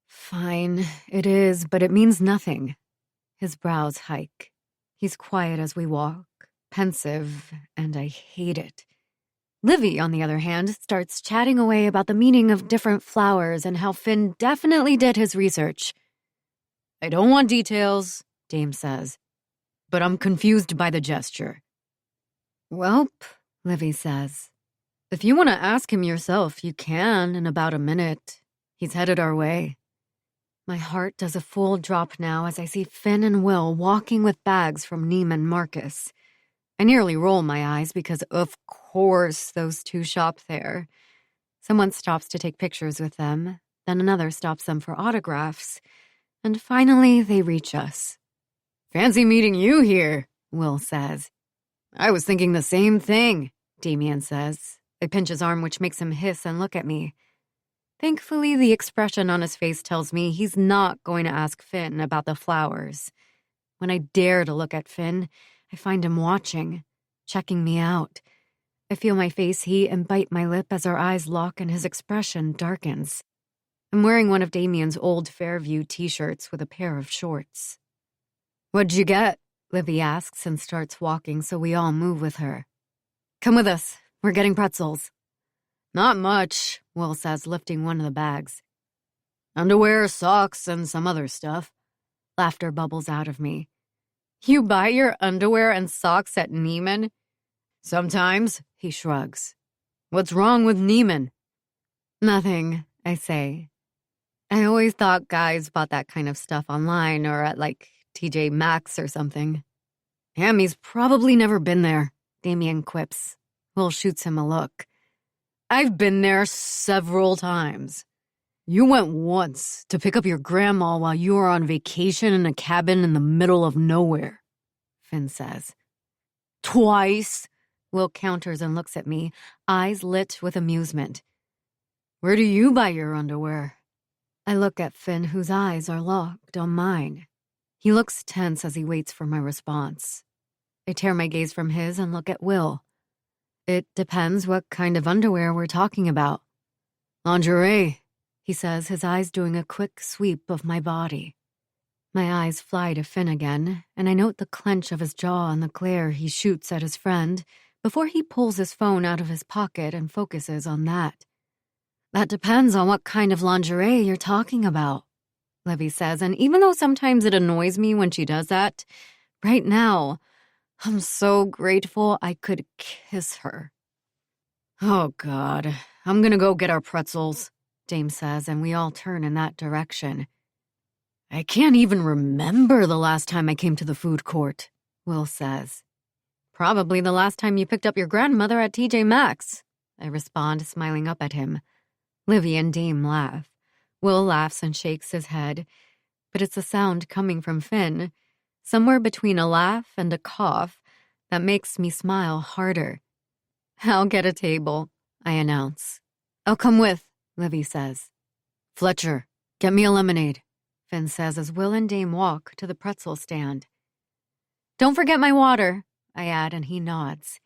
Fine, it is, but it means nothing. His brows hike. He's quiet as we walk, pensive, and I hate it. Livy, on the other hand, starts chatting away about the meaning of different flowers and how Finn definitely did his research. I don't want details, Dame says, but I'm confused by the gesture. Welp, Livy says. If you want to ask him yourself, you can in about a minute. He's headed our way. My heart does a full drop now as I see Finn and Will walking with bags from Neiman Marcus. I nearly roll my eyes because, of course, those two shop there. Someone stops to take pictures with them, then another stops them for autographs, and finally they reach us. Fancy meeting you here, Will says. I was thinking the same thing, Damien says. I pinch his arm, which makes him hiss and look at me. Thankfully, the expression on his face tells me he's not going to ask Finn about the flowers. When I dare to look at Finn, I find him watching, checking me out. I feel my face heat and bite my lip as our eyes lock and his expression darkens. I'm wearing one of Damien's old Fairview t-shirts with a pair of shorts. What'd you get? Livy asks and starts walking, so we all move with her. Come with us. We're getting pretzels. Not much, Will says, lifting one of the bags. Underwear, socks, and some other stuff. Laughter bubbles out of me. You buy your underwear and socks at Neiman? Sometimes, he shrugs. What's wrong with Neiman? Nothing, I say. I always thought guys bought that kind of stuff online or at, TJ Maxx or something. Hammy's probably never been there, Damien quips. Will shoots him a look. I've been there several times. You went once to pick up your grandma while you were on vacation in a cabin in the middle of nowhere, Finn says. Twice, Will counters and looks at me, eyes lit with amusement. Where do you buy your underwear? I look at Finn, whose eyes are locked on mine. He looks tense as he waits for my response. I tear my gaze from his and look at Will. It depends what kind of underwear we're talking about. Lingerie, he says, his eyes doing a quick sweep of my body. My eyes fly to Finn again, and I note the clench of his jaw and the glare he shoots at his friend before he pulls his phone out of his pocket and focuses on that. That depends on what kind of lingerie you're talking about, Livy says, and even though sometimes it annoys me when she does that, right now, I'm so grateful I could kiss her. Oh, God, I'm gonna go get our pretzels, Dame says, and we all turn in that direction. I can't even remember the last time I came to the food court, Will says. Probably the last time you picked up your grandmother at TJ Maxx, I respond, smiling up at him. Livy and Dame laugh. Will laughs and shakes his head, but it's a sound coming from Finn, somewhere between a laugh and a cough, that makes me smile harder. I'll get a table, I announce. I'll come with, Livy says. Fletcher, get me a lemonade, Finn says as Will and Dame walk to the pretzel stand. Don't forget my water, I add, and he nods.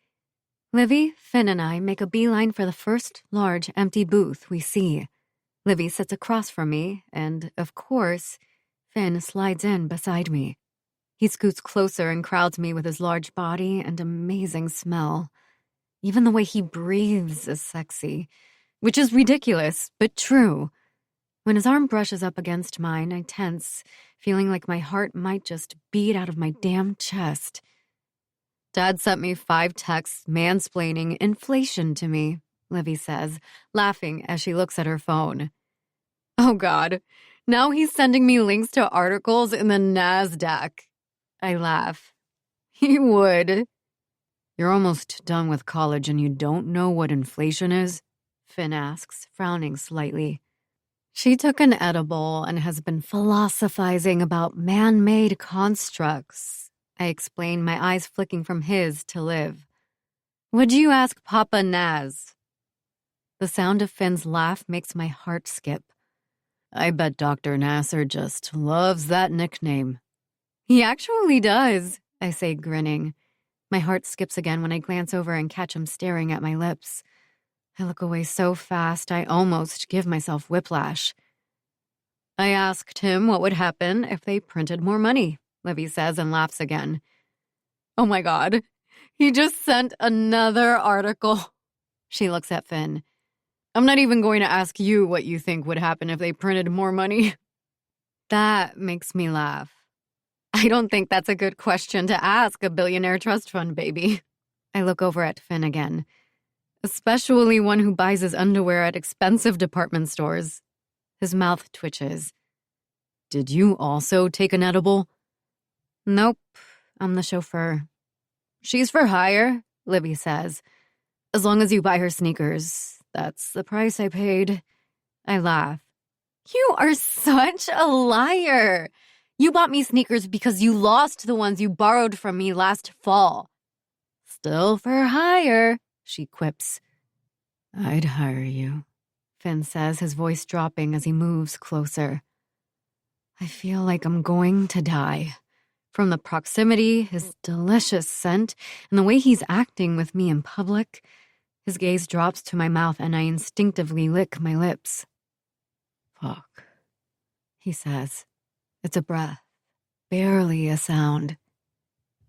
Livy, Finn, and I make a beeline for the first large empty booth we see. Livy sits across from me, and, of course, Finn slides in beside me. He scoots closer and crowds me with his large body and amazing smell. Even the way he breathes is sexy, which is ridiculous, but true. When his arm brushes up against mine, I tense, feeling like my heart might just beat out of my damn chest. Dad sent me 5 texts mansplaining inflation to me, Livy says, laughing as she looks at her phone. Oh God, now he's sending me links to articles in the NASDAQ. I laugh. He would. You're almost done with college and you don't know what inflation is? Finn asks, frowning slightly. She took an edible and has been philosophizing about man-made constructs. I explain, my eyes flicking from his to Liv. Would you ask Papa Naz? The sound of Finn's laugh makes my heart skip. I bet Dr. Nasser just loves that nickname. He actually does, I say, grinning. My heart skips again when I glance over and catch him staring at my lips. I look away so fast I almost give myself whiplash. I asked him what would happen if they printed more money, Livy says and laughs again. Oh my God, he just sent another article. She looks at Finn. I'm not even going to ask you what you think would happen if they printed more money. That makes me laugh. I don't think that's a good question to ask a billionaire trust fund baby. I look over at Finn again, especially one who buys his underwear at expensive department stores. His mouth twitches. Did you also take an edible? Nope, I'm the chauffeur. She's for hire, Livy says. As long as you buy her sneakers. That's the price I paid. I laugh. You are such a liar. You bought me sneakers because you lost the ones you borrowed from me last fall. Still for hire, she quips. I'd hire you, Finn says, his voice dropping as he moves closer. I feel like I'm going to die. From the proximity, his delicious scent, and the way he's acting with me in public, his gaze drops to my mouth and I instinctively lick my lips. Fuck, he says. It's a breath, barely a sound.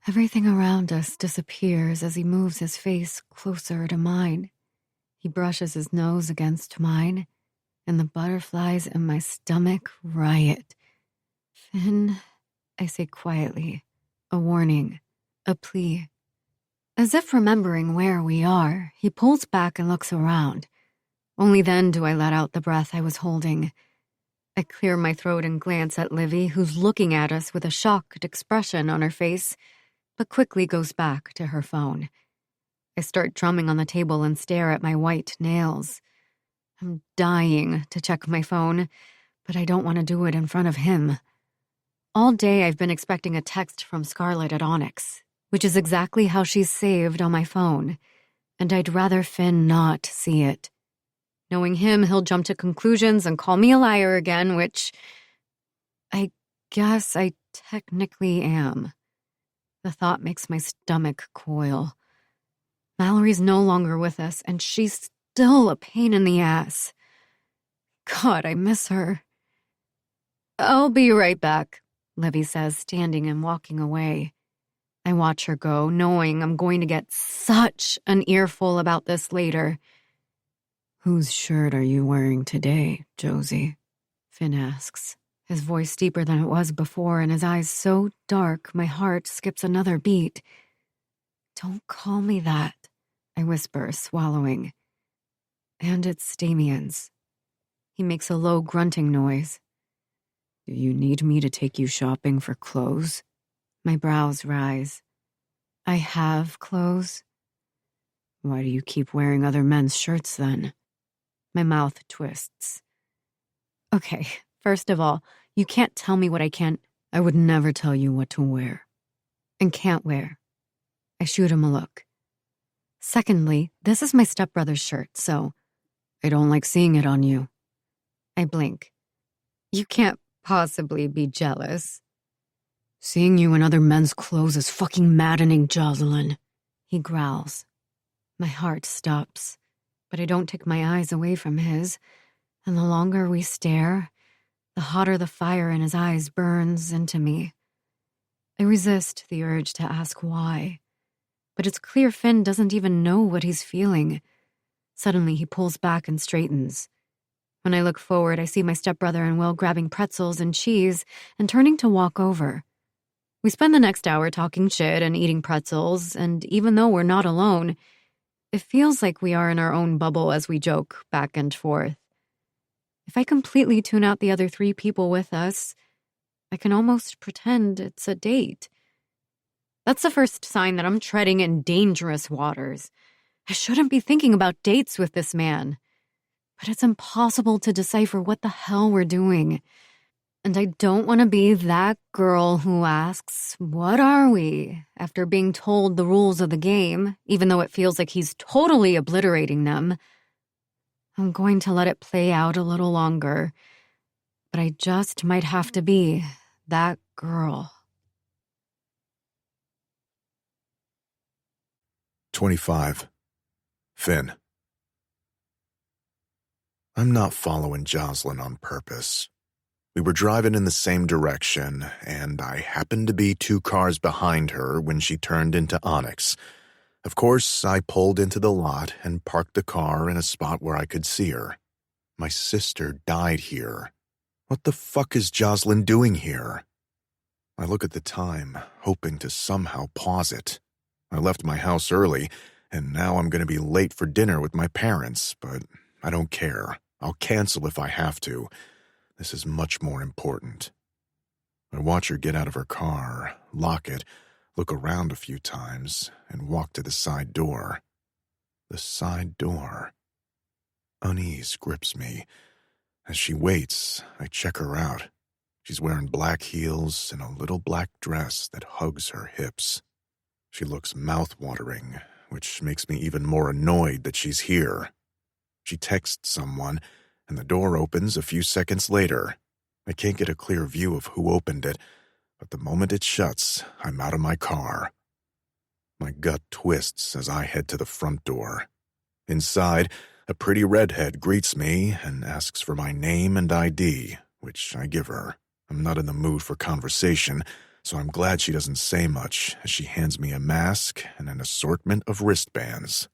Everything around us disappears as he moves his face closer to mine. He brushes his nose against mine, and the butterflies in my stomach riot. Finn, I say quietly, a warning, a plea. As if remembering where we are, he pulls back and looks around. Only then do I let out the breath I was holding. I clear my throat and glance at Livy, who's looking at us with a shocked expression on her face, but quickly goes back to her phone. I start drumming on the table and stare at my white nails. I'm dying to check my phone, but I don't want to do it in front of him. All day I've been expecting a text from Scarlett at Onyx, which is exactly how she's saved on my phone, and I'd rather Finn not see it. Knowing him, he'll jump to conclusions and call me a liar again, which I guess I technically am. The thought makes my stomach coil. Mallory's no longer with us, and she's still a pain in the ass. God, I miss her. I'll be right back, Livy says, standing and walking away. I watch her go, knowing I'm going to get such an earful about this later. Whose shirt are you wearing today, Josie? Finn asks, his voice deeper than it was before and his eyes so dark my heart skips another beat. Don't call me that, I whisper, swallowing. And it's Damien's. He makes a low grunting noise. Do you need me to take you shopping for clothes? My brows rise. I have clothes. Why do you keep wearing other men's shirts then? My mouth twists. Okay, first of all, you can't tell me what I can't. I would never tell you what to wear. And can't wear. I shoot him a look. Secondly, this is my stepbrother's shirt, so I don't like seeing it on you. I blink. You can't possibly be jealous. Seeing you in other men's clothes is fucking maddening, Jocelyn, he growls. My heart stops, but I don't take my eyes away from his, and the longer we stare, the hotter the fire in his eyes burns into me. I resist the urge to ask why, but it's clear Finn doesn't even know what he's feeling. Suddenly, he pulls back and straightens. When I look forward, I see my stepbrother and Will grabbing pretzels and cheese and turning to walk over. We spend the next hour talking shit and eating pretzels, and even though we're not alone, it feels like we are in our own bubble as we joke back and forth. If I completely tune out the other 3 people with us, I can almost pretend it's a date. That's the first sign that I'm treading in dangerous waters. I shouldn't be thinking about dates with this man. But it's impossible to decipher what the hell we're doing. And I don't want to be that girl who asks, "What are we?" after being told the rules of the game, even though it feels like he's totally obliterating them. I'm going to let it play out a little longer, but I just might have to be that girl. 25. Finn. I'm not following Jocelyn on purpose. We were driving in the same direction, and I happened to be 2 cars behind her when she turned into Onyx. Of course, I pulled into the lot and parked the car in a spot where I could see her. My sister died here. What the fuck is Jocelyn doing here? I look at the time, hoping to somehow pause it. I left my house early, and now I'm going to be late for dinner with my parents, but I don't care. I'll cancel if I have to. This is much more important. I watch her get out of her car, lock it, look around a few times, and walk to the side door. The side door. Unease grips me. As she waits, I check her out. She's wearing black heels and a little black dress that hugs her hips. She looks mouth-watering, which makes me even more annoyed that she's here. She texts someone, and the door opens a few seconds later. I can't get a clear view of who opened it, but the moment it shuts, I'm out of my car. My gut twists as I head to the front door. Inside, a pretty redhead greets me and asks for my name and ID, which I give her. I'm not in the mood for conversation, so I'm glad she doesn't say much as she hands me a mask and an assortment of wristbands.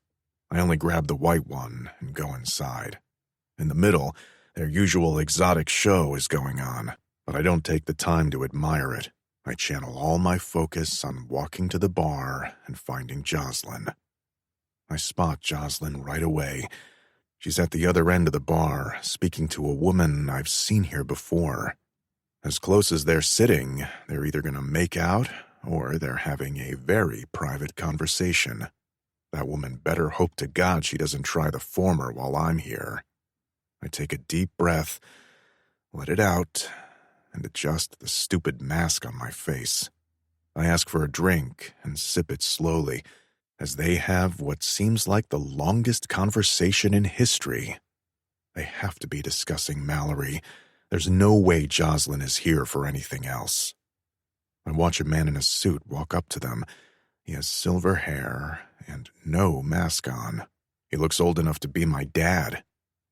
I only grab the white one and go inside. In the middle, their usual exotic show is going on, but I don't take the time to admire it. I channel all my focus on walking to the bar and finding Jocelyn. I spot Jocelyn right away. She's at the other end of the bar, speaking to a woman I've seen here before. As close as they're sitting, they're either going to make out or they're having a very private conversation. That woman better hope to God she doesn't try the former while I'm here. I take a deep breath, let it out, and adjust the stupid mask on my face. I ask for a drink and sip it slowly, as they have what seems like the longest conversation in history. They have to be discussing Mallory. There's no way Jocelyn is here for anything else. I watch a man in a suit walk up to them. He has silver hair and no mask on. He looks old enough to be my dad.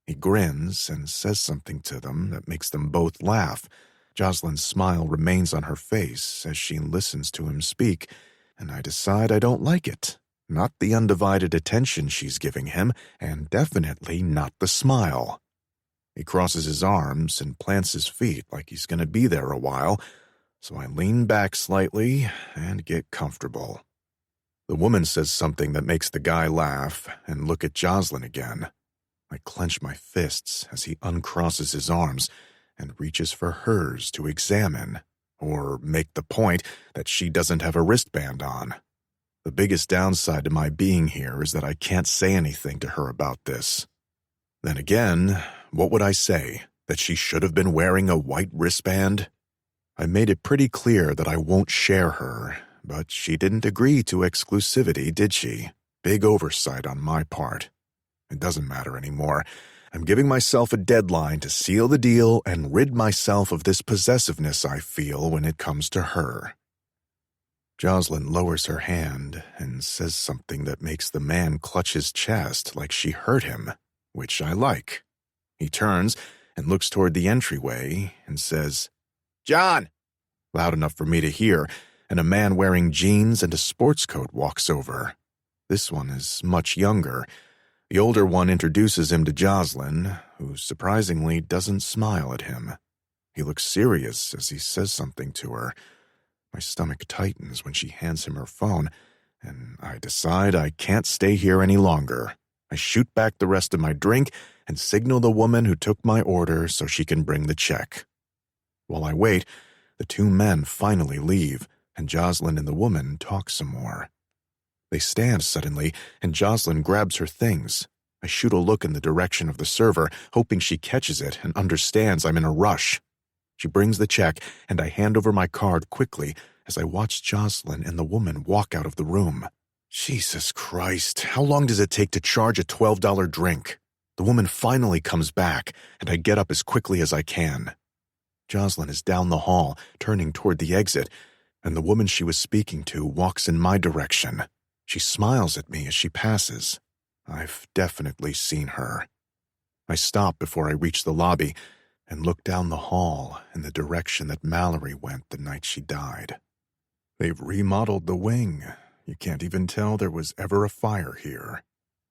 He grins and says something to them that makes them both laugh. Jocelyn's smile remains on her face as she listens to him speak, and I decide I don't like it. Not the undivided attention she's giving him, and definitely not the smile. He crosses his arms and plants his feet like he's going to be there a while, so I lean back slightly and get comfortable. The woman says something that makes the guy laugh and look at Jocelyn again. I clench my fists as he uncrosses his arms and reaches for hers to examine, or make the point that she doesn't have a wristband on. The biggest downside to my being here is that I can't say anything to her about this. Then again, what would I say? That she should have been wearing a white wristband? I made it pretty clear that I won't share her, but she didn't agree to exclusivity, did she? Big oversight on my part. It doesn't matter anymore. I'm giving myself a deadline to seal the deal and rid myself of this possessiveness I feel when it comes to her. Jocelyn lowers her hand and says something that makes the man clutch his chest like she hurt him, which I like. He turns and looks toward the entryway and says, "John!" loud enough for me to hear, and a man wearing jeans and a sports coat walks over. This one is much younger. The older one introduces him to Jocelyn, who surprisingly doesn't smile at him. He looks serious as he says something to her. My stomach tightens when she hands him her phone, and I decide I can't stay here any longer. I shoot back the rest of my drink and signal the woman who took my order so she can bring the check. While I wait, the two men finally leave, and Jocelyn and the woman talk some more. They stand suddenly, and Jocelyn grabs her things. I shoot a look in the direction of the server, hoping she catches it and understands I'm in a rush. She brings the check, and I hand over my card quickly as I watch Jocelyn and the woman walk out of the room. Jesus Christ, how long does it take to charge a $12 drink? The woman finally comes back, and I get up as quickly as I can. Jocelyn is down the hall, turning toward the exit, and the woman she was speaking to walks in my direction. She smiles at me as she passes. I've definitely seen her. I stop before I reach the lobby and look down the hall in the direction that Mallory went the night she died. They've remodeled the wing. You can't even tell there was ever a fire here.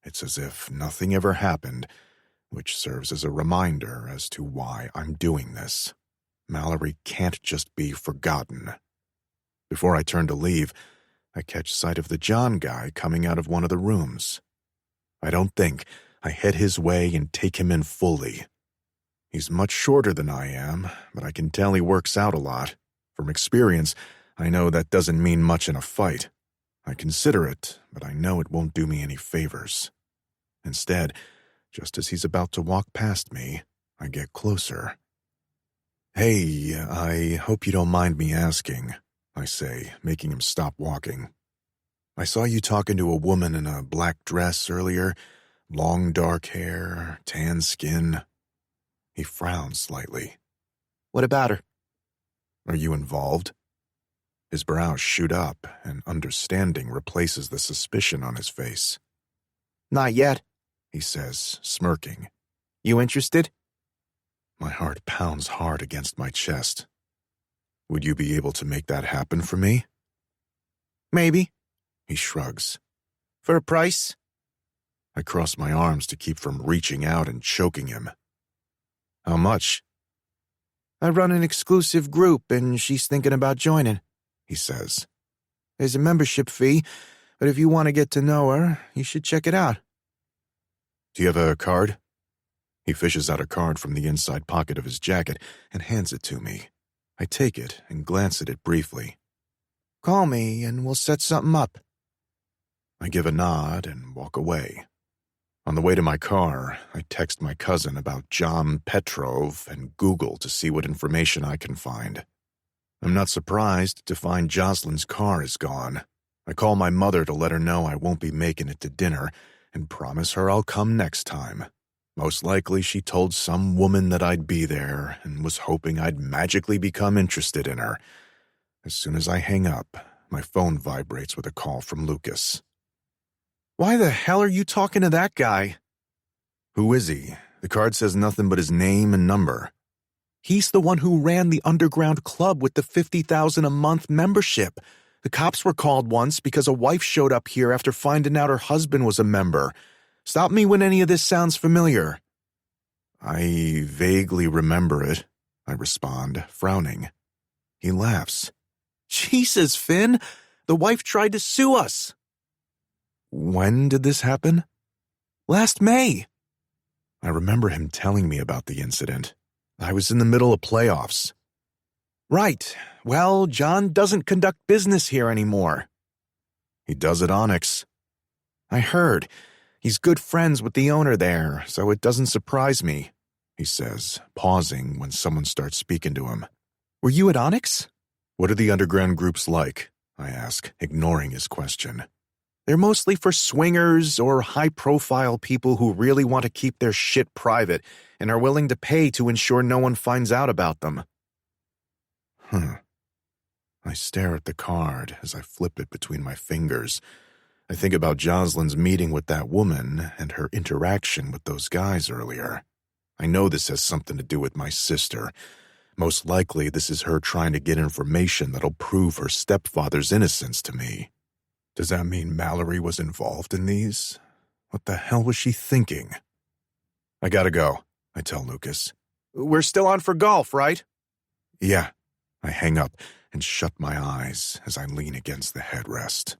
It's as if nothing ever happened, which serves as a reminder as to why I'm doing this. Mallory can't just be forgotten. Before I turn to leave, I catch sight of the John guy coming out of one of the rooms. I don't think. I head his way and take him in fully. He's much shorter than I am, but I can tell he works out a lot. From experience, I know that doesn't mean much in a fight. I consider it, but I know it won't do me any favors. Instead, just as he's about to walk past me, I get closer. "Hey, I hope you don't mind me asking," I say, making him stop walking. "I saw you talking to a woman in a black dress earlier. Long dark hair, tan skin." He frowns slightly. "What about her?" "Are you involved?" His brows shoot up, and understanding replaces the suspicion on his face. "Not yet," he says, smirking. "You interested?" My heart pounds hard against my chest. "Would you be able to make that happen for me?" "Maybe," he shrugs. "For a price?" I cross my arms to keep from reaching out and choking him. "How much?" "I run an exclusive group, and she's thinking about joining," he says. "There's a membership fee, but if you want to get to know her, you should check it out." "Do you have a card?" He fishes out a card from the inside pocket of his jacket and hands it to me. I take it and glance at it briefly. "Call me, and we'll set something up." I give a nod and walk away. On the way to my car, I text my cousin about John Petrov and Google to see what information I can find. I'm not surprised to find Jocelyn's car is gone. I call my mother to let her know I won't be making it to dinner and promise her I'll come next time. Most likely she told some woman that I'd be there and was hoping I'd magically become interested in her. As soon as I hang up, my phone vibrates with a call from Lucas. "Why the hell are you talking to that guy?" "Who is he? The card says nothing but his name and number." "He's the one who ran the underground club with the $50,000 a month membership. The cops were called once because a wife showed up here after finding out her husband was a member. Stop me when any of this sounds familiar." "I vaguely remember it," I respond, frowning. He laughs. "Jesus, Finn! The wife tried to sue us." "When did this happen?" "Last May." I remember him telling me about the incident. I was in the middle of playoffs. "Right. Well, John doesn't conduct business here anymore." "He does at Onyx." "I heard. He's good friends with the owner there, so it doesn't surprise me," he says, pausing when someone starts speaking to him. "Were you at Onyx?" "What are the underground groups like?" I ask, ignoring his question. "They're mostly for swingers or high-profile people who really want to keep their shit private and are willing to pay to ensure no one finds out about them." I stare at the card as I flip it between my fingers. I think about Jocelyn's meeting with that woman and her interaction with those guys earlier. I know this has something to do with my sister. Most likely, this is her trying to get information that'll prove her stepfather's innocence to me. Does that mean Mallory was involved in these? What the hell was she thinking? I gotta go, I tell Lucas. We're still on for golf, right? Yeah. I hang up and shut my eyes as I lean against the headrest.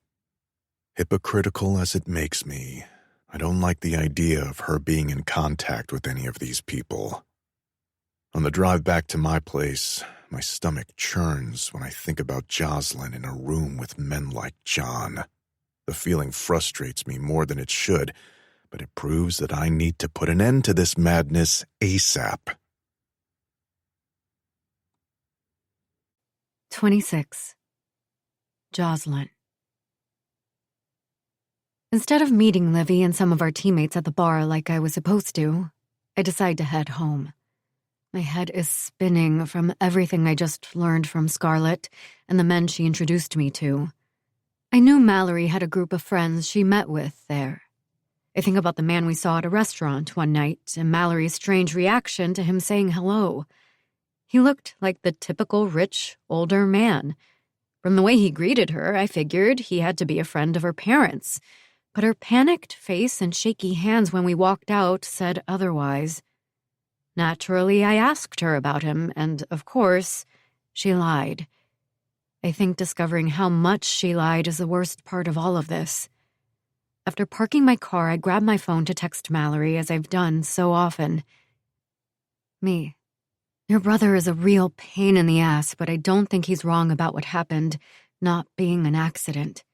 Hypocritical as it makes me, I don't like the idea of her being in contact with any of these people. On the drive back to my place, my stomach churns when I think about Jocelyn in a room with men like John. The feeling frustrates me more than it should, but it proves that I need to put an end to this madness ASAP. 26. Jocelyn. Instead of meeting Livy and some of our teammates at the bar like I was supposed to, I decide to head home. My head is spinning from everything I just learned from Scarlett and the men she introduced me to. I knew Mallory had a group of friends she met with there. I think about the man we saw at a restaurant one night and Mallory's strange reaction to him saying hello. He looked like the typical rich, older man. From the way he greeted her, I figured he had to be a friend of her parents, but her panicked face and shaky hands when we walked out said otherwise. Naturally, I asked her about him, and, of course, she lied. I think discovering how much she lied is the worst part of all of this. After parking my car, I grabbed my phone to text Mallory, as I've done so often. Me. Your brother is a real pain in the ass, but I don't think he's wrong about what happened not being an accident.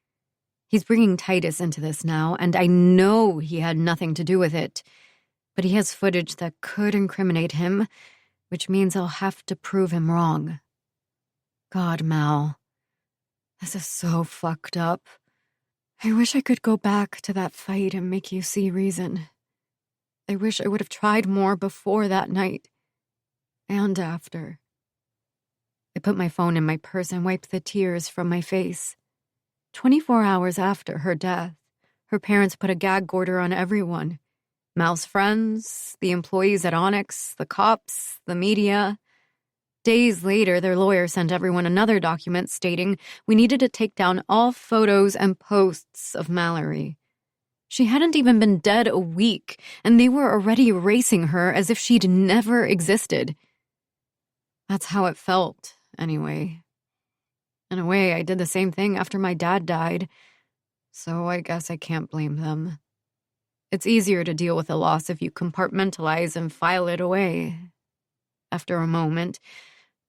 He's bringing Titus into this now, and I know he had nothing to do with it. But he has footage that could incriminate him, which means I'll have to prove him wrong. God, Mal. This is so fucked up. I wish I could go back to that fight and make you see reason. I wish I would have tried more before that night. And after. I put my phone in my purse and wiped the tears from my face. 24 hours after her death, her parents put a gag order on everyone. Mal's friends, the employees at Onyx, the cops, the media. Days later, their lawyer sent everyone another document stating we needed to take down all photos and posts of Mallory. She hadn't even been dead a week, and they were already erasing her as if she'd never existed. That's how it felt, anyway. In a way, I did the same thing after my dad died, so I guess I can't blame them. It's easier to deal with a loss if you compartmentalize and file it away. After a moment,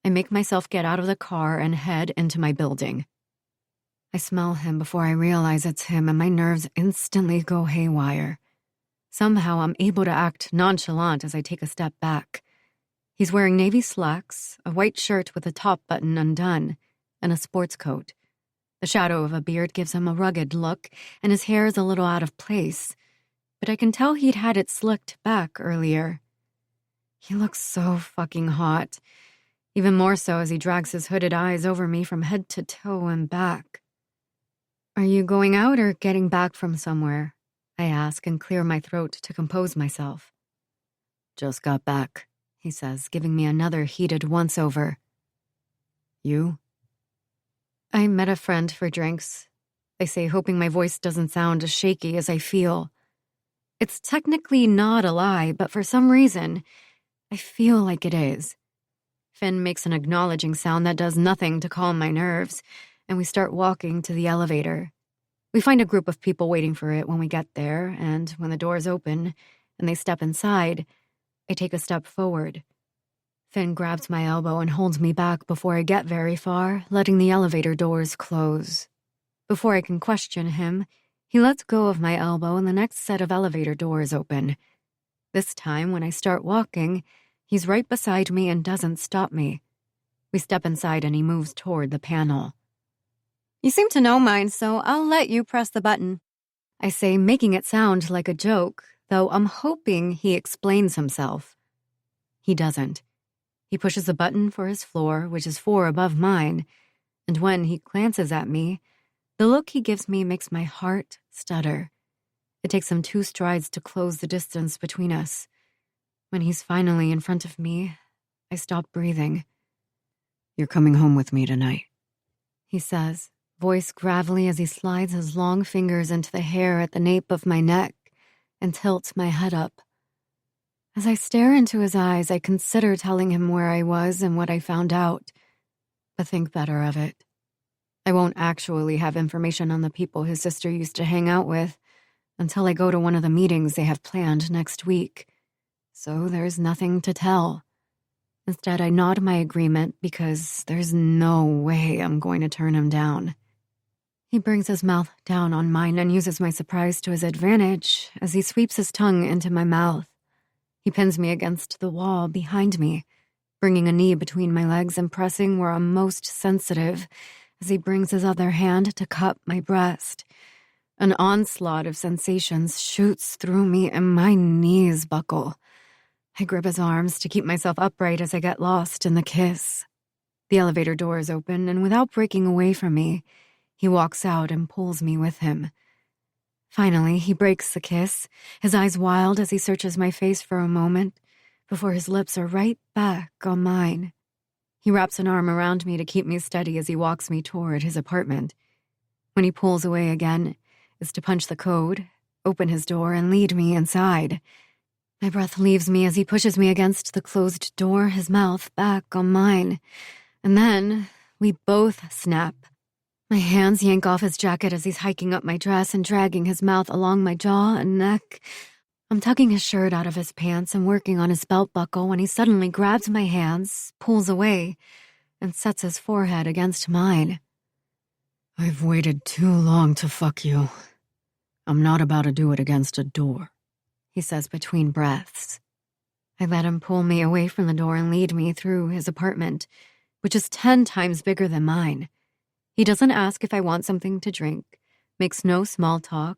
I make myself get out of the car and head into my building. I smell him before I realize it's him, and my nerves instantly go haywire. Somehow I'm able to act nonchalant as I take a step back. He's wearing navy slacks, a white shirt with the top button undone, and a sports coat. The shadow of a beard gives him a rugged look, and his hair is a little out of place, but I can tell he'd had it slicked back earlier. He looks so fucking hot, even more so as he drags his hooded eyes over me from head to toe and back. Are you going out or getting back from somewhere? I ask and clear my throat to compose myself. Just got back, he says, giving me another heated once-over. You? I met a friend for drinks, I say, hoping my voice doesn't sound as shaky as I feel. It's technically not a lie, but for some reason, I feel like it is. Finn makes an acknowledging sound that does nothing to calm my nerves, and we start walking to the elevator. We find a group of people waiting for it when we get there, and when the doors open and they step inside, I take a step forward. Finn grabs my elbow and holds me back before I get very far, letting the elevator doors close. Before I can question him, he lets go of my elbow and the next set of elevator doors open. This time, when I start walking, he's right beside me and doesn't stop me. We step inside and he moves toward the panel. You seem to know mine, so I'll let you press the button, I say, making it sound like a joke, though I'm hoping he explains himself. He doesn't. He pushes a button for his floor, which is 4 above mine, And when he glances at me, the look he gives me makes my heart stutter. It takes him 2 strides to close the distance between us. When he's finally in front of me, I stop breathing. "You're coming home with me tonight," he says, voice gravelly as he slides his long fingers into the hair at the nape of my neck and tilts my head up. As I stare into his eyes, I consider telling him where I was and what I found out, but think better of it. I won't actually have information on the people his sister used to hang out with until I go to one of the meetings they have planned next week. So there's nothing to tell. Instead, I nod my agreement because there's no way I'm going to turn him down. He brings his mouth down on mine and uses my surprise to his advantage as he sweeps his tongue into my mouth. He pins me against the wall behind me, bringing a knee between my legs and pressing where I'm most sensitive as he brings his other hand to cup my breast. An onslaught of sensations shoots through me and my knees buckle. I grip his arms to keep myself upright as I get lost in the kiss. The elevator doors open, and without breaking away from me, he walks out and pulls me with him. Finally, he breaks the kiss, his eyes wild as he searches my face for a moment, before his lips are right back on mine. He wraps an arm around me to keep me steady as he walks me toward his apartment. When he pulls away again, it's to punch the code, open his door, and lead me inside. My breath leaves me as he pushes me against the closed door, his mouth back on mine. And then we both snap. My hands yank off his jacket as he's hiking up my dress and dragging his mouth along my jaw and neck. I'm tugging his shirt out of his pants and working on his belt buckle when he suddenly grabs my hands, pulls away, and sets his forehead against mine. "I've waited too long to fuck you. I'm not about to do it against a door," he says between breaths. I let him pull me away from the door and lead me through his apartment, which is 10 times bigger than mine. He doesn't ask if I want something to drink, makes no small talk,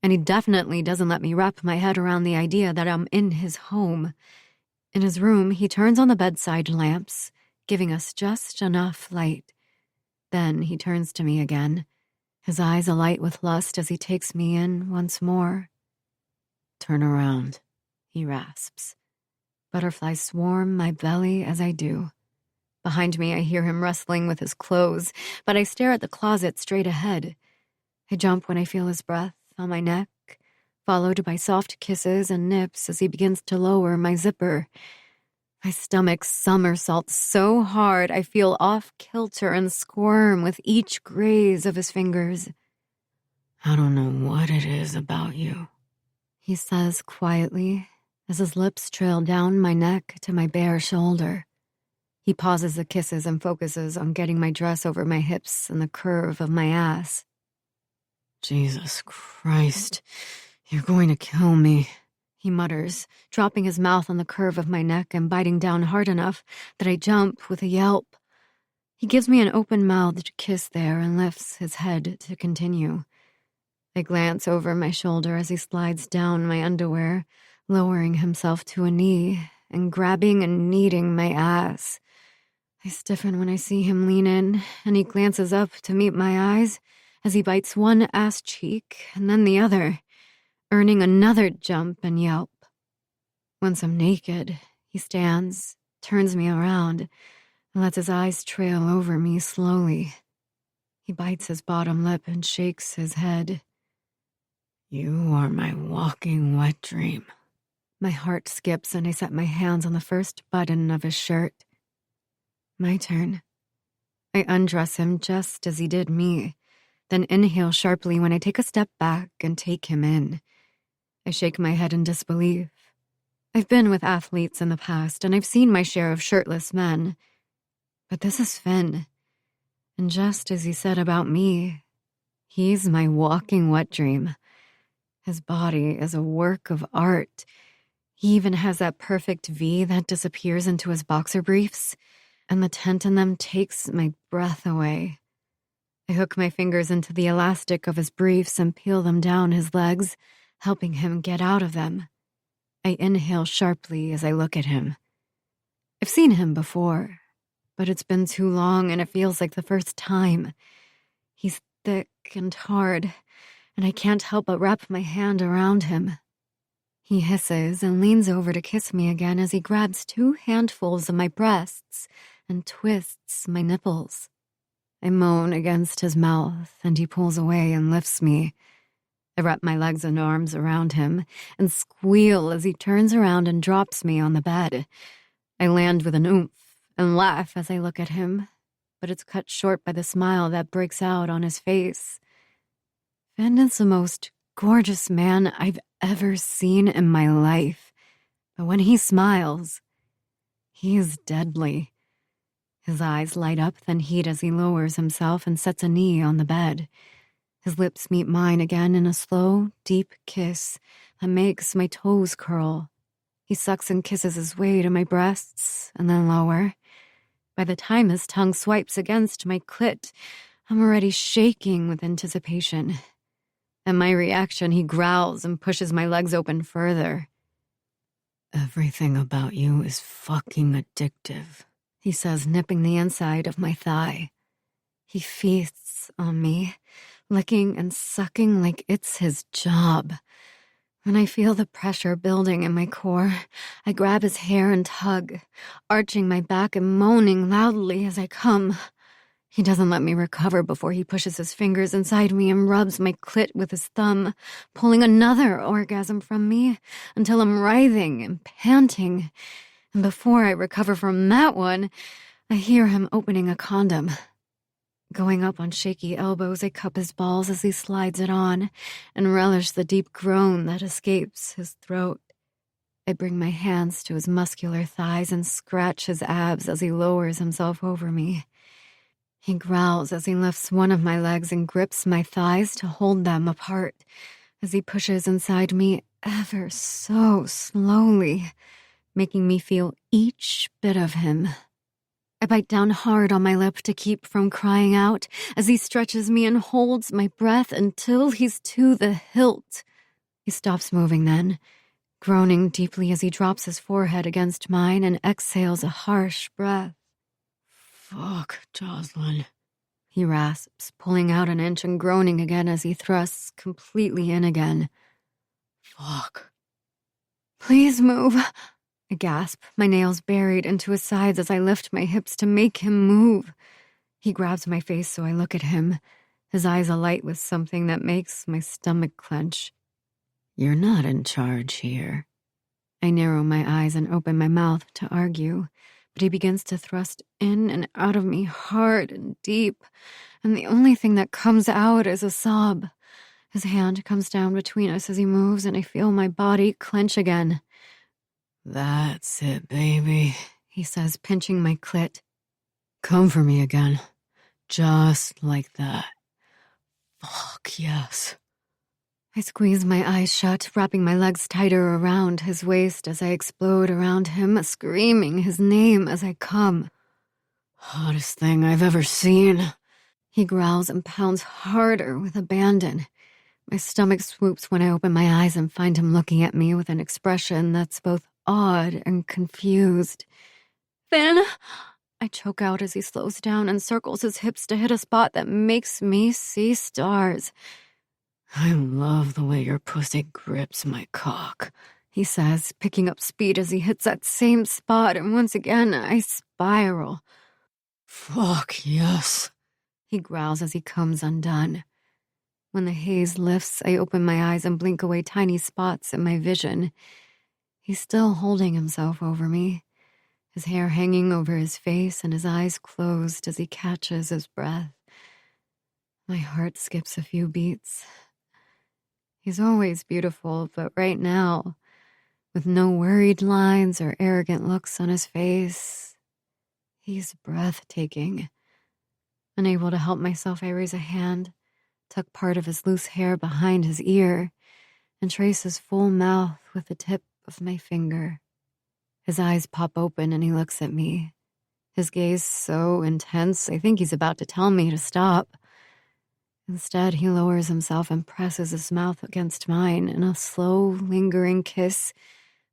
and he definitely doesn't let me wrap my head around the idea that I'm in his home. In his room, he turns on the bedside lamps, giving us just enough light. Then he turns to me again, his eyes alight with lust as he takes me in once more. "Turn around," he rasps. Butterflies swarm my belly as I do. Behind me, I hear him wrestling with his clothes, but I stare at the closet straight ahead. I jump when I feel his breath on my neck, followed by soft kisses and nips as he begins to lower my zipper. My stomach somersaults so hard I feel off kilter and squirm with each graze of his fingers. "I don't know what it is about you," he says quietly as his lips trail down my neck to my bare shoulder. He pauses the kisses and focuses on getting my dress over my hips and the curve of my ass. "Jesus Christ, you're going to kill me," he mutters, dropping his mouth on the curve of my neck and biting down hard enough that I jump with a yelp. He gives me an open-mouthed kiss there and lifts his head to continue. I glance over my shoulder as he slides down my underwear, lowering himself to a knee and grabbing and kneading my ass. I stiffen when I see him lean in, and he glances up to meet my eyes as he bites one ass cheek and then the other, earning another jump and yelp. Once I'm naked, he stands, turns me around, and lets his eyes trail over me slowly. He bites his bottom lip and shakes his head. "You are my walking wet dream." My heart skips and I set my hands on the first button of his shirt. My turn. I undress him just as he did me, then inhale sharply when I take a step back and take him in. I shake my head in disbelief. I've been with athletes in the past, and I've seen my share of shirtless men. But this is Finn. And just as he said about me, he's my walking wet dream. His body is a work of art. He even has that perfect V that disappears into his boxer briefs, and the tent in them takes my breath away. I hook my fingers into the elastic of his briefs and peel them down his legs, helping him get out of them. I inhale sharply as I look at him. I've seen him before, but it's been too long and it feels like the first time. He's thick and hard, and I can't help but wrap my hand around him. He hisses and leans over to kiss me again as he grabs 2 handfuls of my breasts and twists my nipples. I moan against his mouth, and he pulls away and lifts me. I wrap my legs and arms around him and squeal as he turns around and drops me on the bed. I land with an oomph and laugh as I look at him, but it's cut short by the smile that breaks out on his face. Finn is the most gorgeous man I've ever seen in my life, but when he smiles, he is deadly. His eyes light up, then heat as he lowers himself and sets a knee on the bed. His lips meet mine again in a slow, deep kiss that makes my toes curl. He sucks and kisses his way to my breasts and then lower. By the time his tongue swipes against my clit, I'm already shaking with anticipation. At my reaction, he growls and pushes my legs open further. "Everything about you is fucking addictive," he says, nipping the inside of my thigh. He feasts on me, licking and sucking like it's his job. When I feel the pressure building in my core, I grab his hair and tug, arching my back and moaning loudly as I come. He doesn't let me recover before he pushes his fingers inside me and rubs my clit with his thumb, pulling another orgasm from me until I'm writhing and panting. And before I recover from that one, I hear him opening a condom. Going up on shaky elbows, I cup his balls as he slides it on and relish the deep groan that escapes his throat. I bring my hands to his muscular thighs and scratch his abs as he lowers himself over me. He growls as he lifts one of my legs and grips my thighs to hold them apart as he pushes inside me ever so slowly, making me feel each bit of him. I bite down hard on my lip to keep from crying out as he stretches me and holds my breath until he's to the hilt. He stops moving then, groaning deeply as he drops his forehead against mine and exhales a harsh breath. "Fuck, Jocelyn," he rasps, pulling out an inch and groaning again as he thrusts completely in again. "Fuck." "Please move," I gasp, my nails buried into his sides as I lift my hips to make him move. He grabs my face so I look at him, his eyes alight with something that makes my stomach clench. "You're not in charge here." I narrow my eyes and open my mouth to argue, but he begins to thrust in and out of me hard and deep, and the only thing that comes out is a sob. His hand comes down between us as he moves, and I feel my body clench again. "That's it, baby," he says, pinching my clit. "Come for me again. Just like that. Fuck, yes." I squeeze my eyes shut, wrapping my legs tighter around his waist as I explode around him, screaming his name as I come. "Hottest thing I've ever seen." He growls and pounds harder with abandon. My stomach swoops when I open my eyes and find him looking at me with an expression that's both odd and confused. "Finn!" I choke out as he slows down and circles his hips to hit a spot that makes me see stars. "I love the way your pussy grips my cock," he says, picking up speed as he hits that same spot, and once again I spiral. "Fuck, yes," he growls as he comes undone. When the haze lifts, I open my eyes and blink away tiny spots in my vision. He's still holding himself over me, his hair hanging over his face and his eyes closed as he catches his breath. My heart skips a few beats. He's always beautiful, but right now, with no worried lines or arrogant looks on his face, he's breathtaking. Unable to help myself, I raise a hand, tuck part of his loose hair behind his ear, and trace his full mouth with the tip of my finger. His eyes pop open and he looks at me, his gaze so intense I think he's about to tell me to stop. Instead, he lowers himself and presses his mouth against mine in a slow, lingering kiss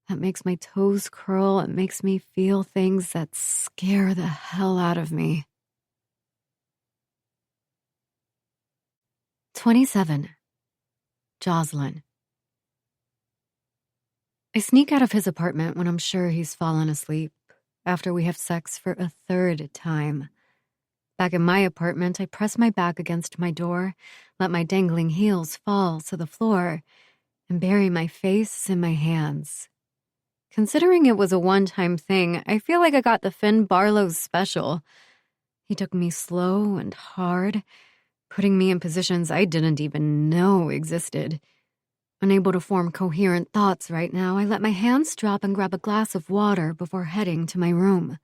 that makes my toes curl. It makes me feel things that scare the hell out of me. 27. Jocelyn. I sneak out of his apartment when I'm sure he's fallen asleep, after we have sex for a third time. Back in my apartment, I press my back against my door, let my dangling heels fall to the floor, and bury my face in my hands. Considering it was a one-time thing, I feel like I got the Finn Barlow's special. He took me slow and hard, putting me in positions I didn't even know existed. Unable to form coherent thoughts right now, I let my hands drop and grab a glass of water before heading to my room.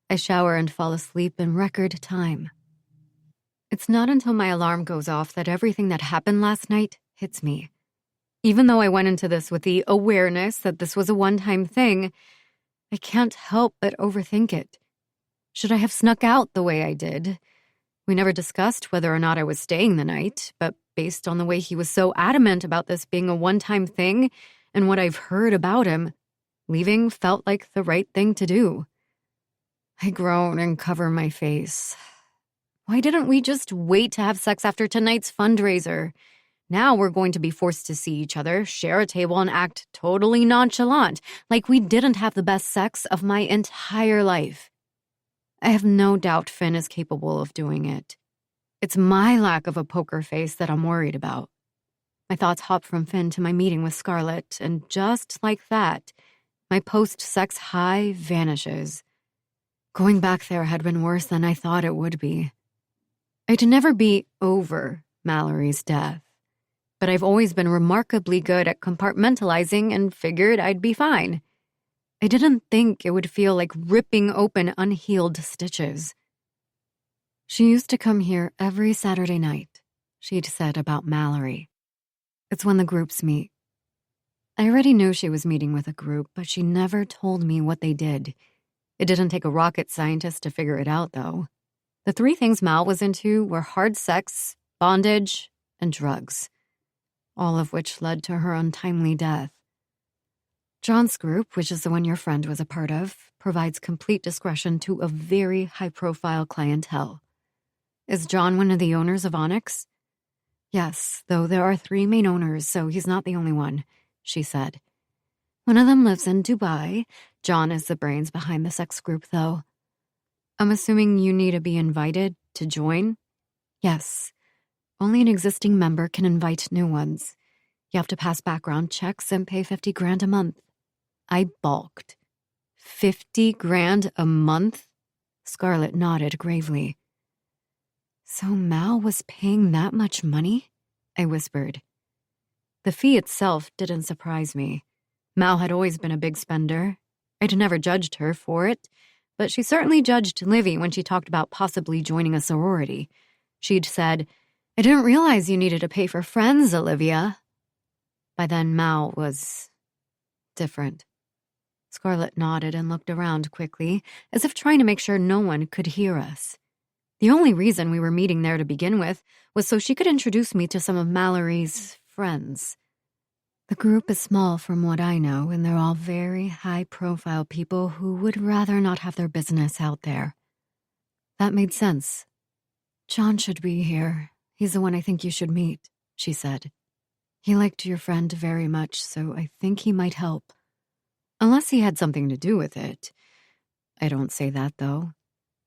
I shower and fall asleep in record time. It's not until my alarm goes off that everything that happened last night hits me. Even though I went into this with the awareness that this was a one-time thing, I can't help but overthink it. Should I have snuck out the way I did? We never discussed whether or not I was staying the night, but based on the way he was so adamant about this being a one-time thing and what I've heard about him, leaving felt like the right thing to do. I groan and cover my face. Why didn't we just wait to have sex after tonight's fundraiser? Now we're going to be forced to see each other, share a table, and act totally nonchalant, like we didn't have the best sex of my entire life. I have no doubt Finn is capable of doing it. It's my lack of a poker face that I'm worried about. My thoughts hop from Finn to my meeting with Scarlett, and just like that, my post-sex high vanishes. Going back there had been worse than I thought it would be. I'd never be over Mallory's death, but I've always been remarkably good at compartmentalizing and figured I'd be fine. I didn't think it would feel like ripping open unhealed stitches. She used to come here every Saturday night, she'd said about Mallory. It's when the groups meet. I already knew she was meeting with a group, but she never told me what they did. It didn't take a rocket scientist to figure it out, though. The three things Mal was into were hard sex, bondage, and drugs, all of which led to her untimely death. John's group, which is the one your friend was a part of, provides complete discretion to a very high-profile clientele. Is John one of the owners of Onyx? Yes, though there are 3 main owners, so he's not the only one, she said. One of them lives in Dubai. John is the brains behind the sex group, though. I'm assuming you need to be invited to join? Yes. Only an existing member can invite new ones. You have to pass background checks and pay $50,000 a month. I balked. $50,000 a month? Scarlett nodded gravely. So Mal was paying that much money? I whispered. The fee itself didn't surprise me. Mal had always been a big spender. I'd never judged her for it, but she certainly judged Livy when she talked about possibly joining a sorority. She'd said, I didn't realize you needed to pay for friends, Olivia. By then, Mal was different. Scarlett nodded and looked around quickly, as if trying to make sure no one could hear us. The only reason we were meeting there to begin with was so she could introduce me to some of Mallory's friends. The group is small from what I know, and they're all very high-profile people who would rather not have their business out there. That made sense. John should be here. He's the one I think you should meet, she said. He liked your friend very much, so I think he might help. Unless he had something to do with it. I don't say that, though.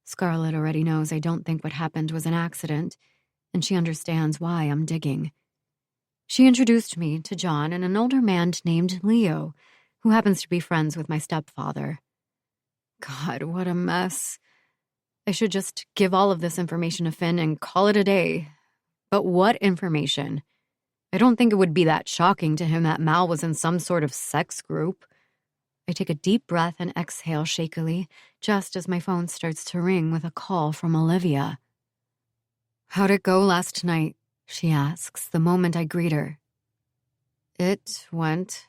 Scarlett already knows I don't think what happened was an accident, and she understands why I'm digging. She introduced me to John and an older man named Leo, who happens to be friends with my stepfather. God, what a mess. I should just give all of this information to Finn and call it a day. But what information? I don't think it would be that shocking to him that Mal was in some sort of sex group. I take a deep breath and exhale shakily, just as my phone starts to ring with a call from Olivia. How'd it go last night? She asks the moment I greet her. It went,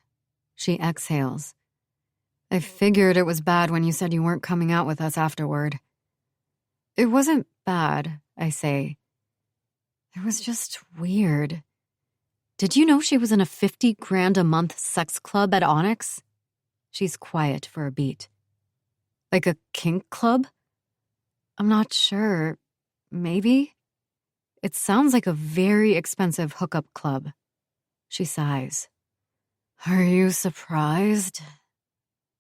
she exhales. I figured it was bad when you said you weren't coming out with us afterward. It wasn't bad, I say. It was just weird. Did you know she was in a $50,000 a month sex club at Onyx? She's quiet for a beat. Like a kink club? I'm not sure. Maybe? It sounds like a very expensive hookup club. She sighs. Are you surprised?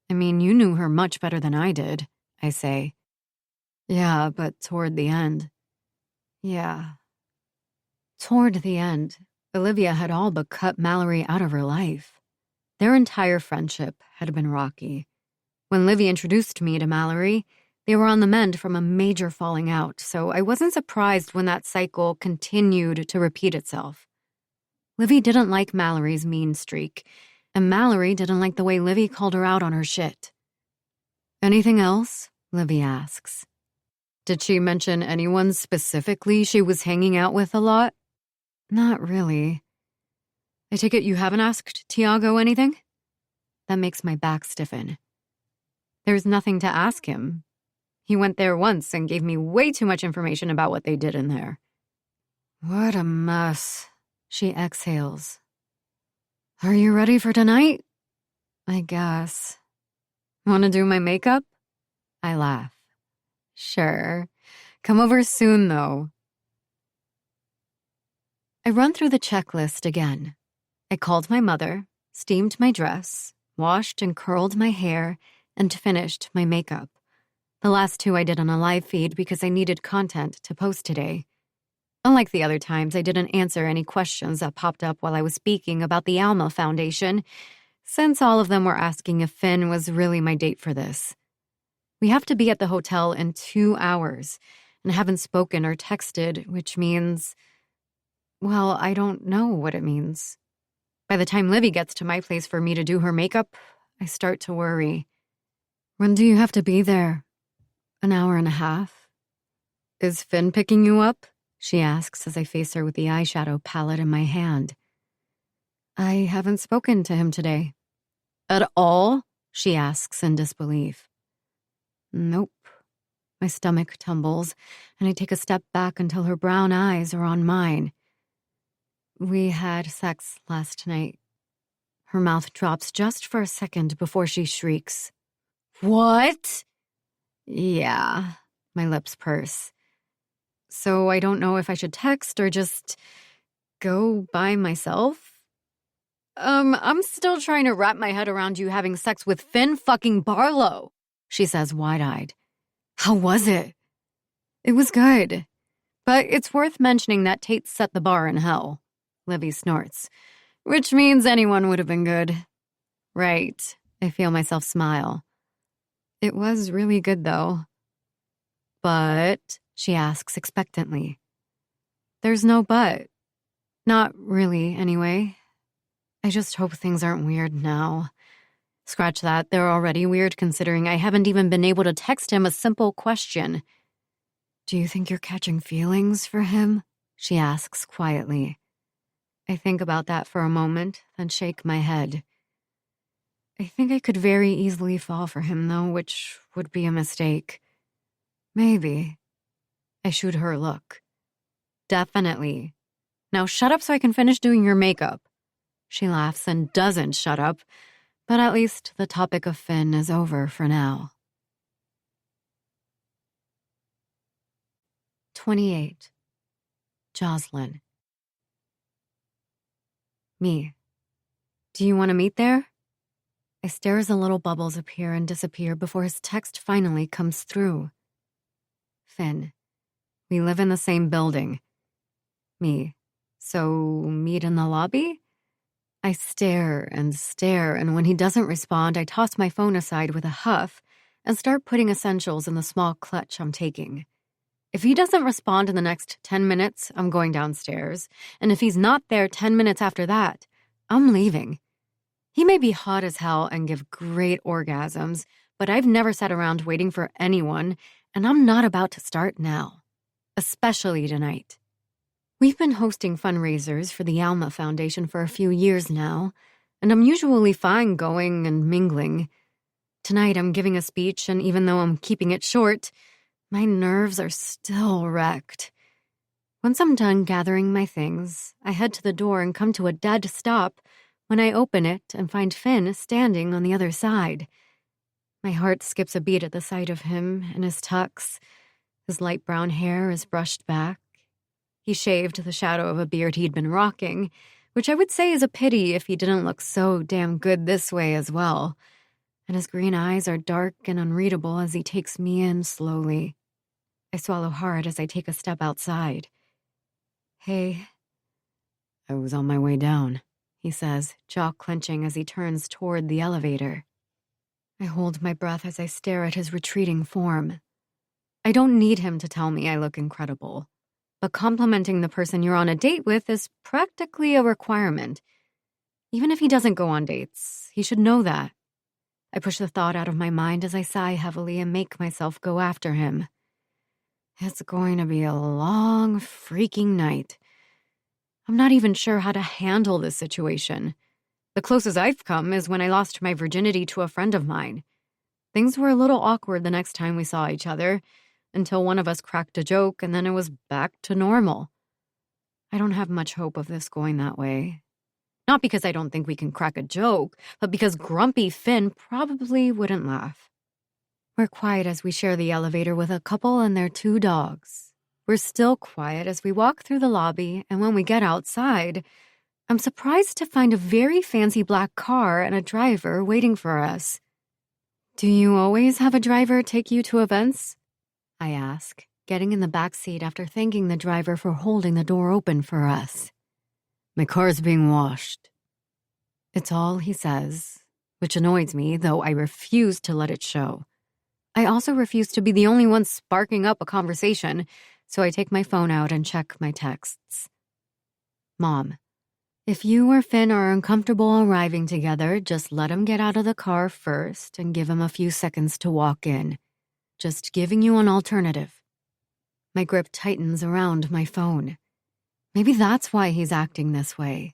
I mean, you knew her much better than I did, I say. Yeah, but toward the end. Yeah. Toward the end, Olivia had all but cut Mallory out of her life. Their entire friendship had been rocky. When Livy introduced me to Mallory, they were on the mend from a major falling out, so I wasn't surprised when that cycle continued to repeat itself. Livy didn't like Mallory's mean streak, and Mallory didn't like the way Livy called her out on her shit. Anything else? Livy asks. Did she mention anyone specifically she was hanging out with a lot? Not really. I take it you haven't asked Tiago anything? That makes my back stiffen. There's nothing to ask him. He went there once and gave me way too much information about what they did in there. What a mess, she exhales. Are you ready for tonight? I guess. Want to do my makeup? I laugh. Sure. Come over soon, though. I run through the checklist again. I called my mother, steamed my dress, washed and curled my hair, and finished my makeup. The last two I did on a live feed because I needed content to post today. Unlike the other times, I didn't answer any questions that popped up while I was speaking about the Alma Foundation, since all of them were asking if Finn was really my date for this. We have to be at the hotel in 2 hours, and haven't spoken or texted, which means, well, I don't know what it means. By the time Livy gets to my place for me to do her makeup, I start to worry. When do you have to be there? An hour and a half? Is Finn picking you up? She asks as I face her with the eyeshadow palette in my hand. I haven't spoken to him today. At all? She asks in disbelief. Nope. My stomach tumbles, and I take a step back until her brown eyes are on mine. We had sex last night. Her mouth drops just for a second before she shrieks. What? Yeah, my lips purse. So I don't know if I should text or just go by myself. I'm still trying to wrap my head around you having sex with Finn fucking Barlow, she says wide-eyed. How was it? It was good. But it's worth mentioning that Tate set the bar in hell. Livy snorts. Which means anyone would have been good. Right. I feel myself smile. It was really good, though. But, she asks expectantly. There's no but. Not really, anyway. I just hope things aren't weird now. Scratch that, they're already weird considering I haven't even been able to text him a simple question. Do you think you're catching feelings for him? She asks quietly. I think about that for a moment, then shake my head. I think I could very easily fall for him, though, which would be a mistake. Maybe. I shoot her a look. Definitely. Now shut up so I can finish doing your makeup. She laughs and doesn't shut up, but at least the topic of Finn is over for now. 28. Jocelyn. Me. Do you want to meet there? I stare as the little bubbles appear and disappear before his text finally comes through. Finn. We live in the same building. Me. So, meet in the lobby? I stare, and when he doesn't respond, I toss my phone aside with a huff and start putting essentials in the small clutch I'm taking. If he doesn't respond in the next 10 minutes, I'm going downstairs, and if he's not there 10 minutes after that, I'm leaving. He may be hot as hell and give great orgasms, but I've never sat around waiting for anyone, and I'm not about to start now. Especially tonight. We've been hosting fundraisers for the Alma Foundation for a few years now, and I'm usually fine going and mingling. Tonight I'm giving a speech, and even though I'm keeping it short, my nerves are still wrecked. Once I'm done gathering my things, I head to the door and come to a dead stop when I open it and find Finn standing on the other side. My heart skips a beat at the sight of him in his tux. His light brown hair is brushed back. He shaved the shadow of a beard he'd been rocking, which I would say is a pity if he didn't look so damn good this way as well. And his green eyes are dark and unreadable as he takes me in slowly. I swallow hard as I take a step outside. "Hey." "I was on my way down," he says, jaw clenching as he turns toward the elevator. I hold my breath as I stare at his retreating form. I don't need him to tell me I look incredible, but complimenting the person you're on a date with is practically a requirement. Even if he doesn't go on dates, he should know that. I push the thought out of my mind as I sigh heavily and make myself go after him. It's going to be a long, freaking night. I'm not even sure how to handle this situation. The closest I've come is when I lost my virginity to a friend of mine. Things were a little awkward the next time we saw each other, until one of us cracked a joke and then it was back to normal. I don't have much hope of this going that way. Not because I don't think we can crack a joke, but because grumpy Finn probably wouldn't laugh. We're quiet as we share the elevator with a couple and their 2 dogs. We're still quiet as we walk through the lobby, and when we get outside, I'm surprised to find a very fancy black car and a driver waiting for us. "Do you always have a driver take you to events?" I ask, getting in the back seat after thanking the driver for holding the door open for us. "My car's being washed." It's all he says, which annoys me, though I refuse to let it show. I also refuse to be the only one sparking up a conversation, so I take my phone out and check my texts. "Mom, if you or Finn are uncomfortable arriving together, just let him get out of the car first and give him a few seconds to walk in. Just giving you an alternative." My grip tightens around my phone. Maybe that's why he's acting this way.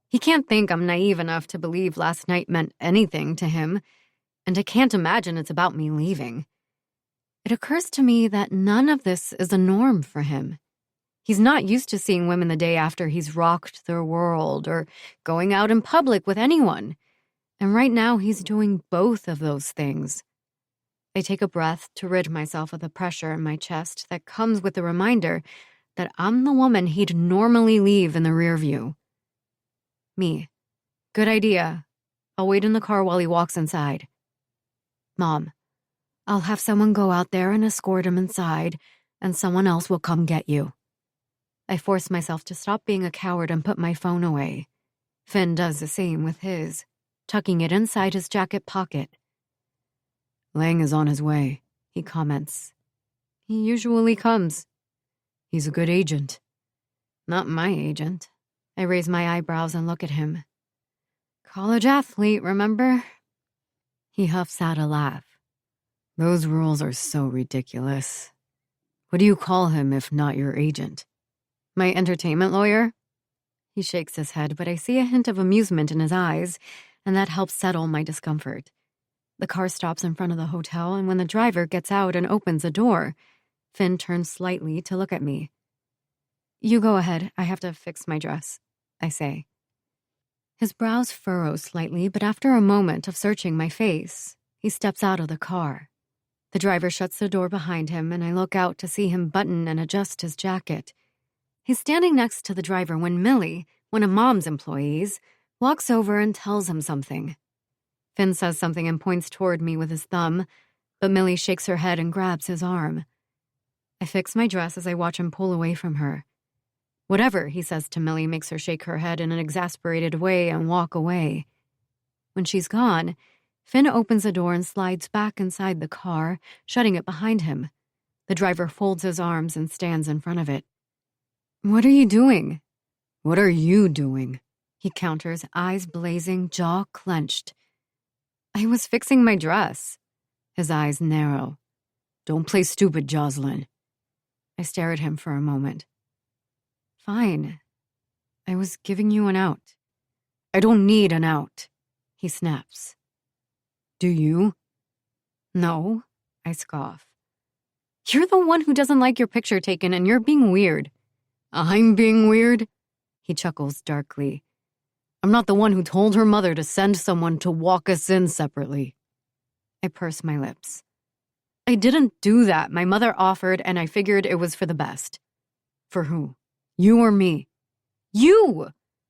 He can't think I'm naive enough to believe last night meant anything to him, and I can't imagine it's about me leaving. It occurs to me that none of this is a norm for him. He's not used to seeing women the day after he's rocked their world or going out in public with anyone. And right now he's doing both of those things. I take a breath to rid myself of the pressure in my chest that comes with the reminder that I'm the woman he'd normally leave in the rear view. Me. Good idea. I'll wait in the car while he walks inside. Mom, I'll have someone go out there and escort him inside, and someone else will come get you. I force myself to stop being a coward and put my phone away. Finn does the same with his, tucking it inside his jacket pocket. Lang is on his way, he comments. He usually comes. He's a good agent. Not my agent. I raise my eyebrows and look at him. College athlete, remember? He huffs out a laugh. Those rules are so ridiculous. What do you call him if not your agent? My entertainment lawyer? He shakes his head, but I see a hint of amusement in his eyes, and that helps settle my discomfort. The car stops in front of the hotel, and when the driver gets out and opens a door, Finn turns slightly to look at me. You go ahead, I have to fix my dress, I say. His brows furrow slightly, but after a moment of searching my face, he steps out of the car. The driver shuts the door behind him, and I look out to see him button and adjust his jacket. He's standing next to the driver when Millie, one of Mom's employees, walks over and tells him something. Finn says something and points toward me with his thumb, but Millie shakes her head and grabs his arm. I fix my dress as I watch him pull away from her. Whatever he says to Millie makes her shake her head in an exasperated way and walk away. When she's gone, Finn opens the door and slides back inside the car, shutting it behind him. The driver folds his arms and stands in front of it. What are you doing? What are you doing? He counters, eyes blazing, jaw clenched. I was fixing my dress. His eyes narrow. Don't play stupid, Jocelyn. I stare at him for a moment. Fine. I was giving you an out. I don't need an out, he snaps. Do you? No, I scoff. You're the one who doesn't like your picture taken and you're being weird. I'm being weird? He chuckles darkly. I'm not the one who told her mother to send someone to walk us in separately. I pursed my lips. I didn't do that. My mother offered, and I figured it was for the best. For who? You or me? You!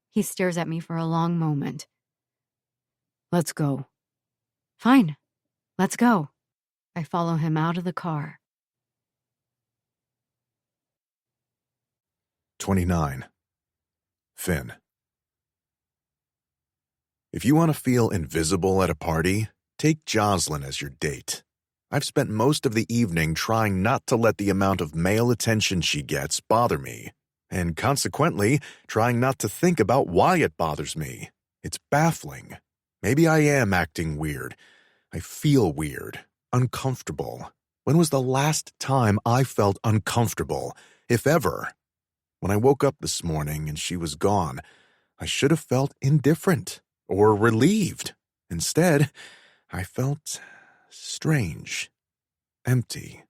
He stares at me for a long moment. Let's go. Fine. Let's go. I follow him out of the car. 29. Finn. If you want to feel invisible at a party, take Jocelyn as your date. I've spent most of the evening trying not to let the amount of male attention she gets bother me, and consequently, trying not to think about why it bothers me. It's baffling. Maybe I am acting weird. I feel weird, uncomfortable. When was the last time I felt uncomfortable, if ever? When I woke up this morning and she was gone, I should have felt indifferent or relieved. Instead, I felt strange, empty.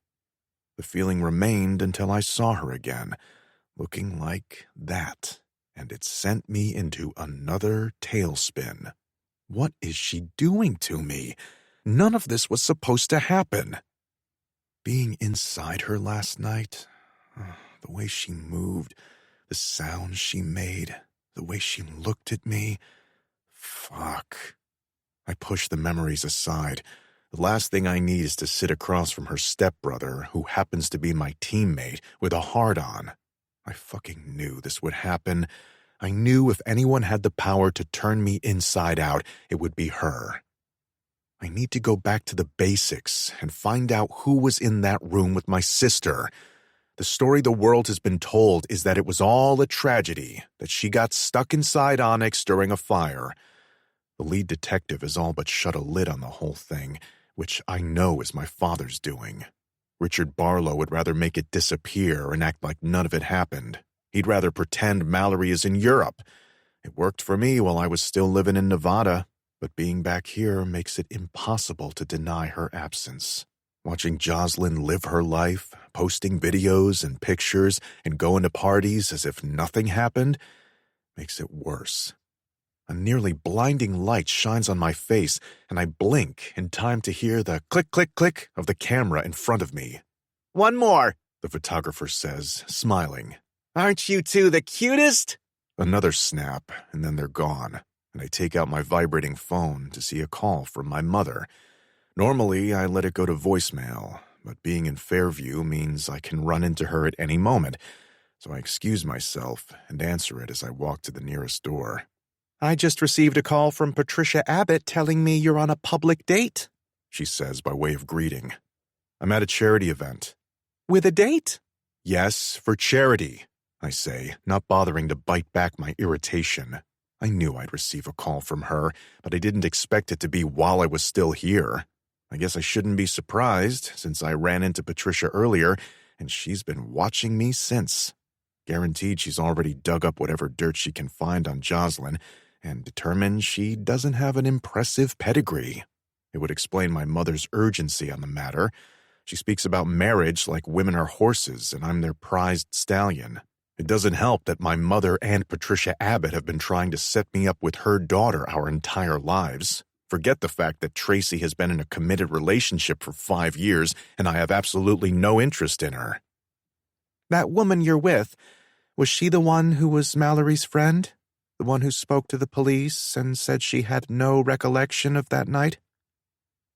The feeling remained until I saw her again, looking like that, and it sent me into another tailspin. What is she doing to me? None of this was supposed to happen. Being inside her last night, the way she moved, the sounds she made, the way she looked at me. Fuck. I pushed the memories aside. The last thing I need is to sit across from her stepbrother, who happens to be my teammate, with a hard-on. I fucking knew this would happen. I knew if anyone had the power to turn me inside out, it would be her. I need to go back to the basics and find out who was in that room with my sister. The story the world has been told is that it was all a tragedy, that she got stuck inside Onyx during a fire. The lead detective has all but shut a lid on the whole thing, which I know is my father's doing. Richard Barlow would rather make it disappear and act like none of it happened. He'd rather pretend Mallory is in Europe. It worked for me while I was still living in Nevada, but being back here makes it impossible to deny her absence. Watching Jocelyn live her life, posting videos and pictures, and going to parties as if nothing happened, makes it worse. A nearly blinding light shines on my face, and I blink in time to hear the click, click, click of the camera in front of me. "One more," the photographer says, smiling. "Aren't you two the cutest?" Another snap, and then they're gone, and I take out my vibrating phone to see a call from my mother. Normally, I let it go to voicemail, but being in Fairview means I can run into her at any moment, so I excuse myself and answer it as I walk to the nearest door. "I just received a call from Patricia Abbott telling me you're on a public date," she says by way of greeting. "I'm at a charity event." "With a date?" "Yes, for charity," I say, not bothering to bite back my irritation. I knew I'd receive a call from her, but I didn't expect it to be while I was still here. I guess I shouldn't be surprised, since I ran into Patricia earlier, and she's been watching me since. Guaranteed she's already dug up whatever dirt she can find on Jocelyn, and determined she doesn't have an impressive pedigree. It would explain my mother's urgency on the matter. She speaks about marriage like women are horses and I'm their prized stallion. It doesn't help that my mother and Patricia Abbott have been trying to set me up with her daughter our entire lives. Forget the fact that Tracy has been in a committed relationship for 5 years and I have absolutely no interest in her. "That woman you're with, was she the one who was Mallory's friend? The one who spoke to the police and said she had no recollection of that night?"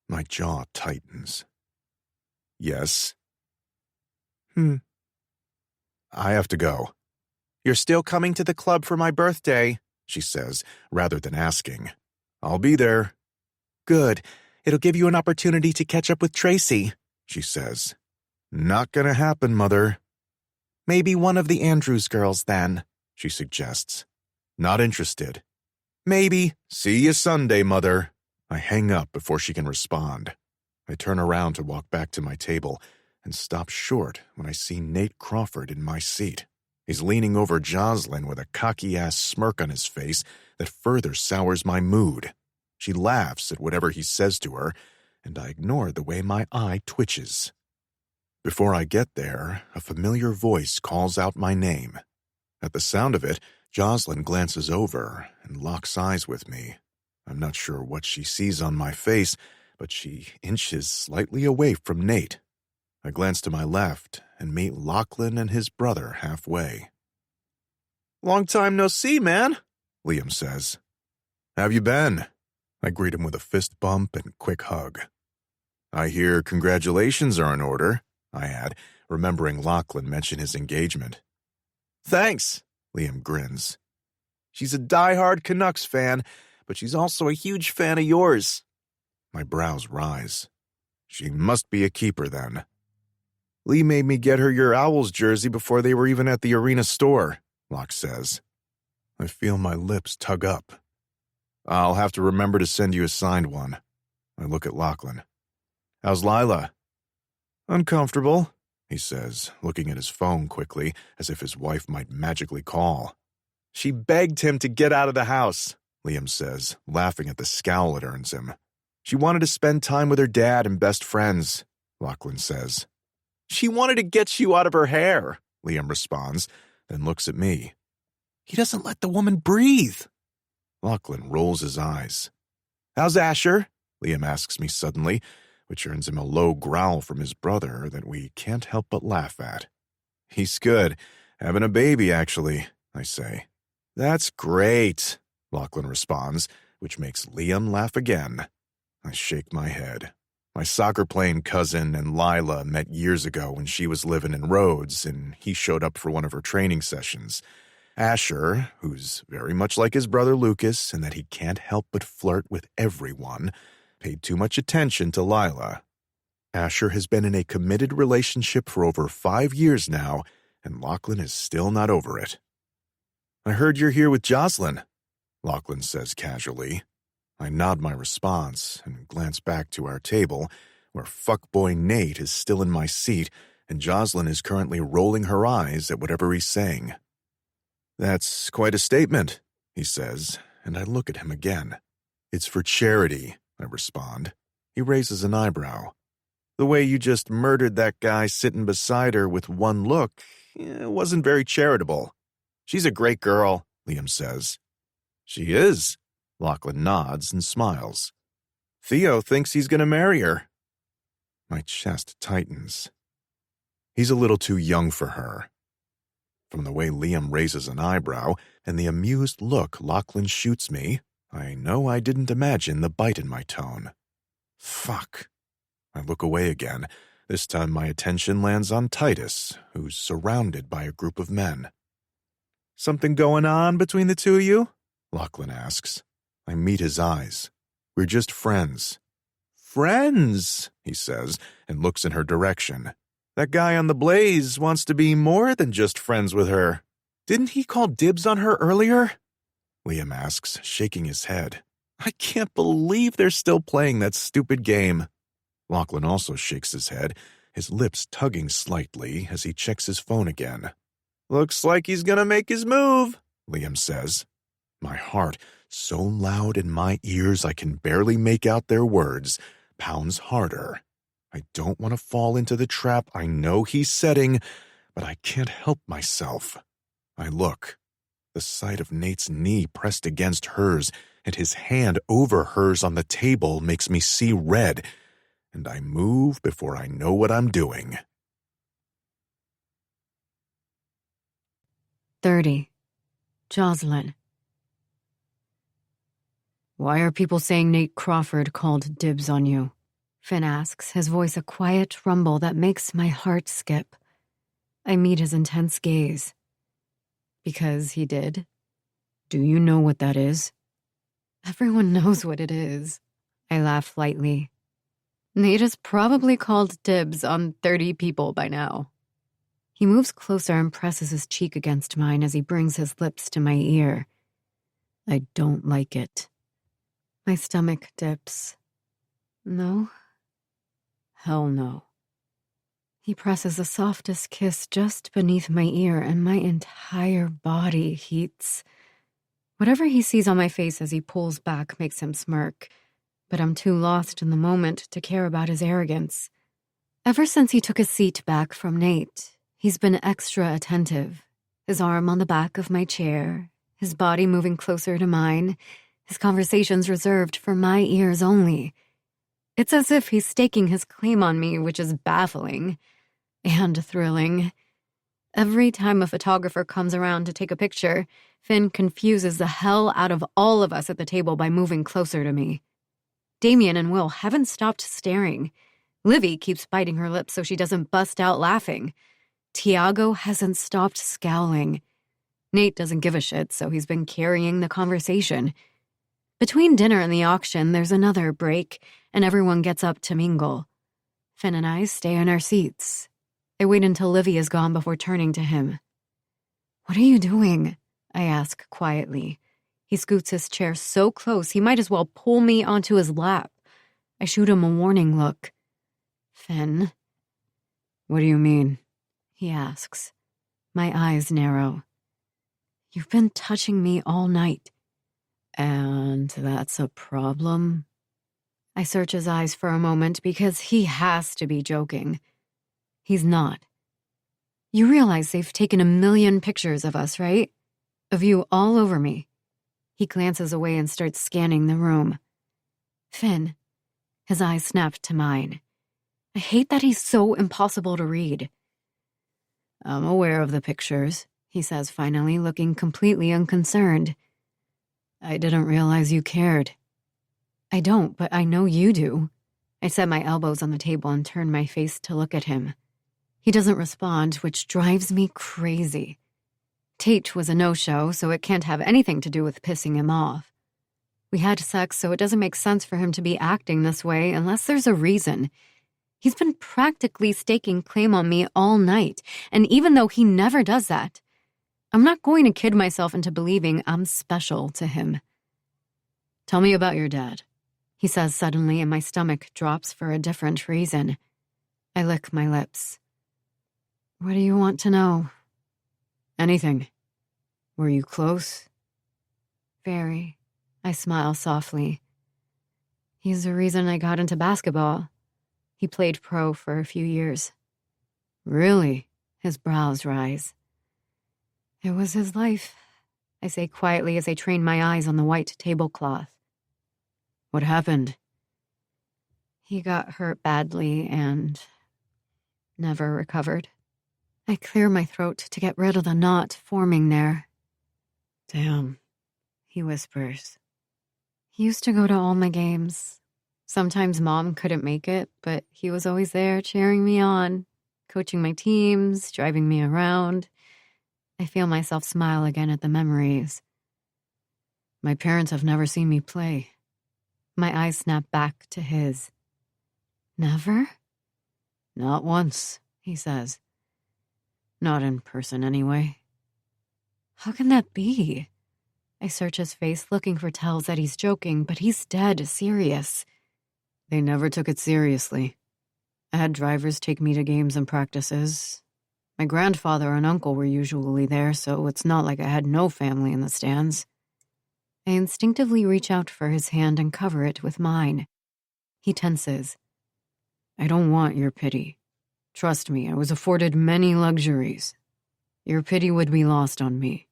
My jaw tightens. "Yes." I have to go." "You're still coming to the club for my birthday," she says, rather than asking. "I'll be there." "Good. It'll give you an opportunity to catch up with Tracy," she says. "Not gonna happen, Mother." "Maybe one of the Andrews girls, then," she suggests. "Not interested." "Maybe." "See you Sunday, Mother." I hang up before she can respond. I turn around to walk back to my table and stop short when I see Nate Crawford in my seat. He's leaning over Jocelyn with a cocky-ass smirk on his face that further sours my mood. She laughs at whatever he says to her, and I ignore the way my eye twitches. Before I get there, a familiar voice calls out my name. At the sound of it, Jocelyn glances over and locks eyes with me. I'm not sure what she sees on my face, but she inches slightly away from Nate. I glance to my left and meet Lachlan and his brother halfway. "Long time no see, man," Liam says. "Have you been?" I greet him with a fist bump and quick hug. "I hear congratulations are in order," I add, remembering Lachlan mention his engagement. "Thanks," Liam grins. "She's a die-hard Canucks fan, but she's also a huge fan of yours." My brows rise. "She must be a keeper, then." "Lee made me get her your Owls jersey before they were even at the arena store," Locke says. I feel my lips tug up. "I'll have to remember to send you a signed one." I look at Lachlan. "How's Lila?" "Uncomfortable," he says, looking at his phone quickly, as if his wife might magically call. "She begged him to get out of the house," Liam says, laughing at the scowl it earns him. "She wanted to spend time with her dad and best friends," Lachlan says. "She wanted to get you out of her hair," Liam responds, then looks at me. "He doesn't let the woman breathe." Lachlan rolls his eyes. "How's Asher?" Liam asks me suddenly, which earns him a low growl from his brother that we can't help but laugh at. "He's good. Having a baby, actually," I say. "That's great," Lachlan responds, which makes Liam laugh again. I shake my head. My soccer-playing cousin and Lila met years ago when she was living in Rhodes, and he showed up for one of her training sessions. Asher, who's very much like his brother Lucas in that he can't help but flirt with everyone, paid too much attention to Lila. Asher has been in a committed relationship for over 5 years now, and Lachlan is still not over it. "I heard you're here with Jocelyn," Lachlan says casually. I nod my response and glance back to our table, where fuckboy Nate is still in my seat and Jocelyn is currently rolling her eyes at whatever he's saying. "That's quite a statement," he says, and I look at him again. "It's for charity," I respond. He raises an eyebrow. "The way you just murdered that guy sitting beside her with one look, it wasn't very charitable." "She's a great girl," Liam says. "She is." Lachlan nods and smiles. "Theo thinks he's going to marry her." My chest tightens. He's a little too young for her. From the way Liam raises an eyebrow and the amused look Lachlan shoots me, I know I didn't imagine the bite in my tone. Fuck. I look away again. This time my attention lands on Titus, who's surrounded by a group of men. "Something going on between the two of you?" Lachlan asks. I meet his eyes. "We're just friends." "Friends," he says, and looks in her direction. "That guy on the Blaze wants to be more than just friends with her. Didn't he call dibs on her earlier?" Liam asks, shaking his head. "I can't believe they're still playing that stupid game." Lachlan also shakes his head, his lips tugging slightly as he checks his phone again. "Looks like he's gonna make his move," Liam says. My heart, so loud in my ears I can barely make out their words, pounds harder. I don't want to fall into the trap I know he's setting, but I can't help myself. I look. The sight of Nate's knee pressed against hers and his hand over hers on the table makes me see red, and I move before I know what I'm doing. 30. Jocelyn. "Why are people saying Nate Crawford called dibs on you?" Finn asks, his voice a quiet rumble that makes my heart skip. I meet his intense gaze. "Because he did. Do you know what that is?" "Everyone knows what it is." I laugh lightly. "Nate has probably called dibs on 30 people by now." He moves closer and presses his cheek against mine as he brings his lips to my ear. I don't like it. My stomach dips. No? Hell no. He presses the softest kiss just beneath my ear, and my entire body heats. Whatever he sees on my face as he pulls back makes him smirk, but I'm too lost in the moment to care about his arrogance. Ever since he took his seat back from Nate, he's been extra attentive, his arm on the back of my chair, his body moving closer to mine, his conversations reserved for my ears only. It's as if he's staking his claim on me, which is baffling and thrilling. Every time a photographer comes around to take a picture, Finn confuses the hell out of all of us at the table by moving closer to me. Damien and Will haven't stopped staring. Livy keeps biting her lips so she doesn't bust out laughing. Tiago hasn't stopped scowling. Nate doesn't give a shit, so he's been carrying the conversation. Between dinner and the auction, there's another break, and everyone gets up to mingle. Finn and I stay in our seats. I wait until Livy is gone before turning to him. "What are you doing?" I ask quietly. He scoots his chair so close he might as well pull me onto his lap. I shoot him a warning look. "Finn." "What do you mean?" he asks. My eyes narrow. "You've been touching me all night." "And that's a problem?" I search his eyes for a moment because he has to be joking. He's not. "You realize they've taken 1,000,000 pictures of us, right? Of you all over me." He glances away and starts scanning the room. "Finn." His eyes snap to mine. I hate that he's so impossible to read. "I'm aware of the pictures," he says finally, looking completely unconcerned. "I didn't realize you cared." "I don't, but I know you do." I set my elbows on the table and turn my face to look at him. He doesn't respond, which drives me crazy. Tate was a no-show, so it can't have anything to do with pissing him off. We had sex, so it doesn't make sense for him to be acting this way unless there's a reason. He's been practically staking claim on me all night, and even though he never does that, I'm not going to kid myself into believing I'm special to him. "Tell me about your dad," he says suddenly, and my stomach drops for a different reason. I lick my lips. "What do you want to know?" "Anything. Were you close?" "Very." I smile softly. "He's the reason I got into basketball." He played pro for a few years. "Really?" His brows rise. "It was his life," I say quietly as I train my eyes on the white tablecloth. "What happened?" "He got hurt badly and never recovered." I clear my throat to get rid of the knot forming there. "Damn," he whispers. "He used to go to all my games. Sometimes Mom couldn't make it, but he was always there cheering me on, coaching my teams, driving me around." I feel myself smile again at the memories. "My parents have never seen me play." My eyes snap back to his. "Never?" "Not once," he says. "Not in person, anyway." How can that be? I search his face looking for tells that he's joking, but he's dead serious. "They never took it seriously. I had drivers take me to games and practices. My grandfather and uncle were usually there, so it's not like I had no family in the stands." I instinctively reach out for his hand and cover it with mine. He tenses. "I don't want your pity. Trust me, I was afforded many luxuries. Your pity would be lost on me."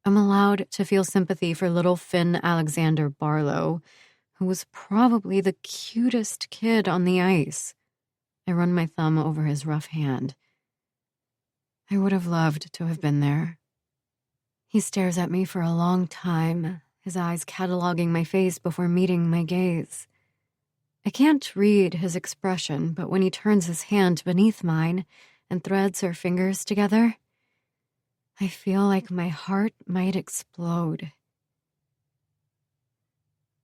I'm allowed to feel sympathy for little Finn Alexander Barlow, who was probably the cutest kid on the ice. I run my thumb over his rough hand. I would have loved to have been there. He stares at me for a long time, his eyes cataloging my face before meeting my gaze. I can't read his expression, but when he turns his hand beneath mine and threads her fingers together, I feel like my heart might explode.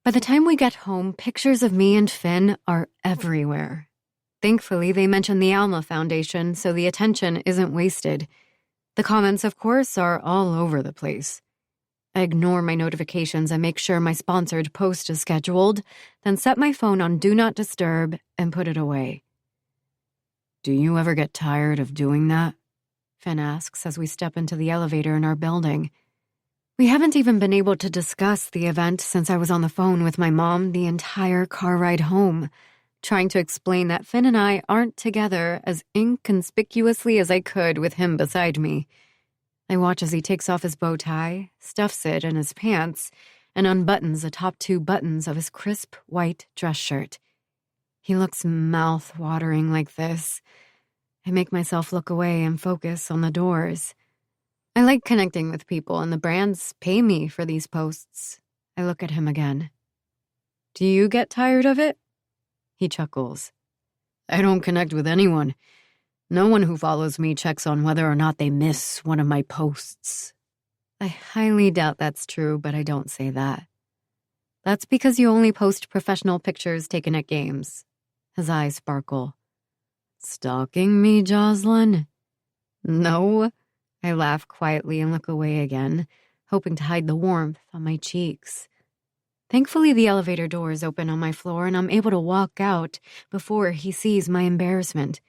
By the time we get home, pictures of me and Finn are everywhere. Thankfully, they mention the Alma Foundation, so the attention isn't wasted. The comments, of course, are all over the place. I ignore my notifications and make sure my sponsored post is scheduled, then set my phone on Do Not Disturb and put it away. "Do you ever get tired of doing that?" Finn asks as we step into the elevator in our building. We haven't even been able to discuss the event since I was on the phone with my mom the entire car ride home, trying to explain that Finn and I aren't together as inconspicuously as I could with him beside me. I watch as he takes off his bow tie, stuffs it in his pants, and unbuttons the top 2 buttons of his crisp white dress shirt. He looks mouth-watering like this. I make myself look away and focus on the doors. I like connecting with people, and the brands pay me for these posts. I look at him again. Do you get tired of it? He chuckles. I don't connect with anyone. No one who follows me checks on whether or not they miss one of my posts. I highly doubt that's true, but I don't say that. That's because you only post professional pictures taken at games. His eyes sparkle. Stalking me, Jocelyn? No. I laugh quietly and look away again, hoping to hide the warmth on my cheeks. Thankfully, the elevator doors open on my floor and I'm able to walk out before he sees my embarrassment.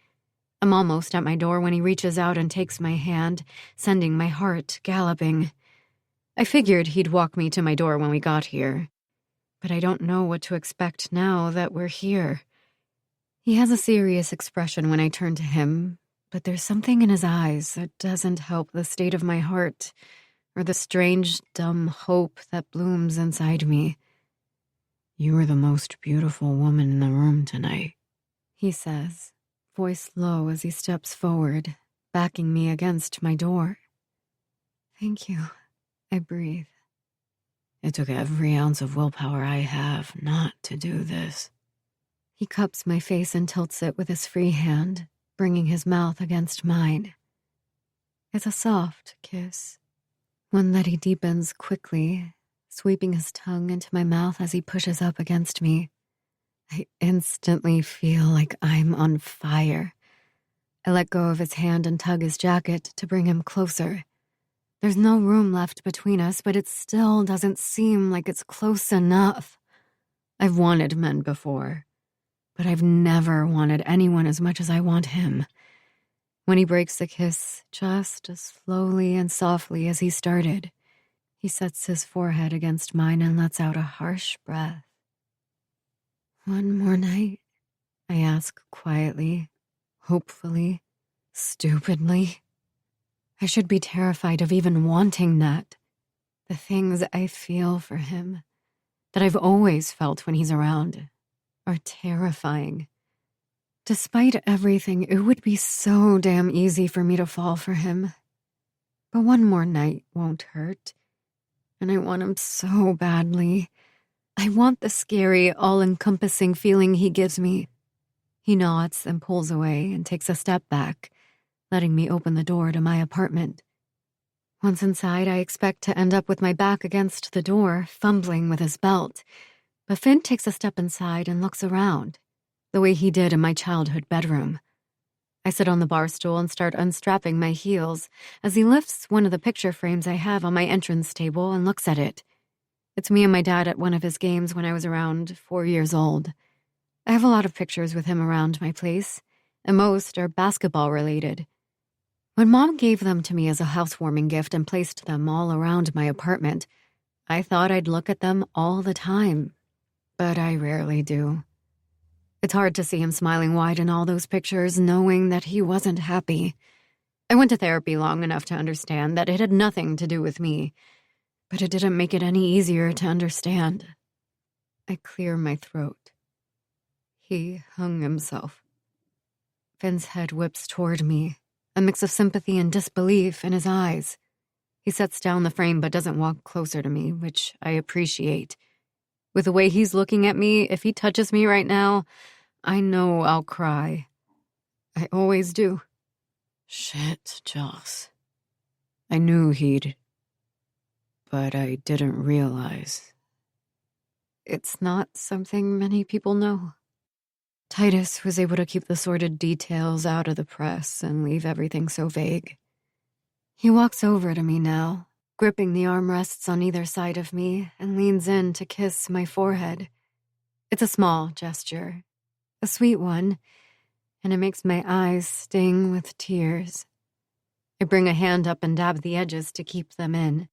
I'm almost at my door when he reaches out and takes my hand, sending my heart galloping. I figured he'd walk me to my door when we got here, but I don't know what to expect now that we're here. He has a serious expression when I turn to him, but there's something in his eyes that doesn't help the state of my heart or the strange, dumb hope that blooms inside me. You are the most beautiful woman in the room tonight, he says, voice low as he steps forward, backing me against my door. Thank you, I breathe. It took every ounce of willpower I have not to do this. He cups my face and tilts it with his free hand, bringing his mouth against mine. It's a soft kiss, one that he deepens quickly, sweeping his tongue into my mouth as he pushes up against me. I instantly feel like I'm on fire. I let go of his hand and tug his jacket to bring him closer. There's no room left between us, but it still doesn't seem like it's close enough. I've wanted men before, but I've never wanted anyone as much as I want him. When he breaks the kiss, just as slowly and softly as he started, he sets his forehead against mine and lets out a harsh breath. One more night? I ask quietly, hopefully, stupidly. I should be terrified of even wanting that. The things I feel for him, that I've always felt when he's around, are terrifying. Despite everything, it would be so damn easy for me to fall for him. But one more night won't hurt. And I want him so badly. I want the scary, all-encompassing feeling he gives me. He nods and pulls away and takes a step back, letting me open the door to my apartment. Once inside, I expect to end up with my back against the door, fumbling with his belt. But Finn takes a step inside and looks around, the way he did in my childhood bedroom. I sit on the bar stool and start unstrapping my heels as he lifts one of the picture frames I have on my entrance table and looks at it. It's me and my dad at one of his games when I was around 4 years old. I have a lot of pictures with him around my place, and most are basketball-related. When Mom gave them to me as a housewarming gift and placed them all around my apartment, I thought I'd look at them all the time, but I rarely do. It's hard to see him smiling wide in all those pictures, knowing that he wasn't happy. I went to therapy long enough to understand that it had nothing to do with me, but it didn't make it any easier to understand. I clear my throat. He hung himself. Finn's head whips toward me, a mix of sympathy and disbelief in his eyes. He sets down the frame but doesn't walk closer to me, which I appreciate. With the way he's looking at me, if he touches me right now, I know I'll cry. I always do. Shit, Joss. I knew he'd... but I didn't realize. It's not something many people know. Titus was able to keep the sordid details out of the press and leave everything so vague. He walks over to me now, gripping the armrests on either side of me, and leans in to kiss my forehead. It's a small gesture, a sweet one, and it makes my eyes sting with tears. I bring a hand up and dab the edges to keep them in.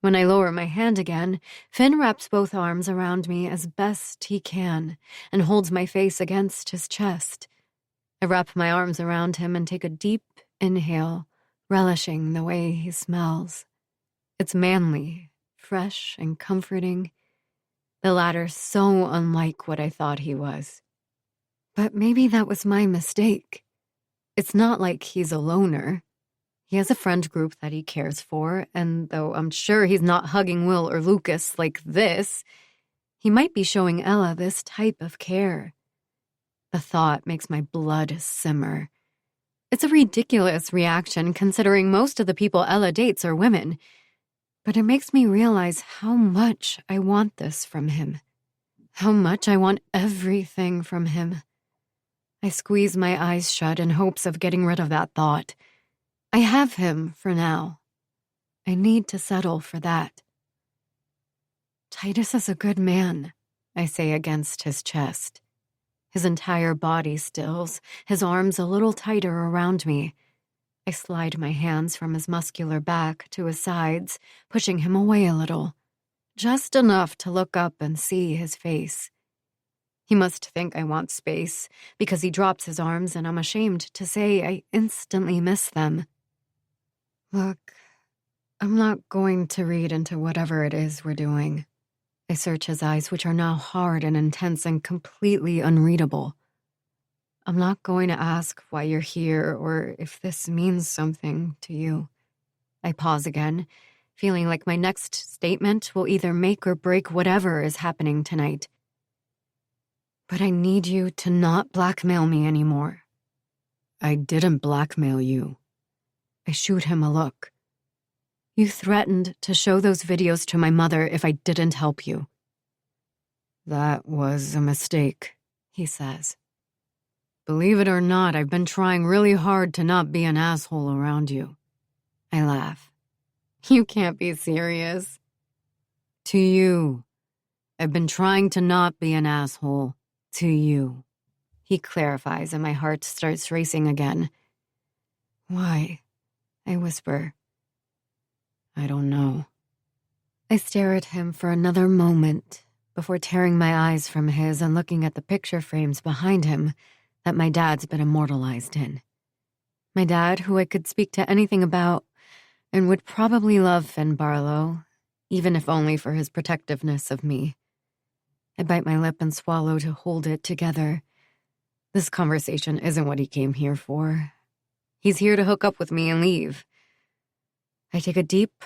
When I lower my hand again, Finn wraps both arms around me as best he can and holds my face against his chest. I wrap my arms around him and take a deep inhale, relishing the way he smells. It's manly, fresh, and comforting. The latter so unlike what I thought he was. But maybe that was my mistake. It's not like he's a loner. He has a friend group that he cares for, and though I'm sure he's not hugging Will or Lucas like this, he might be showing Ella this type of care. The thought makes my blood simmer. It's a ridiculous reaction considering most of the people Ella dates are women, but it makes me realize how much I want this from him. How much I want everything from him. I squeeze my eyes shut in hopes of getting rid of that thought. I have him for now. I need to settle for that. Titus is a good man, I say against his chest. His entire body stills, his arms a little tighter around me. I slide my hands from his muscular back to his sides, pushing him away a little, just enough to look up and see his face. He must think I want space, because he drops his arms and I'm ashamed to say I instantly miss them. Look, I'm not going to read into whatever it is we're doing. I search his eyes, which are now hard and intense and completely unreadable. I'm not going to ask why you're here or if this means something to you. I pause again, feeling like my next statement will either make or break whatever is happening tonight. But I need you to not blackmail me anymore. I didn't blackmail you. I shoot him a look. You threatened to show those videos to my mother if I didn't help you. That was a mistake, he says. Believe it or not, I've been trying really hard to not be an asshole around you. I laugh. You can't be serious. To you. I've been trying to not be an asshole. To you. He clarifies and my heart starts racing again. Why? I whisper. I don't know. I stare at him for another moment before tearing my eyes from his and looking at the picture frames behind him that my dad's been immortalized in. My dad, who I could speak to anything about and would probably love Finn Barlow, even if only for his protectiveness of me. I bite my lip and swallow to hold it together. This conversation isn't what he came here for. He's here to hook up with me and leave. I take a deep,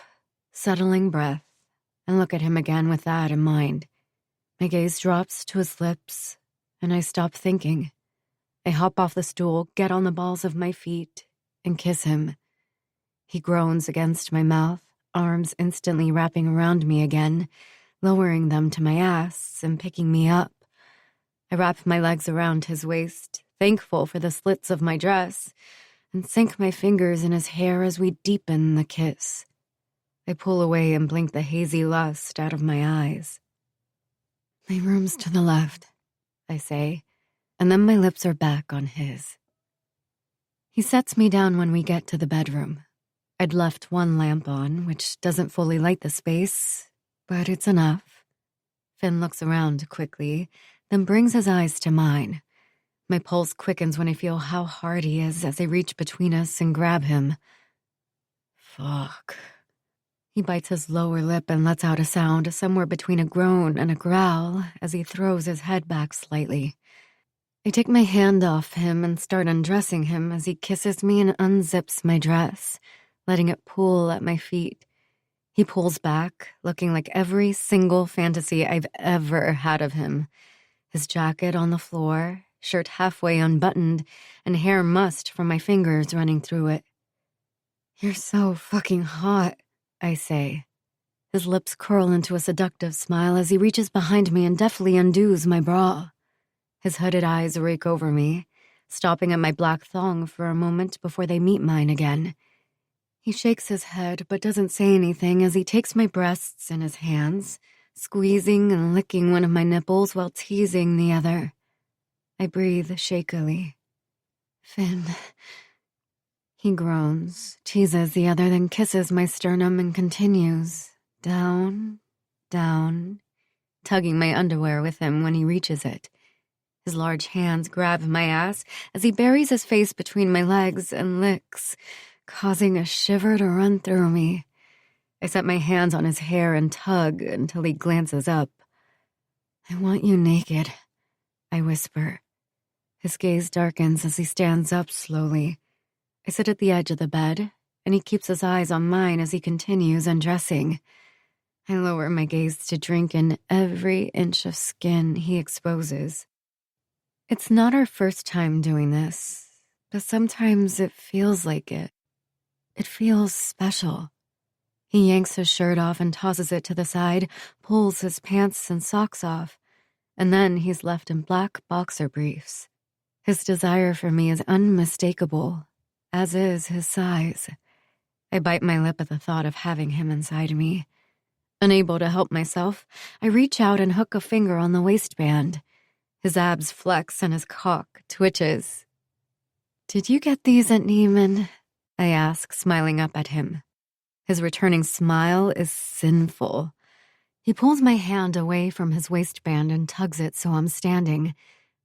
settling breath and look at him again with that in mind. My gaze drops to his lips, and I stop thinking. I hop off the stool, get on the balls of my feet, and kiss him. He groans against my mouth, arms instantly wrapping around me again, lowering them to my ass and picking me up. I wrap my legs around his waist, thankful for the slits of my dress, and sink my fingers in his hair as we deepen the kiss. I pull away and blink the hazy lust out of my eyes. My room's to the left, I say, and then my lips are back on his. He sets me down when we get to the bedroom. I'd left one lamp on, which doesn't fully light the space, but it's enough. Finn looks around quickly, then brings his eyes to mine. My pulse quickens when I feel how hard he is as I reach between us and grab him. Fuck. He bites his lower lip and lets out a sound somewhere between a groan and a growl as he throws his head back slightly. I take my hand off him and start undressing him as he kisses me and unzips my dress, letting it pool at my feet. He pulls back, looking like every single fantasy I've ever had of him. His jacket on the floor, shirt halfway unbuttoned, and hair mussed from my fingers running through it. You're so fucking hot, I say. His lips curl into a seductive smile as he reaches behind me and deftly undoes my bra. His hooded eyes rake over me, stopping at my black thong for a moment before they meet mine again. He shakes his head but doesn't say anything as he takes my breasts in his hands, squeezing and licking one of my nipples while teasing the other. I breathe shakily. Finn. He groans, teases the other, then kisses my sternum and continues. Down, down, tugging my underwear with him when he reaches it. His large hands grab my ass as he buries his face between my legs and licks, causing a shiver to run through me. I set my hands on his hair and tug until he glances up. "I want you naked," I whisper. His gaze darkens as he stands up slowly. I sit at the edge of the bed, and he keeps his eyes on mine as he continues undressing. I lower my gaze to drink in every inch of skin he exposes. It's not our first time doing this, but sometimes it feels like it. It feels special. He yanks his shirt off and tosses it to the side, pulls his pants and socks off, and then he's left in black boxer briefs. His desire for me is unmistakable, as is his size. I bite my lip at the thought of having him inside me. Unable to help myself, I reach out and hook a finger on the waistband. His abs flex and his cock twitches. "Did you get these at Neiman?" I ask, smiling up at him. His returning smile is sinful. He pulls my hand away from his waistband and tugs it so I'm standing,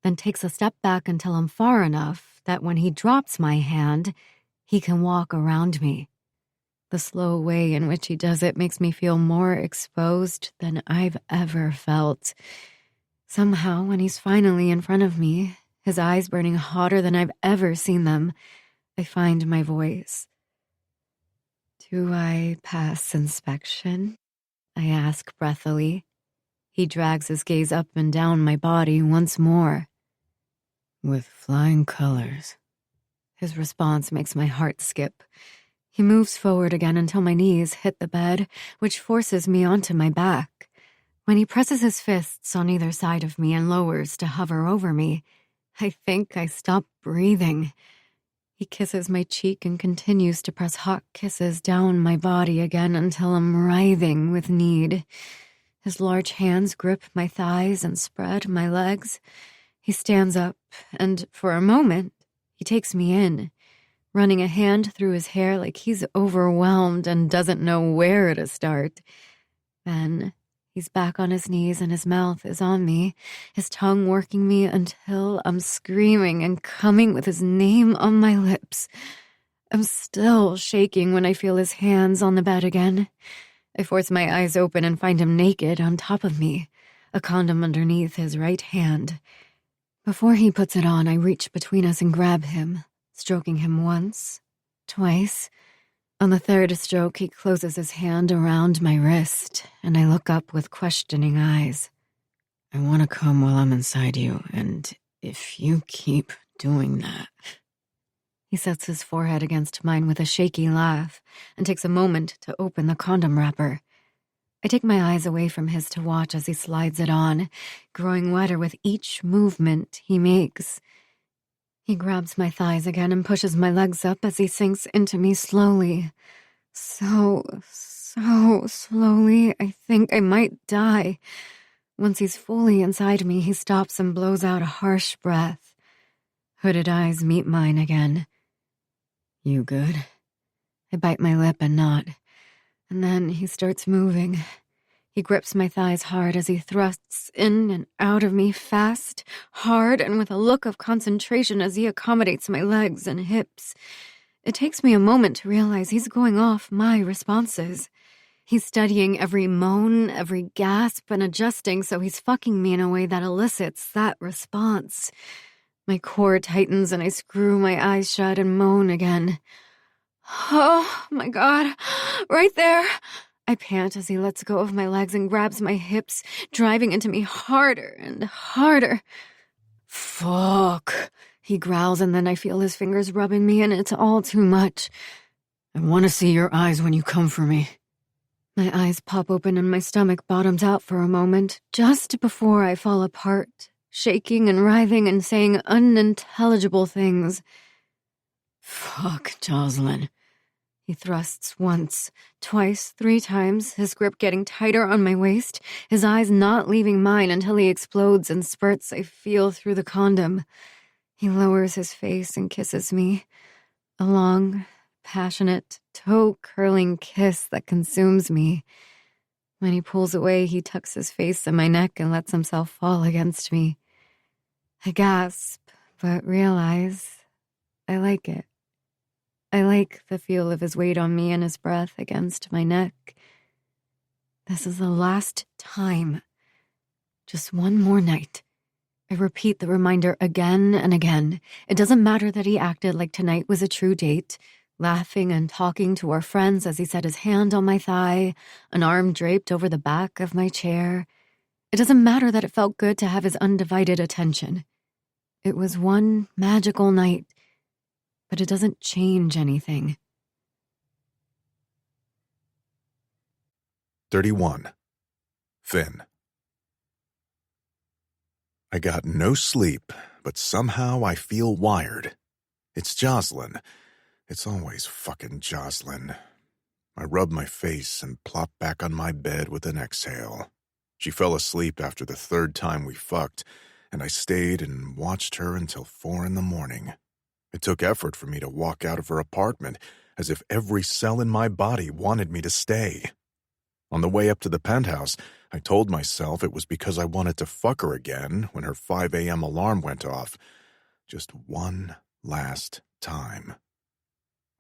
then takes a step back until I'm far enough that when he drops my hand, he can walk around me. The slow way in which he does it makes me feel more exposed than I've ever felt. Somehow, when he's finally in front of me, his eyes burning hotter than I've ever seen them, I find my voice. "Do I pass inspection?" I ask breathily. He drags his gaze up and down my body once more. "With flying colors." His response makes my heart skip. He moves forward again until my knees hit the bed, which forces me onto my back. When he presses his fists on either side of me and lowers to hover over me, I think I stop breathing. He kisses my cheek and continues to press hot kisses down my body again until I'm writhing with need. His large hands grip my thighs and spread my legs. He stands up, and for a moment, he takes me in, running a hand through his hair like he's overwhelmed and doesn't know where to start. Then he's back on his knees and his mouth is on me, his tongue working me until I'm screaming and coming with his name on my lips. I'm still shaking when I feel his hands on the bed again. I force my eyes open and find him naked on top of me, a condom underneath his right hand. Before he puts it on, I reach between us and grab him, stroking him once, twice. On the third stroke, he closes his hand around my wrist, and I look up with questioning eyes. "I want to come while I'm inside you, and if you keep doing that..." He sets his forehead against mine with a shaky laugh and takes a moment to open the condom wrapper. I take my eyes away from his to watch as he slides it on, growing wetter with each movement he makes. He grabs my thighs again and pushes my legs up as he sinks into me slowly. So slowly, I think I might die. Once he's fully inside me, he stops and blows out a harsh breath. Hooded eyes meet mine again. "You good?" I bite my lip and nod. And then he starts moving. He grips my thighs hard as he thrusts in and out of me fast, hard, and with a look of concentration as he accommodates my legs and hips. It takes me a moment to realize he's going off my responses. He's studying every moan, every gasp, and adjusting so he's fucking me in a way that elicits that response. My core tightens and I screw my eyes shut and moan again. "Oh, my God, right there!" I pant as he lets go of my legs and grabs my hips, driving into me harder and harder. "Fuck," he growls, and then I feel his fingers rubbing me, and it's all too much. "I want to see your eyes when you come for me." My eyes pop open and my stomach bottoms out for a moment, just before I fall apart, shaking and writhing and saying unintelligible things. "Fuck, Jocelyn." He thrusts once, twice, 3 times, his grip getting tighter on my waist, his eyes not leaving mine until he explodes in spurts I feel through the condom. He lowers his face and kisses me, a long, passionate, toe-curling kiss that consumes me. When he pulls away, he tucks his face in my neck and lets himself fall against me. I gasp, but realize I like it. I like the feel of his weight on me and his breath against my neck. This is the last time. Just one more night. I repeat the reminder again and again. It doesn't matter that he acted like tonight was a true date, laughing and talking to our friends as he set his hand on my thigh, an arm draped over the back of my chair. It doesn't matter that it felt good to have his undivided attention. It was one magical night, but it doesn't change anything. 31. Finn. I got no sleep, but somehow I feel wired. It's Jocelyn. It's always fucking Jocelyn. I rub my face and plop back on my bed with an exhale. She fell asleep after the third time we fucked, and I stayed and watched her until 4 a.m. It took effort for me to walk out of her apartment, as if every cell in my body wanted me to stay. On the way up to the penthouse, I told myself it was because I wanted to fuck her again when her 5 a.m. alarm went off. Just one last time.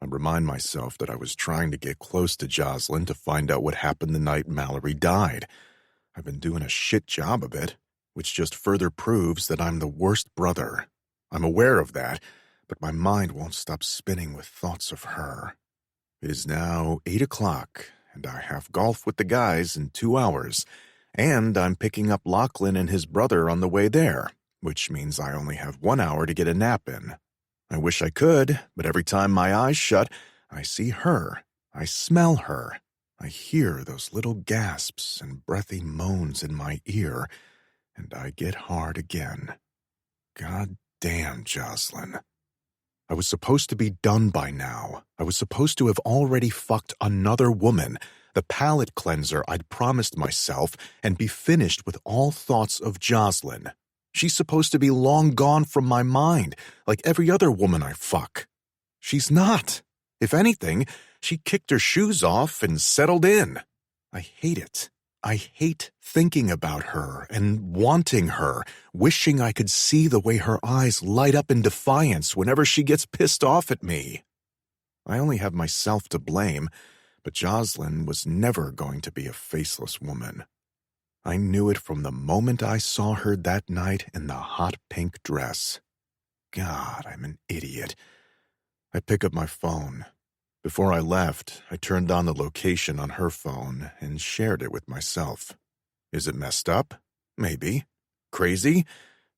I remind myself that I was trying to get close to Jocelyn to find out what happened the night Mallory died. I've been doing a shit job of it, which just further proves that I'm the worst brother. I'm aware of that, but my mind won't stop spinning with thoughts of her. It is now 8 o'clock, and I have golf with the guys in 2 hours, and I'm picking up Lachlan and his brother on the way there, which means I only have 1 hour to get a nap in. I wish I could, but every time my eyes shut, I see her, I smell her, I hear those little gasps and breathy moans in my ear, and I get hard again. God damn, Jocelyn. I was supposed to be done by now. I was supposed to have already fucked another woman, the palate cleanser I'd promised myself, and be finished with all thoughts of Jocelyn. She's supposed to be long gone from my mind, like every other woman I fuck. She's not. If anything, she kicked her shoes off and settled in. I hate it. I hate thinking about her and wanting her, wishing I could see the way her eyes light up in defiance whenever she gets pissed off at me. I only have myself to blame, but Jocelyn was never going to be a faceless woman. I knew it from the moment I saw her that night in the hot pink dress. God, I'm an idiot. I pick up my phone. Before I left, I turned on the location on her phone and shared it with myself. Is it messed up? Maybe. Crazy?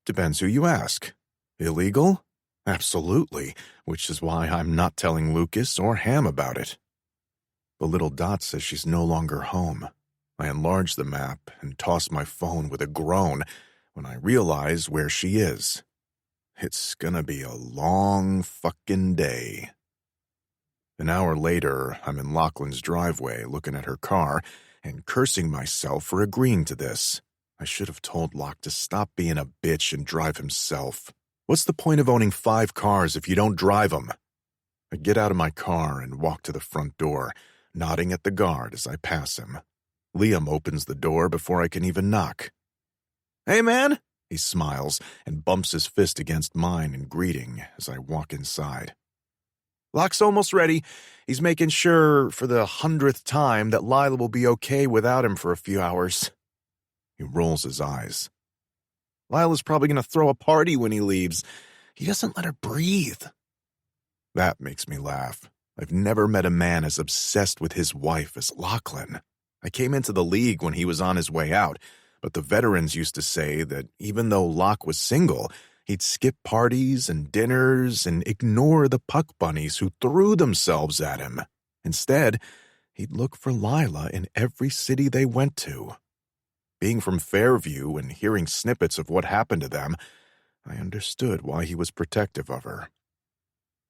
Depends who you ask. Illegal? Absolutely, which is why I'm not telling Lucas or Ham about it. The little dot says she's no longer home. I enlarge the map and toss my phone with a groan when I realize where she is. It's gonna be a long fucking day. An hour later, I'm in Lachlan's driveway looking at her car and cursing myself for agreeing to this. I should have told Locke to stop being a bitch and drive himself. What's the point of owning 5 cars if you don't drive them? I get out of my car and walk to the front door, nodding at the guard as I pass him. Liam opens the door before I can even knock. "Hey, man," he smiles and bumps his fist against mine in greeting as I walk inside. "Locke's almost ready. He's making sure for the 100th time that Lila will be okay without him for a few hours." He rolls his eyes. "Lila's probably going to throw a party when he leaves. He doesn't let her breathe." That makes me laugh. I've never met a man as obsessed with his wife as Lachlan. I came into the league when he was on his way out, but the veterans used to say that even though Locke was single, he'd skip parties and dinners and ignore the puck bunnies who threw themselves at him. Instead, he'd look for Lila in every city they went to. Being from Fairview and hearing snippets of what happened to them, I understood why he was protective of her.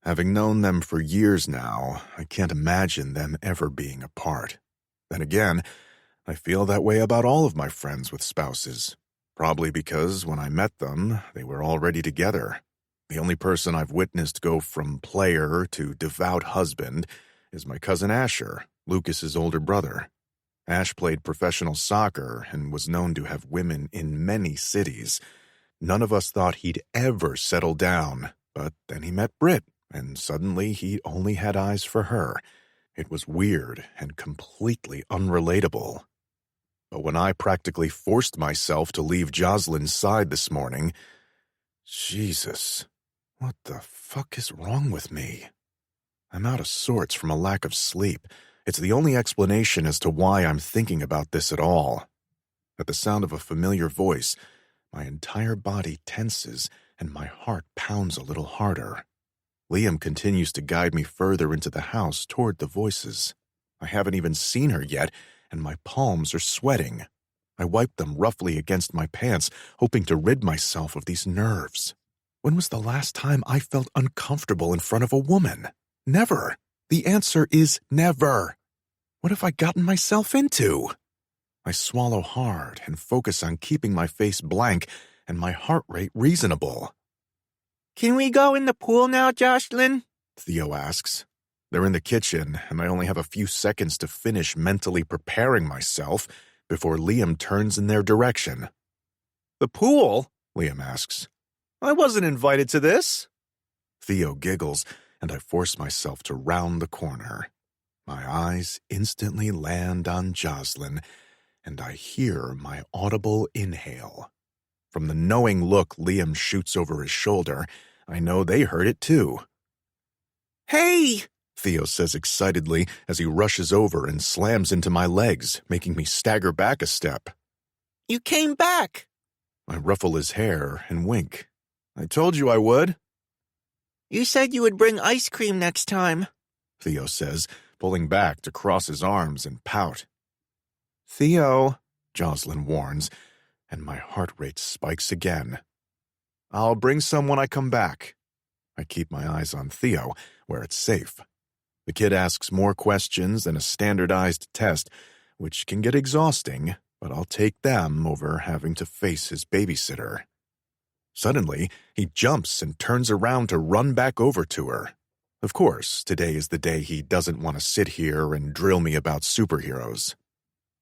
Having known them for years now, I can't imagine them ever being apart. Then again, I feel that way about all of my friends with spouses. Probably because when I met them, they were already together. The only person I've witnessed go from player to devout husband is my cousin Asher, Lucas's older brother. Ash played professional soccer and was known to have women in many cities. None of us thought he'd ever settle down, but then he met Britt, and suddenly he only had eyes for her. It was weird and completely unrelatable. But when I practically forced myself to leave Jocelyn's side this morning, Jesus, what the fuck is wrong with me? I'm out of sorts from a lack of sleep. It's the only explanation as to why I'm thinking about this at all. At the sound of a familiar voice, my entire body tenses and my heart pounds a little harder. Liam continues to guide me further into the house toward the voices. I haven't even seen her yet, and my palms are sweating. I wipe them roughly against my pants, hoping to rid myself of these nerves. When was the last time I felt uncomfortable in front of a woman? Never. The answer is never. What have I gotten myself into? I swallow hard and focus on keeping my face blank and my heart rate reasonable. Can we go in the pool now, Jocelyn? Theo asks. They're in the kitchen, and I only have a few seconds to finish mentally preparing myself before Liam turns in their direction. The pool? Liam asks. I wasn't invited to this. Theo giggles, and I force myself to round the corner. My eyes instantly land on Jocelyn, and I hear my audible inhale. From the knowing look Liam shoots over his shoulder, I know they heard it too. Hey! Theo says excitedly as he rushes over and slams into my legs, making me stagger back a step. You came back! I ruffle his hair and wink. I told you I would. You said you would bring ice cream next time, Theo says, pulling back to cross his arms and pout. Theo, Jocelyn warns, and my heart rate spikes again. I'll bring some when I come back. I keep my eyes on Theo, where it's safe. The kid asks more questions than a standardized test, which can get exhausting, but I'll take them over having to face his babysitter. Suddenly, he jumps and turns around to run back over to her. Of course, today is the day he doesn't want to sit here and drill me about superheroes.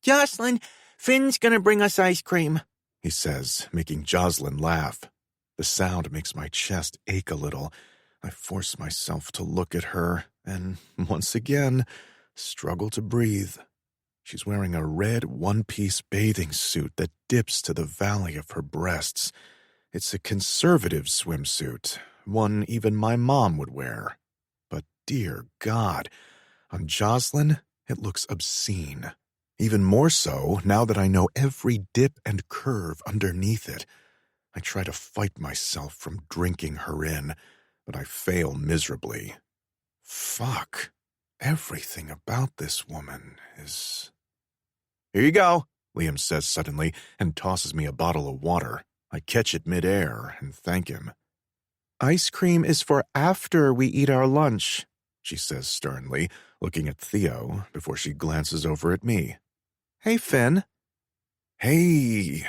Jocelyn, Finn's gonna bring us ice cream, he says, making Jocelyn laugh. The sound makes my chest ache a little. I force myself to look at her and, once again, struggle to breathe. She's wearing a red one-piece bathing suit that dips to the valley of her breasts. It's a conservative swimsuit, one even my mom would wear. But dear God, on Jocelyn, it looks obscene. Even more so now that I know every dip and curve underneath it. I try to fight myself from drinking her in, but I fail miserably. Fuck. Everything about this woman is... Here you go, Liam says suddenly and tosses me a bottle of water. I catch it midair and thank him. Ice cream is for after we eat our lunch, she says sternly, looking at Theo before she glances over at me. Hey, Finn. Hey.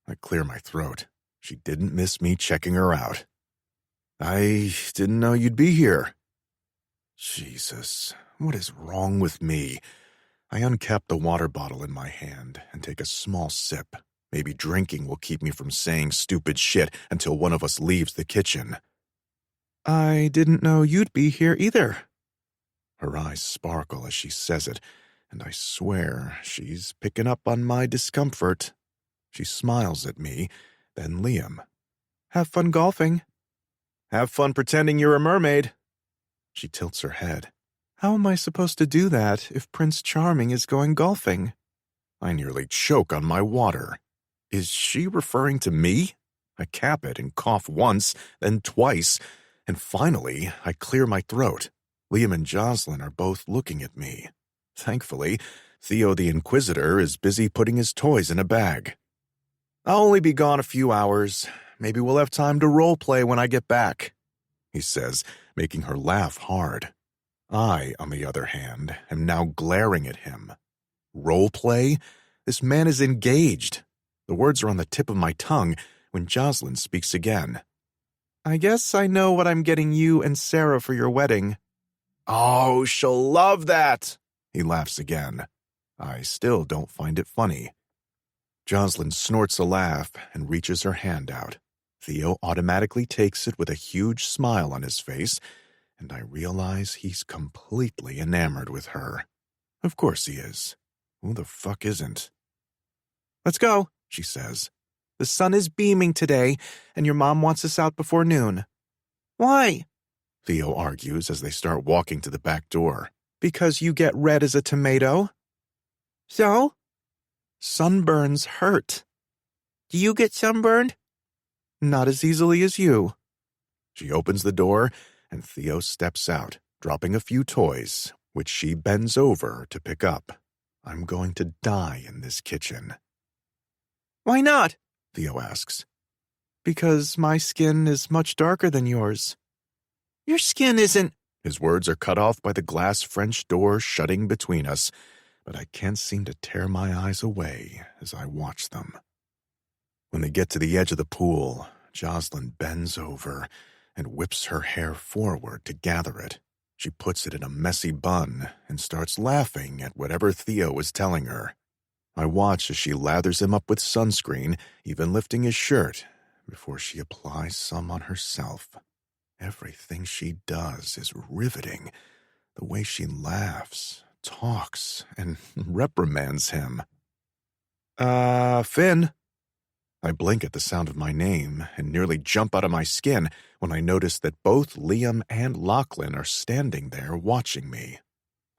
I clear my throat. She didn't miss me checking her out. I didn't know you'd be here. Jesus, what is wrong with me? I uncap the water bottle in my hand and take a small sip. Maybe drinking will keep me from saying stupid shit until one of us leaves the kitchen. I didn't know you'd be here either. Her eyes sparkle as she says it, and I swear she's picking up on my discomfort. She smiles at me, then Liam. Have fun golfing. Have fun pretending you're a mermaid. She tilts her head. How am I supposed to do that if Prince Charming is going golfing? I nearly choke on my water. Is she referring to me? I cap it and cough once, then twice, and finally I clear my throat. Liam and Jocelyn are both looking at me. Thankfully, Theo the Inquisitor is busy putting his toys in a bag. I'll only be gone a few hours. Maybe we'll have time to role play when I get back, he says, making her laugh hard. I, on the other hand, am now glaring at him. Role play? This man is engaged. The words are on the tip of my tongue when Jocelyn speaks again. I guess I know what I'm getting you and Sarah for your wedding. Oh, she'll love that, he laughs again. I still don't find it funny. Jocelyn snorts a laugh and reaches her hand out. Theo automatically takes it with a huge smile on his face, and I realize he's completely enamored with her. Of course he is. Who the fuck isn't? "Let's go," she says. "The sun is beaming today, and your mom wants us out before noon." Why? Theo argues as they start walking to the back door. "Because you get red as a tomato." So? "Sunburns hurt." Do you get sunburned? "Not as easily as you." She opens the door, and Theo steps out, dropping a few toys, which she bends over to pick up. I'm going to die in this kitchen. Why not? Theo asks. "Because my skin is much darker than yours." Your skin isn't... His words are cut off by the glass French door shutting between us, but I can't seem to tear my eyes away as I watch them. When they get to the edge of the pool, Jocelyn bends over and whips her hair forward to gather it. She puts it in a messy bun and starts laughing at whatever Theo is telling her. I watch as she lathers him up with sunscreen, even lifting his shirt, before she applies some on herself. Everything she does is riveting. The way she laughs, talks, and reprimands him. Finn." I blink at the sound of my name and nearly jump out of my skin when I notice that both Liam and Lachlan are standing there watching me.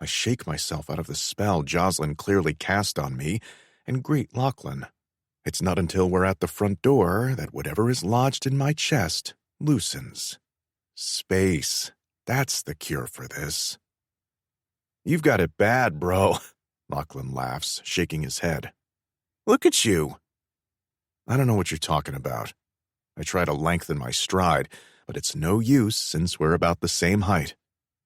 I shake myself out of the spell Jocelyn clearly cast on me and greet Lachlan. It's not until we're at the front door that whatever is lodged in my chest loosens. Space. That's the cure for this. "You've got it bad, bro," Lachlan laughs, shaking his head. "Look at you." I don't know what you're talking about. I try to lengthen my stride, but it's no use since we're about the same height.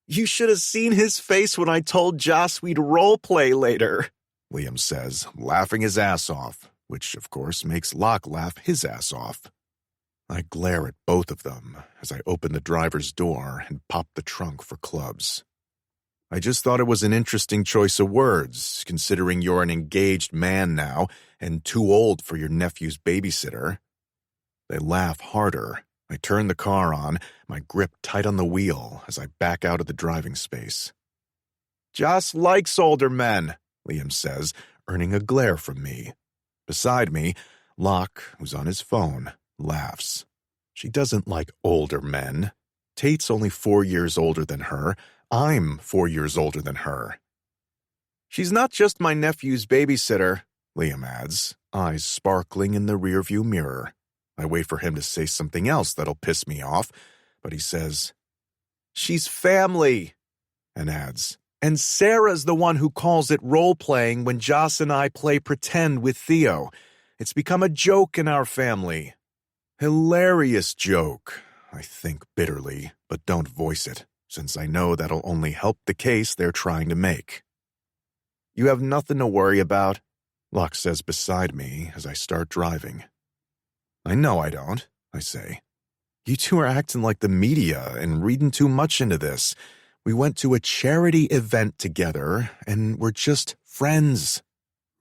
"You should have seen his face when I told Joss we'd role play later," Liam says, laughing his ass off, which of course makes Locke laugh his ass off. I glare at both of them as I open the driver's door and pop the trunk for clubs. "I just thought it was an interesting choice of words, considering you're an engaged man now and too old for your nephew's babysitter." They laugh harder. I turn the car on, my grip tight on the wheel as I back out of the driving space. "Joss likes older men," Liam says, earning a glare from me. Beside me, Locke, who's on his phone, laughs. She doesn't like older men. Tate's only 4 years older than her. I'm 4 years older than her. "She's not just my nephew's babysitter," Liam adds, eyes sparkling in the rearview mirror. I wait for him to say something else that'll piss me off, but he says, "She's family," and adds, "And Sarah's the one who calls it role-playing when Joss and I play pretend with Theo. It's become a joke in our family." Hilarious joke, I think bitterly, but don't voice it, since I know that'll only help the case they're trying to make. "You have nothing to worry about," Locke says beside me as I start driving. "I know I don't," I say. "You two are acting like the media and reading too much into this. We went to a charity event together, and we're just friends."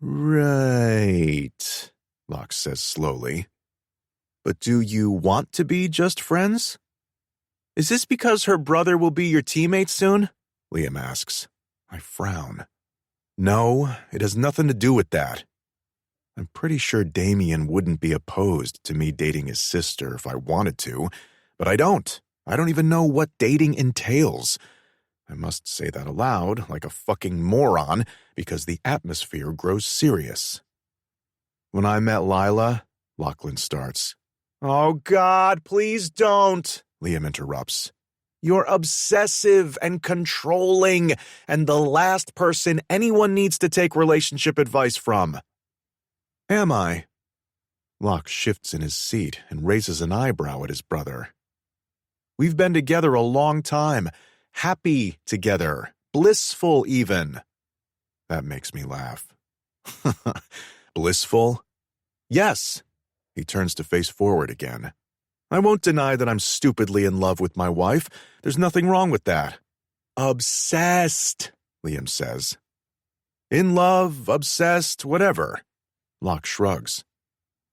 "Right," Locke says slowly. "But do you want to be just friends?" "Is this because her brother will be your teammate soon?" Liam asks. I frown. "No, it has nothing to do with that. I'm pretty sure Damien wouldn't be opposed to me dating his sister if I wanted to, but I don't. I don't even know what dating entails. I must say that aloud like a fucking moron because the atmosphere grows serious. When I met Lila, Lachlan starts. "Oh God, please don't," Liam interrupts. "You're obsessive and controlling and the last person anyone needs to take relationship advice from." "Am I?" Locke shifts in his seat and raises an eyebrow at his brother. "We've been together a long time, happy together, blissful even." That makes me laugh. "Blissful?" "Yes." He turns to face forward again. "I won't deny that I'm stupidly in love with my wife. There's nothing wrong with that." "Obsessed," Liam says. "In love, obsessed, whatever." Locke shrugs.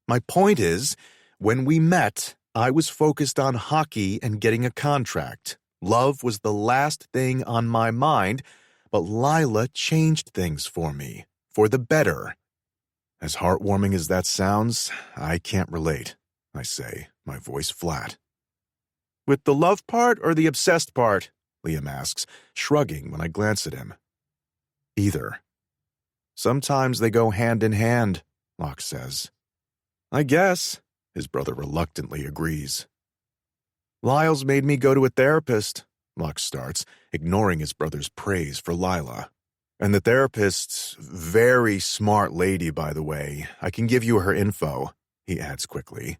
"My point is, when we met, I was focused on hockey and getting a contract. Love was the last thing on my mind, but Lila changed things for me, for the better. As heartwarming as that sounds, I can't relate, I say, my voice flat. With the love part or the obsessed part? Liam asks, shrugging when I glance at him. Either. Sometimes they go hand in hand, Locke says. I guess, his brother reluctantly agrees. Lyle's made me go to a therapist, Locke starts, ignoring his brother's praise for Lila. And the therapist's very smart lady, by the way. I can give you her info, he adds quickly.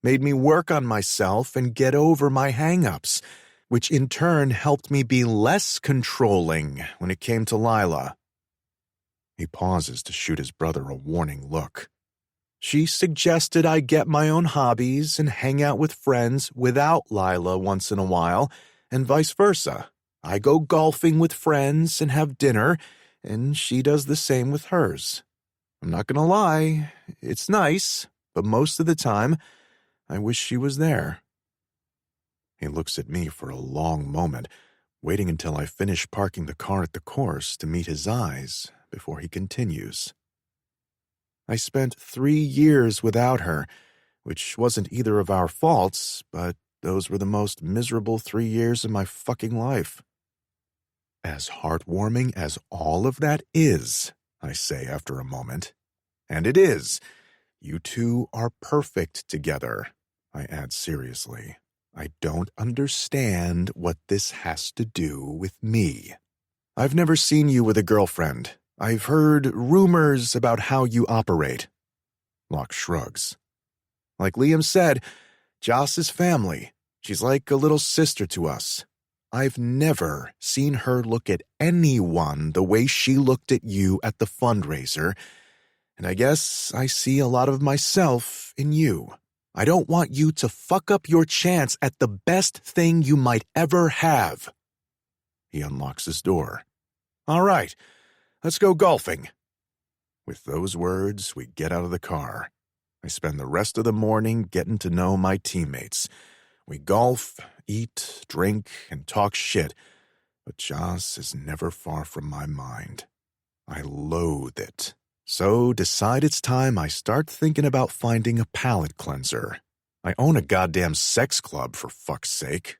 Made me work on myself and get over my hang-ups, which in turn helped me be less controlling when it came to Lila. He pauses to shoot his brother a warning look. She suggested I get my own hobbies and hang out with friends without Lila once in a while, and vice versa. I go golfing with friends and have dinner, and she does the same with hers. I'm not gonna lie, it's nice, but most of the time, I wish she was there. He looks at me for a long moment, waiting until I finish parking the car at the course to meet his eyes before he continues. I spent 3 years without her, which wasn't either of our faults, but those were the most miserable 3 years of my fucking life. As heartwarming as all of that is, I say after a moment. And it is. You two are perfect together, I add seriously. I don't understand what this has to do with me. I've never seen you with a girlfriend. I've heard rumors about how you operate. Locke shrugs. Like Liam said, Joss is family. She's like a little sister to us. I've never seen her look at anyone the way she looked at you at the fundraiser, and I guess I see a lot of myself in you. I don't want you to fuck up your chance at the best thing you might ever have. He unlocks his door. All right, let's go golfing. With those words, we get out of the car. I spend the rest of the morning getting to know my teammates. We golf, eat, drink, and talk shit, but Joss is never far from my mind. I loathe it. So decide it's time I start thinking about finding a palate cleanser. I own a goddamn sex club, for fuck's sake.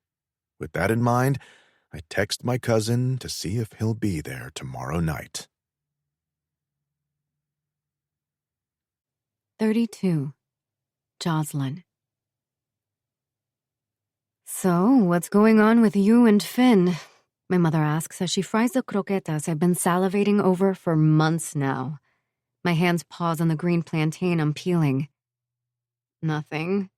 With that in mind, I text my cousin to see if he'll be there tomorrow night. 32. Jocelyn. So, what's going on with you and Finn? My mother asks as she fries the croquetas I've been salivating over for months now. My hands pause on the green plantain I'm peeling. Nothing.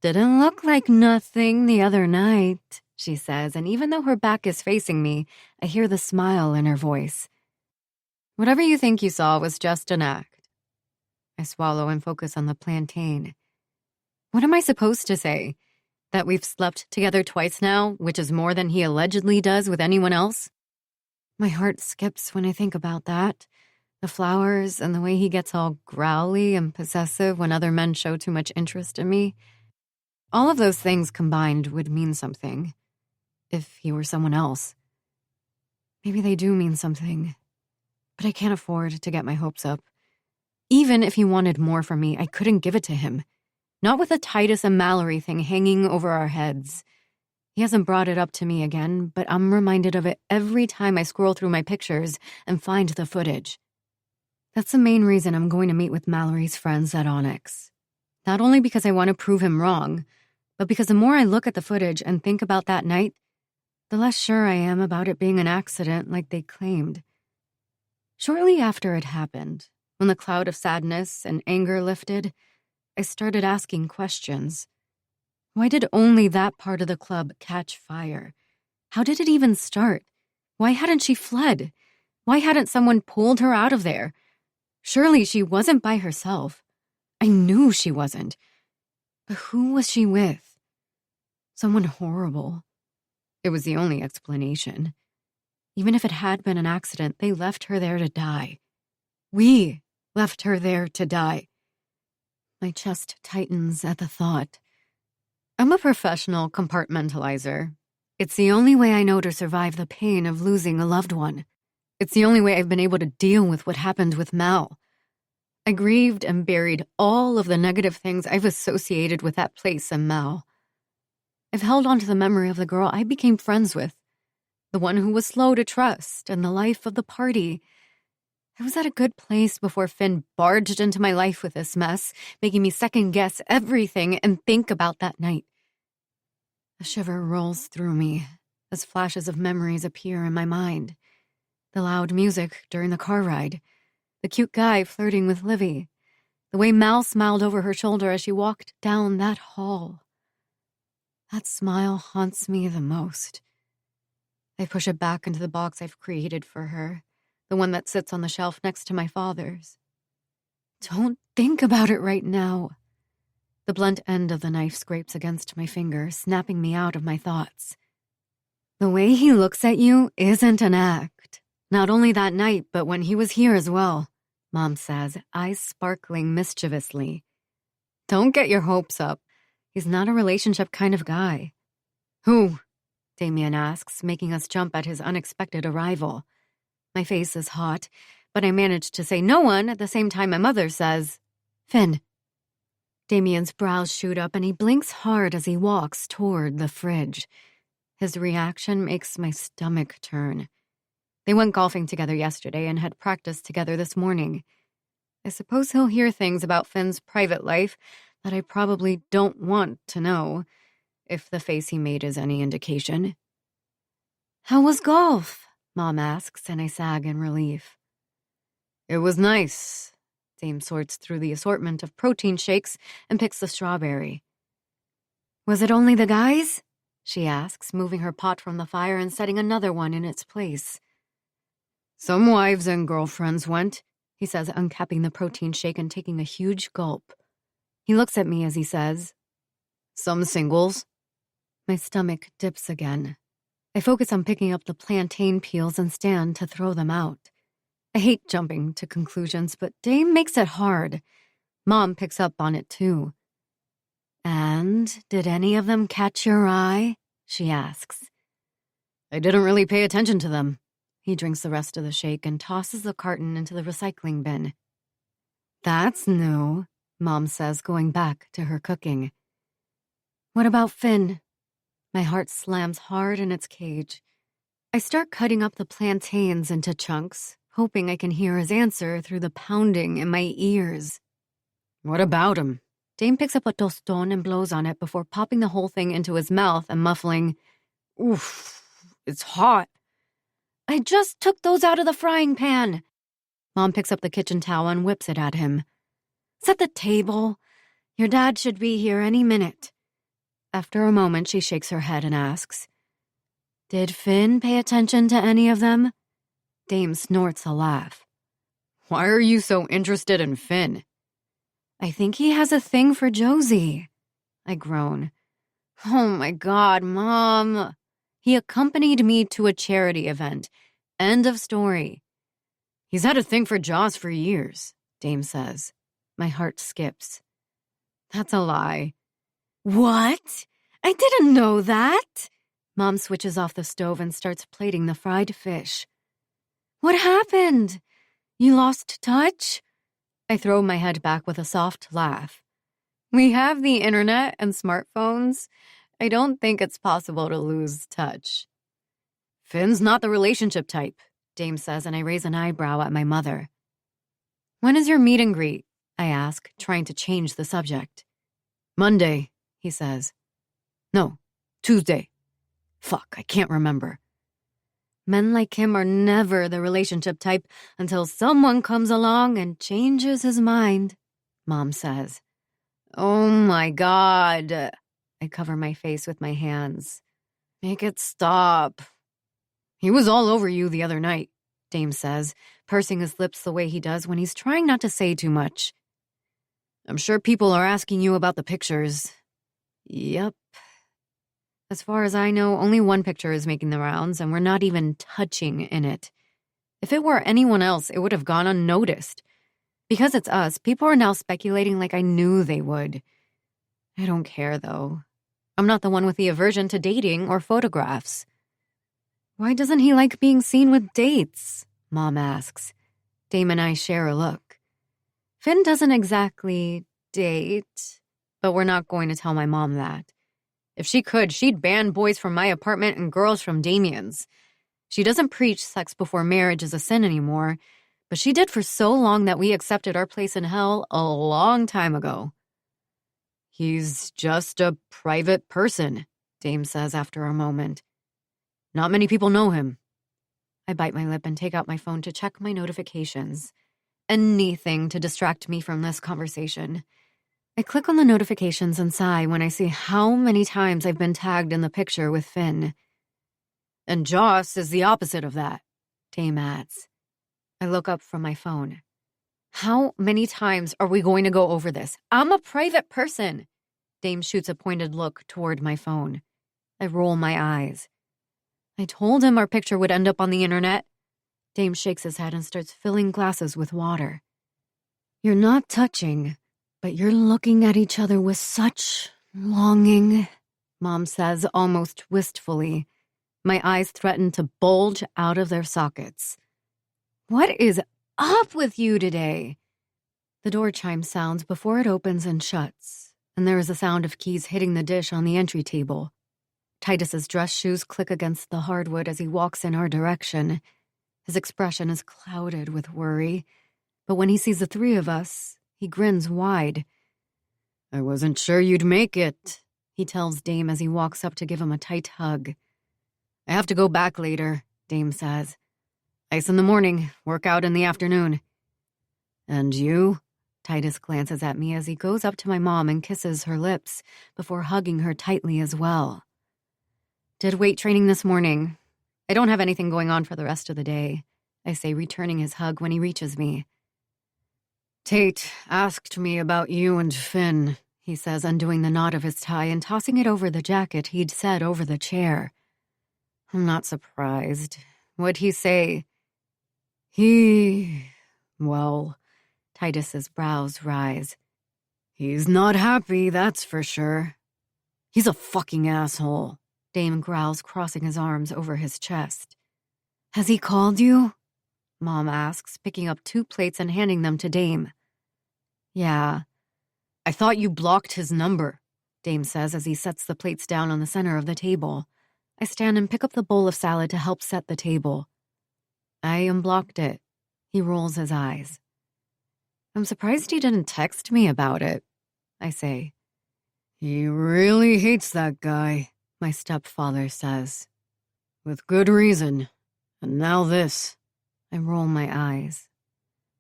Didn't look like nothing the other night, she says, and even though her back is facing me, I hear the smile in her voice. Whatever you think you saw was just an act. I swallow and focus on the plantain. What am I supposed to say? That we've slept together twice now, which is more than he allegedly does with anyone else? My heart skips when I think about that. The flowers and the way he gets all growly and possessive when other men show too much interest in me. All of those things combined would mean something. If he were someone else. Maybe they do mean something. But I can't afford to get my hopes up. Even if he wanted more from me, I couldn't give it to him. Not with the Titus and Mallory thing hanging over our heads. He hasn't brought it up to me again, but I'm reminded of it every time I scroll through my pictures and find the footage. That's the main reason I'm going to meet with Mallory's friends at Onyx. Not only because I want to prove him wrong, but because the more I look at the footage and think about that night, the less sure I am about it being an accident like they claimed. Shortly after it happened, when the cloud of sadness and anger lifted, I started asking questions. Why did only that part of the club catch fire? How did it even start? Why hadn't she fled? Why hadn't someone pulled her out of there? Surely she wasn't by herself. I knew she wasn't. But who was she with? Someone horrible. It was the only explanation. Even if it had been an accident, they left her there to die. We left her there to die. My chest tightens at the thought. I'm a professional compartmentalizer. It's the only way I know to survive the pain of losing a loved one. It's the only way I've been able to deal with what happened with Mal. I grieved and buried all of the negative things I've associated with that place and Mal. I've held on to the memory of the girl I became friends with, the one who was slow to trust and the life of the party. I was at a good place before Finn barged into my life with this mess, making me second-guess everything and think about that night. A shiver rolls through me as flashes of memories appear in my mind. The loud music during the car ride, the cute guy flirting with Livy, the way Mal smiled over her shoulder as she walked down that hall. That smile haunts me the most. I push it back into the box I've created for her, the one that sits on the shelf next to my father's. Don't think about it right now. The blunt end of the knife scrapes against my finger, snapping me out of my thoughts. The way he looks at you isn't an act. Not only that night, but when he was here as well, Mom says, eyes sparkling mischievously. Don't get your hopes up. He's not a relationship kind of guy. Who? Damien asks, making us jump at his unexpected arrival. My face is hot, but I manage to say no one at the same time my mother says, Finn. Damien's brows shoot up and he blinks hard as he walks toward the fridge. His reaction makes my stomach turn. They went golfing together yesterday and had practiced together this morning. I suppose he'll hear things about Finn's private life that I probably don't want to know, if the face he made is any indication. How was golf? Mom asks, and I sag in relief. It was nice. Dame sorts through the assortment of protein shakes and picks the strawberry. Was it only the guys? She asks, moving her pot from the fire and setting another one in its place. Some wives and girlfriends went, he says, uncapping the protein shake and taking a huge gulp. He looks at me as he says, some singles. My stomach dips again. I focus on picking up the plantain peels and stand to throw them out. I hate jumping to conclusions, but Dame makes it hard. Mom picks up on it too. And did any of them catch your eye? She asks. I didn't really pay attention to them. He drinks the rest of the shake and tosses the carton into the recycling bin. That's new, Mom says, going back to her cooking. What about Finn? My heart slams hard in its cage. I start cutting up the plantains into chunks, hoping I can hear his answer through the pounding in my ears. What about him? Dame picks up a toston and blows on it before popping the whole thing into his mouth and muffling, Oof, it's hot. I just took those out of the frying pan. Mom picks up the kitchen towel and whips it at him. Set the table. Your dad should be here any minute. After a moment, she shakes her head and asks, Did Finn pay attention to any of them? Dame snorts a laugh. Why are you so interested in Finn? I think he has a thing for Josie. I groan. Oh my God, Mom. He accompanied me to a charity event. End of story. He's had a thing for Joss for years, Dame says. My heart skips. That's a lie. What? I didn't know that. Mom switches off the stove and starts plating the fried fish. What happened? You lost touch? I throw my head back with a soft laugh. We have the internet and smartphones. I don't think it's possible to lose touch. Finn's not the relationship type, Dame says, and I raise an eyebrow at my mother. When is your meet and greet? I ask, trying to change the subject. Monday, he says. No, Tuesday. Fuck, I can't remember. Men like him are never the relationship type until someone comes along and changes his mind, Mom says. Oh my God. I cover my face with my hands. Make it stop. He was all over you the other night, Dame says, pursing his lips the way he does when he's trying not to say too much. I'm sure people are asking you about the pictures. Yep. As far as I know, only one picture is making the rounds, and we're not even touching in it. If it were anyone else, it would have gone unnoticed. Because it's us, people are now speculating like I knew they would. I don't care, though. I'm not the one with the aversion to dating or photographs. Why doesn't he like being seen with dates? Mom asks. Dame and I share a look. Finn doesn't exactly date, but we're not going to tell my mom that. If she could, she'd ban boys from my apartment and girls from Damien's. She doesn't preach sex before marriage is a sin anymore, but she did for so long that we accepted our place in hell a long time ago. He's just a private person, Dame says after a moment. Not many people know him. I bite my lip and take out my phone to check my notifications. Anything to distract me from this conversation. I click on the notifications and sigh when I see how many times I've been tagged in the picture with Finn. And Joss is the opposite of that, Dame adds. I look up from my phone. How many times are we going to go over this? I'm a private person. Dame shoots a pointed look toward my phone. I roll my eyes. I told him our picture would end up on the internet. Dame shakes his head and starts filling glasses with water. You're not touching, but you're looking at each other with such longing, Mom says almost wistfully. My eyes threaten to bulge out of their sockets. What is up with you today? The door chime sounds before it opens and shuts, and there is a sound of keys hitting the dish on the entry table. Titus's dress shoes click against the hardwood as he walks in our direction. His expression is clouded with worry, but when he sees the three of us, he grins wide. I wasn't sure you'd make it, he tells Dame as he walks up to give him a tight hug. I have to go back later, Dame says. Ice in the morning, workout in the afternoon. And you? Titus glances at me as he goes up to my mom and kisses her lips before hugging her tightly as well. Did weight training this morning. I don't have anything going on for the rest of the day, I say, returning his hug when he reaches me. Tate asked me about you and Finn, he says, undoing the knot of his tie and tossing it over the jacket he'd set over the chair. I'm not surprised. What'd he say? Well, Titus's brows rise. He's not happy, that's for sure. He's a fucking asshole, Dame growls, crossing his arms over his chest. Has he called you? Mom asks, picking up 2 plates and handing them to Dame. Yeah. I thought you blocked his number, Dame says as he sets the plates down on the center of the table. I stand and pick up the bowl of salad to help set the table. I unblocked it. He rolls his eyes. I'm surprised he didn't text me about it, I say. He really hates that guy, my stepfather says. With good reason. And now this. I roll my eyes.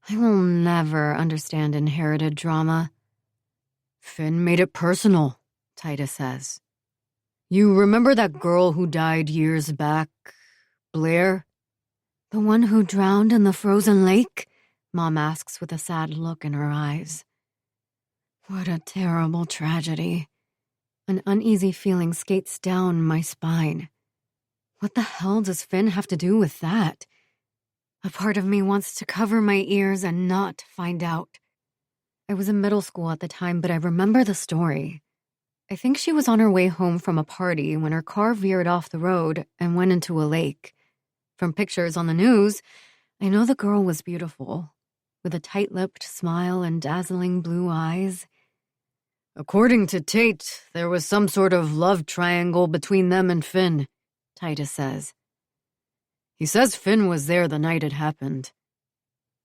I will never understand inherited drama. Finn made it personal, Titus says. You remember that girl who died years back, Blair? The one who drowned in the frozen lake? Mom asks with a sad look in her eyes. What a terrible tragedy. An uneasy feeling skates down my spine. What the hell does Finn have to do with that? A part of me wants to cover my ears and not find out. I was in middle school at the time, but I remember the story. I think she was on her way home from a party when her car veered off the road and went into a lake. From pictures on the news, I know the girl was beautiful, with a tight-lipped smile and dazzling blue eyes. According to Tate, there was some sort of love triangle between them and Finn, Titus says. He says Finn was there the night it happened.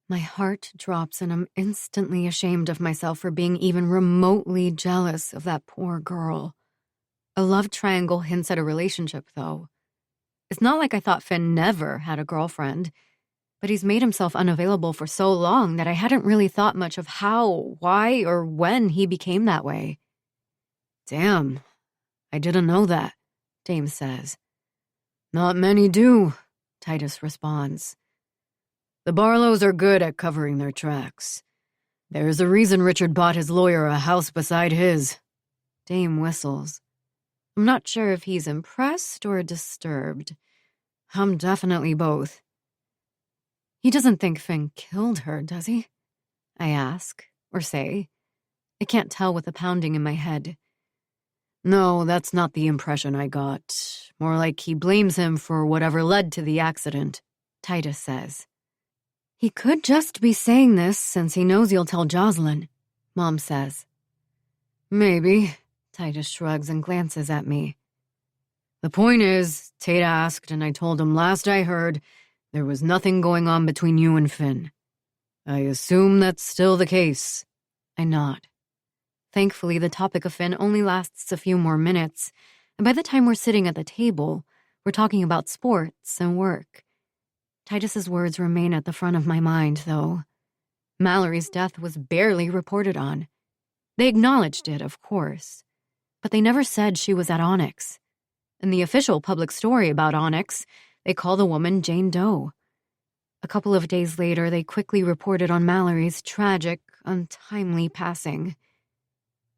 My heart drops and I'm instantly ashamed of myself for being even remotely jealous of that poor girl. A love triangle hints at a relationship, though. It's not like I thought Finn never had a girlfriend, but he's made himself unavailable for so long that I hadn't really thought much of how, why, or when he became that way. Damn, I didn't know that, Dame says. Not many do, Titus responds. The Barlows are good at covering their tracks. There's a reason Richard bought his lawyer a house beside his. Dame whistles. I'm not sure if he's impressed or disturbed. I'm definitely both. He doesn't think Finn killed her, does he? I ask, or say. I can't tell with the pounding in my head. No, that's not the impression I got. More like he blames him for whatever led to the accident, Titus says. He could just be saying this since he knows you'll tell Jocelyn, Mom says. Maybe, Titus shrugs and glances at me. The point is, Tate asked and I told him last I heard there was nothing going on between you and Finn. I assume that's still the case. I nod. Thankfully, the topic of Finn only lasts a few more minutes, and by the time we're sitting at the table, we're talking about sports and work. Titus's words remain at the front of my mind, though. Mallory's death was barely reported on. They acknowledged it, of course, but they never said she was at Onyx. In the official public story about Onyx, they call the woman Jane Doe. A couple of days later, they quickly reported on Mallory's tragic, untimely passing.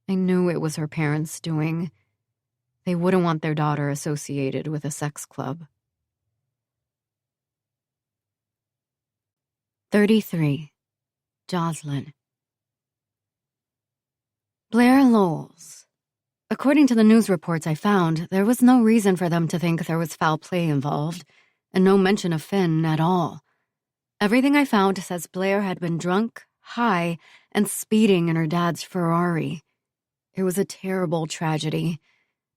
I knew it was her parents' doing. They wouldn't want their daughter associated with a sex club. 33. Jocelyn. Blair Lowell's. According to the news reports I found, there was no reason for them to think there was foul play involved, and no mention of Finn at all. Everything I found says Blair had been drunk, high, and speeding in her dad's Ferrari. It was a terrible tragedy,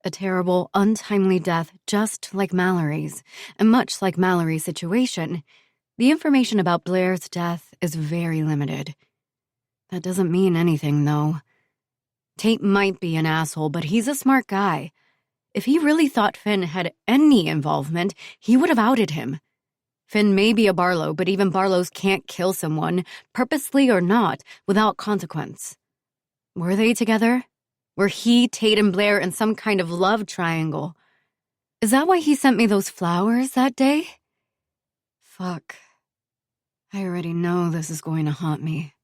a terrible, untimely death just like Mallory's, and much like Mallory's situation, the information about Blair's death is very limited. That doesn't mean anything, though. Tate might be an asshole, but he's a smart guy. If he really thought Finn had any involvement, he would have outed him. Finn may be a Barlow, but even Barlows can't kill someone, purposely or not, without consequence. Were they together? Were he, Tate, and Blair in some kind of love triangle? Is that why he sent me those flowers that day? Fuck. I already know this is going to haunt me.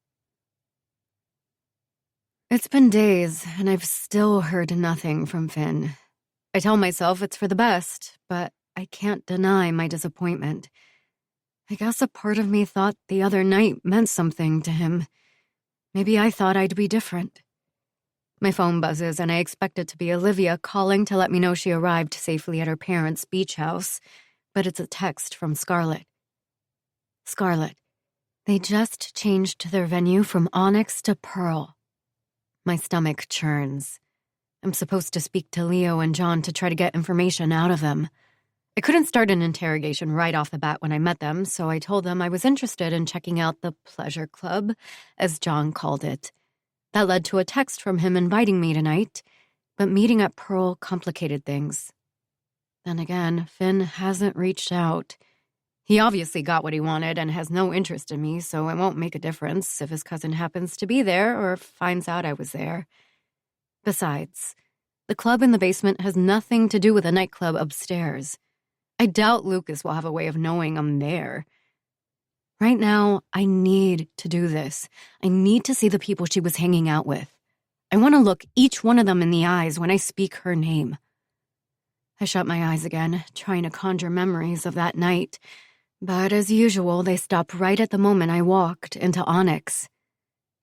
It's been days, and I've still heard nothing from Finn. I tell myself it's for the best, but I can't deny my disappointment. I guess a part of me thought the other night meant something to him. Maybe I thought I'd be different. My phone buzzes, and I expect it to be Olivia calling to let me know she arrived safely at her parents' beach house, but it's a text from Scarlett. Scarlett, they just changed their venue from Onyx to Pearl. My stomach churns. I'm supposed to speak to Leo and John to try to get information out of them. I couldn't start an interrogation right off the bat when I met them, so I told them I was interested in checking out the pleasure club, as John called it. That led to a text from him inviting me tonight, but meeting at Pearl complicated things. Then again, Finn hasn't reached out. He obviously got what he wanted and has no interest in me, so it won't make a difference if his cousin happens to be there or finds out I was there. Besides, the club in the basement has nothing to do with the nightclub upstairs. I doubt Lucas will have a way of knowing I'm there. Right now, I need to do this. I need to see the people she was hanging out with. I want to look each one of them in the eyes when I speak her name. I shut my eyes again, trying to conjure memories of that night, but as usual, they stopped right at the moment I walked into Onyx.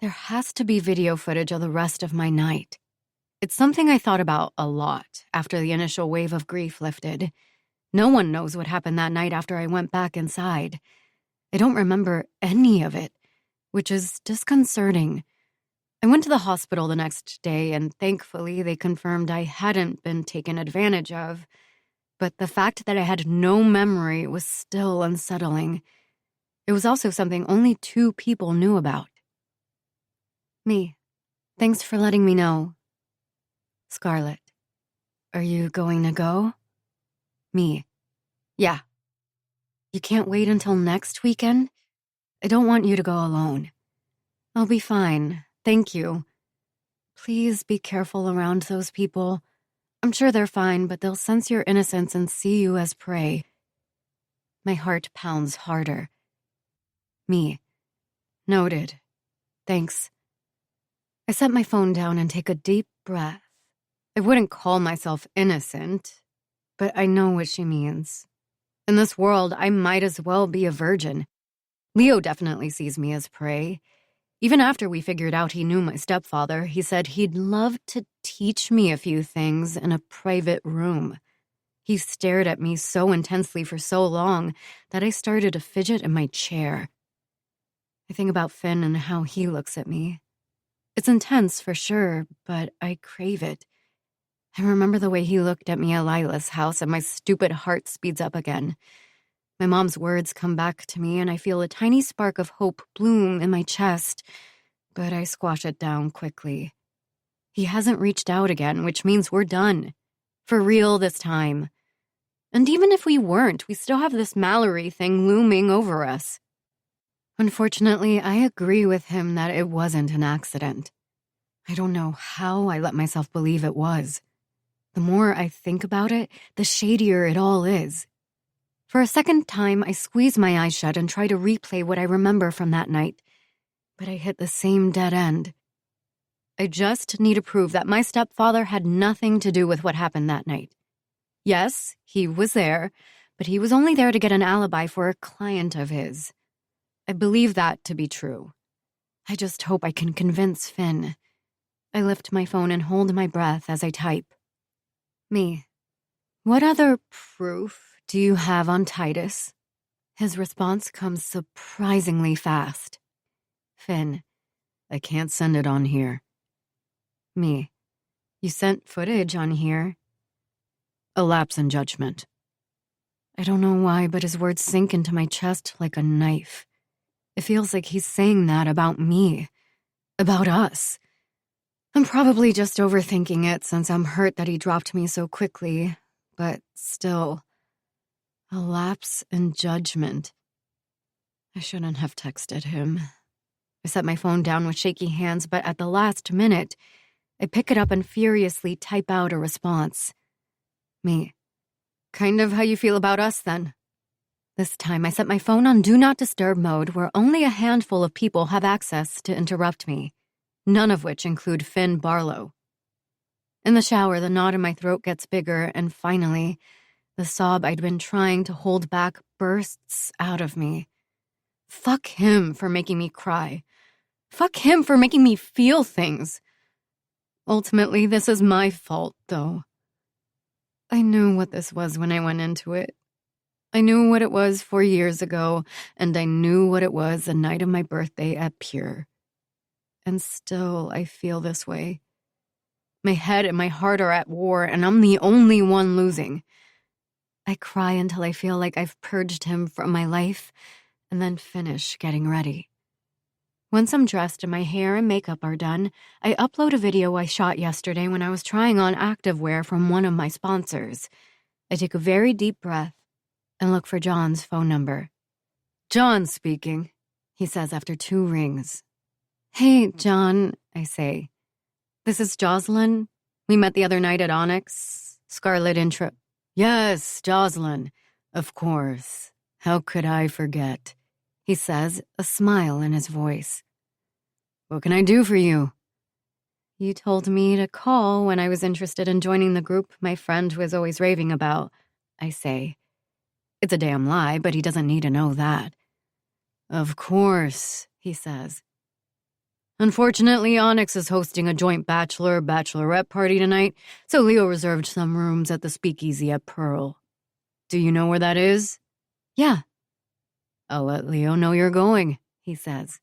There has to be video footage of the rest of my night. It's something I thought about a lot after the initial wave of grief lifted. No one knows what happened that night after I went back inside. I don't remember any of it, which is disconcerting. I went to the hospital the next day, and thankfully they confirmed I hadn't been taken advantage of. But the fact that I had no memory was still unsettling. It was also something only 2 people knew about. Me. Thanks for letting me know. Scarlett. Are you going to go? Me. Yeah. You can't wait until next weekend? I don't want you to go alone. I'll be fine, thank you. Please be careful around those people. I'm sure they're fine, but they'll sense your innocence and see you as prey. My heart pounds harder. Me. Noted. Thanks. I set my phone down and take a deep breath. I wouldn't call myself innocent, but I know what she means. In this world, I might as well be a virgin. Leo definitely sees me as prey. Even after we figured out he knew my stepfather, he said he'd love to teach me a few things in a private room. He stared at me so intensely for so long that I started to fidget in my chair. I think about Finn and how he looks at me. It's intense for sure, but I crave it. I remember the way he looked at me at Lila's house and my stupid heart speeds up again. My mom's words come back to me and I feel a tiny spark of hope bloom in my chest, but I squash it down quickly. He hasn't reached out again, which means we're done. For real this time. And even if we weren't, we still have this Mallory thing looming over us. Unfortunately, I agree with him that it wasn't an accident. I don't know how I let myself believe it was. The more I think about it, the shadier it all is. For a second time, I squeeze my eyes shut and try to replay what I remember from that night, but I hit the same dead end. I just need to prove that my stepfather had nothing to do with what happened that night. Yes, he was there, but he was only there to get an alibi for a client of his. I believe that to be true. I just hope I can convince Finn. I lift my phone and hold my breath as I type. Me. What other proof do you have on Titus? His response comes surprisingly fast. Finn. I can't send it on here. Me. You sent footage on here. A lapse in judgment. I don't know why, but his words sink into my chest like a knife. It feels like he's saying that about me. About us. I'm probably just overthinking it since I'm hurt that he dropped me so quickly, but still. A lapse in judgment. I shouldn't have texted him. I set my phone down with shaky hands, but at the last minute, I pick it up and furiously type out a response. Me. Kind of how you feel about us, then. This time, I set my phone on Do Not Disturb mode where only a handful of people have access to interrupt me, none of which include Finn Barlow. In the shower, the knot in my throat gets bigger, and finally, the sob I'd been trying to hold back bursts out of me. Fuck him for making me cry. Fuck him for making me feel things. Ultimately, this is my fault, though. I knew what this was when I went into it. I knew what it was 4 years ago, and I knew what it was the night of my birthday at Pure. And still, I feel this way. My head and my heart are at war, and I'm the only one losing. I cry until I feel like I've purged him from my life, and then finish getting ready. Once I'm dressed and my hair and makeup are done, I upload a video I shot yesterday when I was trying on activewear from one of my sponsors. I take a very deep breath and look for John's phone number. John speaking, he says after 2 rings. Hey, John, I say. This is Jocelyn. We met the other night at Onyx. Scarlet intro. Yes, Jocelyn. Of course. How could I forget? He says, a smile in his voice. What can I do for you? You told me to call when I was interested in joining the group my friend was always raving about, I say. It's a damn lie, but he doesn't need to know that. Of course, he says. Unfortunately, Onyx is hosting a joint bachelorette party tonight, so Leo reserved some rooms at the speakeasy at Pearl. Do you know where that is? Yeah. I'll let Leo know you're going, he says.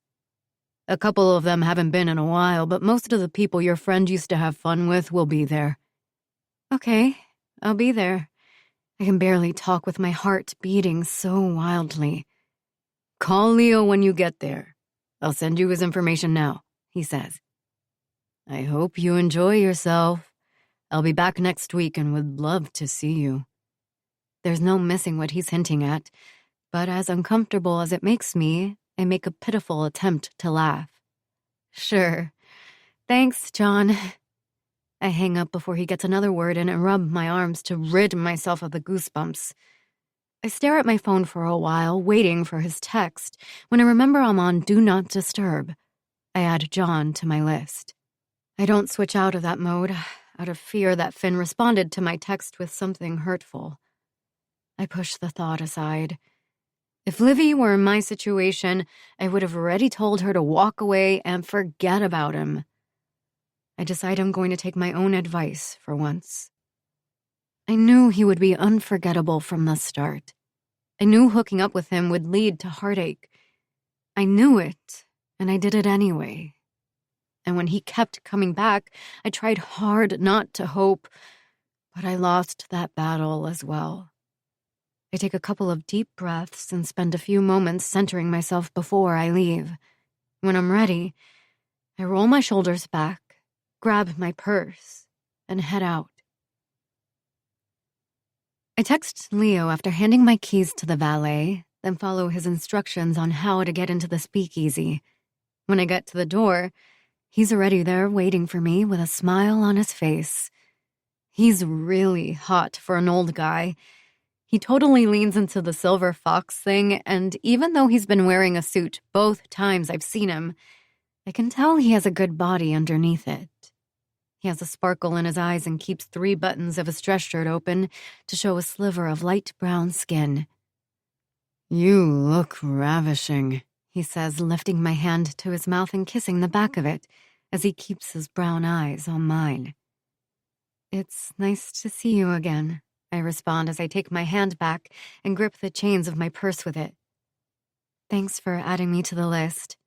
A couple of them haven't been in a while, but most of the people your friend used to have fun with will be there. Okay, I'll be there. I can barely talk with my heart beating so wildly. Call Leo when you get there. I'll send you his information now, he says. I hope you enjoy yourself. I'll be back next week and would love to see you. There's no missing what he's hinting at, but as uncomfortable as it makes me, I make a pitiful attempt to laugh. Sure. Thanks, John. I hang up before he gets another word in and rub my arms to rid myself of the goosebumps. I stare at my phone for a while, waiting for his text, when I remember I'm on Do Not Disturb. I add John to my list. I don't switch out of that mode, out of fear that Finn responded to my text with something hurtful. I push the thought aside. If Livy were in my situation, I would have already told her to walk away and forget about him. I decide I'm going to take my own advice for once. I knew he would be unforgettable from the start. I knew hooking up with him would lead to heartache. I knew it, and I did it anyway. And when he kept coming back, I tried hard not to hope, but I lost that battle as well. I take a couple of deep breaths and spend a few moments centering myself before I leave. When I'm ready, I roll my shoulders back, grab my purse, and head out. I text Leo after handing my keys to the valet, then follow his instructions on how to get into the speakeasy. When I get to the door, he's already there waiting for me with a smile on his face. He's really hot for an old guy. He totally leans into the silver fox thing, and even though he's been wearing a suit both times I've seen him, I can tell he has a good body underneath it. He has a sparkle in his eyes and keeps 3 buttons of his dress shirt open to show a sliver of light brown skin. "You look ravishing," he says, lifting my hand to his mouth and kissing the back of it as he keeps his brown eyes on mine. "It's nice to see you again," I respond as I take my hand back and grip the chains of my purse with it. "Thanks for adding me to the list."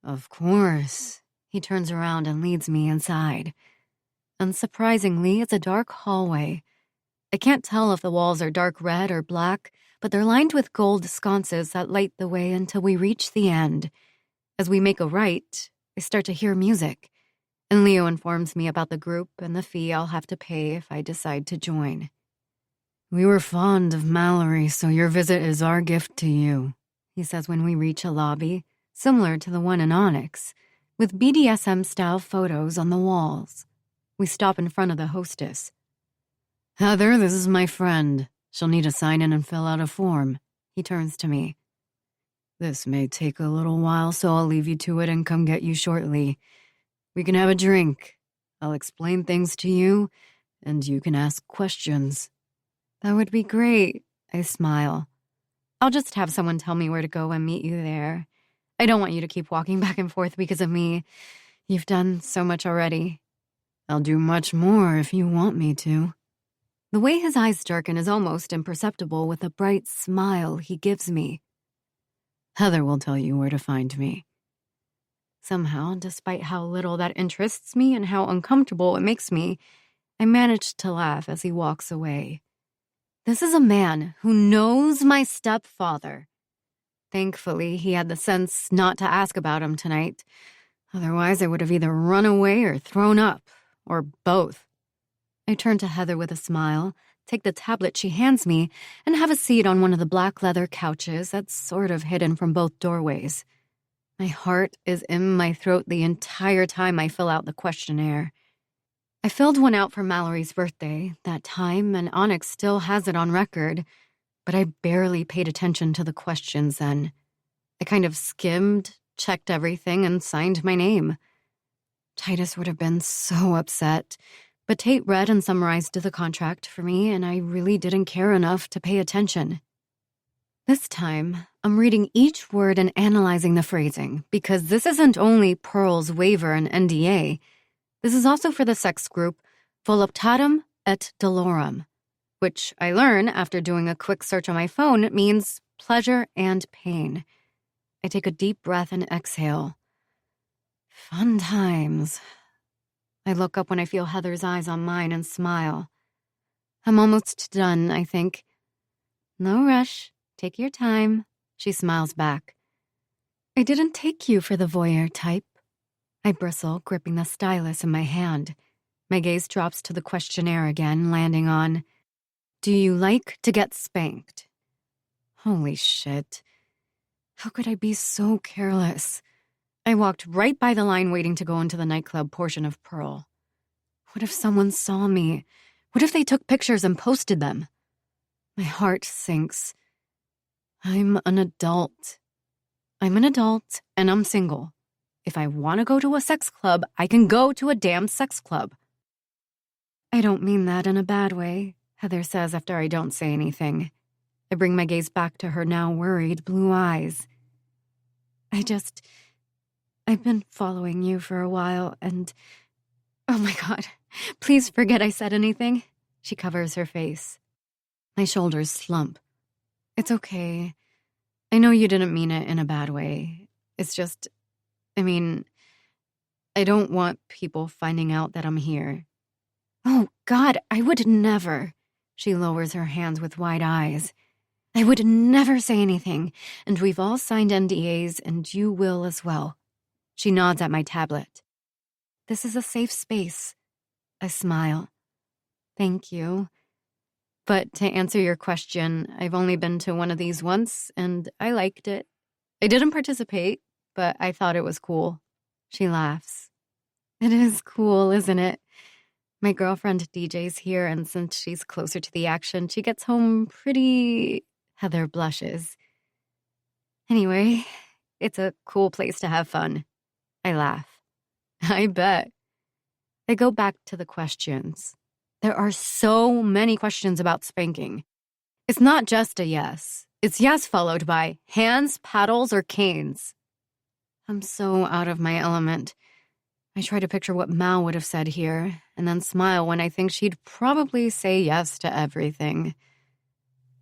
"Of course." He turns around and leads me inside. Unsurprisingly, it's a dark hallway. I can't tell if the walls are dark red or black, but they're lined with gold sconces that light the way until we reach the end. As we make a right, I start to hear music, and Leo informs me about the group and the fee I'll have to pay if I decide to join. "We were fond of Mallory, so your visit is our gift to you," he says when we reach a lobby, similar to the one in Onyx, with BDSM-style photos on the walls. We stop in front of the hostess. "Heather, this is my friend. She'll need to sign in and fill out a form." He turns to me. "This may take a little while, so I'll leave you to it and come get you shortly. We can have a drink. I'll explain things to you, and you can ask questions." "That would be great," I smile. "I'll just have someone tell me where to go and meet you there. I don't want you to keep walking back and forth because of me. You've done so much already." "I'll do much more if you want me to." The way his eyes darken is almost imperceptible with the bright smile he gives me. "Heather will tell you where to find me." Somehow, despite how little that interests me and how uncomfortable it makes me, I manage to laugh as he walks away. This is a man who knows my stepfather. Thankfully, he had the sense not to ask about him tonight. Otherwise, I would have either run away or thrown up, or both. I turn to Heather with a smile, take the tablet she hands me, and have a seat on one of the black leather couches that's sort of hidden from both doorways. My heart is in my throat the entire time I fill out the questionnaire. I filled one out for Mallory's birthday that time, and Onyx still has it on record, but I barely paid attention to the questions then. I kind of skimmed, checked everything, and signed my name. Titus would have been so upset, but Tate read and summarized the contract for me, and I really didn't care enough to pay attention. This time, I'm reading each word and analyzing the phrasing, because this isn't only Pearl's waiver and NDA. This is also for the sex group Voluptatum et Dolorum, which I learn after doing a quick search on my phone means pleasure and pain. I take a deep breath and exhale. Fun times. I look up when I feel Heather's eyes on mine and smile. I'm almost done, I think. "No rush. Take your time," she smiles back. "I didn't take you for the voyeur type." I bristle, gripping the stylus in my hand. My gaze drops to the questionnaire again, landing on, "Do you like to get spanked?" Holy shit. How could I be so careless? I walked right by the line waiting to go into the nightclub portion of Pearl. What if someone saw me? What if they took pictures and posted them? My heart sinks. I'm an adult. I'm an adult, and I'm single. If I want to go to a sex club, I can go to a damn sex club. "I don't mean that in a bad way," Heather says after I don't say anything. I bring my gaze back to her now worried blue eyes. I've been following you for a while and, oh my God, please forget I said anything. She covers her face. My shoulders slump. It's okay. I know you didn't mean it in a bad way. It's just, I don't want people finding out that I'm here. Oh God, I would never. She lowers her hands with wide eyes. I would never say anything, and we've all signed NDAs, and you will as well. She nods at my tablet. This is a safe space. I smile. Thank you. But to answer your question, I've only been to one of these once, and I liked it. I didn't participate, but I thought it was cool. She laughs. It is cool, isn't it? My girlfriend DJ's here, and since she's closer to the action, she gets home pretty... Heather blushes. Anyway, it's a cool place to have fun. I laugh. I bet. I go back to the questions. There are so many questions about spanking. It's not just a yes. It's yes followed by hands, paddles, or canes. I'm so out of my element. I try to picture what Mal would have said here, and then smile when I think she'd probably say yes to everything.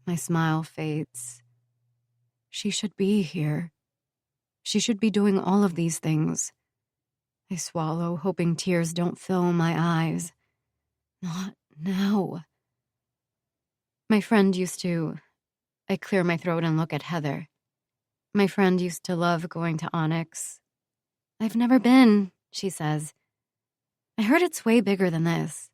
My smile fades. She should be here. She should be doing all of these things. I swallow, hoping tears don't fill my eyes. Not now. My friend used to... I clear my throat and look at Heather. My friend used to love going to Onyx. I've never been, she says. I heard it's way bigger than this.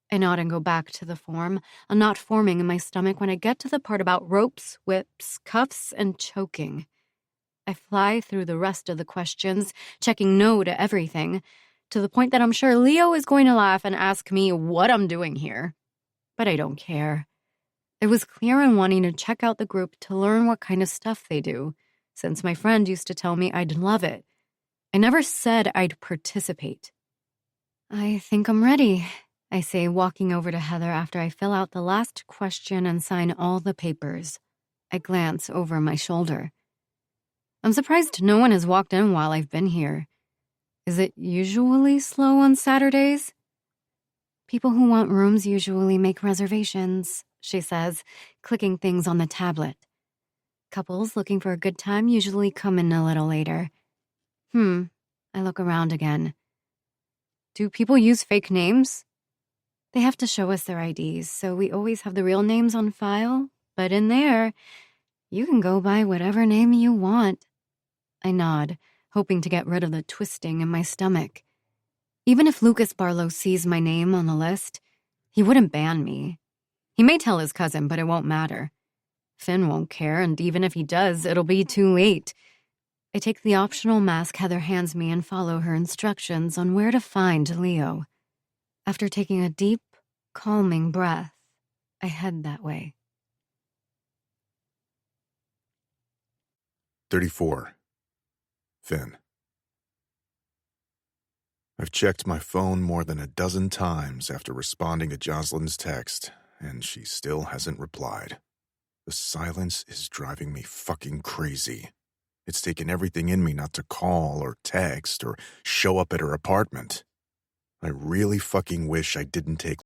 I nod and go back to the form, a knot forming in my stomach when I get to the part about ropes, whips, cuffs, and choking. I fly through the rest of the questions, checking no to everything, to the point that I'm sure Leo is going to laugh and ask me what I'm doing here. But I don't care. I was clear in wanting to check out the group to learn what kind of stuff they do, since my friend used to tell me I'd love it. I never said I'd participate. I think I'm ready, I say, walking over to Heather after I fill out the last question and sign all the papers. I glance over my shoulder. I'm surprised no one has walked in while I've been here. Is it usually slow on Saturdays? People who want rooms usually make reservations, she says, clicking things on the tablet. Couples looking for a good time usually come in a little later. I look around again. Do people use fake names? They have to show us their IDs, so we always have the real names on file. But in there, you can go by whatever name you want. I nod, hoping to get rid of the twisting in my stomach. Even if Lucas Barlow sees my name on the list, he wouldn't ban me. He may tell his cousin, but it won't matter. Finn won't care, and even if he does, it'll be too late. I take the optional mask Heather hands me and follow her instructions on where to find Leo. After taking a deep, calming breath, I head that way. 34. Finn. I've checked my phone more than a dozen times after responding to Jocelyn's text, and she still hasn't replied. The silence is driving me fucking crazy. It's taken everything in me not to call or text or show up at her apartment. I really fucking wish I didn't take